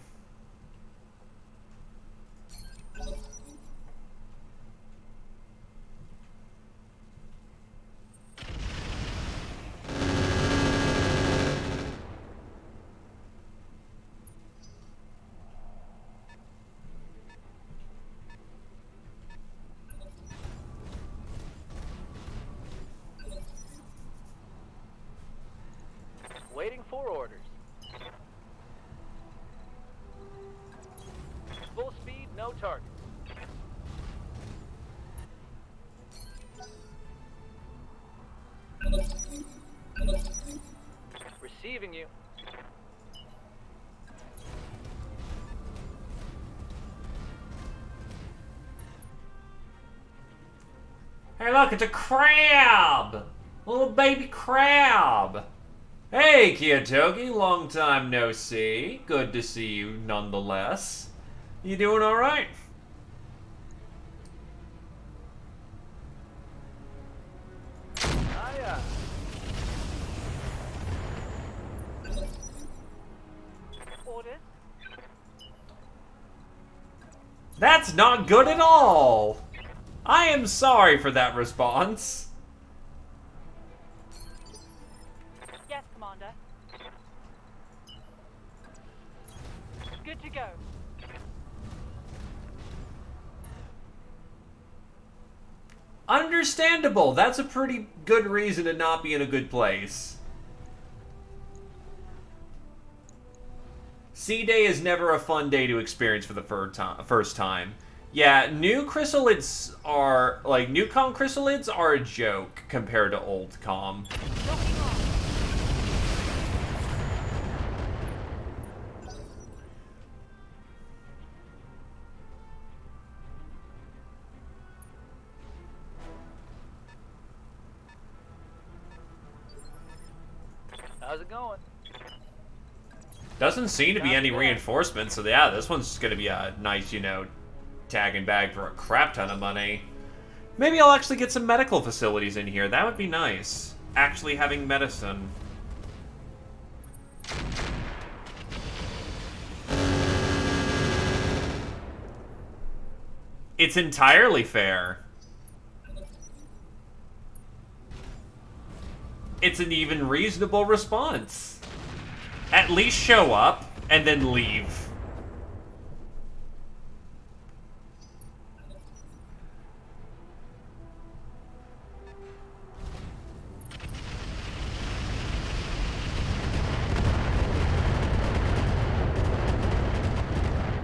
Waiting for orders. Full speed, no target. Receiving you. Hey look, it's a crab! A little baby crab! Hey, Kiyotogi, long time no see. Good to see you nonetheless. You doing alright? Aye, Orders. That's not good at all! I am sorry for that response. Yes, Commander. Good to go. Understandable. That's a pretty good reason to not be in a good place. Sea Day is never a fun day to experience for the first time. Yeah, new chrysalids are, like, new com chrysalids are a joke compared to old com. Locking on. how's it going? Doesn't seem to be any reinforcements, so yeah, this one's gonna be a nice, you know, tag and bag for a crap ton of money. Maybe I'll actually get some medical facilities in here. That would be nice. Actually having medicine. It's entirely fair. It's an even reasonable response. At least show up, and then leave.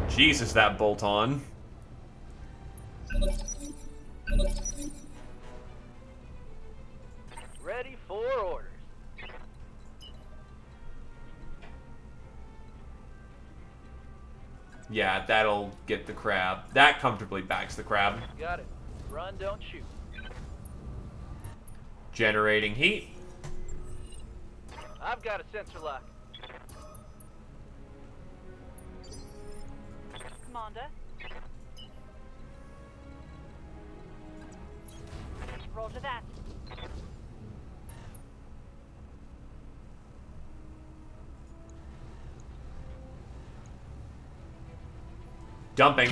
Jesus, that bolt on. Ready for orders. Yeah, that'll get the crab. That comfortably bags the crab. Got it. Run, don't shoot. Generating heat. I've got a sensor lock. Commander. Roger that. Dumping.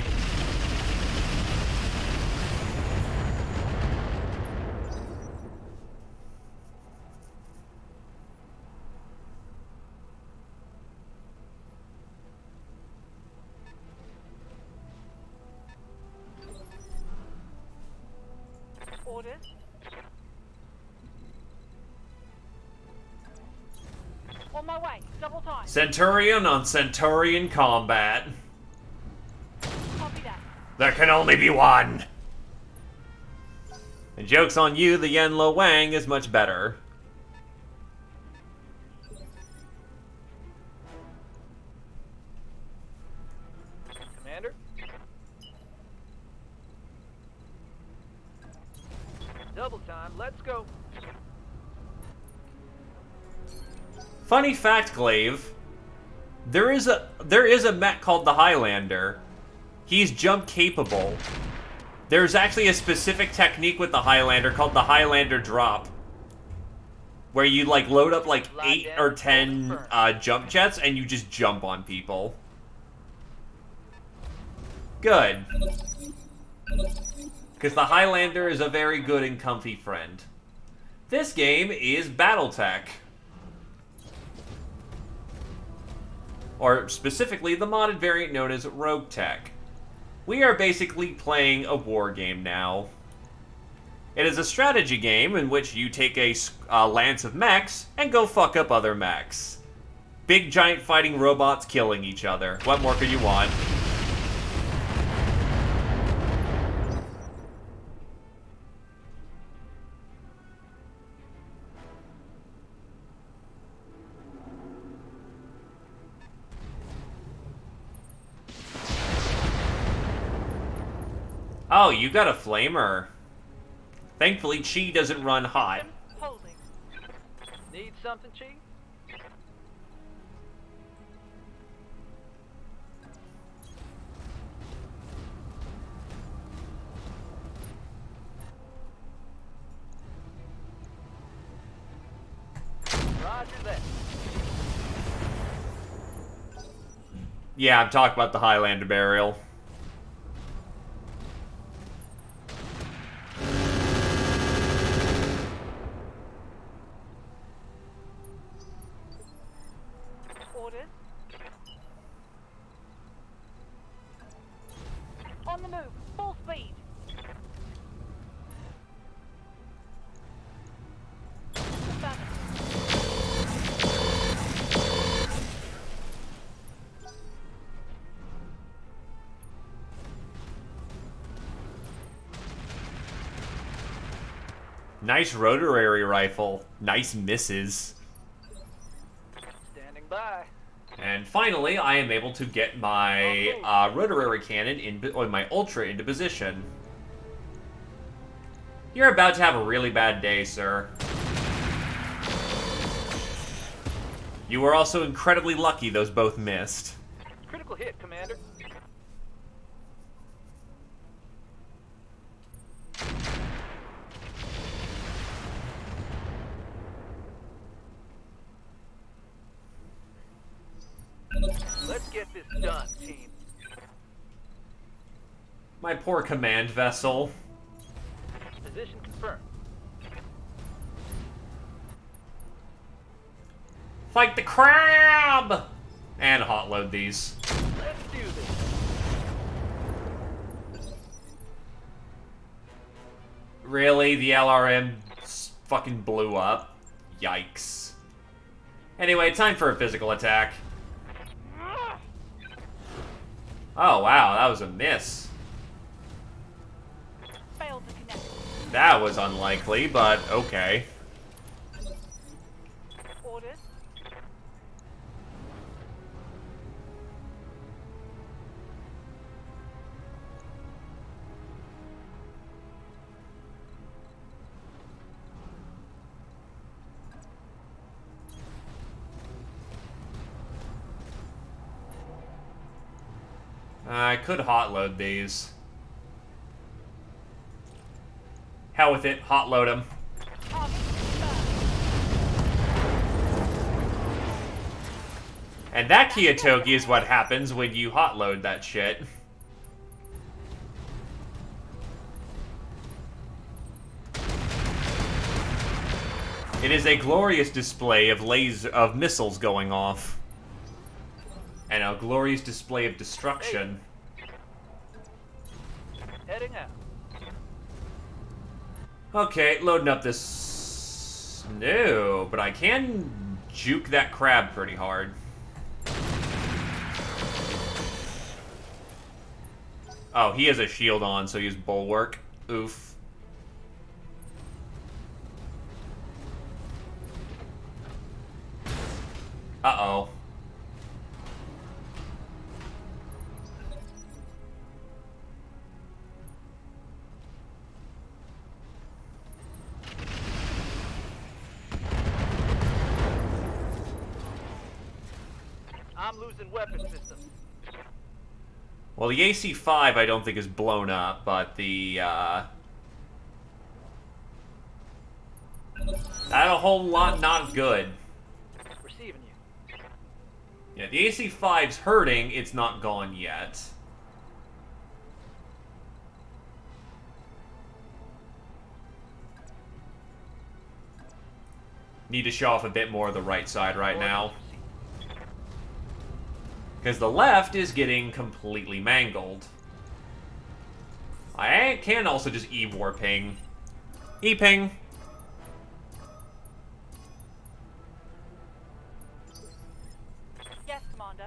Orders. On my way. Double time. Centurion on Centurion combat. Copy that. There can only be one. And joke's on you, the Yen Lo Wang is much better. Commander? Double time, let's go. Funny fact, Glaive. There is a mech called the Highlander. He's jump capable. There's actually a specific technique with the Highlander called the Highlander drop, where you like load up like 8 or 10 jump jets and you just jump on people. Good. Because the Highlander is a very good and comfy friend. This game is BattleTech. Or specifically, the modded variant known as Roguetech. We are basically playing a war game now. It is a strategy game in which you take a lance of mechs and go fuck up other mechs. Big giant fighting robots killing each other. What more could you want? Oh, you got a flamer. Thankfully, Chi doesn't run hot. Holding. Need something, Chief? Roger that. Yeah, I'm talking about the Highlander burial. Orders. On the move. Full speed. Nice rotary rifle. Nice misses. Standing by. And finally, I am able to get my rotary cannon or my ultra into position. You're about to have a really bad day, sir. You were also incredibly lucky those both missed. Critical hit, Commander. Let's get this done, team. My poor command vessel. Position confirmed. Fight the crab! And hot load these. Let's do this. Really? The LRM fucking blew up? Yikes. Anyway, time for a physical attack. Oh, wow, that was a miss. Failed to connect. That was unlikely, but okay. Orders. I could hot load these. Hell with it, hot load them. And that Kiyotogi is what happens when you hot load that shit. It is a glorious display of missiles going off. And a glorious display of destruction. Heading out. Okay, loading up this... No, but I can juke that crab pretty hard. Oh, he has a shield on, so he's bulwark. Oof. Uh-oh. I'm losing weapon systems. Well, the AC-5 I don't think is blown up, but the, That a whole lot not good. Receiving you. Yeah, the AC-5's hurting, it's not gone yet. Need to show off a bit more of the right side right now. Because the left is getting completely mangled. I can also just E-War ping. E-ping. Yes, Commander.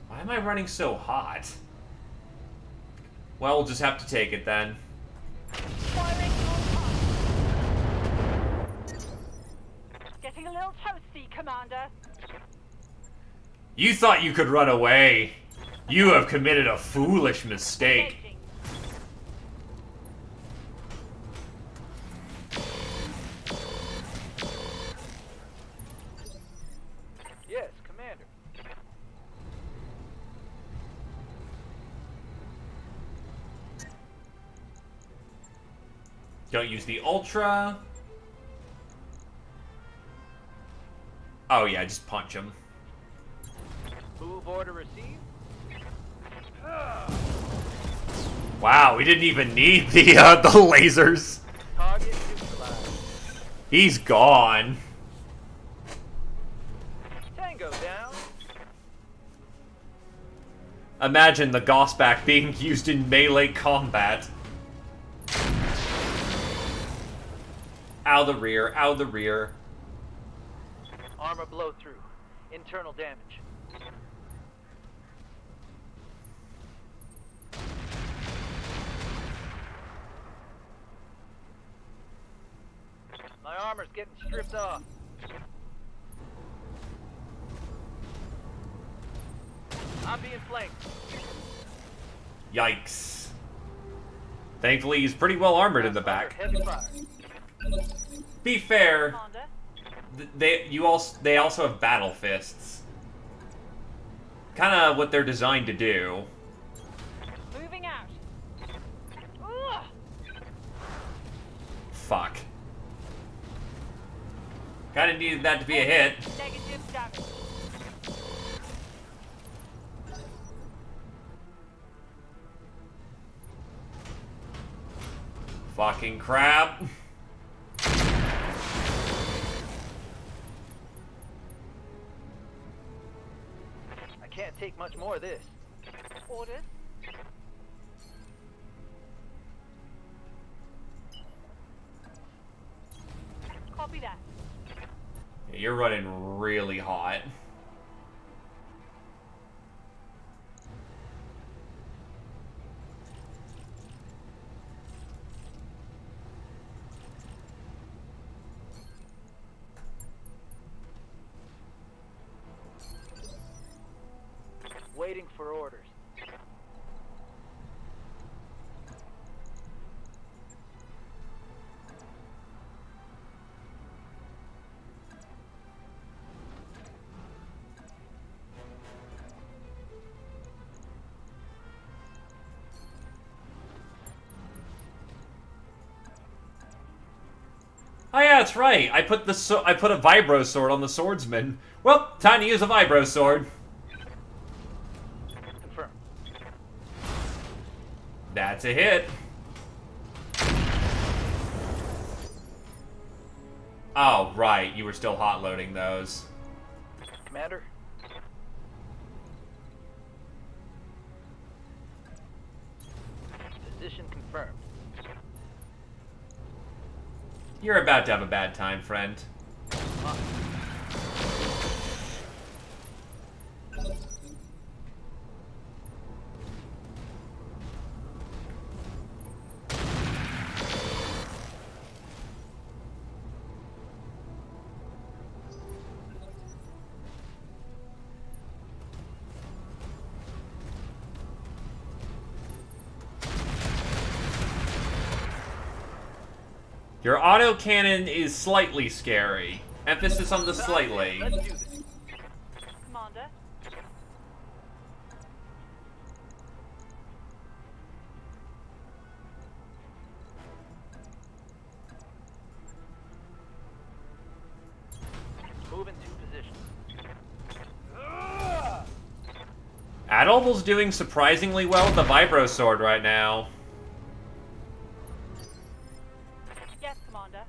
Why am I running so hot? Well, we'll just have to take it then. Firing on target. Getting a little toasty, Commander. You thought you could run away. You have committed a foolish mistake. Engaging. Yes, Commander. Don't use the Ultra. Oh yeah, just punch him. Move order received. Wow, we didn't even need the lasers. Target neutralized. He's gone. Tango down. Imagine the Gosback being used in melee combat. Out of the rear, out of the rear. Armor blow through. Internal damage. My armor's getting stripped off. I'm being flanked. Yikes. Thankfully, he's pretty well armored in the back. Heavy fire. Be fair, Commander. they also have battle fists. Kind of what they're designed to do. Moving out. Ugh. Fuck. Kinda needed that to be a hit. Negative damage. Fucking crap. I can't take much more of this. Orders. Copy that. You're running really hot. Waiting for orders. Oh yeah, that's right. I put a vibro sword on the swordsman. Well, time to use a vibro sword. Confirm. That's a hit. Oh, right. You were still hot loading those. Commander. Position confirmed. You're about to have a bad time, friend. Your autocannon is slightly scary. Emphasis on the slightly. Let's do this. Commander. Move into position. Adolble's doing surprisingly well with the vibro sword right now. Yes, Commander.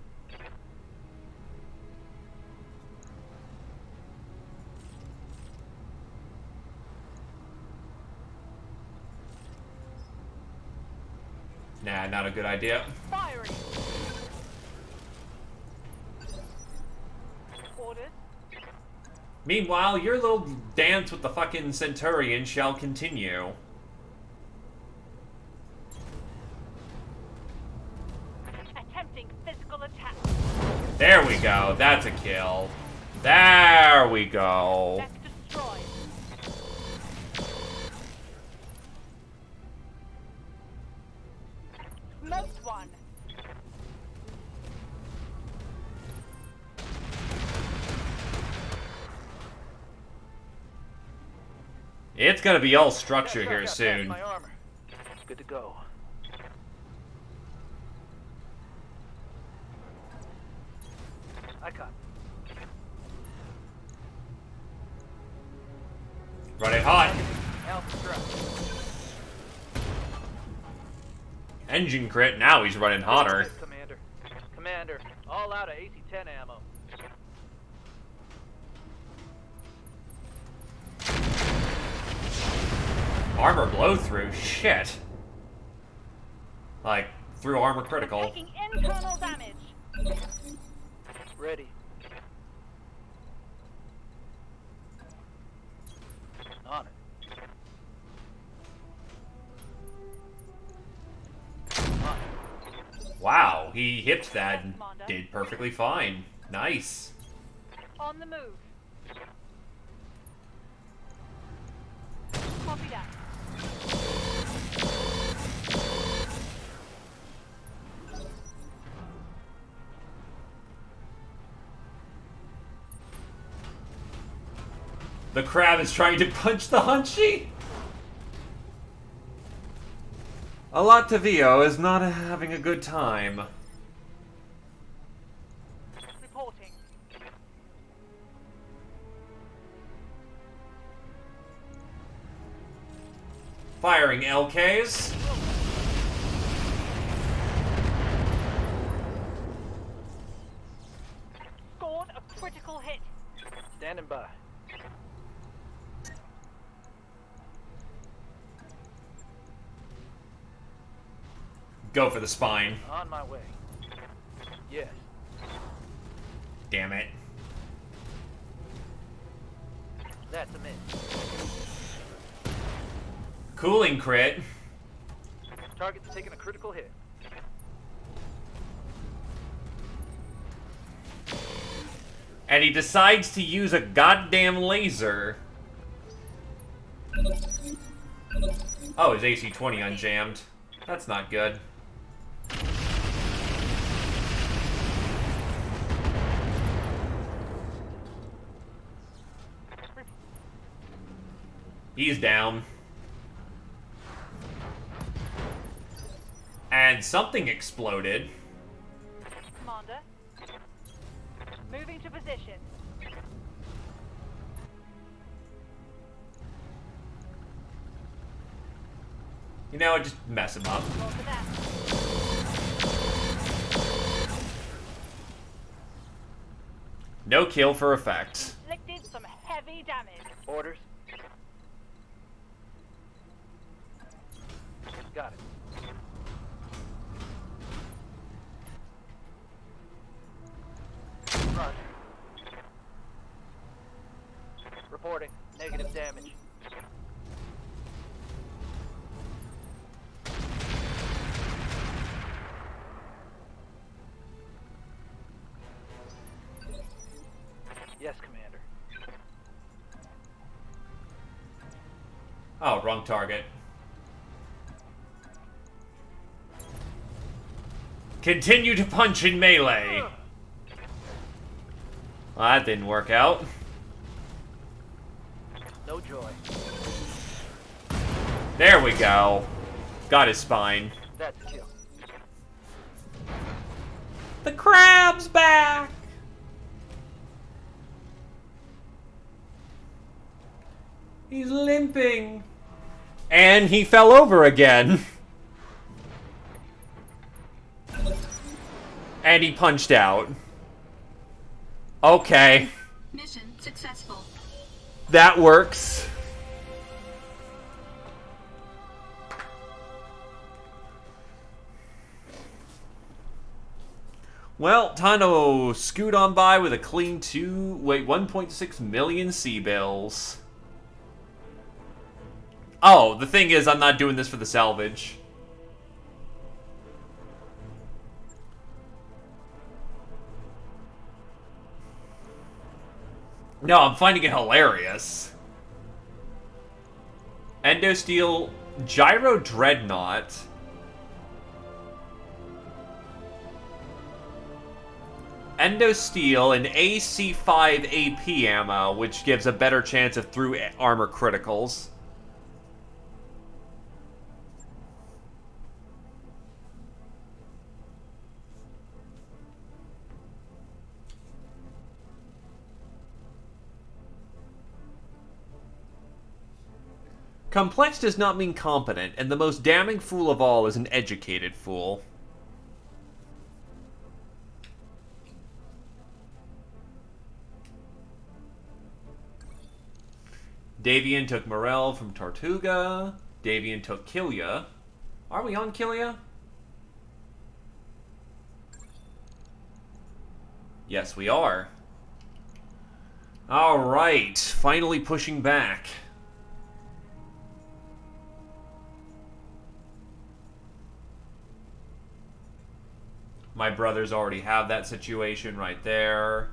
Nah, not a good idea. Firing. Orders. Meanwhile, your little dance with the fucking Centurion shall continue. Attempting physical attack. There we go. That's a kill. There we go. Mech destroyed. Smoked one. It's gonna be all structure here That's soon. my armor. Good to go. Icon. Running hot. Alpha strike. Engine crit. Now he's running hotter. Commander. Commander, all out of AC-10 ammo. Armor blow through. Shit. Like, through armor critical. Taking internal damage. Ready. On it. On it. Wow, he hit that and Commander. did perfectly fine. Nice. On the move. Copy that. The crab is trying to punch the Hunchy? Alattavio is not having a good time. Reporting. Firing LKs. Scored a critical hit. Standing by. Go for the spine. On my way. Yes. Damn it. That's a miss. Cooling crit. Target's taking a critical hit. And he decides to use a goddamn laser. Oh, his AC-20 unjammed. That's not good. He's down. And something exploded. Commander. Moving to position. You know, just mess him up. Roll to that. No kill for effect. Inflicted some heavy damage. Orders. Got it. Roger. Reporting. Negative damage. Yes, Commander. Oh, wrong target. Continue to punch in melee. Well, that didn't work out. No joy. There we go. Got his spine. That's a kill. The crab's back! He's limping. And he fell over again. And he punched out. Okay. Mission successful. That works. Well, Tano scoot on by with a clean 1.6 million C-bills. Oh, the thing is, I'm not doing this for the salvage. No, I'm finding it hilarious. Endosteel Gyro Dreadnought. Endosteel and AC5 AP ammo, which gives a better chance of through armor criticals. Complex does not mean competent, and the most damning fool of all is an educated fool. Davian took Morel from Tortuga. Davian took Killia. Are we on Killia? Yes, we are. Alright, finally pushing back. My brothers already have that situation right there.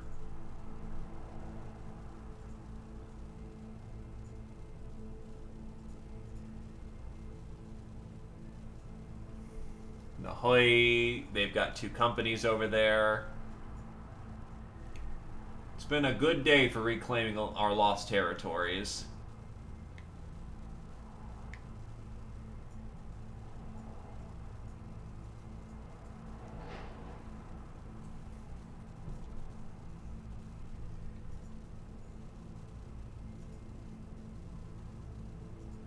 Nahoy, they've got 2 companies over there. It's been a good day for reclaiming our lost territories.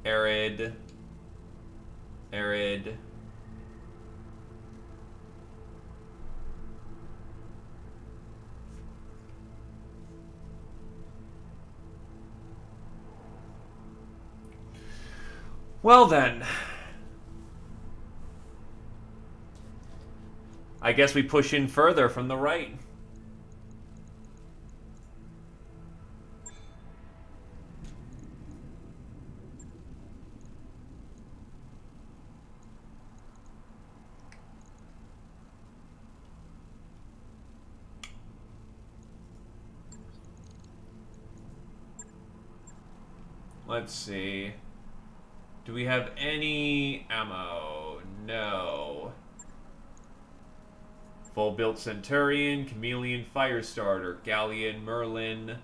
Arid. Arid. Well then. I guess we push in further from the right. Let's see. Do we have any ammo? No. Full-built Centurion, Chameleon Firestarter, Galleon, Merlin,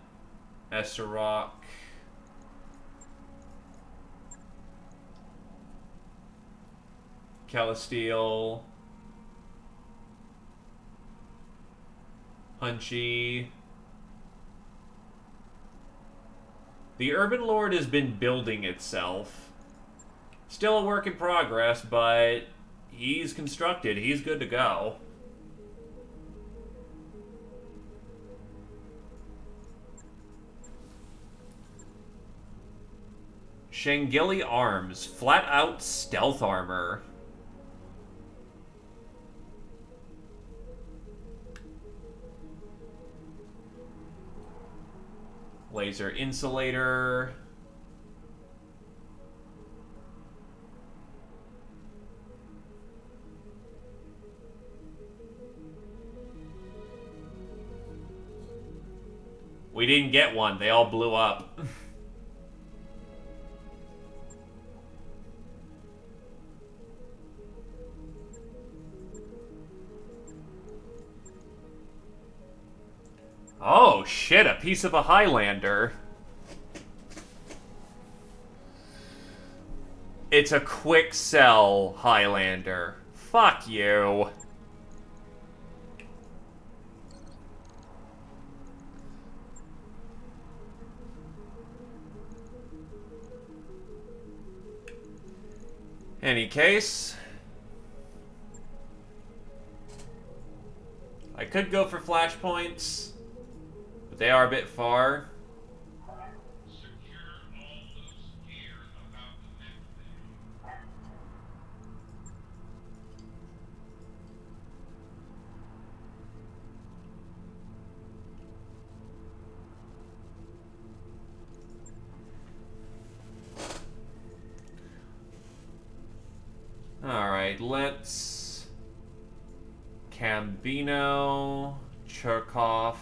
Esserok. Calisteel. Punchy. The Urban Lord has been building itself. Still a work in progress, but he's constructed. He's good to go. Shangili Arms. Flat out stealth armor. Laser insulator. We didn't get one. They all blew up. Oh, shit, a piece of a Highlander. It's a quick sell Highlander. Fuck you. Any case, I could go for flashpoints, but they are a bit far. Secure all loose gear about the med bay. Alright, let's... Cambino, Cherkov.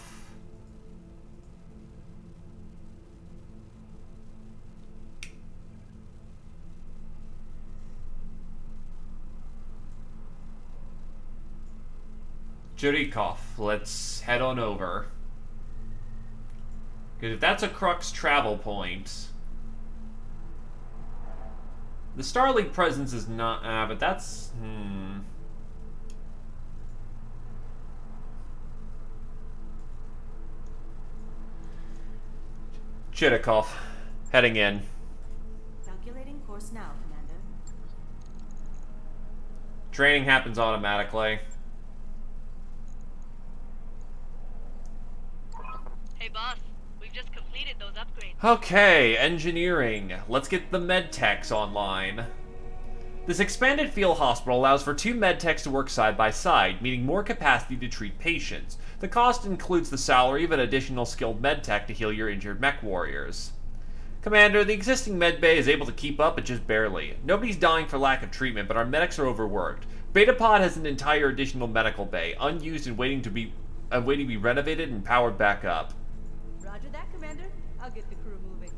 Jurikov, let's head on over. Because if that's a Crux travel point... The Starlink presence is not... but that's... Chidakov, heading in. Calculating course now, Commander. Training happens automatically. Hey boss, we've just completed those upgrades. Okay, engineering. Let's get the medtechs online. This expanded field hospital allows for 2 medtechs to work side by side, meaning more capacity to treat patients. The cost includes the salary of an additional skilled medtech to heal your injured mech warriors. Commander, the existing medbay is able to keep up, but just barely. Nobody's dying for lack of treatment, but our medics are overworked. Betapod has an entire additional medical bay, unused and waiting to be renovated and powered back up. Roger that, Commander. I'll get the crew moving.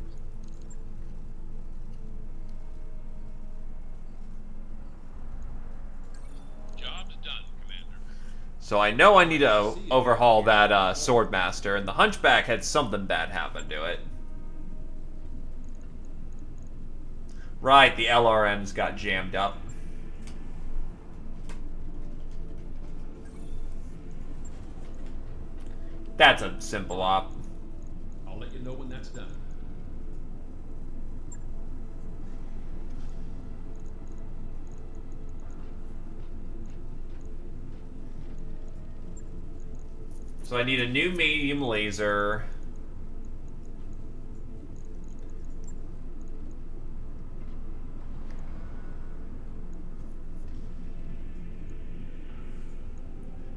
Job's done, Commander. So I know I need to overhaul that Swordmaster, and the Hunchback had something bad happen to it. Right, the LRMs got jammed up. That's a simple op. I'll let you know when that's done. So I need a new medium laser.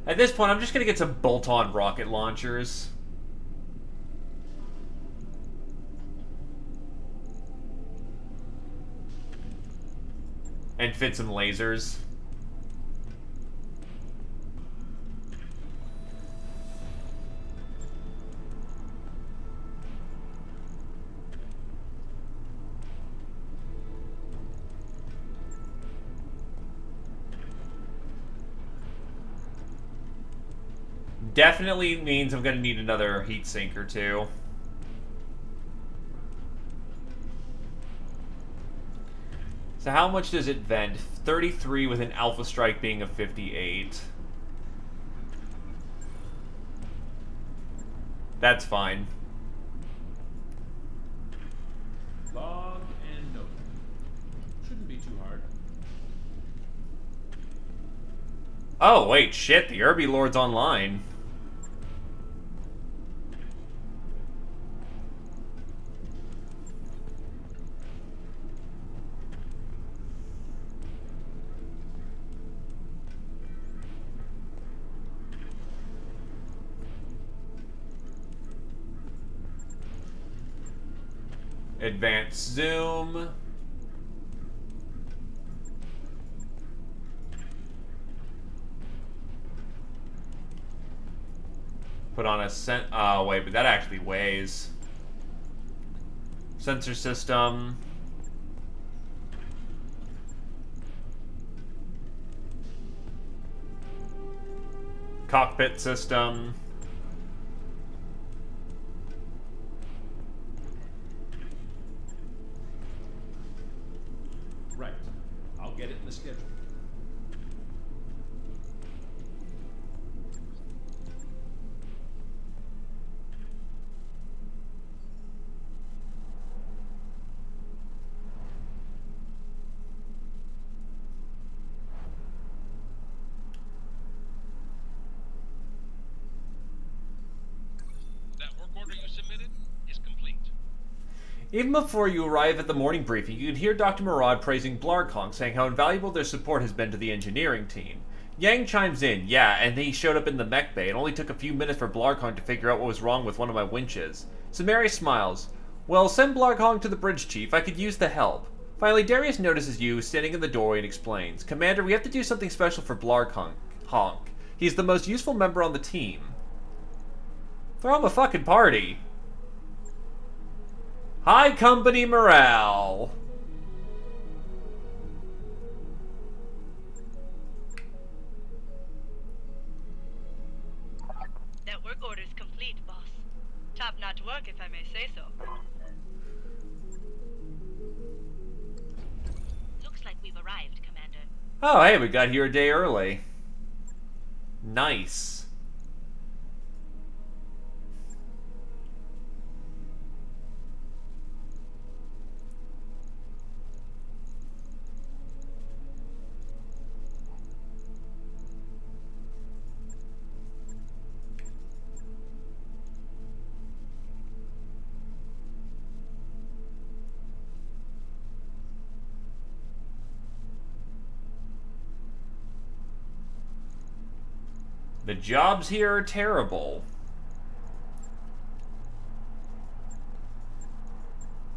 At this point, I'm just gonna get some bolt-on rocket launchers. And fit some lasers. Definitely means I'm gonna need another heat sink or two. So how much does it vent? 33 with an Alpha Strike being a 58. That's fine. yard. Oh, wait, shit, the Irby Lord's online. Advanced zoom. Put on a oh wait, but that actually weighs. Sensor system. Cockpit system. Right. I'll get it in the schedule. That work order you submitted is complete. Even before you arrive at the morning briefing, you can hear Dr. Murad praising Blarkong, saying how invaluable their support has been to the engineering team. Yang chimes in, yeah, and he showed up in the mech bay. It only took a few minutes for Blarkong to figure out what was wrong with one of my winches. Samari smiles. Well, send Blarkong to the bridge, Chief. I could use the help. Finally, Darius notices you standing in the doorway and explains, Commander, we have to do something special for Blarkong. He's the most useful member on the team. Throw him a fucking party. High company morale. That work order is complete, boss. Top-notch work, if I may say so. Looks like we've arrived, Commander. Oh, hey, we got here a day early. Nice. The jobs here are terrible.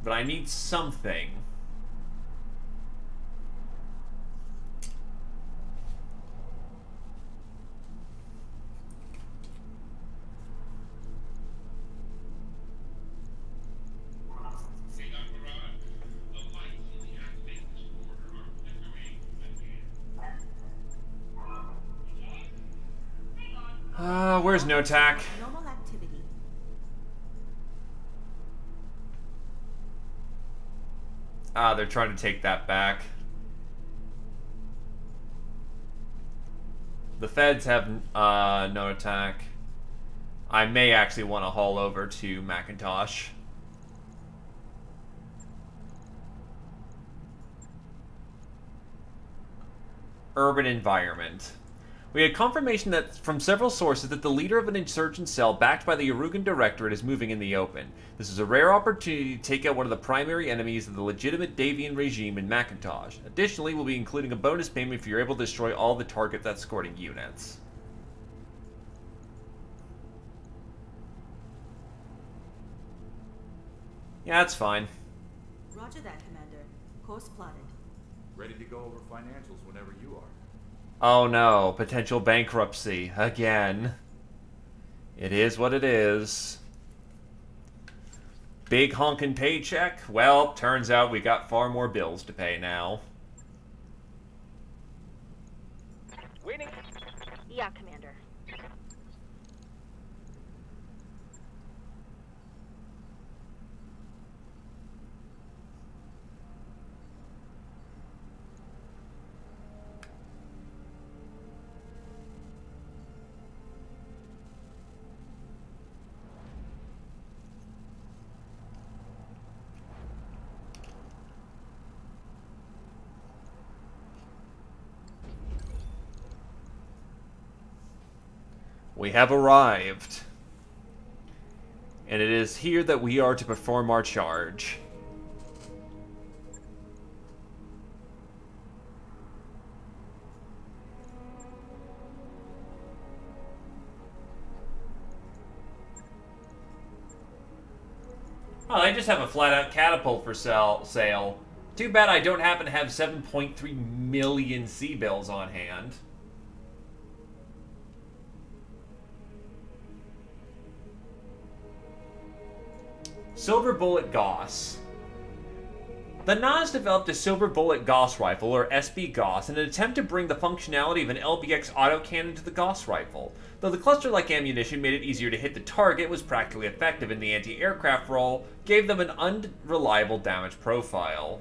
But I need something. Hey, Dr. Murad, the lights in the activated corridor are flickering again. Where's Notak? Normal activity. They're trying to take that back. The feds have no attack. I may actually want to haul over to Macintosh. Urban environment. We had confirmation that from several sources that the leader of an insurgent cell backed by the Urugan Directorate is moving in the open. This is a rare opportunity to take out one of the primary enemies of the legitimate Davian regime in Macintosh. Additionally, we'll be including a bonus payment if you're able to destroy all the target escorting units. Yeah, that's fine. Roger that, Commander. Course plotted. Ready to go over financials whenever you are. Oh no, potential bankruptcy. Again. It is what it is. Big honkin' paycheck? Well, turns out we got far more bills to pay now. Waiting. Yeah, Commander. We have arrived. And it is here that we are to perform our charge. Oh, they just have a flat-out catapult for sale. Too bad I don't happen to have 7.3 million C-bills on hand. Silver Bullet Gauss. The Nas developed a Silver Bullet Gauss rifle, or SB Gauss, in an attempt to bring the functionality of an LBX autocannon to the Gauss rifle. Though the cluster-like ammunition made it easier to hit the target, was practically effective in the anti-aircraft role, gave them an unreliable damage profile.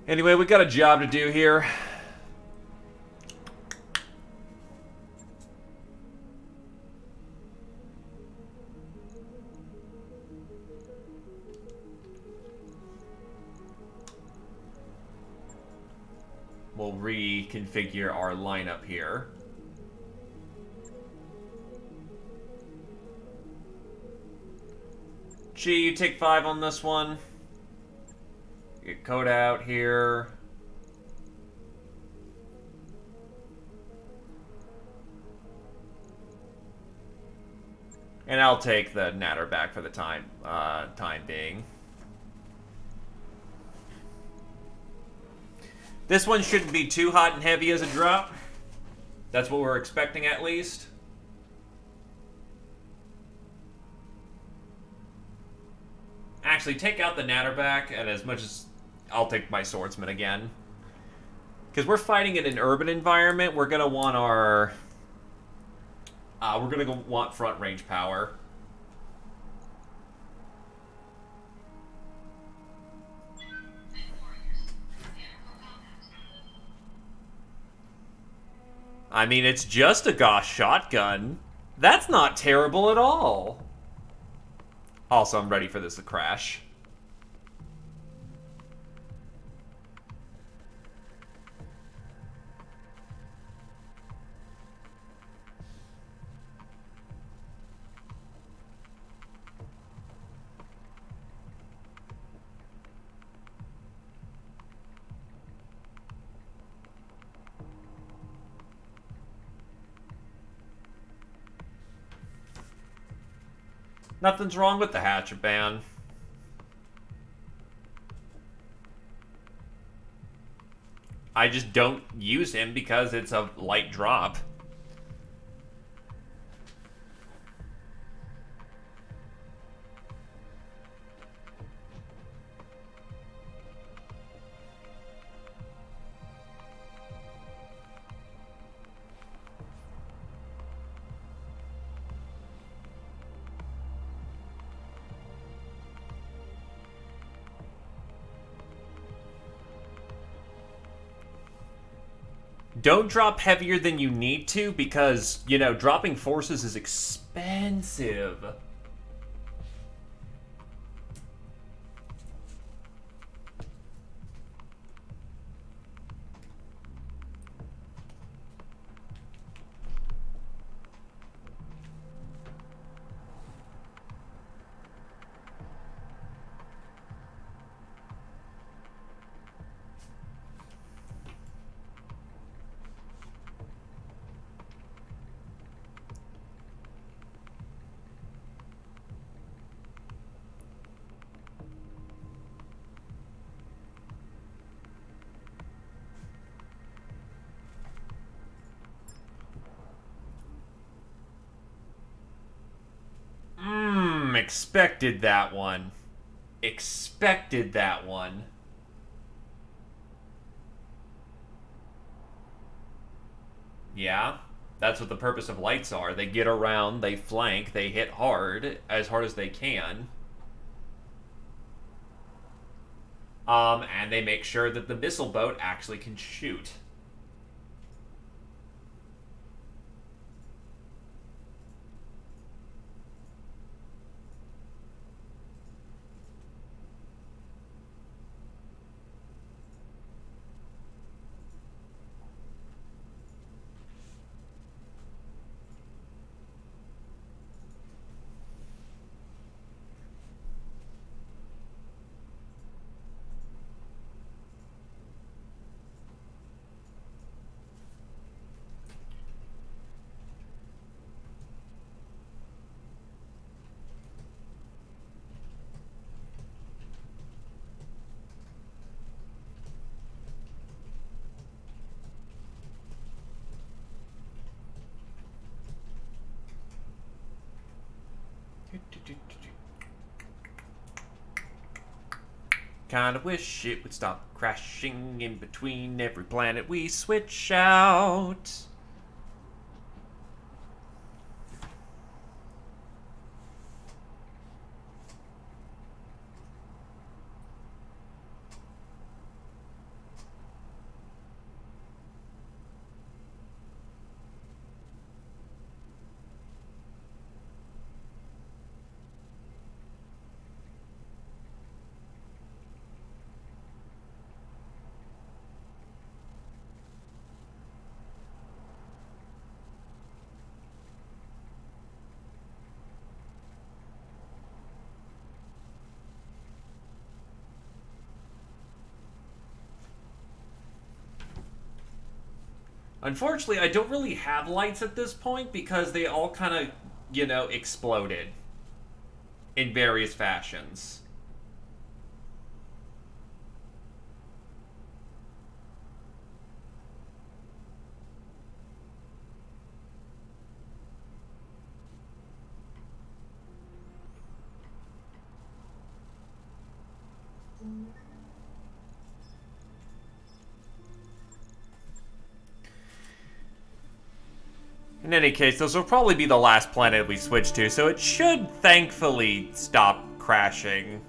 Anyway, we got a job to do here. We'll reconfigure our lineup here. G, you take 5 on this one. Get code out here. And I'll take the Natter back for the time being. This one shouldn't be too hot and heavy as a drop. That's what we're expecting, at least. Actually, take out the Natterback, and as much as I'll take my Swordsman again. Because we're fighting in an urban environment, we're gonna want our... we're gonna want front range power. I mean, it's just a Gauss shotgun. That's not terrible at all. Also, I'm ready for this to crash. Nothing's wrong with the hatchet band. I just don't use him because it's a light drop. Don't drop heavier than you need to because, you know, dropping forces is expensive. Expected that one. Expected that one. Yeah, that's what the purpose of lights are. They get around, they flank, they hit hard as they can. And they make sure that the missile boat actually can shoot. Kinda wish it would stop crashing in between every planet we switch out. Unfortunately, I don't really have lights at this point because they all kind of, you know, exploded in various fashions. In any case, this will probably be the last planet we switch to, so it should thankfully stop crashing.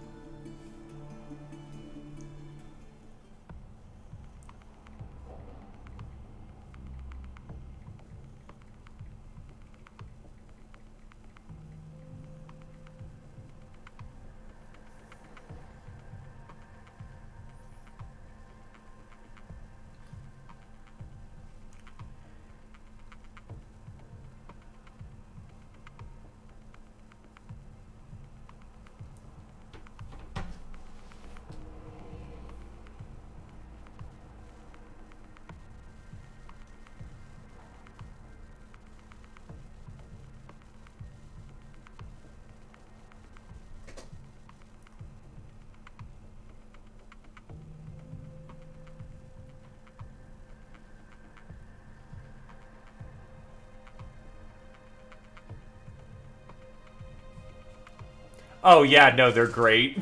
Oh yeah, no, they're great.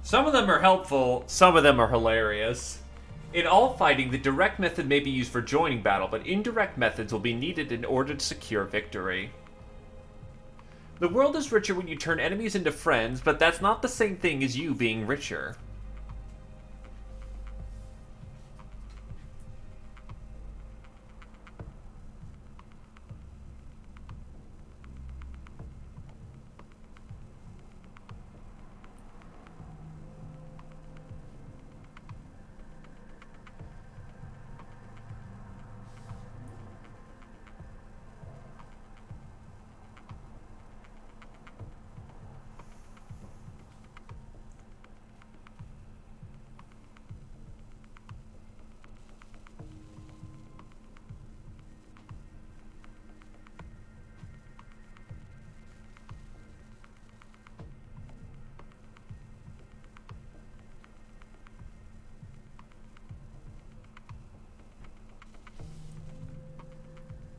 Some of them are helpful, some of them are hilarious. In all fighting, the direct method may be used for joining battle, but indirect methods will be needed in order to secure victory. The world is richer when you turn enemies into friends, but that's not the same thing as you being richer.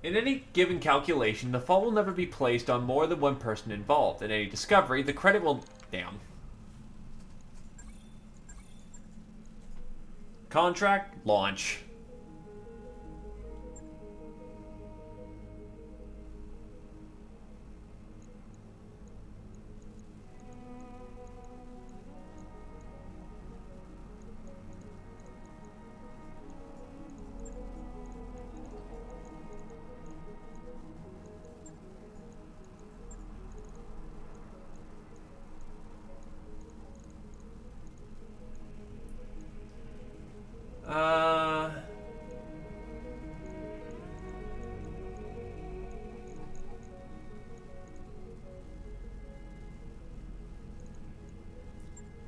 In any given calculation, the fault will never be placed on more than one person involved. In any discovery, the credit will... Damn. Contract, launch.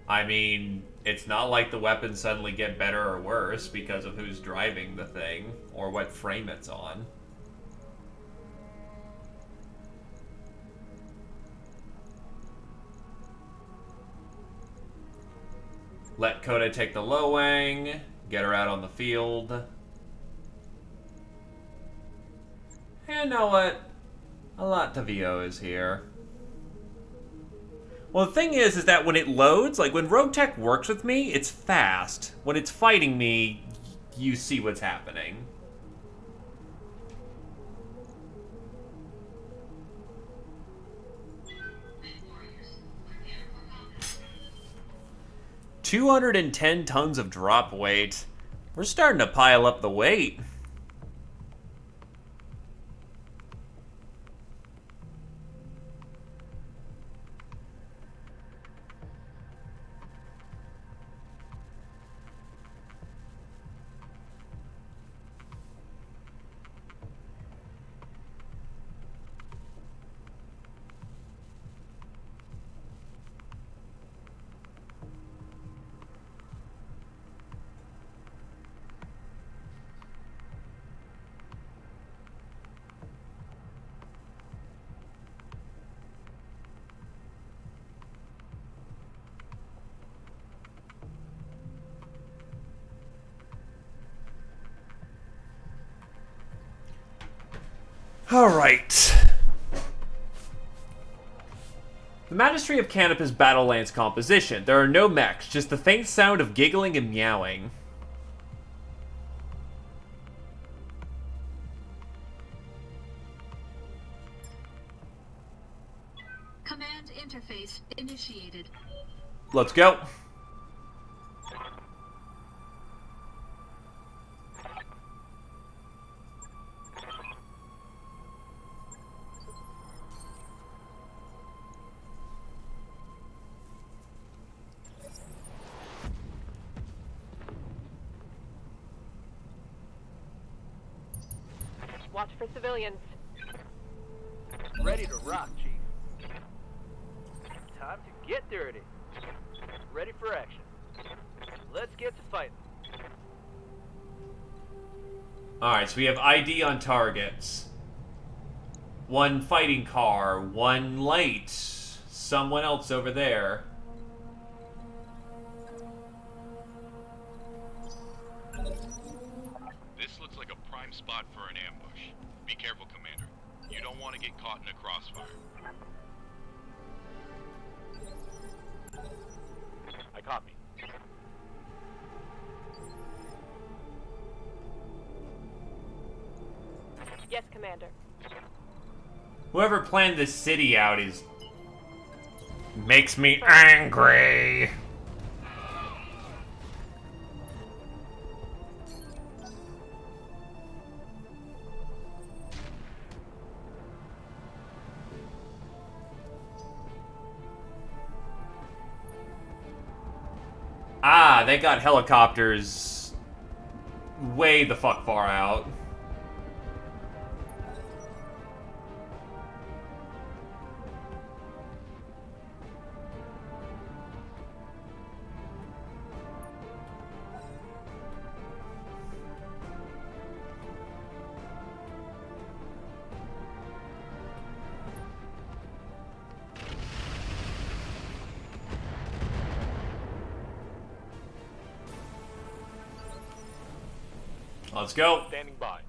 I mean, it's not like the weapons suddenly get better or worse because of who's driving the thing or what frame it's on. Let Coda take the low wang, get her out on the field. You know what? A lot to VO is here. Well, the thing is that when it loads, like when Roguetech works with me, it's fast. When it's fighting me, you see what's happening. $210 tons of drop weight. We're starting to pile up the weight. Alright. The Magistracy of Canopus Battlelands composition. There are no mechs, just the faint sound of giggling and meowing. Command interface initiated. Let's go. Watch for civilians. Ready to rock, Chief. Time to get dirty. Ready for action. Let's get to fighting. Alright, so we have ID on targets. One fighting car, one light, someone else over there. This looks like a prime spot for an ambush. Be careful, Commander. You don't want to get caught in a crossfire. I copy. Yes, Commander. Whoever planned this city out makes me angry. Ah, they got helicopters way the fuck far out. Let's go. Standing by.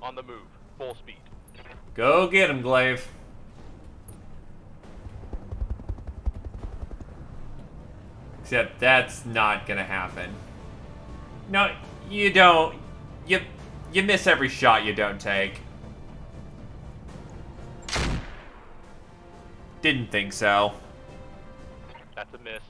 On the move. Full speed. Go get him, Glaive. Except that's not gonna happen. No, you don't. You miss every shot you don't take. Didn't think so. That's a miss.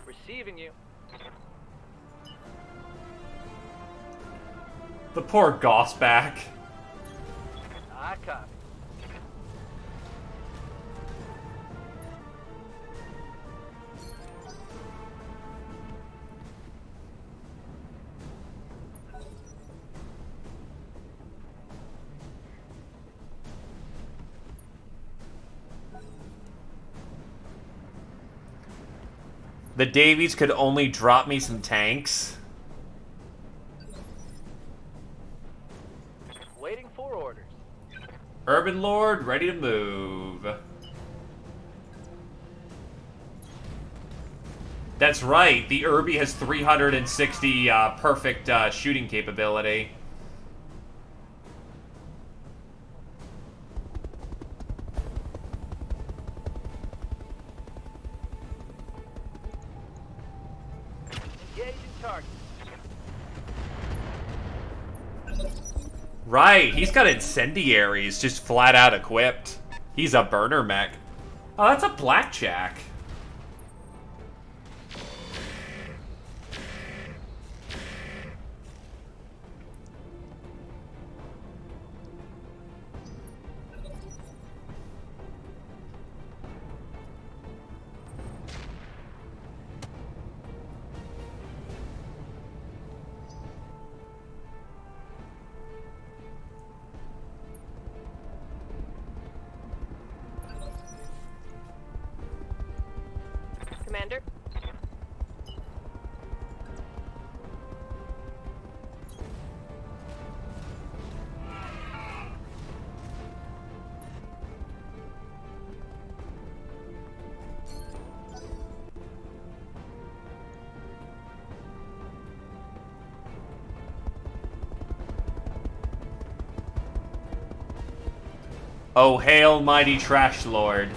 Receiving you. The poor Gossback. I copy. The Davies could only drop me some tanks. Waiting for orders. Urban Lord, ready to move. That's right, the Irby has 360 perfect shooting capability. Engaging target. Right, he's got incendiaries just flat out equipped. He's a burner mech. Oh, that's a blackjack. Commander? Oh, hail mighty trash lord.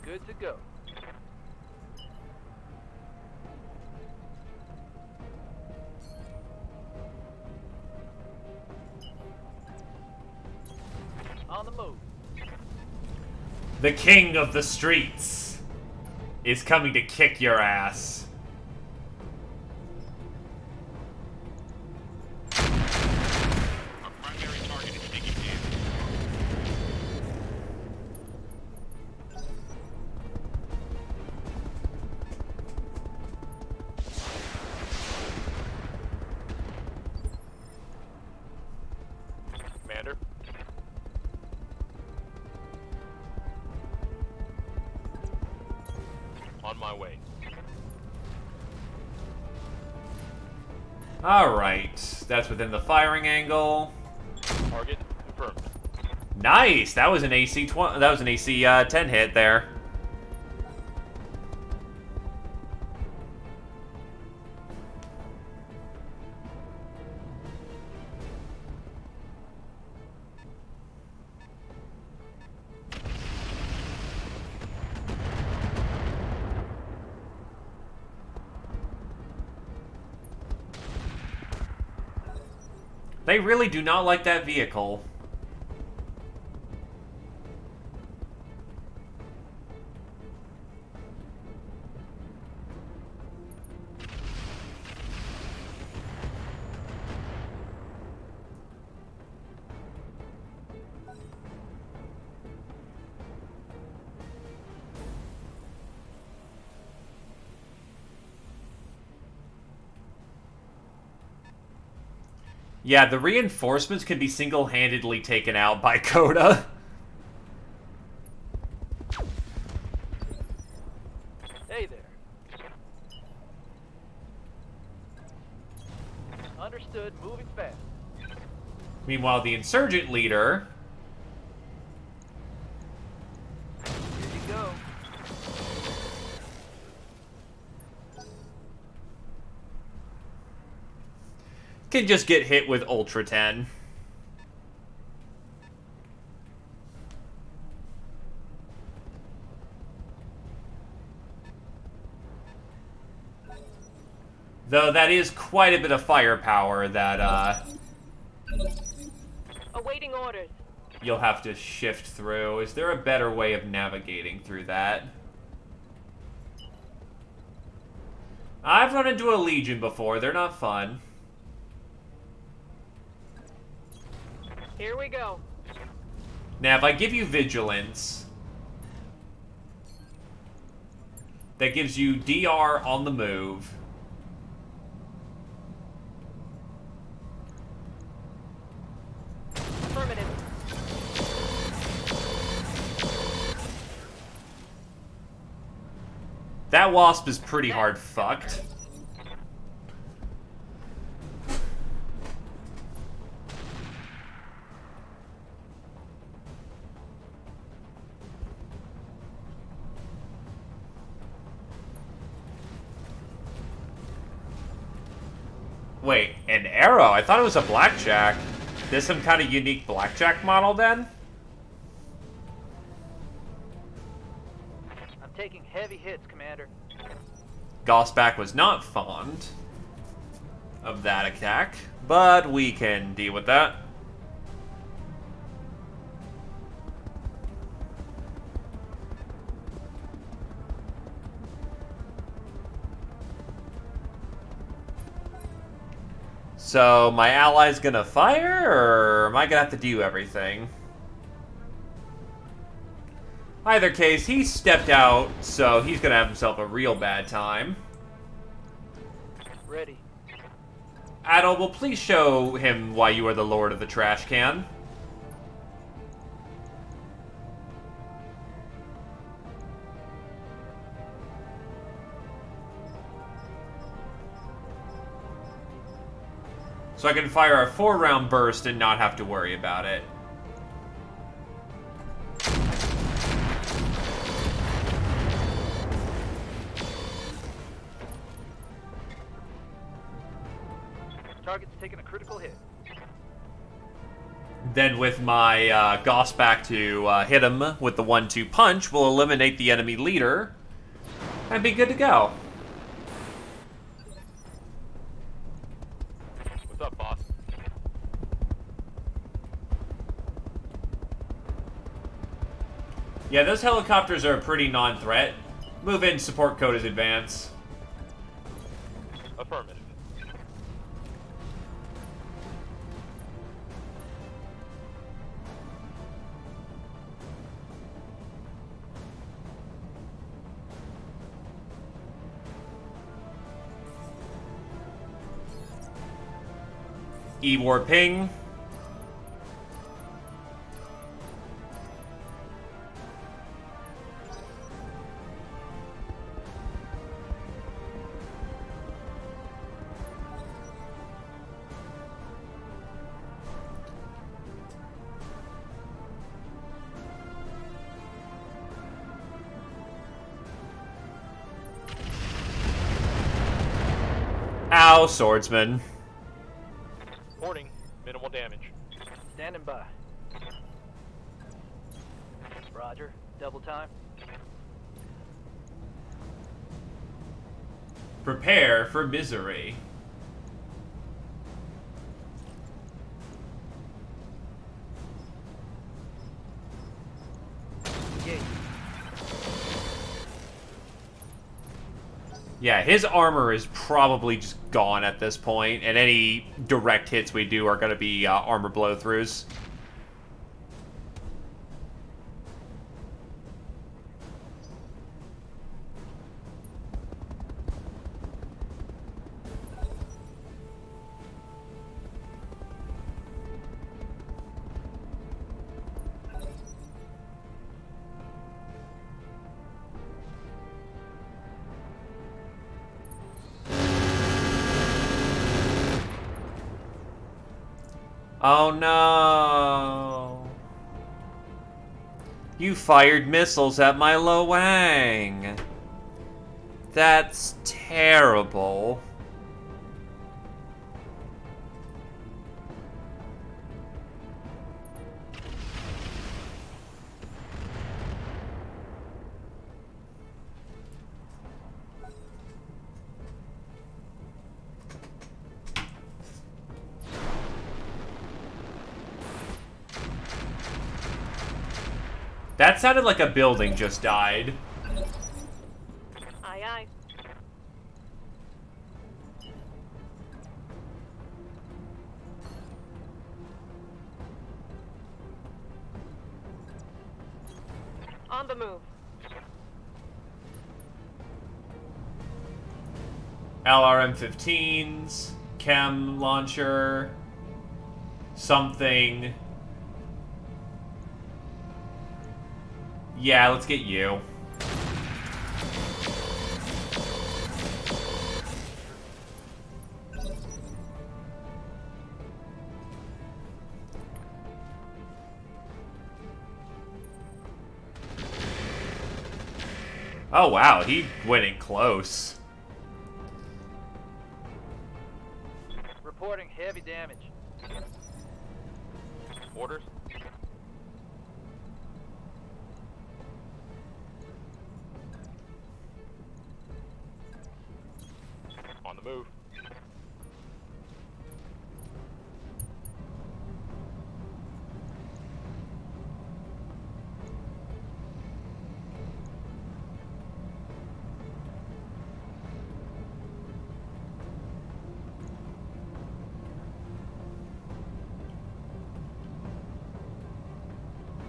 Good to go. On the move. The king of the streets is coming to kick your ass. Our primary target is taking damage. Commander? On my way. Alright, that's within the firing angle. Target confirmed. Nice! That was an AC 10 hit there. They really do not like that vehicle. Yeah, the reinforcements can be single-handedly taken out by Coda. Hey there. Understood. Moving fast. Meanwhile, the insurgent leader... Here you go. can just get hit with Ultra 10. Though that is quite a bit of firepower that, Awaiting orders. you'll have to shift through. Is there a better way of navigating through that? I've run into a Legion before. They're not fun. Here we go. Now, if I give you Vigilance, that gives you DR on the move. Affirmative. That wasp is pretty hard fucked. Wait, an arrow? I thought it was a blackjack. There's some kind of unique blackjack model then? I'm taking heavy hits, Commander. Gosback was not fond of that attack, but we can deal with that. So, my ally's gonna fire, or am I gonna have to do everything? Either case, he stepped out, so he's gonna have himself a real bad time. Ready. Adol, please show him why you are the Lord of the Trash Can. So I can fire a 4-round burst and not have to worry about it. Target's taking a critical hit. Then with my Gosback to hit him with the 1-2 punch, we'll eliminate the enemy leader and be good to go. What's up, boss? Yeah, those helicopters are a pretty non-threat. Move in, support code is advance. Affirmative. E-War ping. Ow, swordsman. Warning, minimal damage. Standing by. Roger. Double time. Prepare for misery. Engage. Yeah, his armor is probably just gone at this point, and any direct hits we do are going to be armor blow-throughs. Oh no! You fired missiles at my Lo Wang! That's terrible. That sounded like a building just died. Aye, aye. On the move. LRM-15s, chem launcher, something. Yeah, let's get you. Oh wow, he went in close. Reporting heavy damage. Orders? On the move.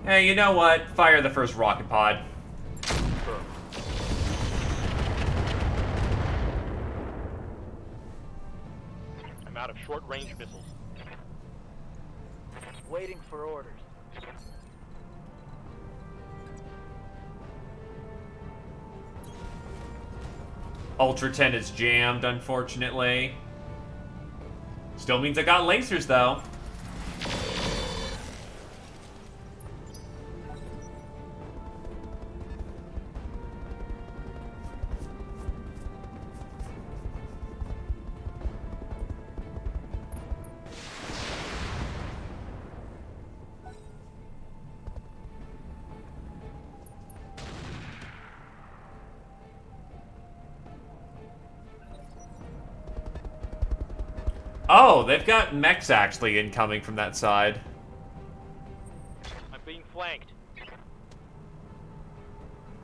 Hey, you know what? Fire the first rocket pod. Sure. I'm out of short-range missiles. Waiting for orders. Ultra 10 is jammed, unfortunately. Still means I got lasers, though. Oh, they've got mechs actually incoming from that side. I'm being flanked.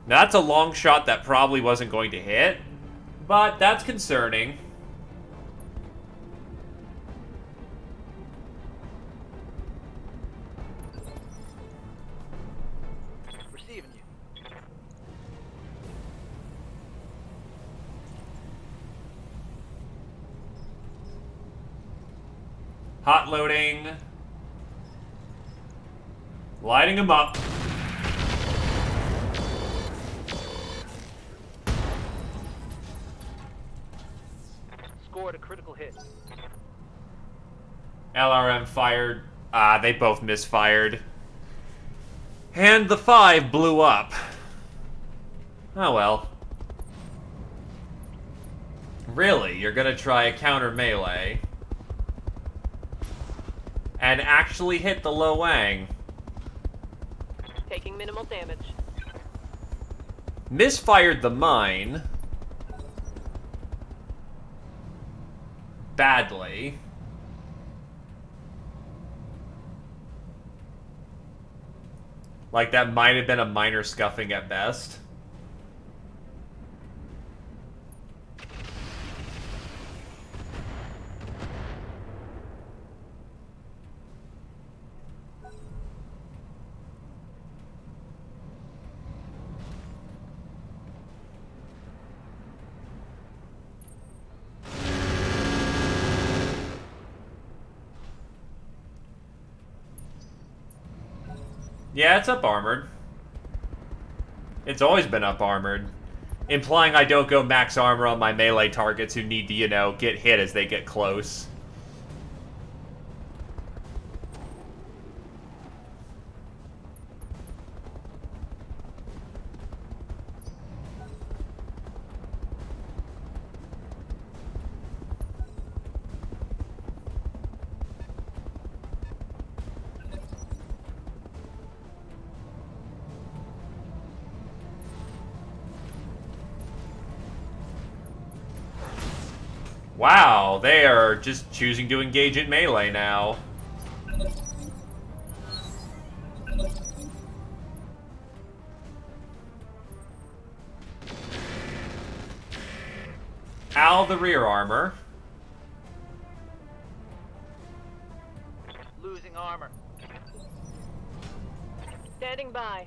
Now, that's a long shot that probably wasn't going to hit, but that's concerning. Receiving you. Hot loading. Lighting him up. Scored a critical hit. LRM fired. They both misfired. And the 5 blew up. Oh well. Really? You're gonna try a counter melee? And actually hit the Lo Wang? Taking minimal damage. Misfired the mine. Badly. Like, that might have been a minor scuffing at best. Yeah, it's up armored. It's always been up armored. Implying I don't go max armor on my melee targets who need to, you know, get hit as they get close. Wow, they are just choosing to engage in melee now. Ow, the rear armor. Losing armor. Standing by.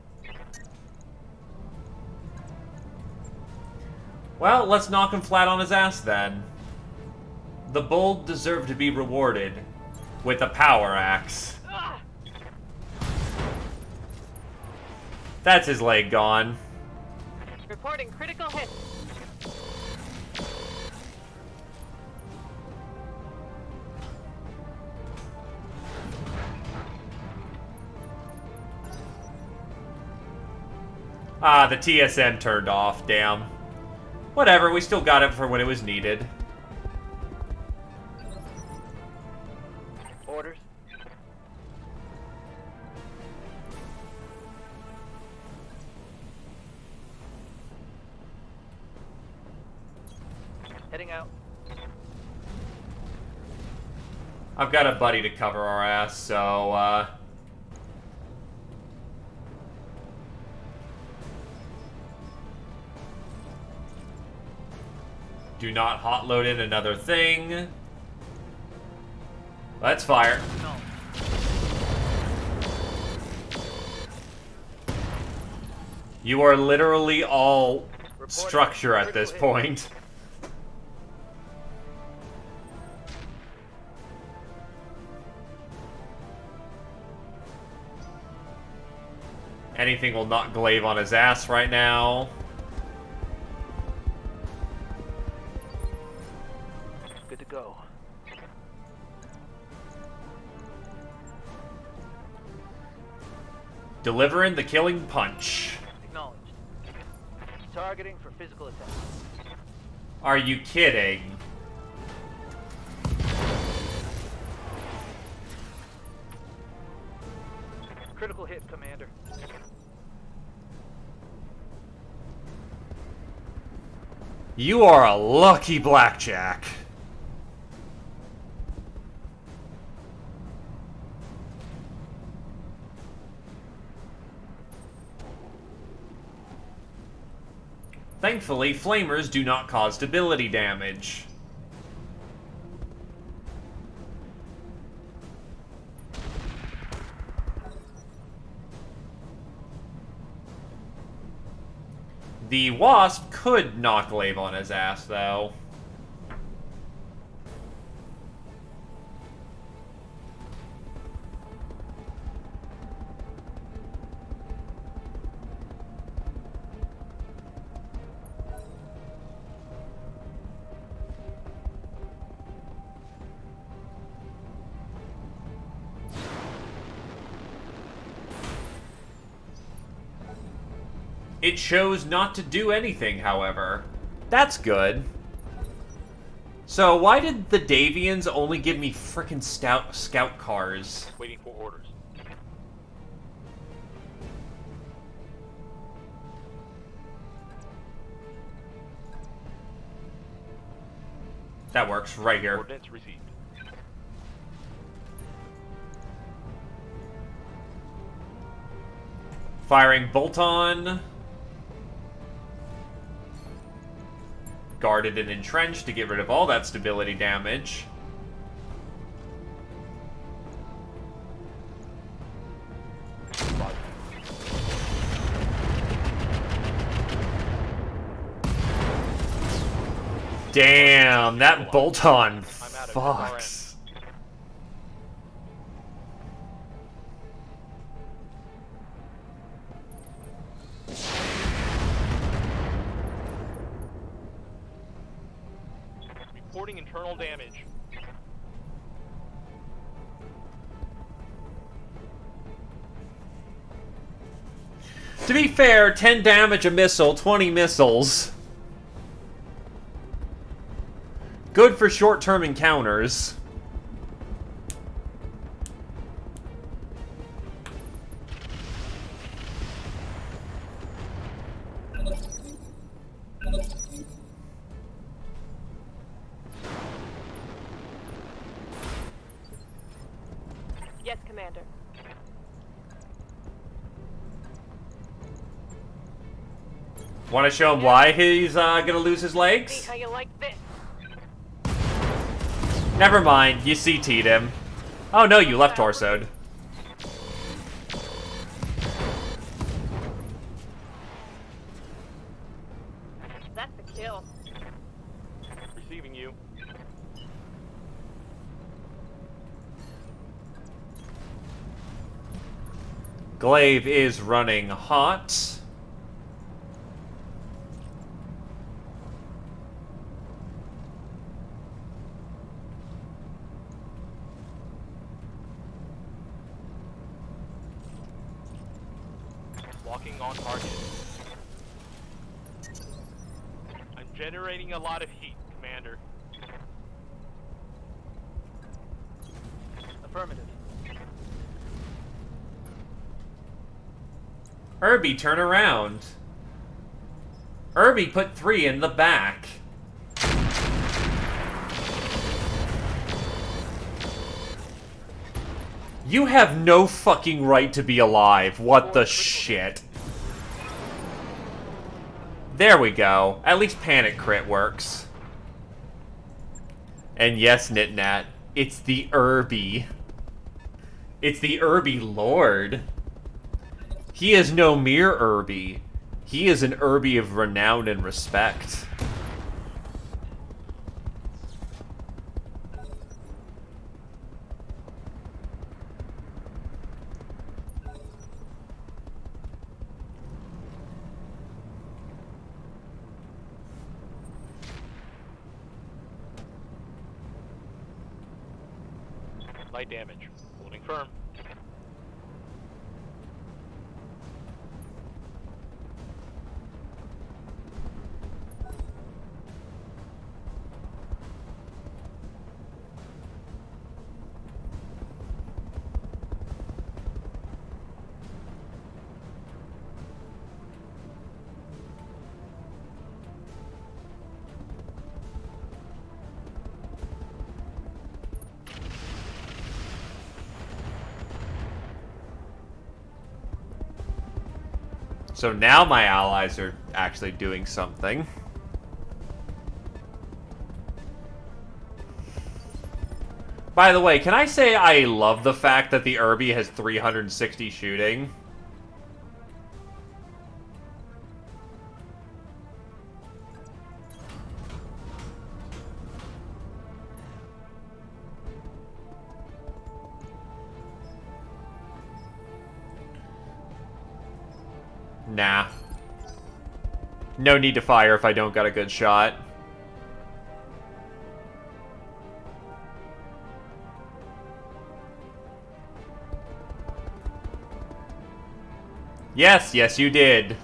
Well, let's knock him flat on his ass then. The bold deserve to be rewarded with a power axe. Ah! That's his leg gone. Reporting critical hit. Ah, the TSN turned off, damn. Whatever, we still got it for when it was needed. Orders. Heading out. I've got a buddy to cover our ass, so, do not hot load in another thing. Let's fire. No. You are literally all Reporting structure at this critical hit. point. Anything will not glaive on his ass right now. Good to go. Delivering the killing punch. Acknowledged. Targeting for physical attack. Are you kidding? Critical hit, Commander. You are a lucky blackjack. Thankfully, flamers do not cause stability damage. The Wasp could knock glaive on his ass, though. It chose not to do anything, however. That's good. So, why did the Davians only give me frickin' scout cars? Waiting for orders. That works, right here. Ordnance received. Firing bolt-on. Guarded and entrenched to get rid of all that stability damage. Damn, that bolt-on fucks. Reporting internal damage. To be fair, 10 damage a missile, 20 missiles. Good for short-term encounters. Yes, Commander. Want to show him why he's gonna lose his See legs? how you like this. Never mind, you CT'd him. Oh no, you left torsoed. That's a kill. Receiving you. Glaive is running hot. Locking on target. Generating a lot of heat, Commander. Affirmative. Irby, turn around. Irby, put 3 in the back. You have no fucking right to be alive. What the shit? There we go. At least panic crit works. And yes, Nitnat, it's the Irby. It's the Irby Lord. He is no mere Irby. He is an Irby of renown and respect. Light damage. Holding firm. So now my allies are actually doing something. By the way, can I say I love the fact that the Irby has 360 shooting? Nah. No need to fire if I don't got a good shot. Yes, yes you did.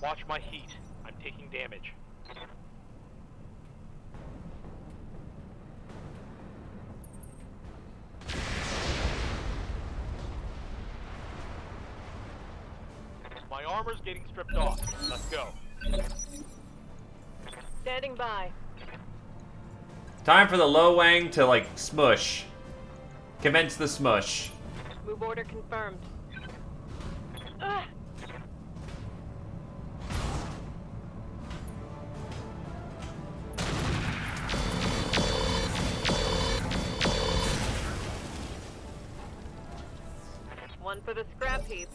Watch my heat. I'm taking damage. My armor's getting stripped off. Let's go. Standing by. Time for the Lo Wang to, like, smush. Commence the smush. Move order confirmed. Ugh. One for the scrap heap.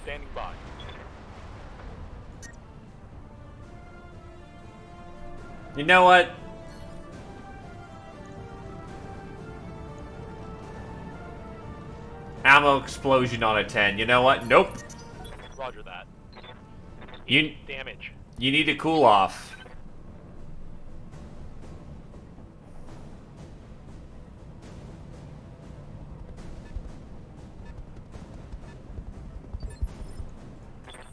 Standing by. You know what? Ammo explosion on a 10. You know what? Nope. Roger that. You Damage. you need to cool off.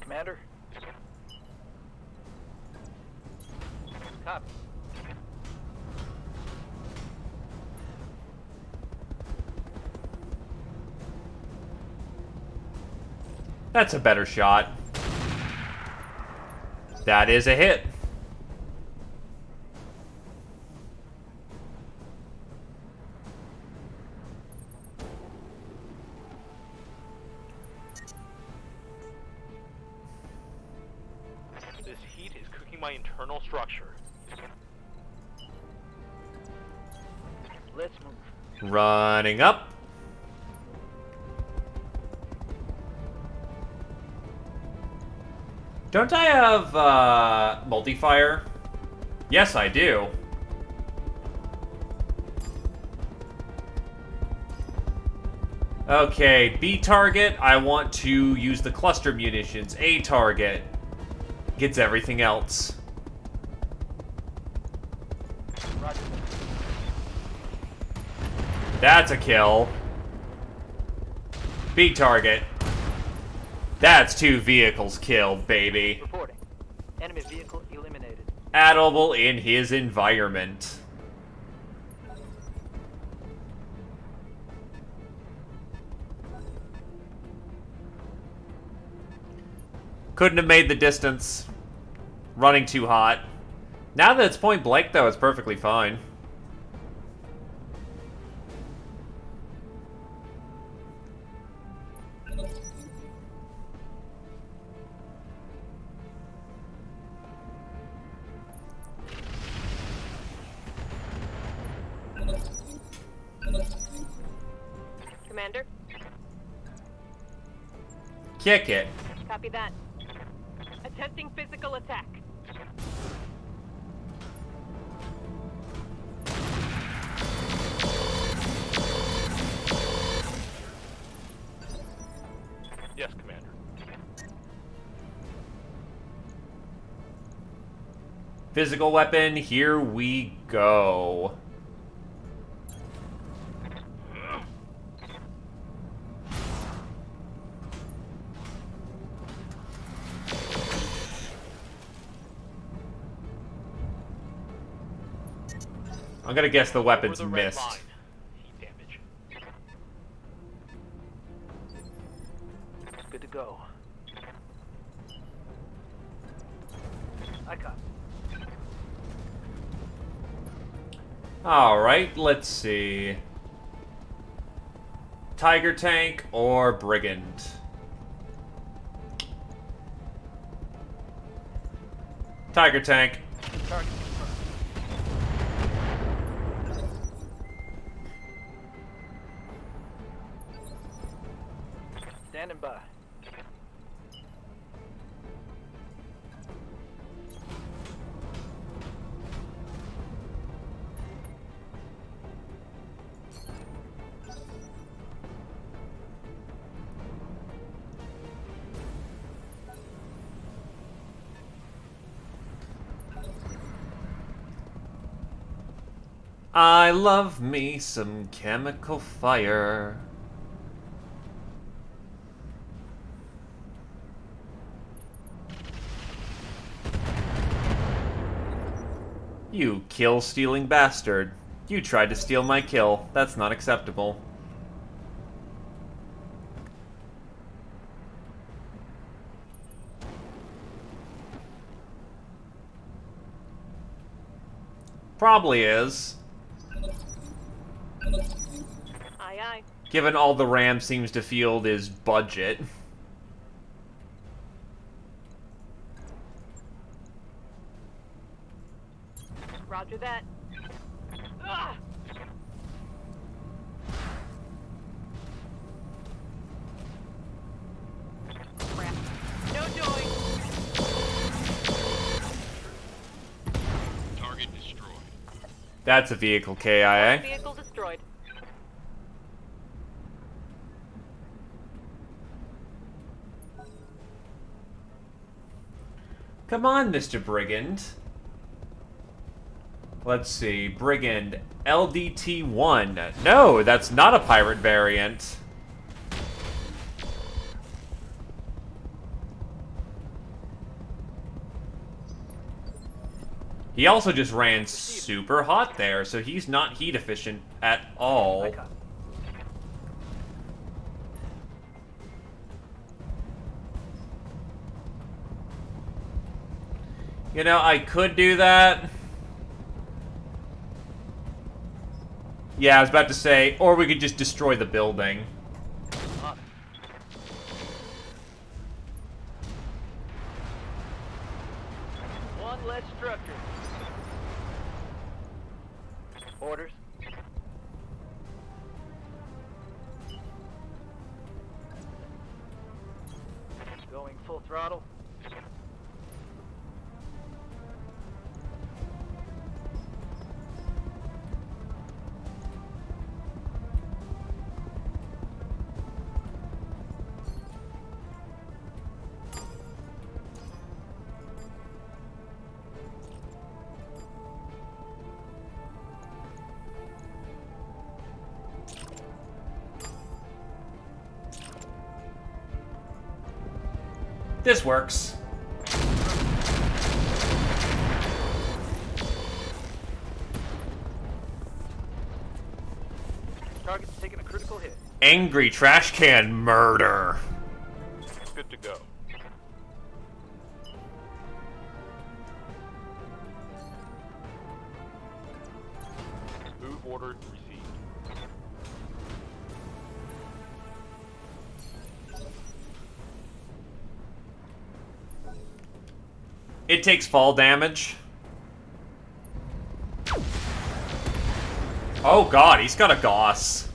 Commander? Copy. That's a better shot. That is a hit. This heat is cooking my internal structure. Let's move. Running up. Don't I have multi-fire? Yes, I do. Okay, B target, I want to use the cluster munitions. A target gets everything else. Roger. That's a kill. B target. That's 2 vehicles killed, baby. Reporting. Enemy vehicle eliminated. Adable in his environment. Couldn't have made the distance. Running too hot. Now that it's point blank, though, it's perfectly fine. Commander, Kick it. copy that. Attempting physical attack. Yes, Commander. Physical weapon, here we go. I'm gonna guess the weapon's Over the red missed. line. Heat damage. Good to go. I copy. Alright, let's see. Tiger tank or brigand? Tiger tank. Target confirmed. Standing by. I love me some chemical fire. You kill-stealing bastard. You tried to steal my kill. That's not acceptable. Probably is. Aye, aye. Given all the RAM seems to field is budget. Roger that. Ah! Crap. No doing. Target destroyed. That's a vehicle KIA. Vehicle destroyed. Come on, Mr. Brigand. Let's see. Brigand LDT-1. No, that's not a pirate variant. He also just ran super hot there, so he's not heat efficient at all. I copy. You know, I could do that. Yeah, I was about to say, or we could just destroy the building. On it. One less structure. Orders. Going full throttle. This works. Target's taking a critical hit. Angry trash can murder. Good to go. Move order received. It takes fall damage. Oh god, he's got a Gauss.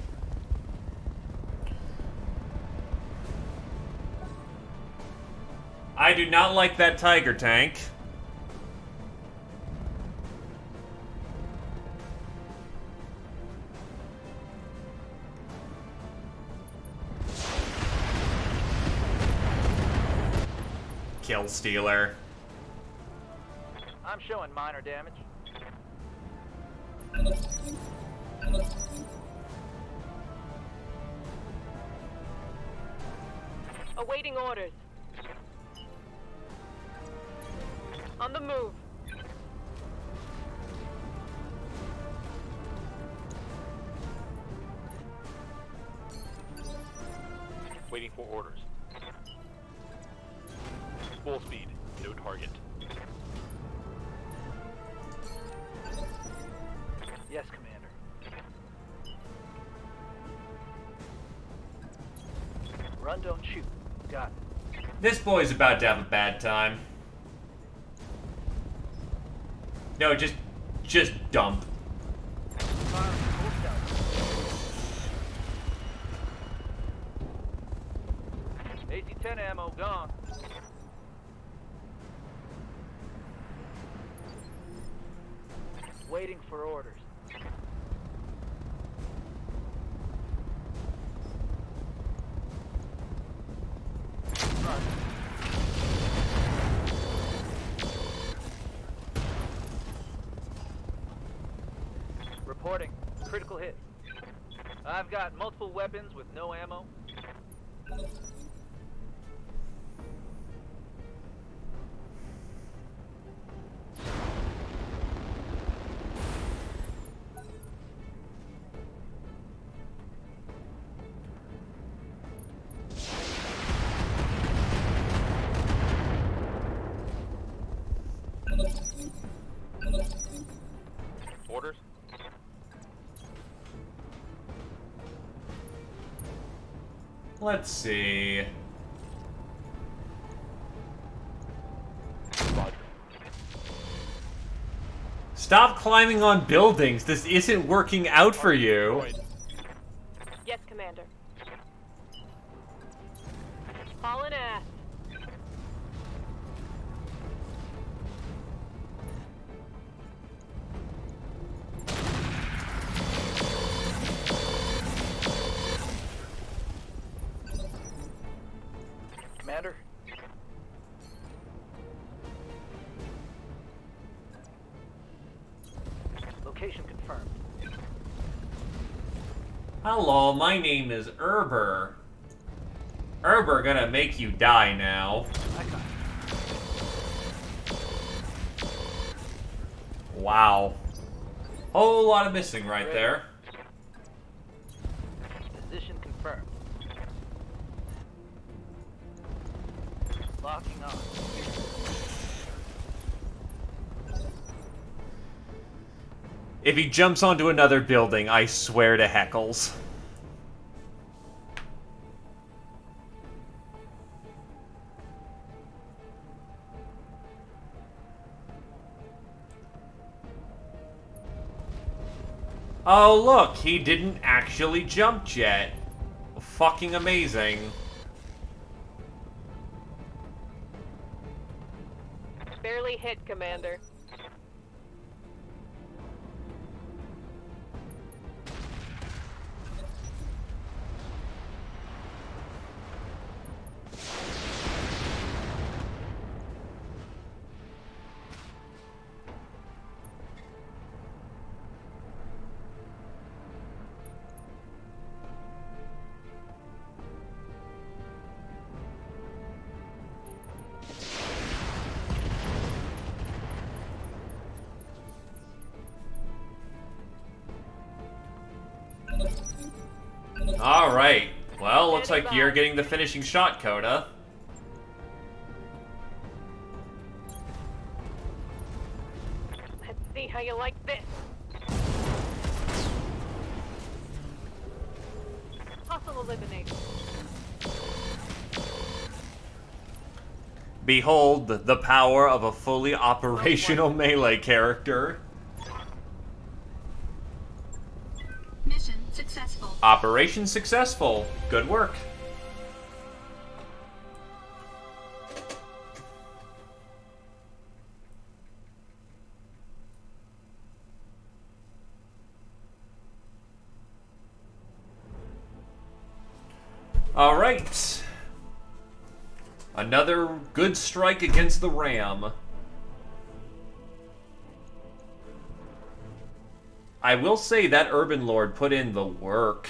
I do not like that Tiger tank. Kill Stealer. I'm showing minor damage. Awaiting orders. On the move. Waiting for orders. Full speed. No target. Yes, Commander. Run, don't shoot. Got it. This boy's about to have a bad time. No, just dump. Fire full stealth. AC-10 ammo gone. Waiting for orders. Run. Reporting. Critical hit. I've got multiple weapons with no ammo. Orders. Let's see. Roger. Stop climbing on buildings. This isn't working out for you. Deployed. Yes, Commander. Hauling ass. Commander? Location confirmed. Hello, my name is Erber. Erber gonna make you die now. I got it. Wow. Whole lot of missing right there. Position confirmed. Locking on. If he jumps onto another building, I swear to heckles. Oh, look, he didn't actually jump yet. Fucking amazing. Barely hit, Commander. Alright. Well, looks like you're getting the finishing shot, Coda. Let's see how you like this. Hustle eliminated. Behold the power of a fully operational melee character. Mission successful. Operation successful. Good work. Alright. Another good strike against the Ram. I will say that Urban Lord put in the work.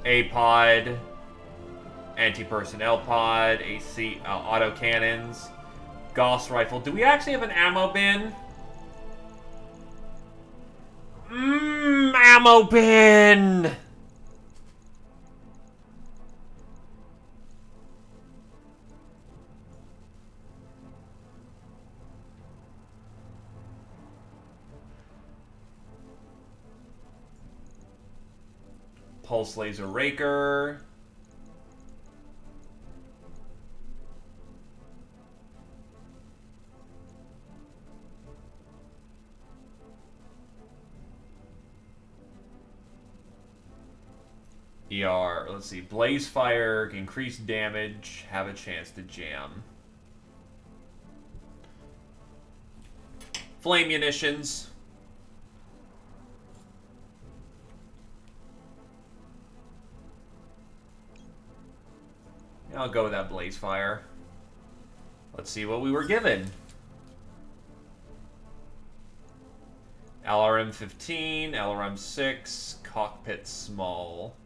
A-pod, anti-personnel pod, AC, auto cannons, Gauss rifle. Do we actually have an ammo bin? Ammo bin! Pulse laser raker. ER, let's see. Blaze fire, increase damage, have a chance to jam. Flame munitions. I'll go with that blaze fire. Let's see what we were given. LRM 15, LRM 6, cockpit small.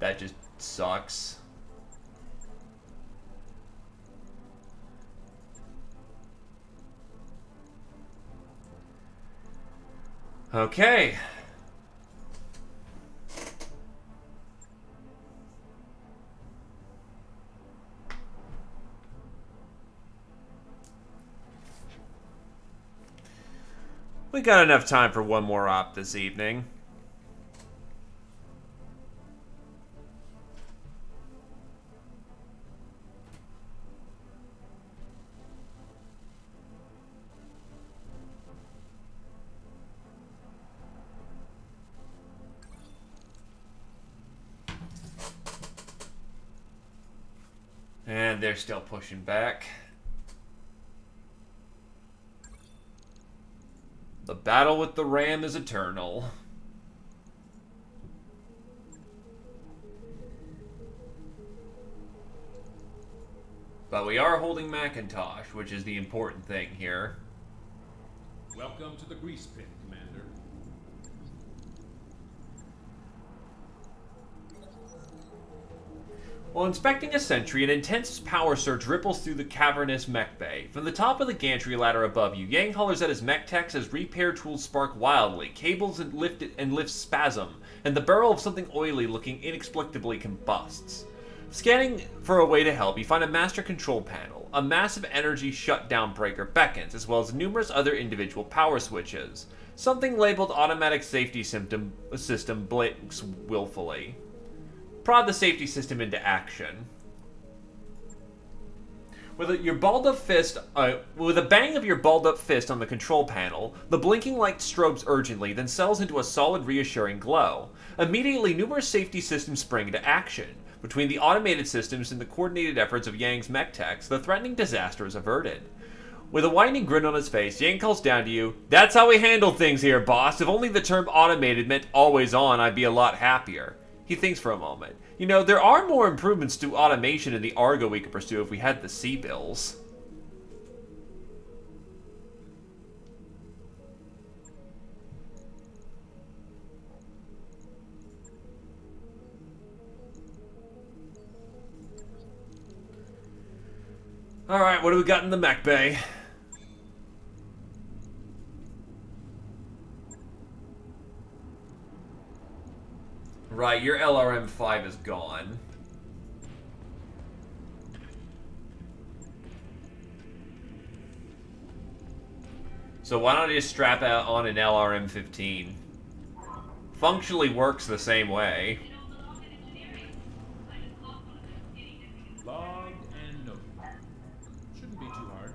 That just sucks. Okay. We got enough time for one more op this evening. And they're still pushing back. The battle with the Ram is eternal. But we are holding Macintosh, which is the important thing here. Welcome to the grease pit, Commander. While inspecting a sentry, an intense power surge ripples through the cavernous mech bay. From the top of the gantry ladder above you, Yang hollers at his mech techs as repair tools spark wildly, cables and lifts spasm, and the barrel of something oily looking inexplicably combusts. Scanning for a way to help, you find a master control panel. A massive energy shutdown breaker beckons, as well as numerous other individual power switches. Something labeled automatic safety system blinks willfully. Prod the safety system into action. With a bang of your balled-up fist on the control panel, the blinking light strobes urgently, then settles into a solid, reassuring glow. Immediately, numerous safety systems spring into action. Between the automated systems and the coordinated efforts of Yang's mech techs, the threatening disaster is averted. With a widening grin on his face, Yang calls down to you, "That's how we handle things here, boss. If only the term automated meant always on, I'd be a lot happier." He thinks for a moment. You know, there are more improvements to automation in the Argo we could pursue if we had the C-bills. Alright, what do we got in the mech bay? Right, your LRM-5 is gone. So why don't I just strap out on an LRM-15? Functionally works the same way. Logged and noted. Shouldn't be too hard.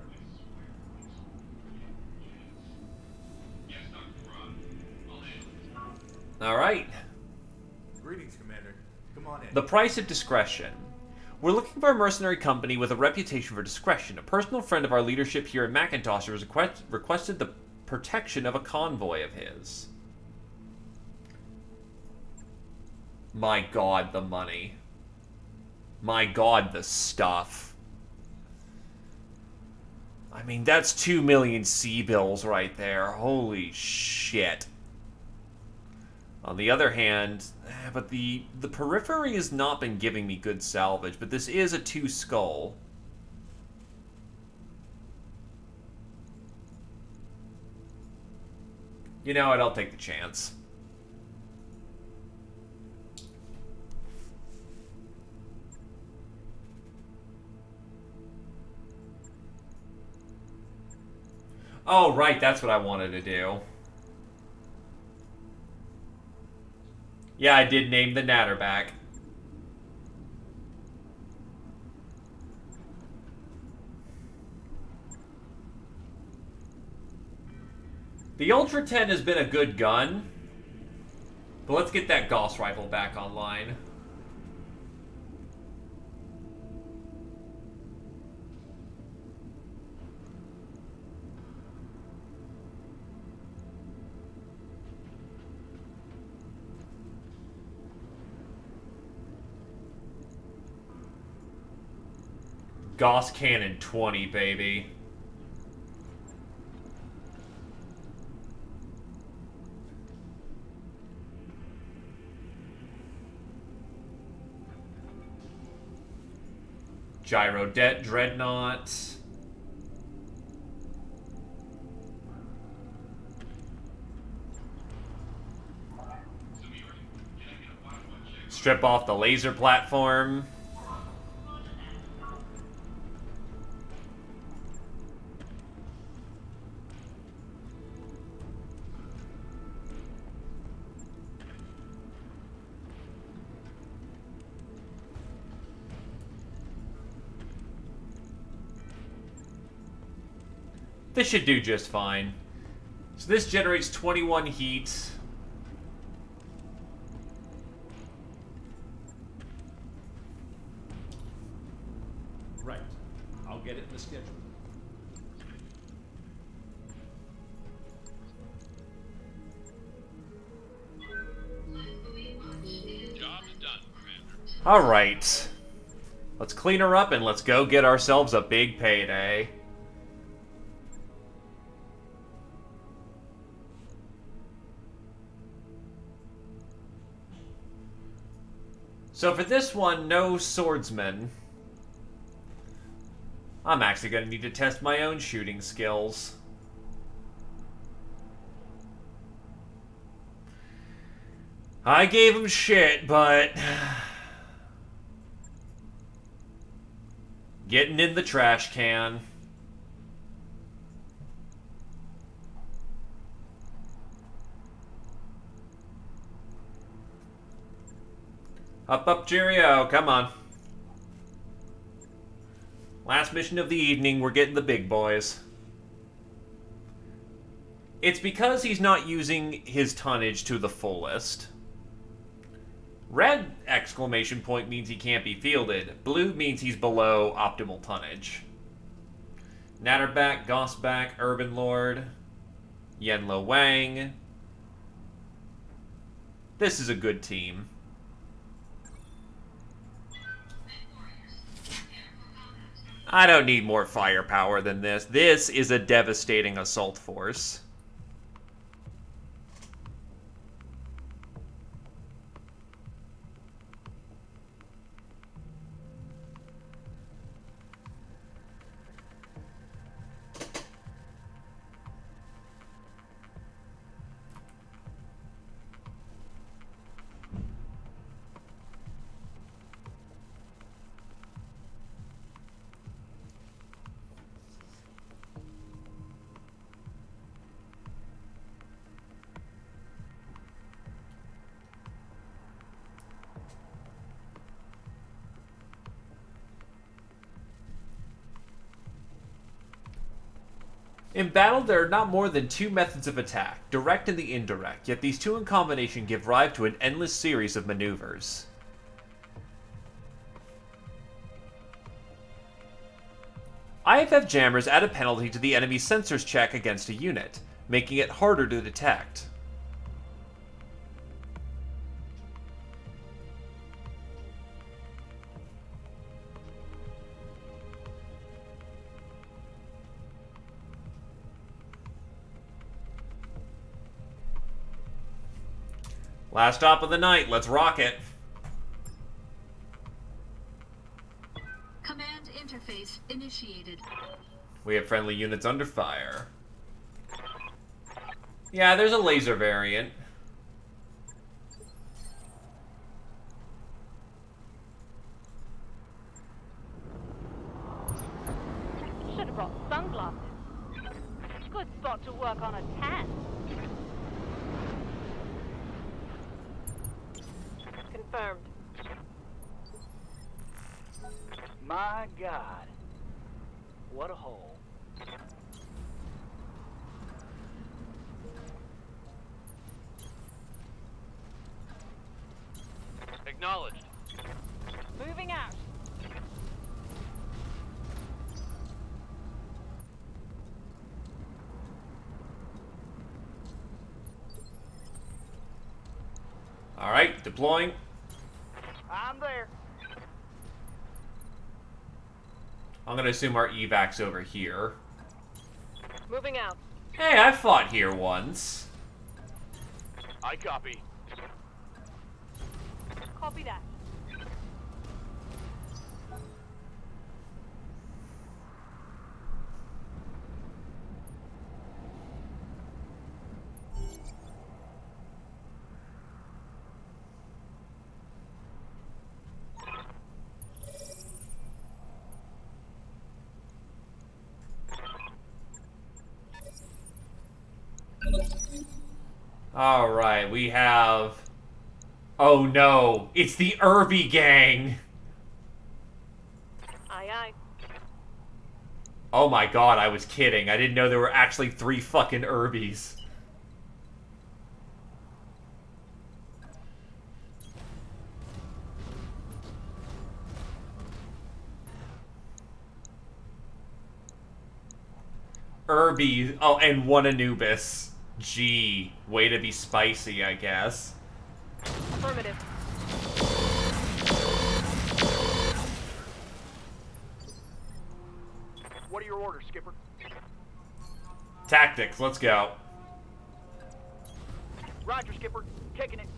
Alright. Greetings, Commander. Come on in. The price of discretion. We're looking for a mercenary company with a reputation for discretion. A personal friend of our leadership here at Macintosh has requested the protection of a convoy of his. My god, the money. My god, the stuff. I mean, that's 2 million C-bills right there. Holy shit. On the other hand, but the periphery has not been giving me good salvage, but this is a 2-skull. You know what, I'll take the chance. Oh, right, that's what I wanted to do. Yeah, I did name the Natterback. The Ultra 10 has been a good gun, but let's get that Gauss rifle back online. Gauss Cannon 20, baby. Gyro Dreadnought. Strip off the laser platform. This should do just fine. So this generates 21 heat. Right. I'll get it in the schedule. Job's done, Commander. Alright. Let's clean her up and let's go get ourselves a big payday. So for this one, no swordsman. I'm actually going to need to test my own shooting skills. I gave him shit, but... getting in the trash can. Up, cheerio, come on. Last mission of the evening, we're getting the big boys. It's because he's not using his tonnage to the fullest. Red exclamation point means he can't be fielded. Blue means he's below optimal tonnage. Natterback, Gossback, Urban Lord, Yenlo Wang. This is a good team. I don't need more firepower than this. This is a devastating assault force. In battle, there are not more than two methods of attack, direct and the indirect, yet these two in combination give rise to an endless series of maneuvers. IFF jammers add a penalty to the enemy's sensors check against a unit, making it harder to detect. Last stop of the night, let's rock it. Command interface initiated. We have friendly units under fire. Yeah, there's a laser variant. Should have brought sunglasses. Good spot to work on a tan. Confirmed. My God. What a hole. Acknowledged. Moving out. Alright, deploying. I'm there. I'm gonna assume our evac's over here. Moving out. Hey, I fought here once. I copy. Copy that. Alright, we have... Oh no, it's the Irby gang! Aye, aye. Oh my god, I was kidding. I didn't know there were actually 3 fucking Irbies. Irby, oh, and 1 Anubis. Gee, way to be spicy, I guess. Affirmative. What are your orders, Skipper? Tactics, let's go. Roger, Skipper. Kicking it.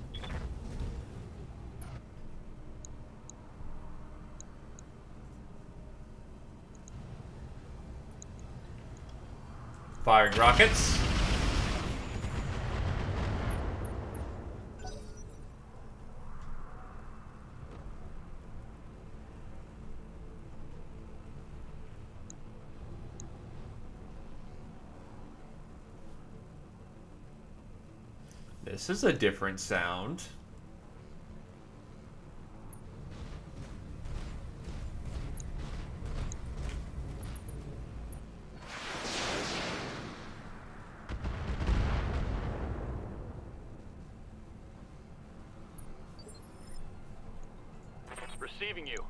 Firing rockets. This is a different sound. Receiving you.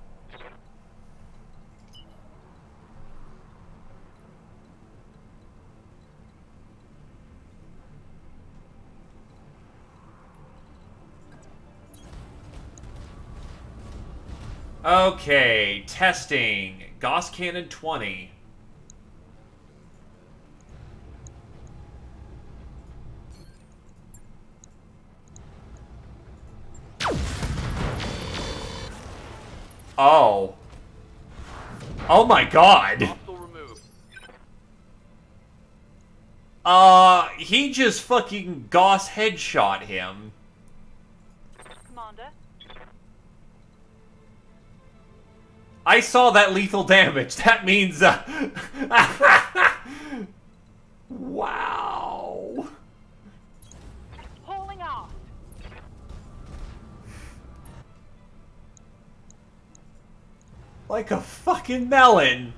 Okay, testing. Gauss Cannon 20. Oh. Oh my god. Hostile removed. He just fucking Gauss headshot him. Commander. I saw that lethal damage. That means, wow. Hauling off. Like a fucking melon.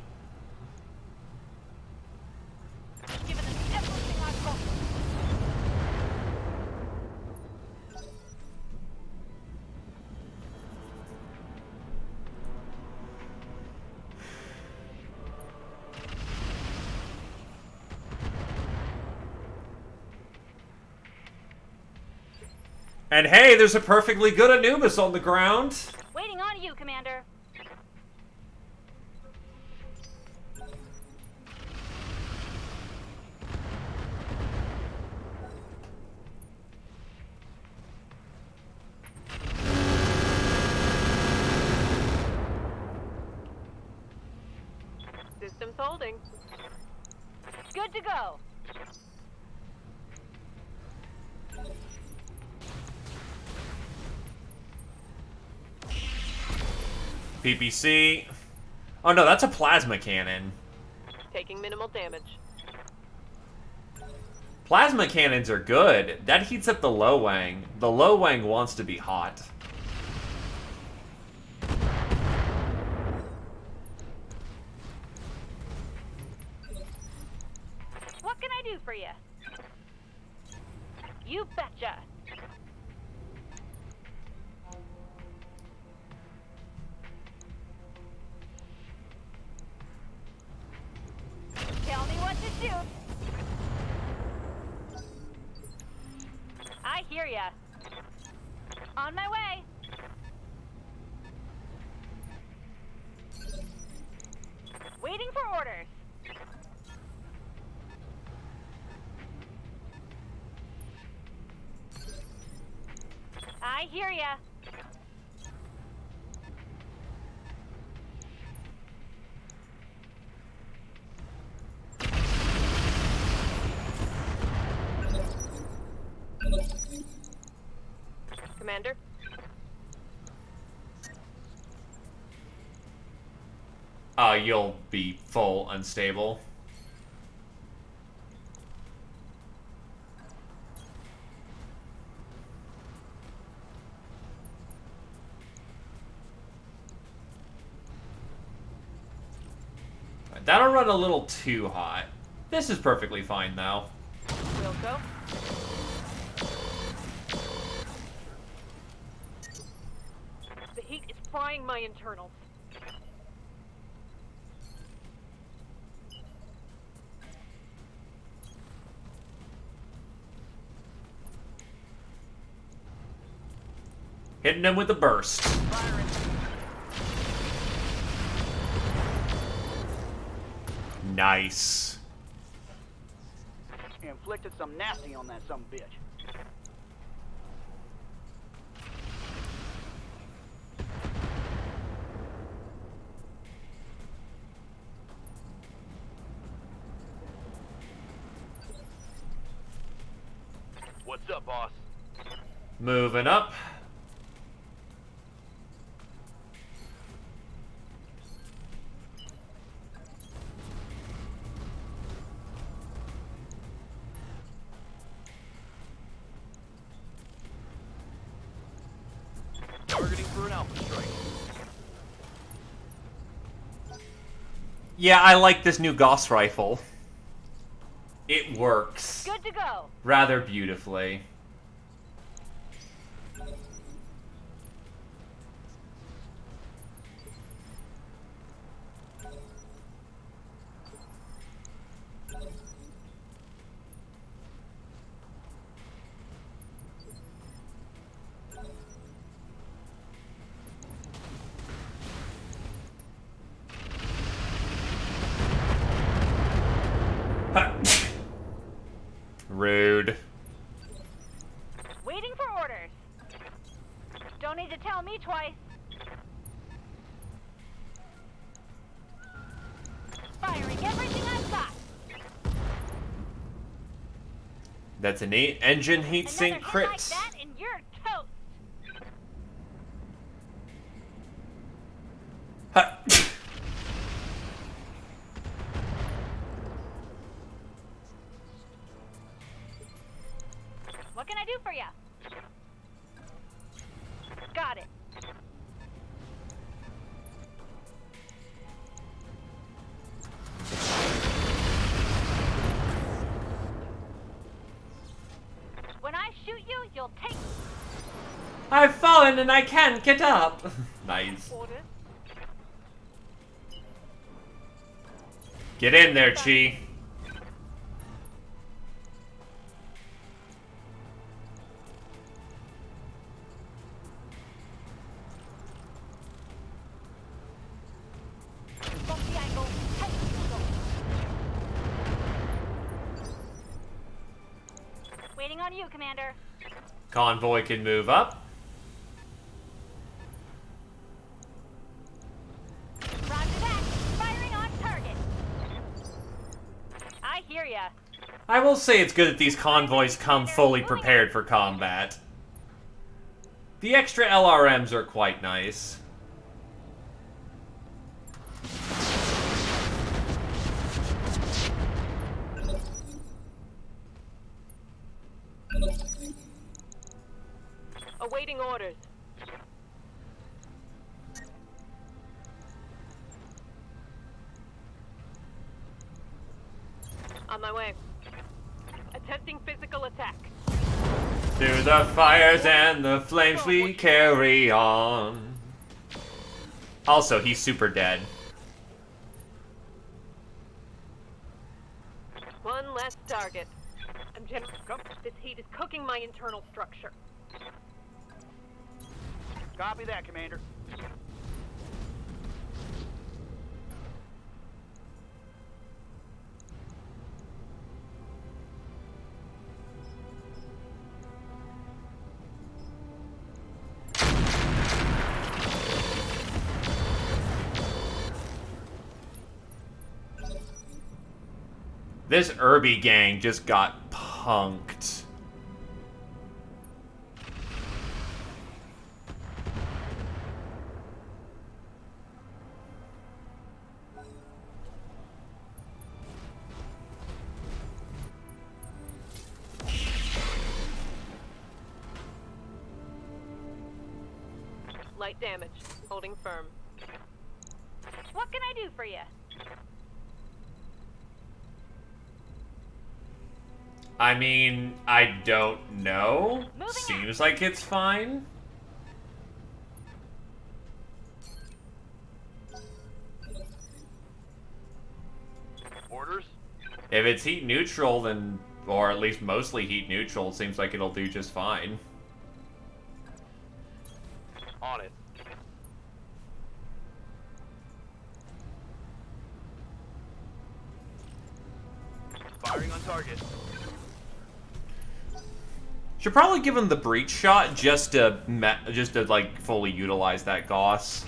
And hey, there's a perfectly good Anubis on the ground. Waiting on you, Commander. Systems holding. Good to go. PPC. Oh no, that's a plasma cannon. Taking minimal damage. Plasma cannons are good. That heats up the low wang. The low wang wants to be hot. What can I do for you? You betcha. Tell me what to shoot. I hear ya. On my way. Waiting for orders. I hear ya. Commander? You'll be full unstable. That'll run a little too hot. This is perfectly fine, though. Will go. The heat is frying my internals. Hitting him with a burst. Nice. Inflicted some nasty on that some bitch. What's up, boss? Moving up. Targeting for an alpha strike. Yeah, I like this new Gauss rifle. It works Good to go. rather beautifully. Rude. Waiting for orders. Don't need to tell me twice. Firing everything I've got. That's an engine heat Another sink hit crit. like that and you're toast. Ha. What can I do for you? Got it. When I shoot you, you'll take I've fallen and I can't get up. Nice. orders. Get in there, Chi. Waiting on you, Commander. Convoy can move up. Roger that. Firing on target. I hear ya. I will say it's good that these convoys come fully prepared for combat. The extra LRMs are quite nice. Awaiting orders. On my way. Attempting physical attack. Through the fires and the flames we carry on. Also, he's super dead. One less target. This heat is cooking my internal structure. Copy that, Commander. This Irby gang just got punked. Light damage. Holding firm. What can I do for you? I mean, I don't know. Moving Seems like it's fine. Orders? If it's heat neutral, then, or at least mostly heat neutral, it seems like it'll do just fine. On it. Firing on target. Should probably give him the breach shot just to like fully utilize that Gauss.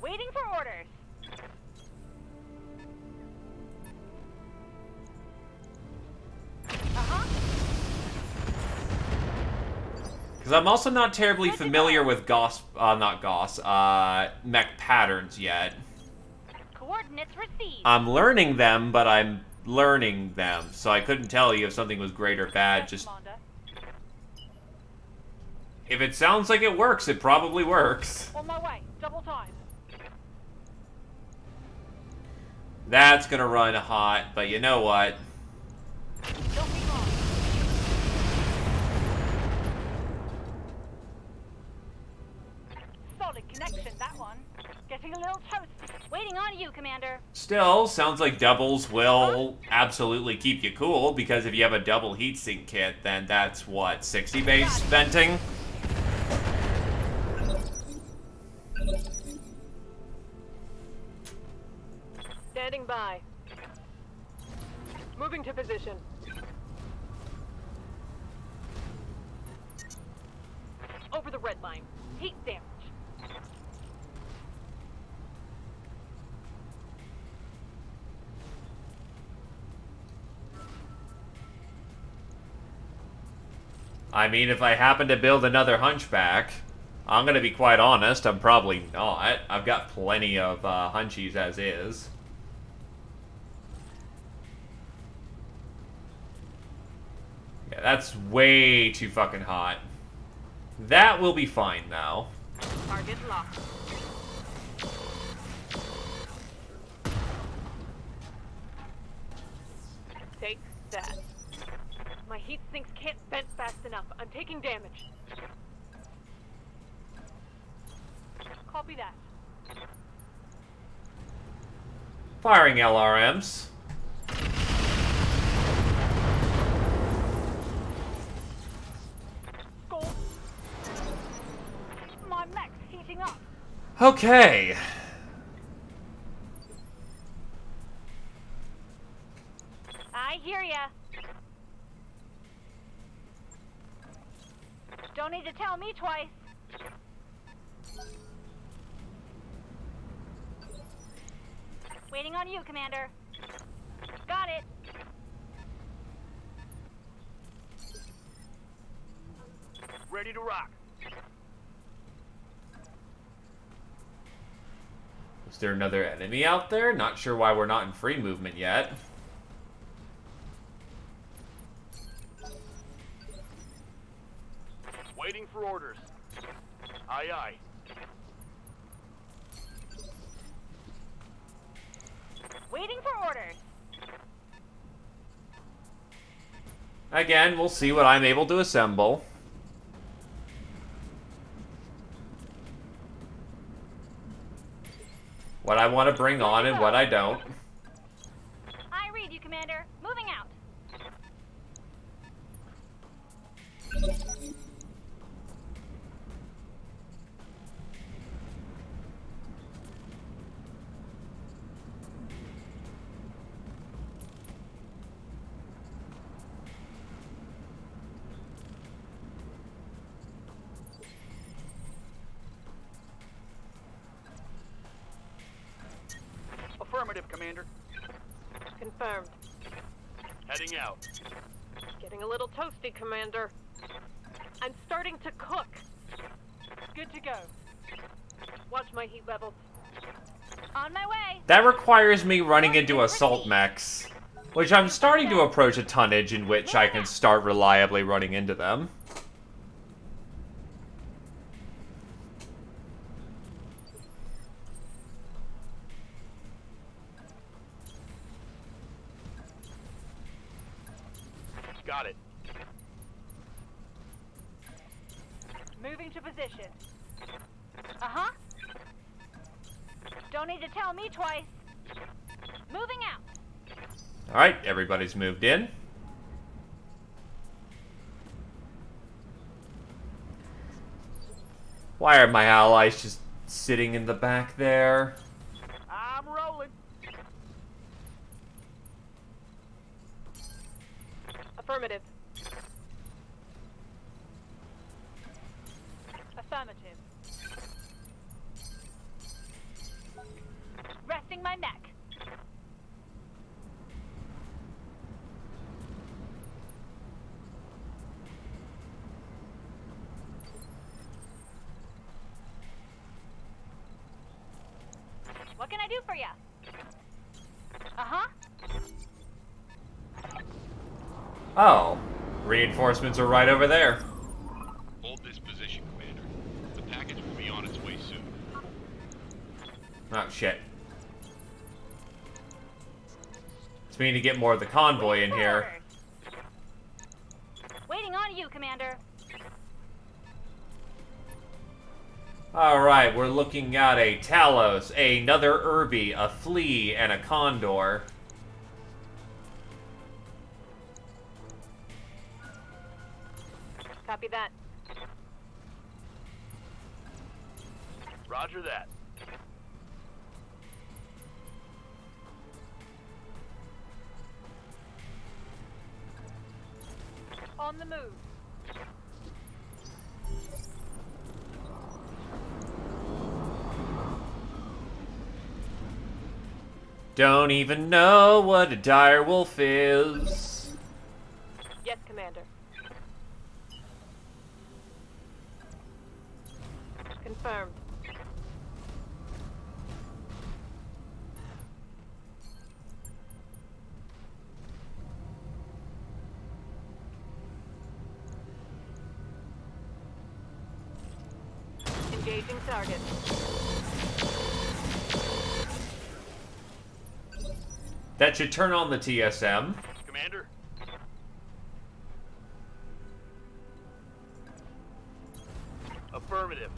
Waiting for orders. Because I'm also not terribly familiar with mech patterns yet. Coordinates received. I'm learning them, but I'm learning them, so I couldn't tell you if something was great or bad. Just if it sounds like it works, it probably works. On my way. Double time. That's gonna run hot, but you know what? Don't be wrong. Solid connection, that one. Getting a little toast. Waiting on you, Commander. Still, sounds like doubles will absolutely keep you cool, because if you have a double heatsink kit, then that's what, 60 base venting? Standing by. Moving to position. Over the red line. Heat damage. I mean, if I happen to build another hunchback, I'm gonna be quite honest, I'm probably not. I've got plenty of hunchies as is. Yeah, that's way too fucking hot. That will be fine now. Target locked. Take that. My heat sinks can't vent fast enough. I'm taking damage. Copy that. Firing LRMs. Go. My mech's heating up. Okay. tell me twice. Waiting on you, Commander. Got it. Ready to rock. Is there another enemy out there? Not sure why we're not in free movement yet. Waiting for orders. Aye, aye. Waiting for orders. Again, we'll see what I'm able to assemble. What I want to bring on and what I don't. I read you, Commander. Moving out. Affirmative, Commander. Confirmed. Heading out. Getting a little toasty, Commander. I'm starting to cook. Good to go. Watch my heat levels. On my way. That requires me running into assault mechs, which I'm starting to approach a tonnage in which I can start reliably running into them. Got it. Moving to position. Uh-huh. Don't need to tell me twice. Moving out. Alright, everybody's moved in. Why are my allies just sitting in the back there? I'm rolling. Affirmative. Affirmative. Resting my mech. What can I do for you? Uh-huh. Oh, reinforcements are right over there. Hold this position, Commander. The package will be on its way soon. Oh, shit. It's me to get more of the convoy in here. Waiting on you, Commander. Alright, we're looking at a Talos, another Irby, a Flea, and a Condor. Copy that. Roger that. On the move. Don't even know what a direwolf is. Yes, Commander. Confirmed. Engaging target. That should turn on the TSM. Commander? Affirmative.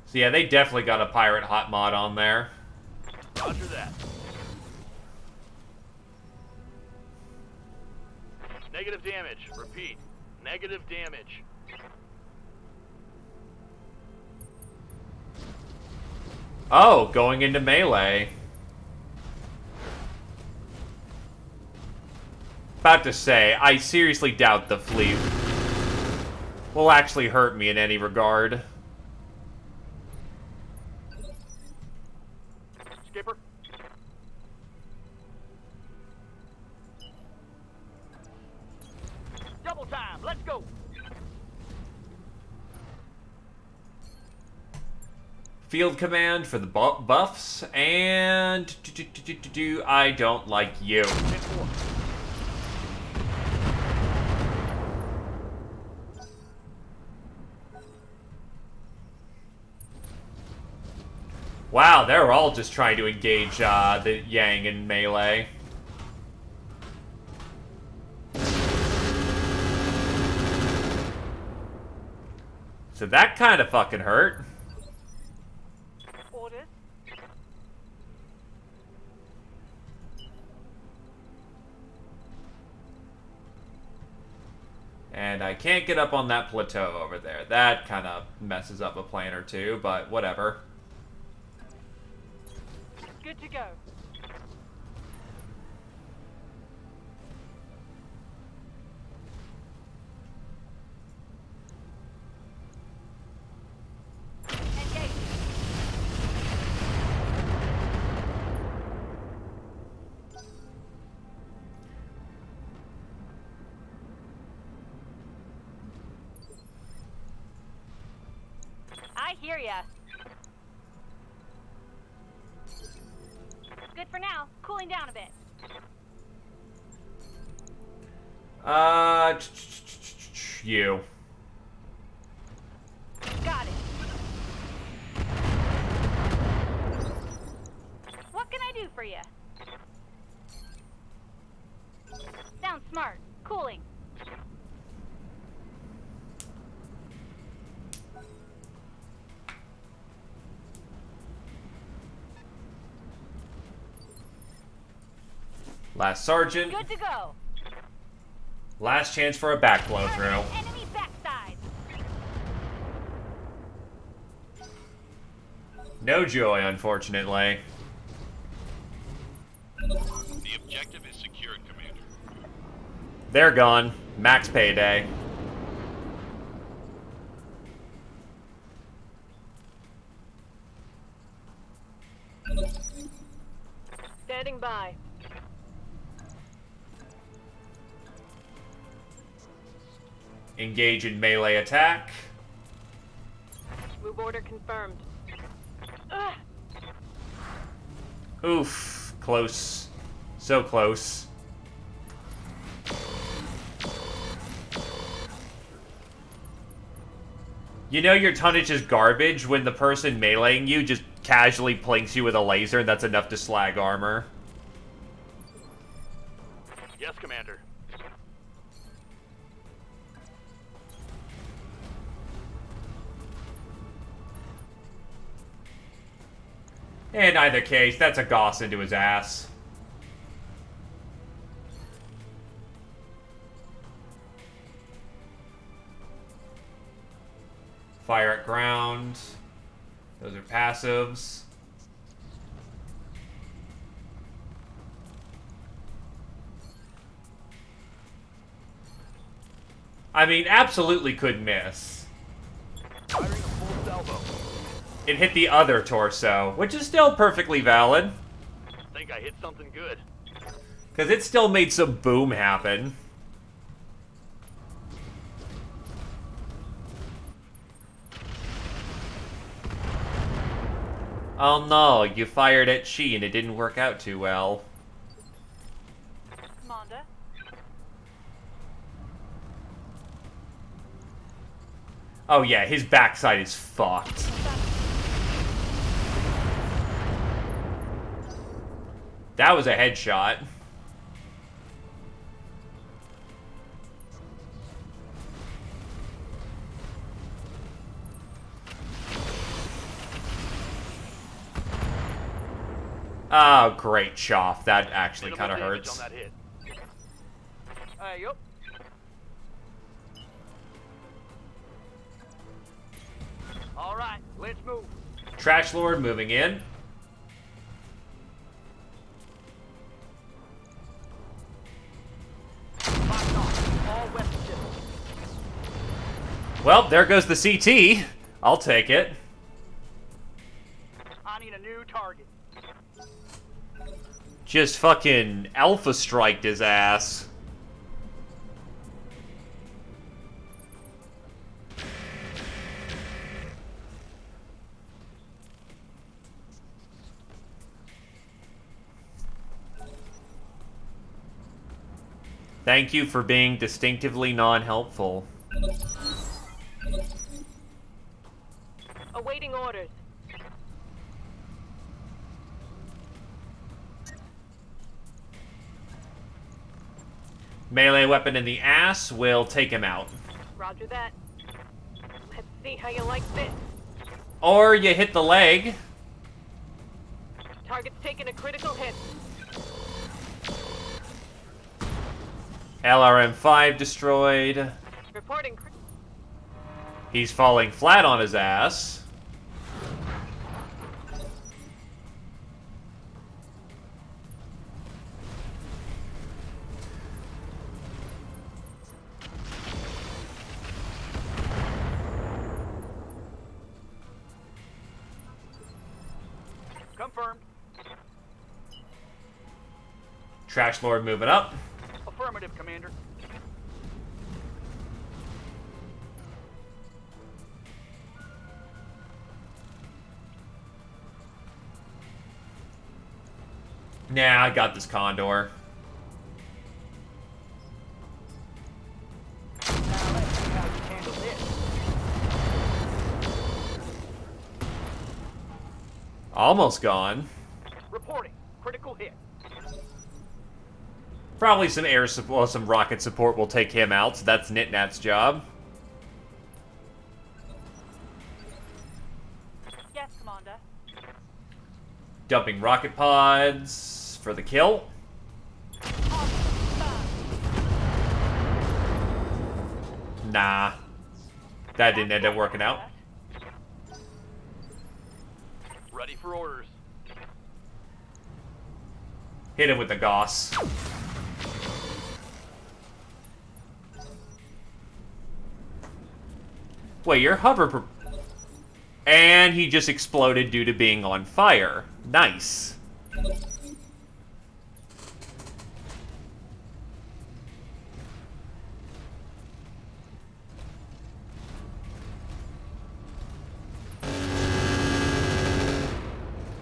So yeah, they definitely got a pirate hot mod on there. Roger that. Negative damage. Repeat. Negative damage. Oh, going into melee. About to say, I seriously doubt the fleet will actually hurt me in any regard. Skipper. Double time. Let's go. Field command for the buffs, and I don't like you. Wow, they're all just trying to engage the Yang in melee. So that kind of fucking hurt. Orders. And I can't get up on that plateau over there. That kind of messes up a plane or two, but whatever. Good to go. Engage. I hear ya. Good for now. Cooling down a bit. You. Got it. What can I do for you? Sounds smart. Cooling. Last sergeant. Good to go. Last chance for a back blow through. Enemy backside. No joy, unfortunately. The objective is secured, Commander. They're gone. Max payday. Standing by. Engage in melee attack. Move order confirmed. Ugh. Oof. Close. So close. You know your tonnage is garbage when the person meleeing you just casually plinks you with a laser and that's enough to slag armor. Yes, Commander. In either case, that's a Goss into his ass. Fire at ground. Those are passives. I mean, absolutely could miss. Firing a full salvo. It hit the other torso, which is still perfectly valid. Think I hit something good. Because it still made some boom happen. Oh no, you fired at Chi and it didn't work out too well. Commander. Oh yeah, his backside is fucked. That was a headshot. Oh, great choff. That actually Minimal kind of damage hurts. on that hit. Yup. All right, let's move. Trash Lord moving in. Well, there goes the CT. I'll take it. I need a new target. Just fucking alpha striked his ass. Thank you for being distinctively non-helpful. Awaiting orders. Melee weapon in the ass will take him out. Roger that. Let's see how you like this. Or you hit the leg. Target's taking a critical hit. LRM-5 destroyed. Reporting. He's falling flat on his ass. Confirmed. Trash Lord moving up. Affirmative, Commander. Nah, I got this Condor. Now let's see how you handle this. Almost gone. Reporting. Critical hit. Probably some air support, well, some rocket support will take him out, so that's Nitnat's job. Yes, Commander. Dumping rocket pods for the kill. Nah. That didn't end up working out. Ready for orders. Hit him with the Gauss. Wait, your hover... And he just exploded due to being on fire. Nice.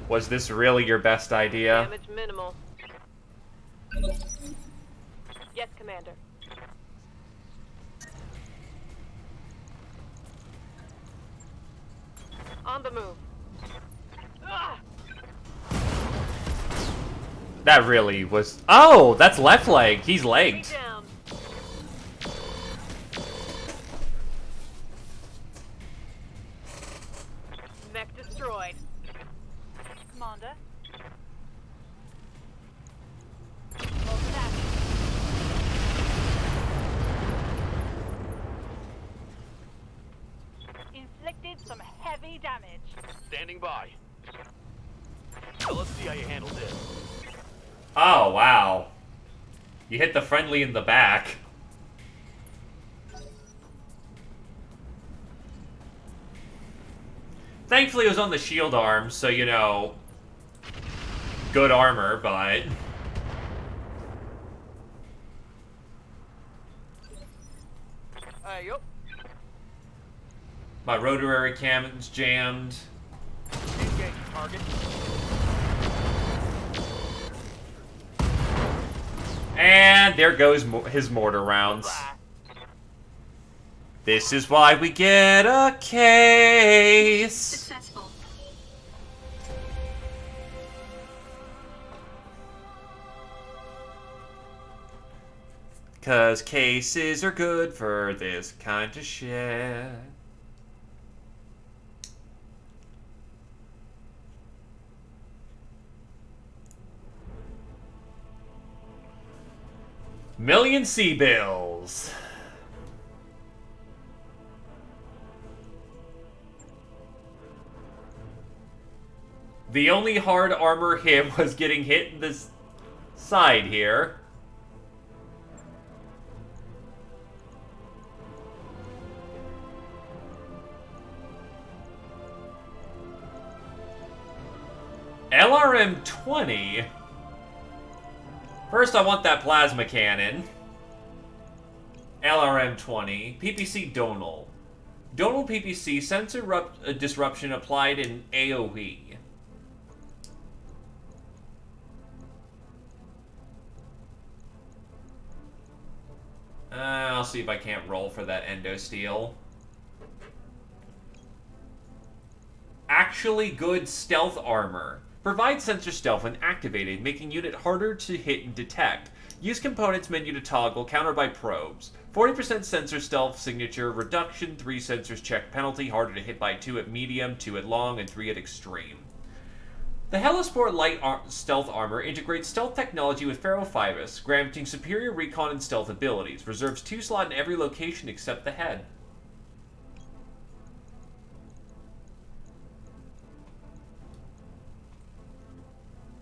Was this really your best idea? Damage minimal. Yes, Commander. On the move. That really was... Oh, that's left leg. He's legged. Down. Mech destroyed. Commander. Roll that. Inflicted some heavy damage. Standing by. So let's see how you handle this. Oh, wow. You hit the friendly in the back. Thankfully, it was on the shield arm, so, you know, good armor, but... Yup. My rotary cannon's jammed. Engage target. And there goes his mortar rounds. This is why we get a case. Successful. Cause cases are good for this kind of shit. Million C-bills. The only hard armor hit was getting hit in this side here. LRM-20? First, I want that plasma cannon. LRM-20. PPC Donal. Donal PPC, sensor disruption applied in AoE. I'll see if I can't roll for that endo steel. Actually good stealth armor. Provide sensor stealth when activated, making unit harder to hit and detect. Use components menu to toggle, counter by probes. 40% sensor stealth signature, reduction, 3 sensors check penalty, harder to hit by 2 at medium, 2 at long, and 3 at extreme. The Helisport Light Stealth Armor integrates stealth technology with ferrofibrous, granting superior recon and stealth abilities. Reserves 2 slots in every location except the head.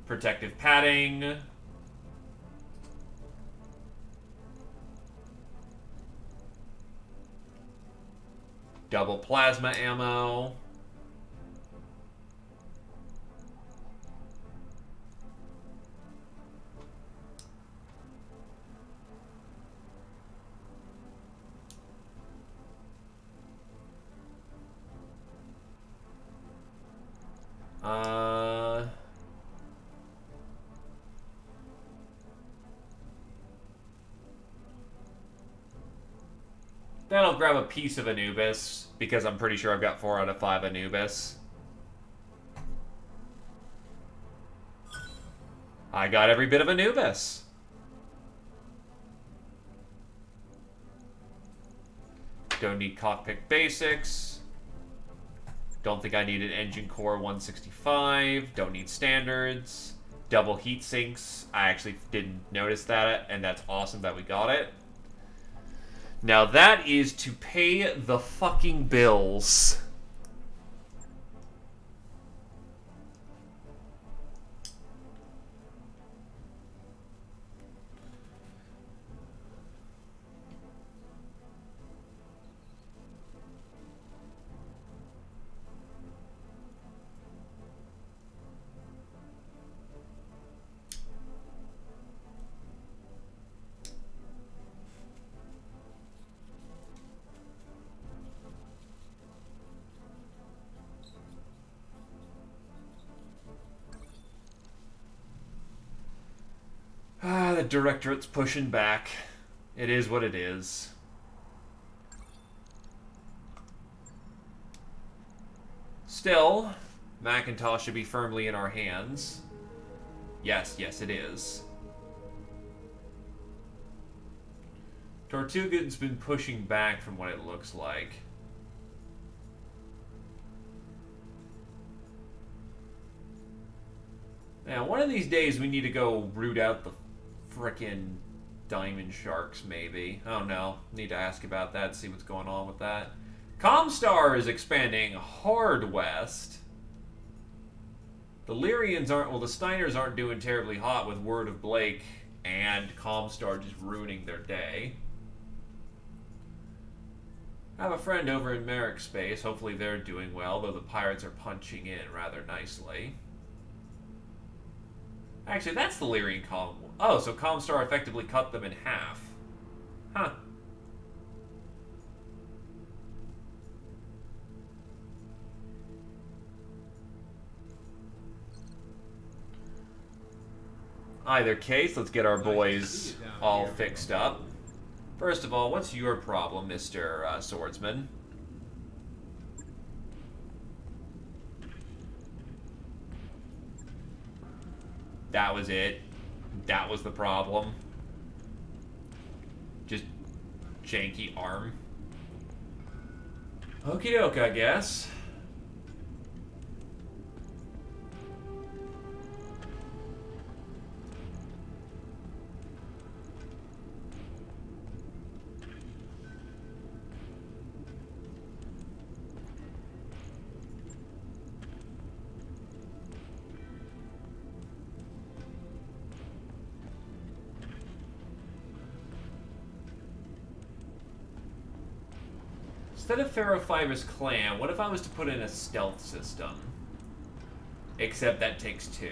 Protective padding. Double plasma ammo. Then I'll grab a piece of Anubis, because I'm pretty sure I've got 4 out of 5 Anubis. I got every bit of Anubis. Don't need cockpit basics. Don't think I need an engine core 165. Don't need standards. Double heat sinks. I actually didn't notice that, and that's awesome that we got it. Now that is to pay the fucking bills. The Directorate's pushing back. It is what it is. Still, Macintosh should be firmly in our hands. Yes, yes it is. Tortuga's been pushing back from what it looks like. Now, one of these days we need to go root out the frickin' diamond sharks, maybe. I don't know. Need to ask about that, see what's going on with that. Comstar is expanding hard west. The Lyrians aren't, well, the Steiners aren't doing terribly hot with Word of Blake and Comstar just ruining their day. I have a friend over in Merrick Space. Hopefully they're doing well, though the pirates are punching in rather nicely. Actually, that's the Lyrian column. Oh, so Comstar effectively cut them in half. Huh. Either case, let's get our boys all fixed up. First of all, what's your problem, Mr. Swordsman? That was it. That was the problem. Just janky arm. Okie doke, I guess. Instead of ferrofibrous clam, what if I was to put in a stealth system? Except that takes 2.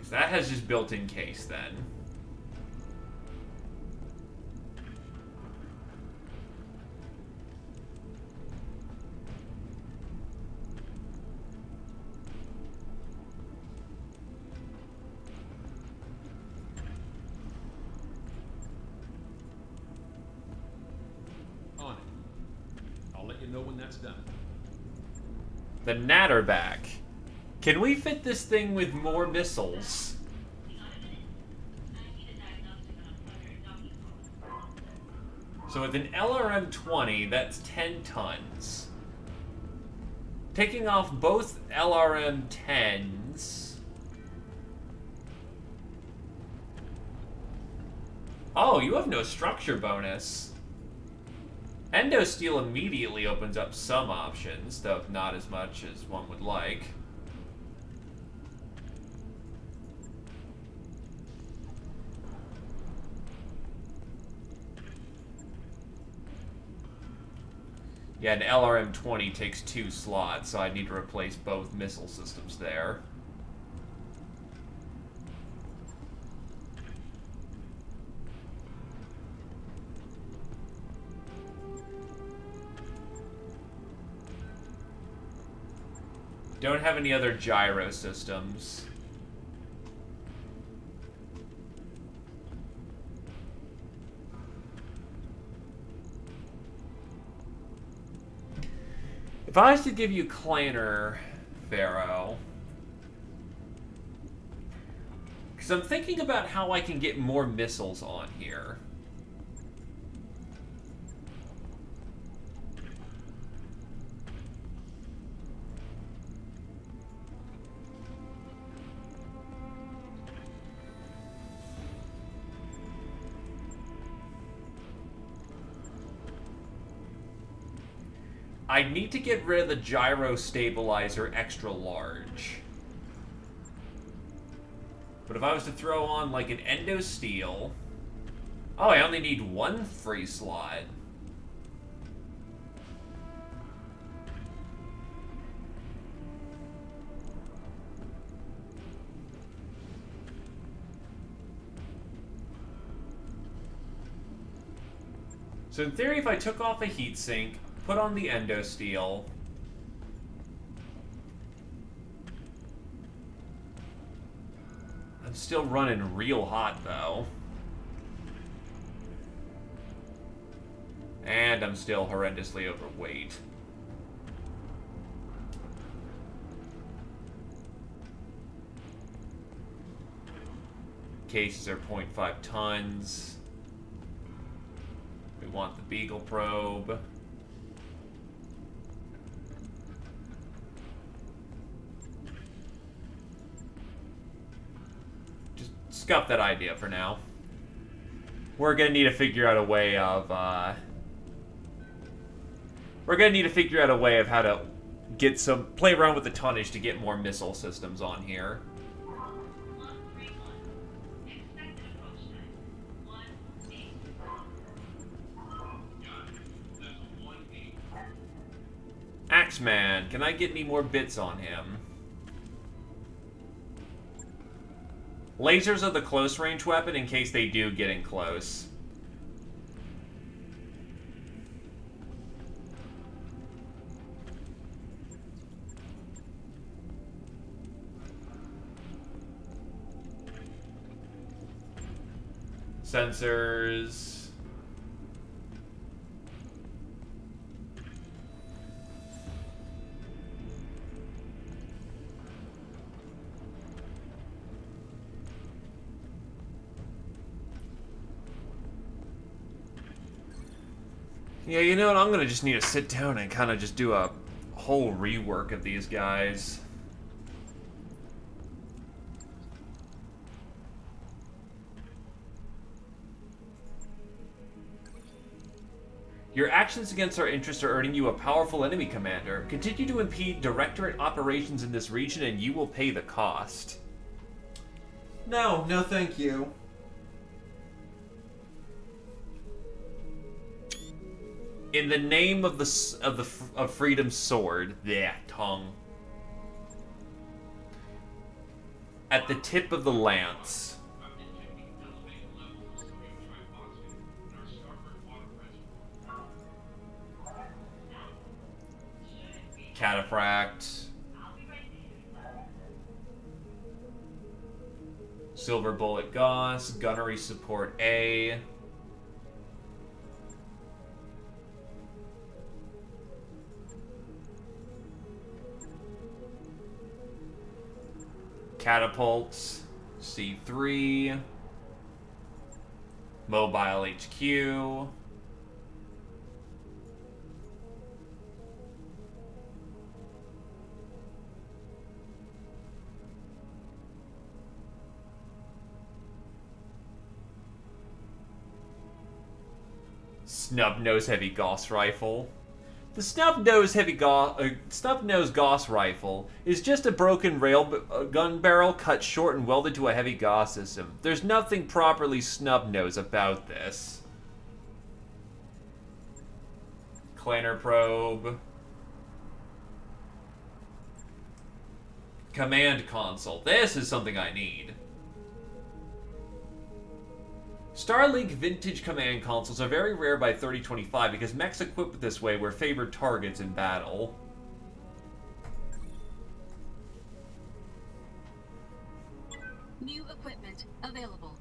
So that has just built-in case then. On it. I'll let you know when that's done. The Natterback. Can we fit this thing with more missiles? So with an LRM-20, that's 10 tons. Taking off both LRM-10s... Oh, you have no structure bonus. Endosteel immediately opens up some options, though not as much as one would like. Yeah, an LRM-20 takes 2 slots, so I need to replace both missile systems there. Don't have any other gyro systems. If I was to give you Claner, Pharaoh... Because I'm thinking about how I can get more missiles on here. I need to get rid of the gyro stabilizer extra large. But if I was to throw on like an endosteel... Oh, I only need 1 free slot. So in theory, if I took off a heatsink, put on the endosteel. I'm still running real hot, though. And I'm still horrendously overweight. Cases are 0.5 tons. We want the Beagle probe. Scuff that idea for now. We're gonna need to figure out a way of, we're gonna need to figure out a way of how to get some... play around with the tonnage to get more missile systems on here. Axeman, can I get any more bits on him? Lasers are the close-range weapon in case they do get in close. Sensors... Yeah, you know what? I'm gonna just need to sit down and kind of just do a whole rework of these guys. Your actions against our interests are earning you a powerful enemy, Commander. Continue to impede Directorate operations in this region and you will pay the cost. No, no thank you. In the name of Freedom's sword, yeah, tongue. At the tip of the lance. Cataphract. Silver Bullet Gauss. Gunnery Support A. Catapults. C3. Mobile HQ. Snub-nose heavy Gauss rifle. The snub-nose Gauss rifle is just a broken gun barrel cut short and welded to a heavy Gauss system. There's nothing properly snub-nose about this. Planar probe. Command console. This is something I need. Starlink vintage command consoles are very rare by 3025 because mechs equipped this way were favored targets in battle. New equipment available.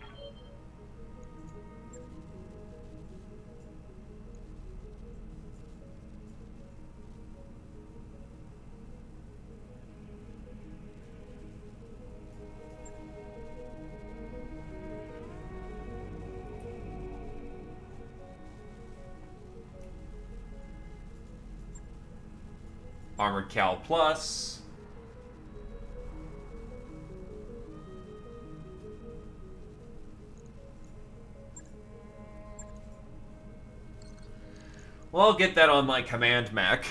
Armored Cal Plus. Well, I'll get that on my command mech.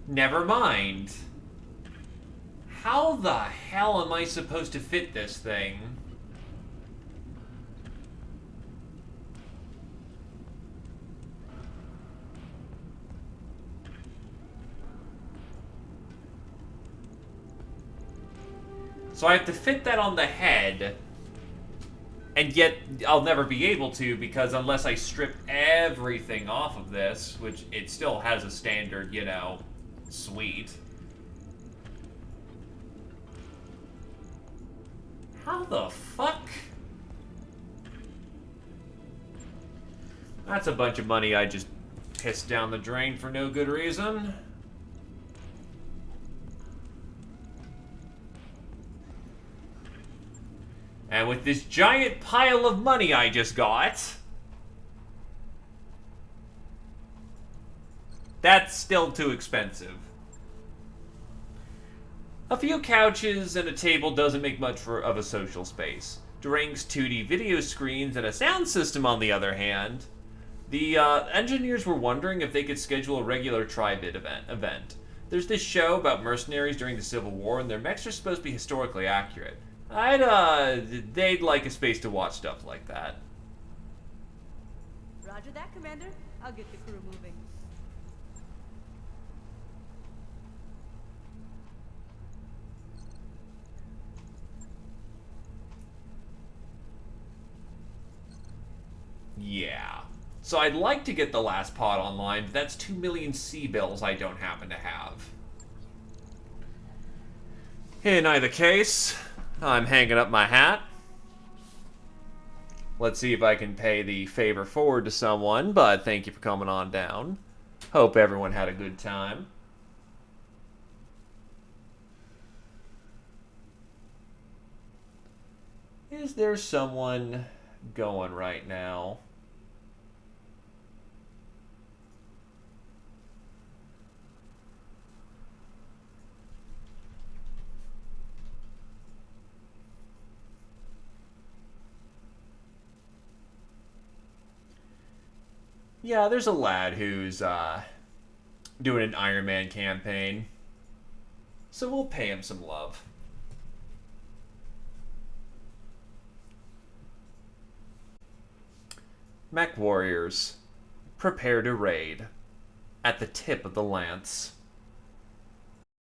Never mind. How the hell am I supposed to fit this thing? So I have to fit that on the head, and yet I'll never be able to because unless I strip everything off of this, which it still has a standard, you know, sweet. How the fuck? That's a bunch of money I just pissed down the drain for no good reason. And with this giant pile of money I just got, that's still too expensive. A few couches and a table doesn't make much of a social space. Drinks, 2D video screens, and a sound system on the other hand. The engineers were wondering if they could schedule a regular tri-bit event. There's this show about mercenaries during the Civil War, and their mechs are supposed to be historically accurate. They'd like a space to watch stuff like that. Roger that, Commander. I'll get the crew moving. Yeah. So I'd like to get the last pod online, but that's 2 million C-bills I don't happen to have. In either case, I'm hanging up my hat. Let's see if I can pay the favor forward to someone, but thank you for coming on down. Hope everyone had a good time. Is there someone going right now? Yeah, there's a lad who's doing an Iron Man campaign. So we'll pay him some love. Mech warriors, prepare to raid. At the tip of the lance.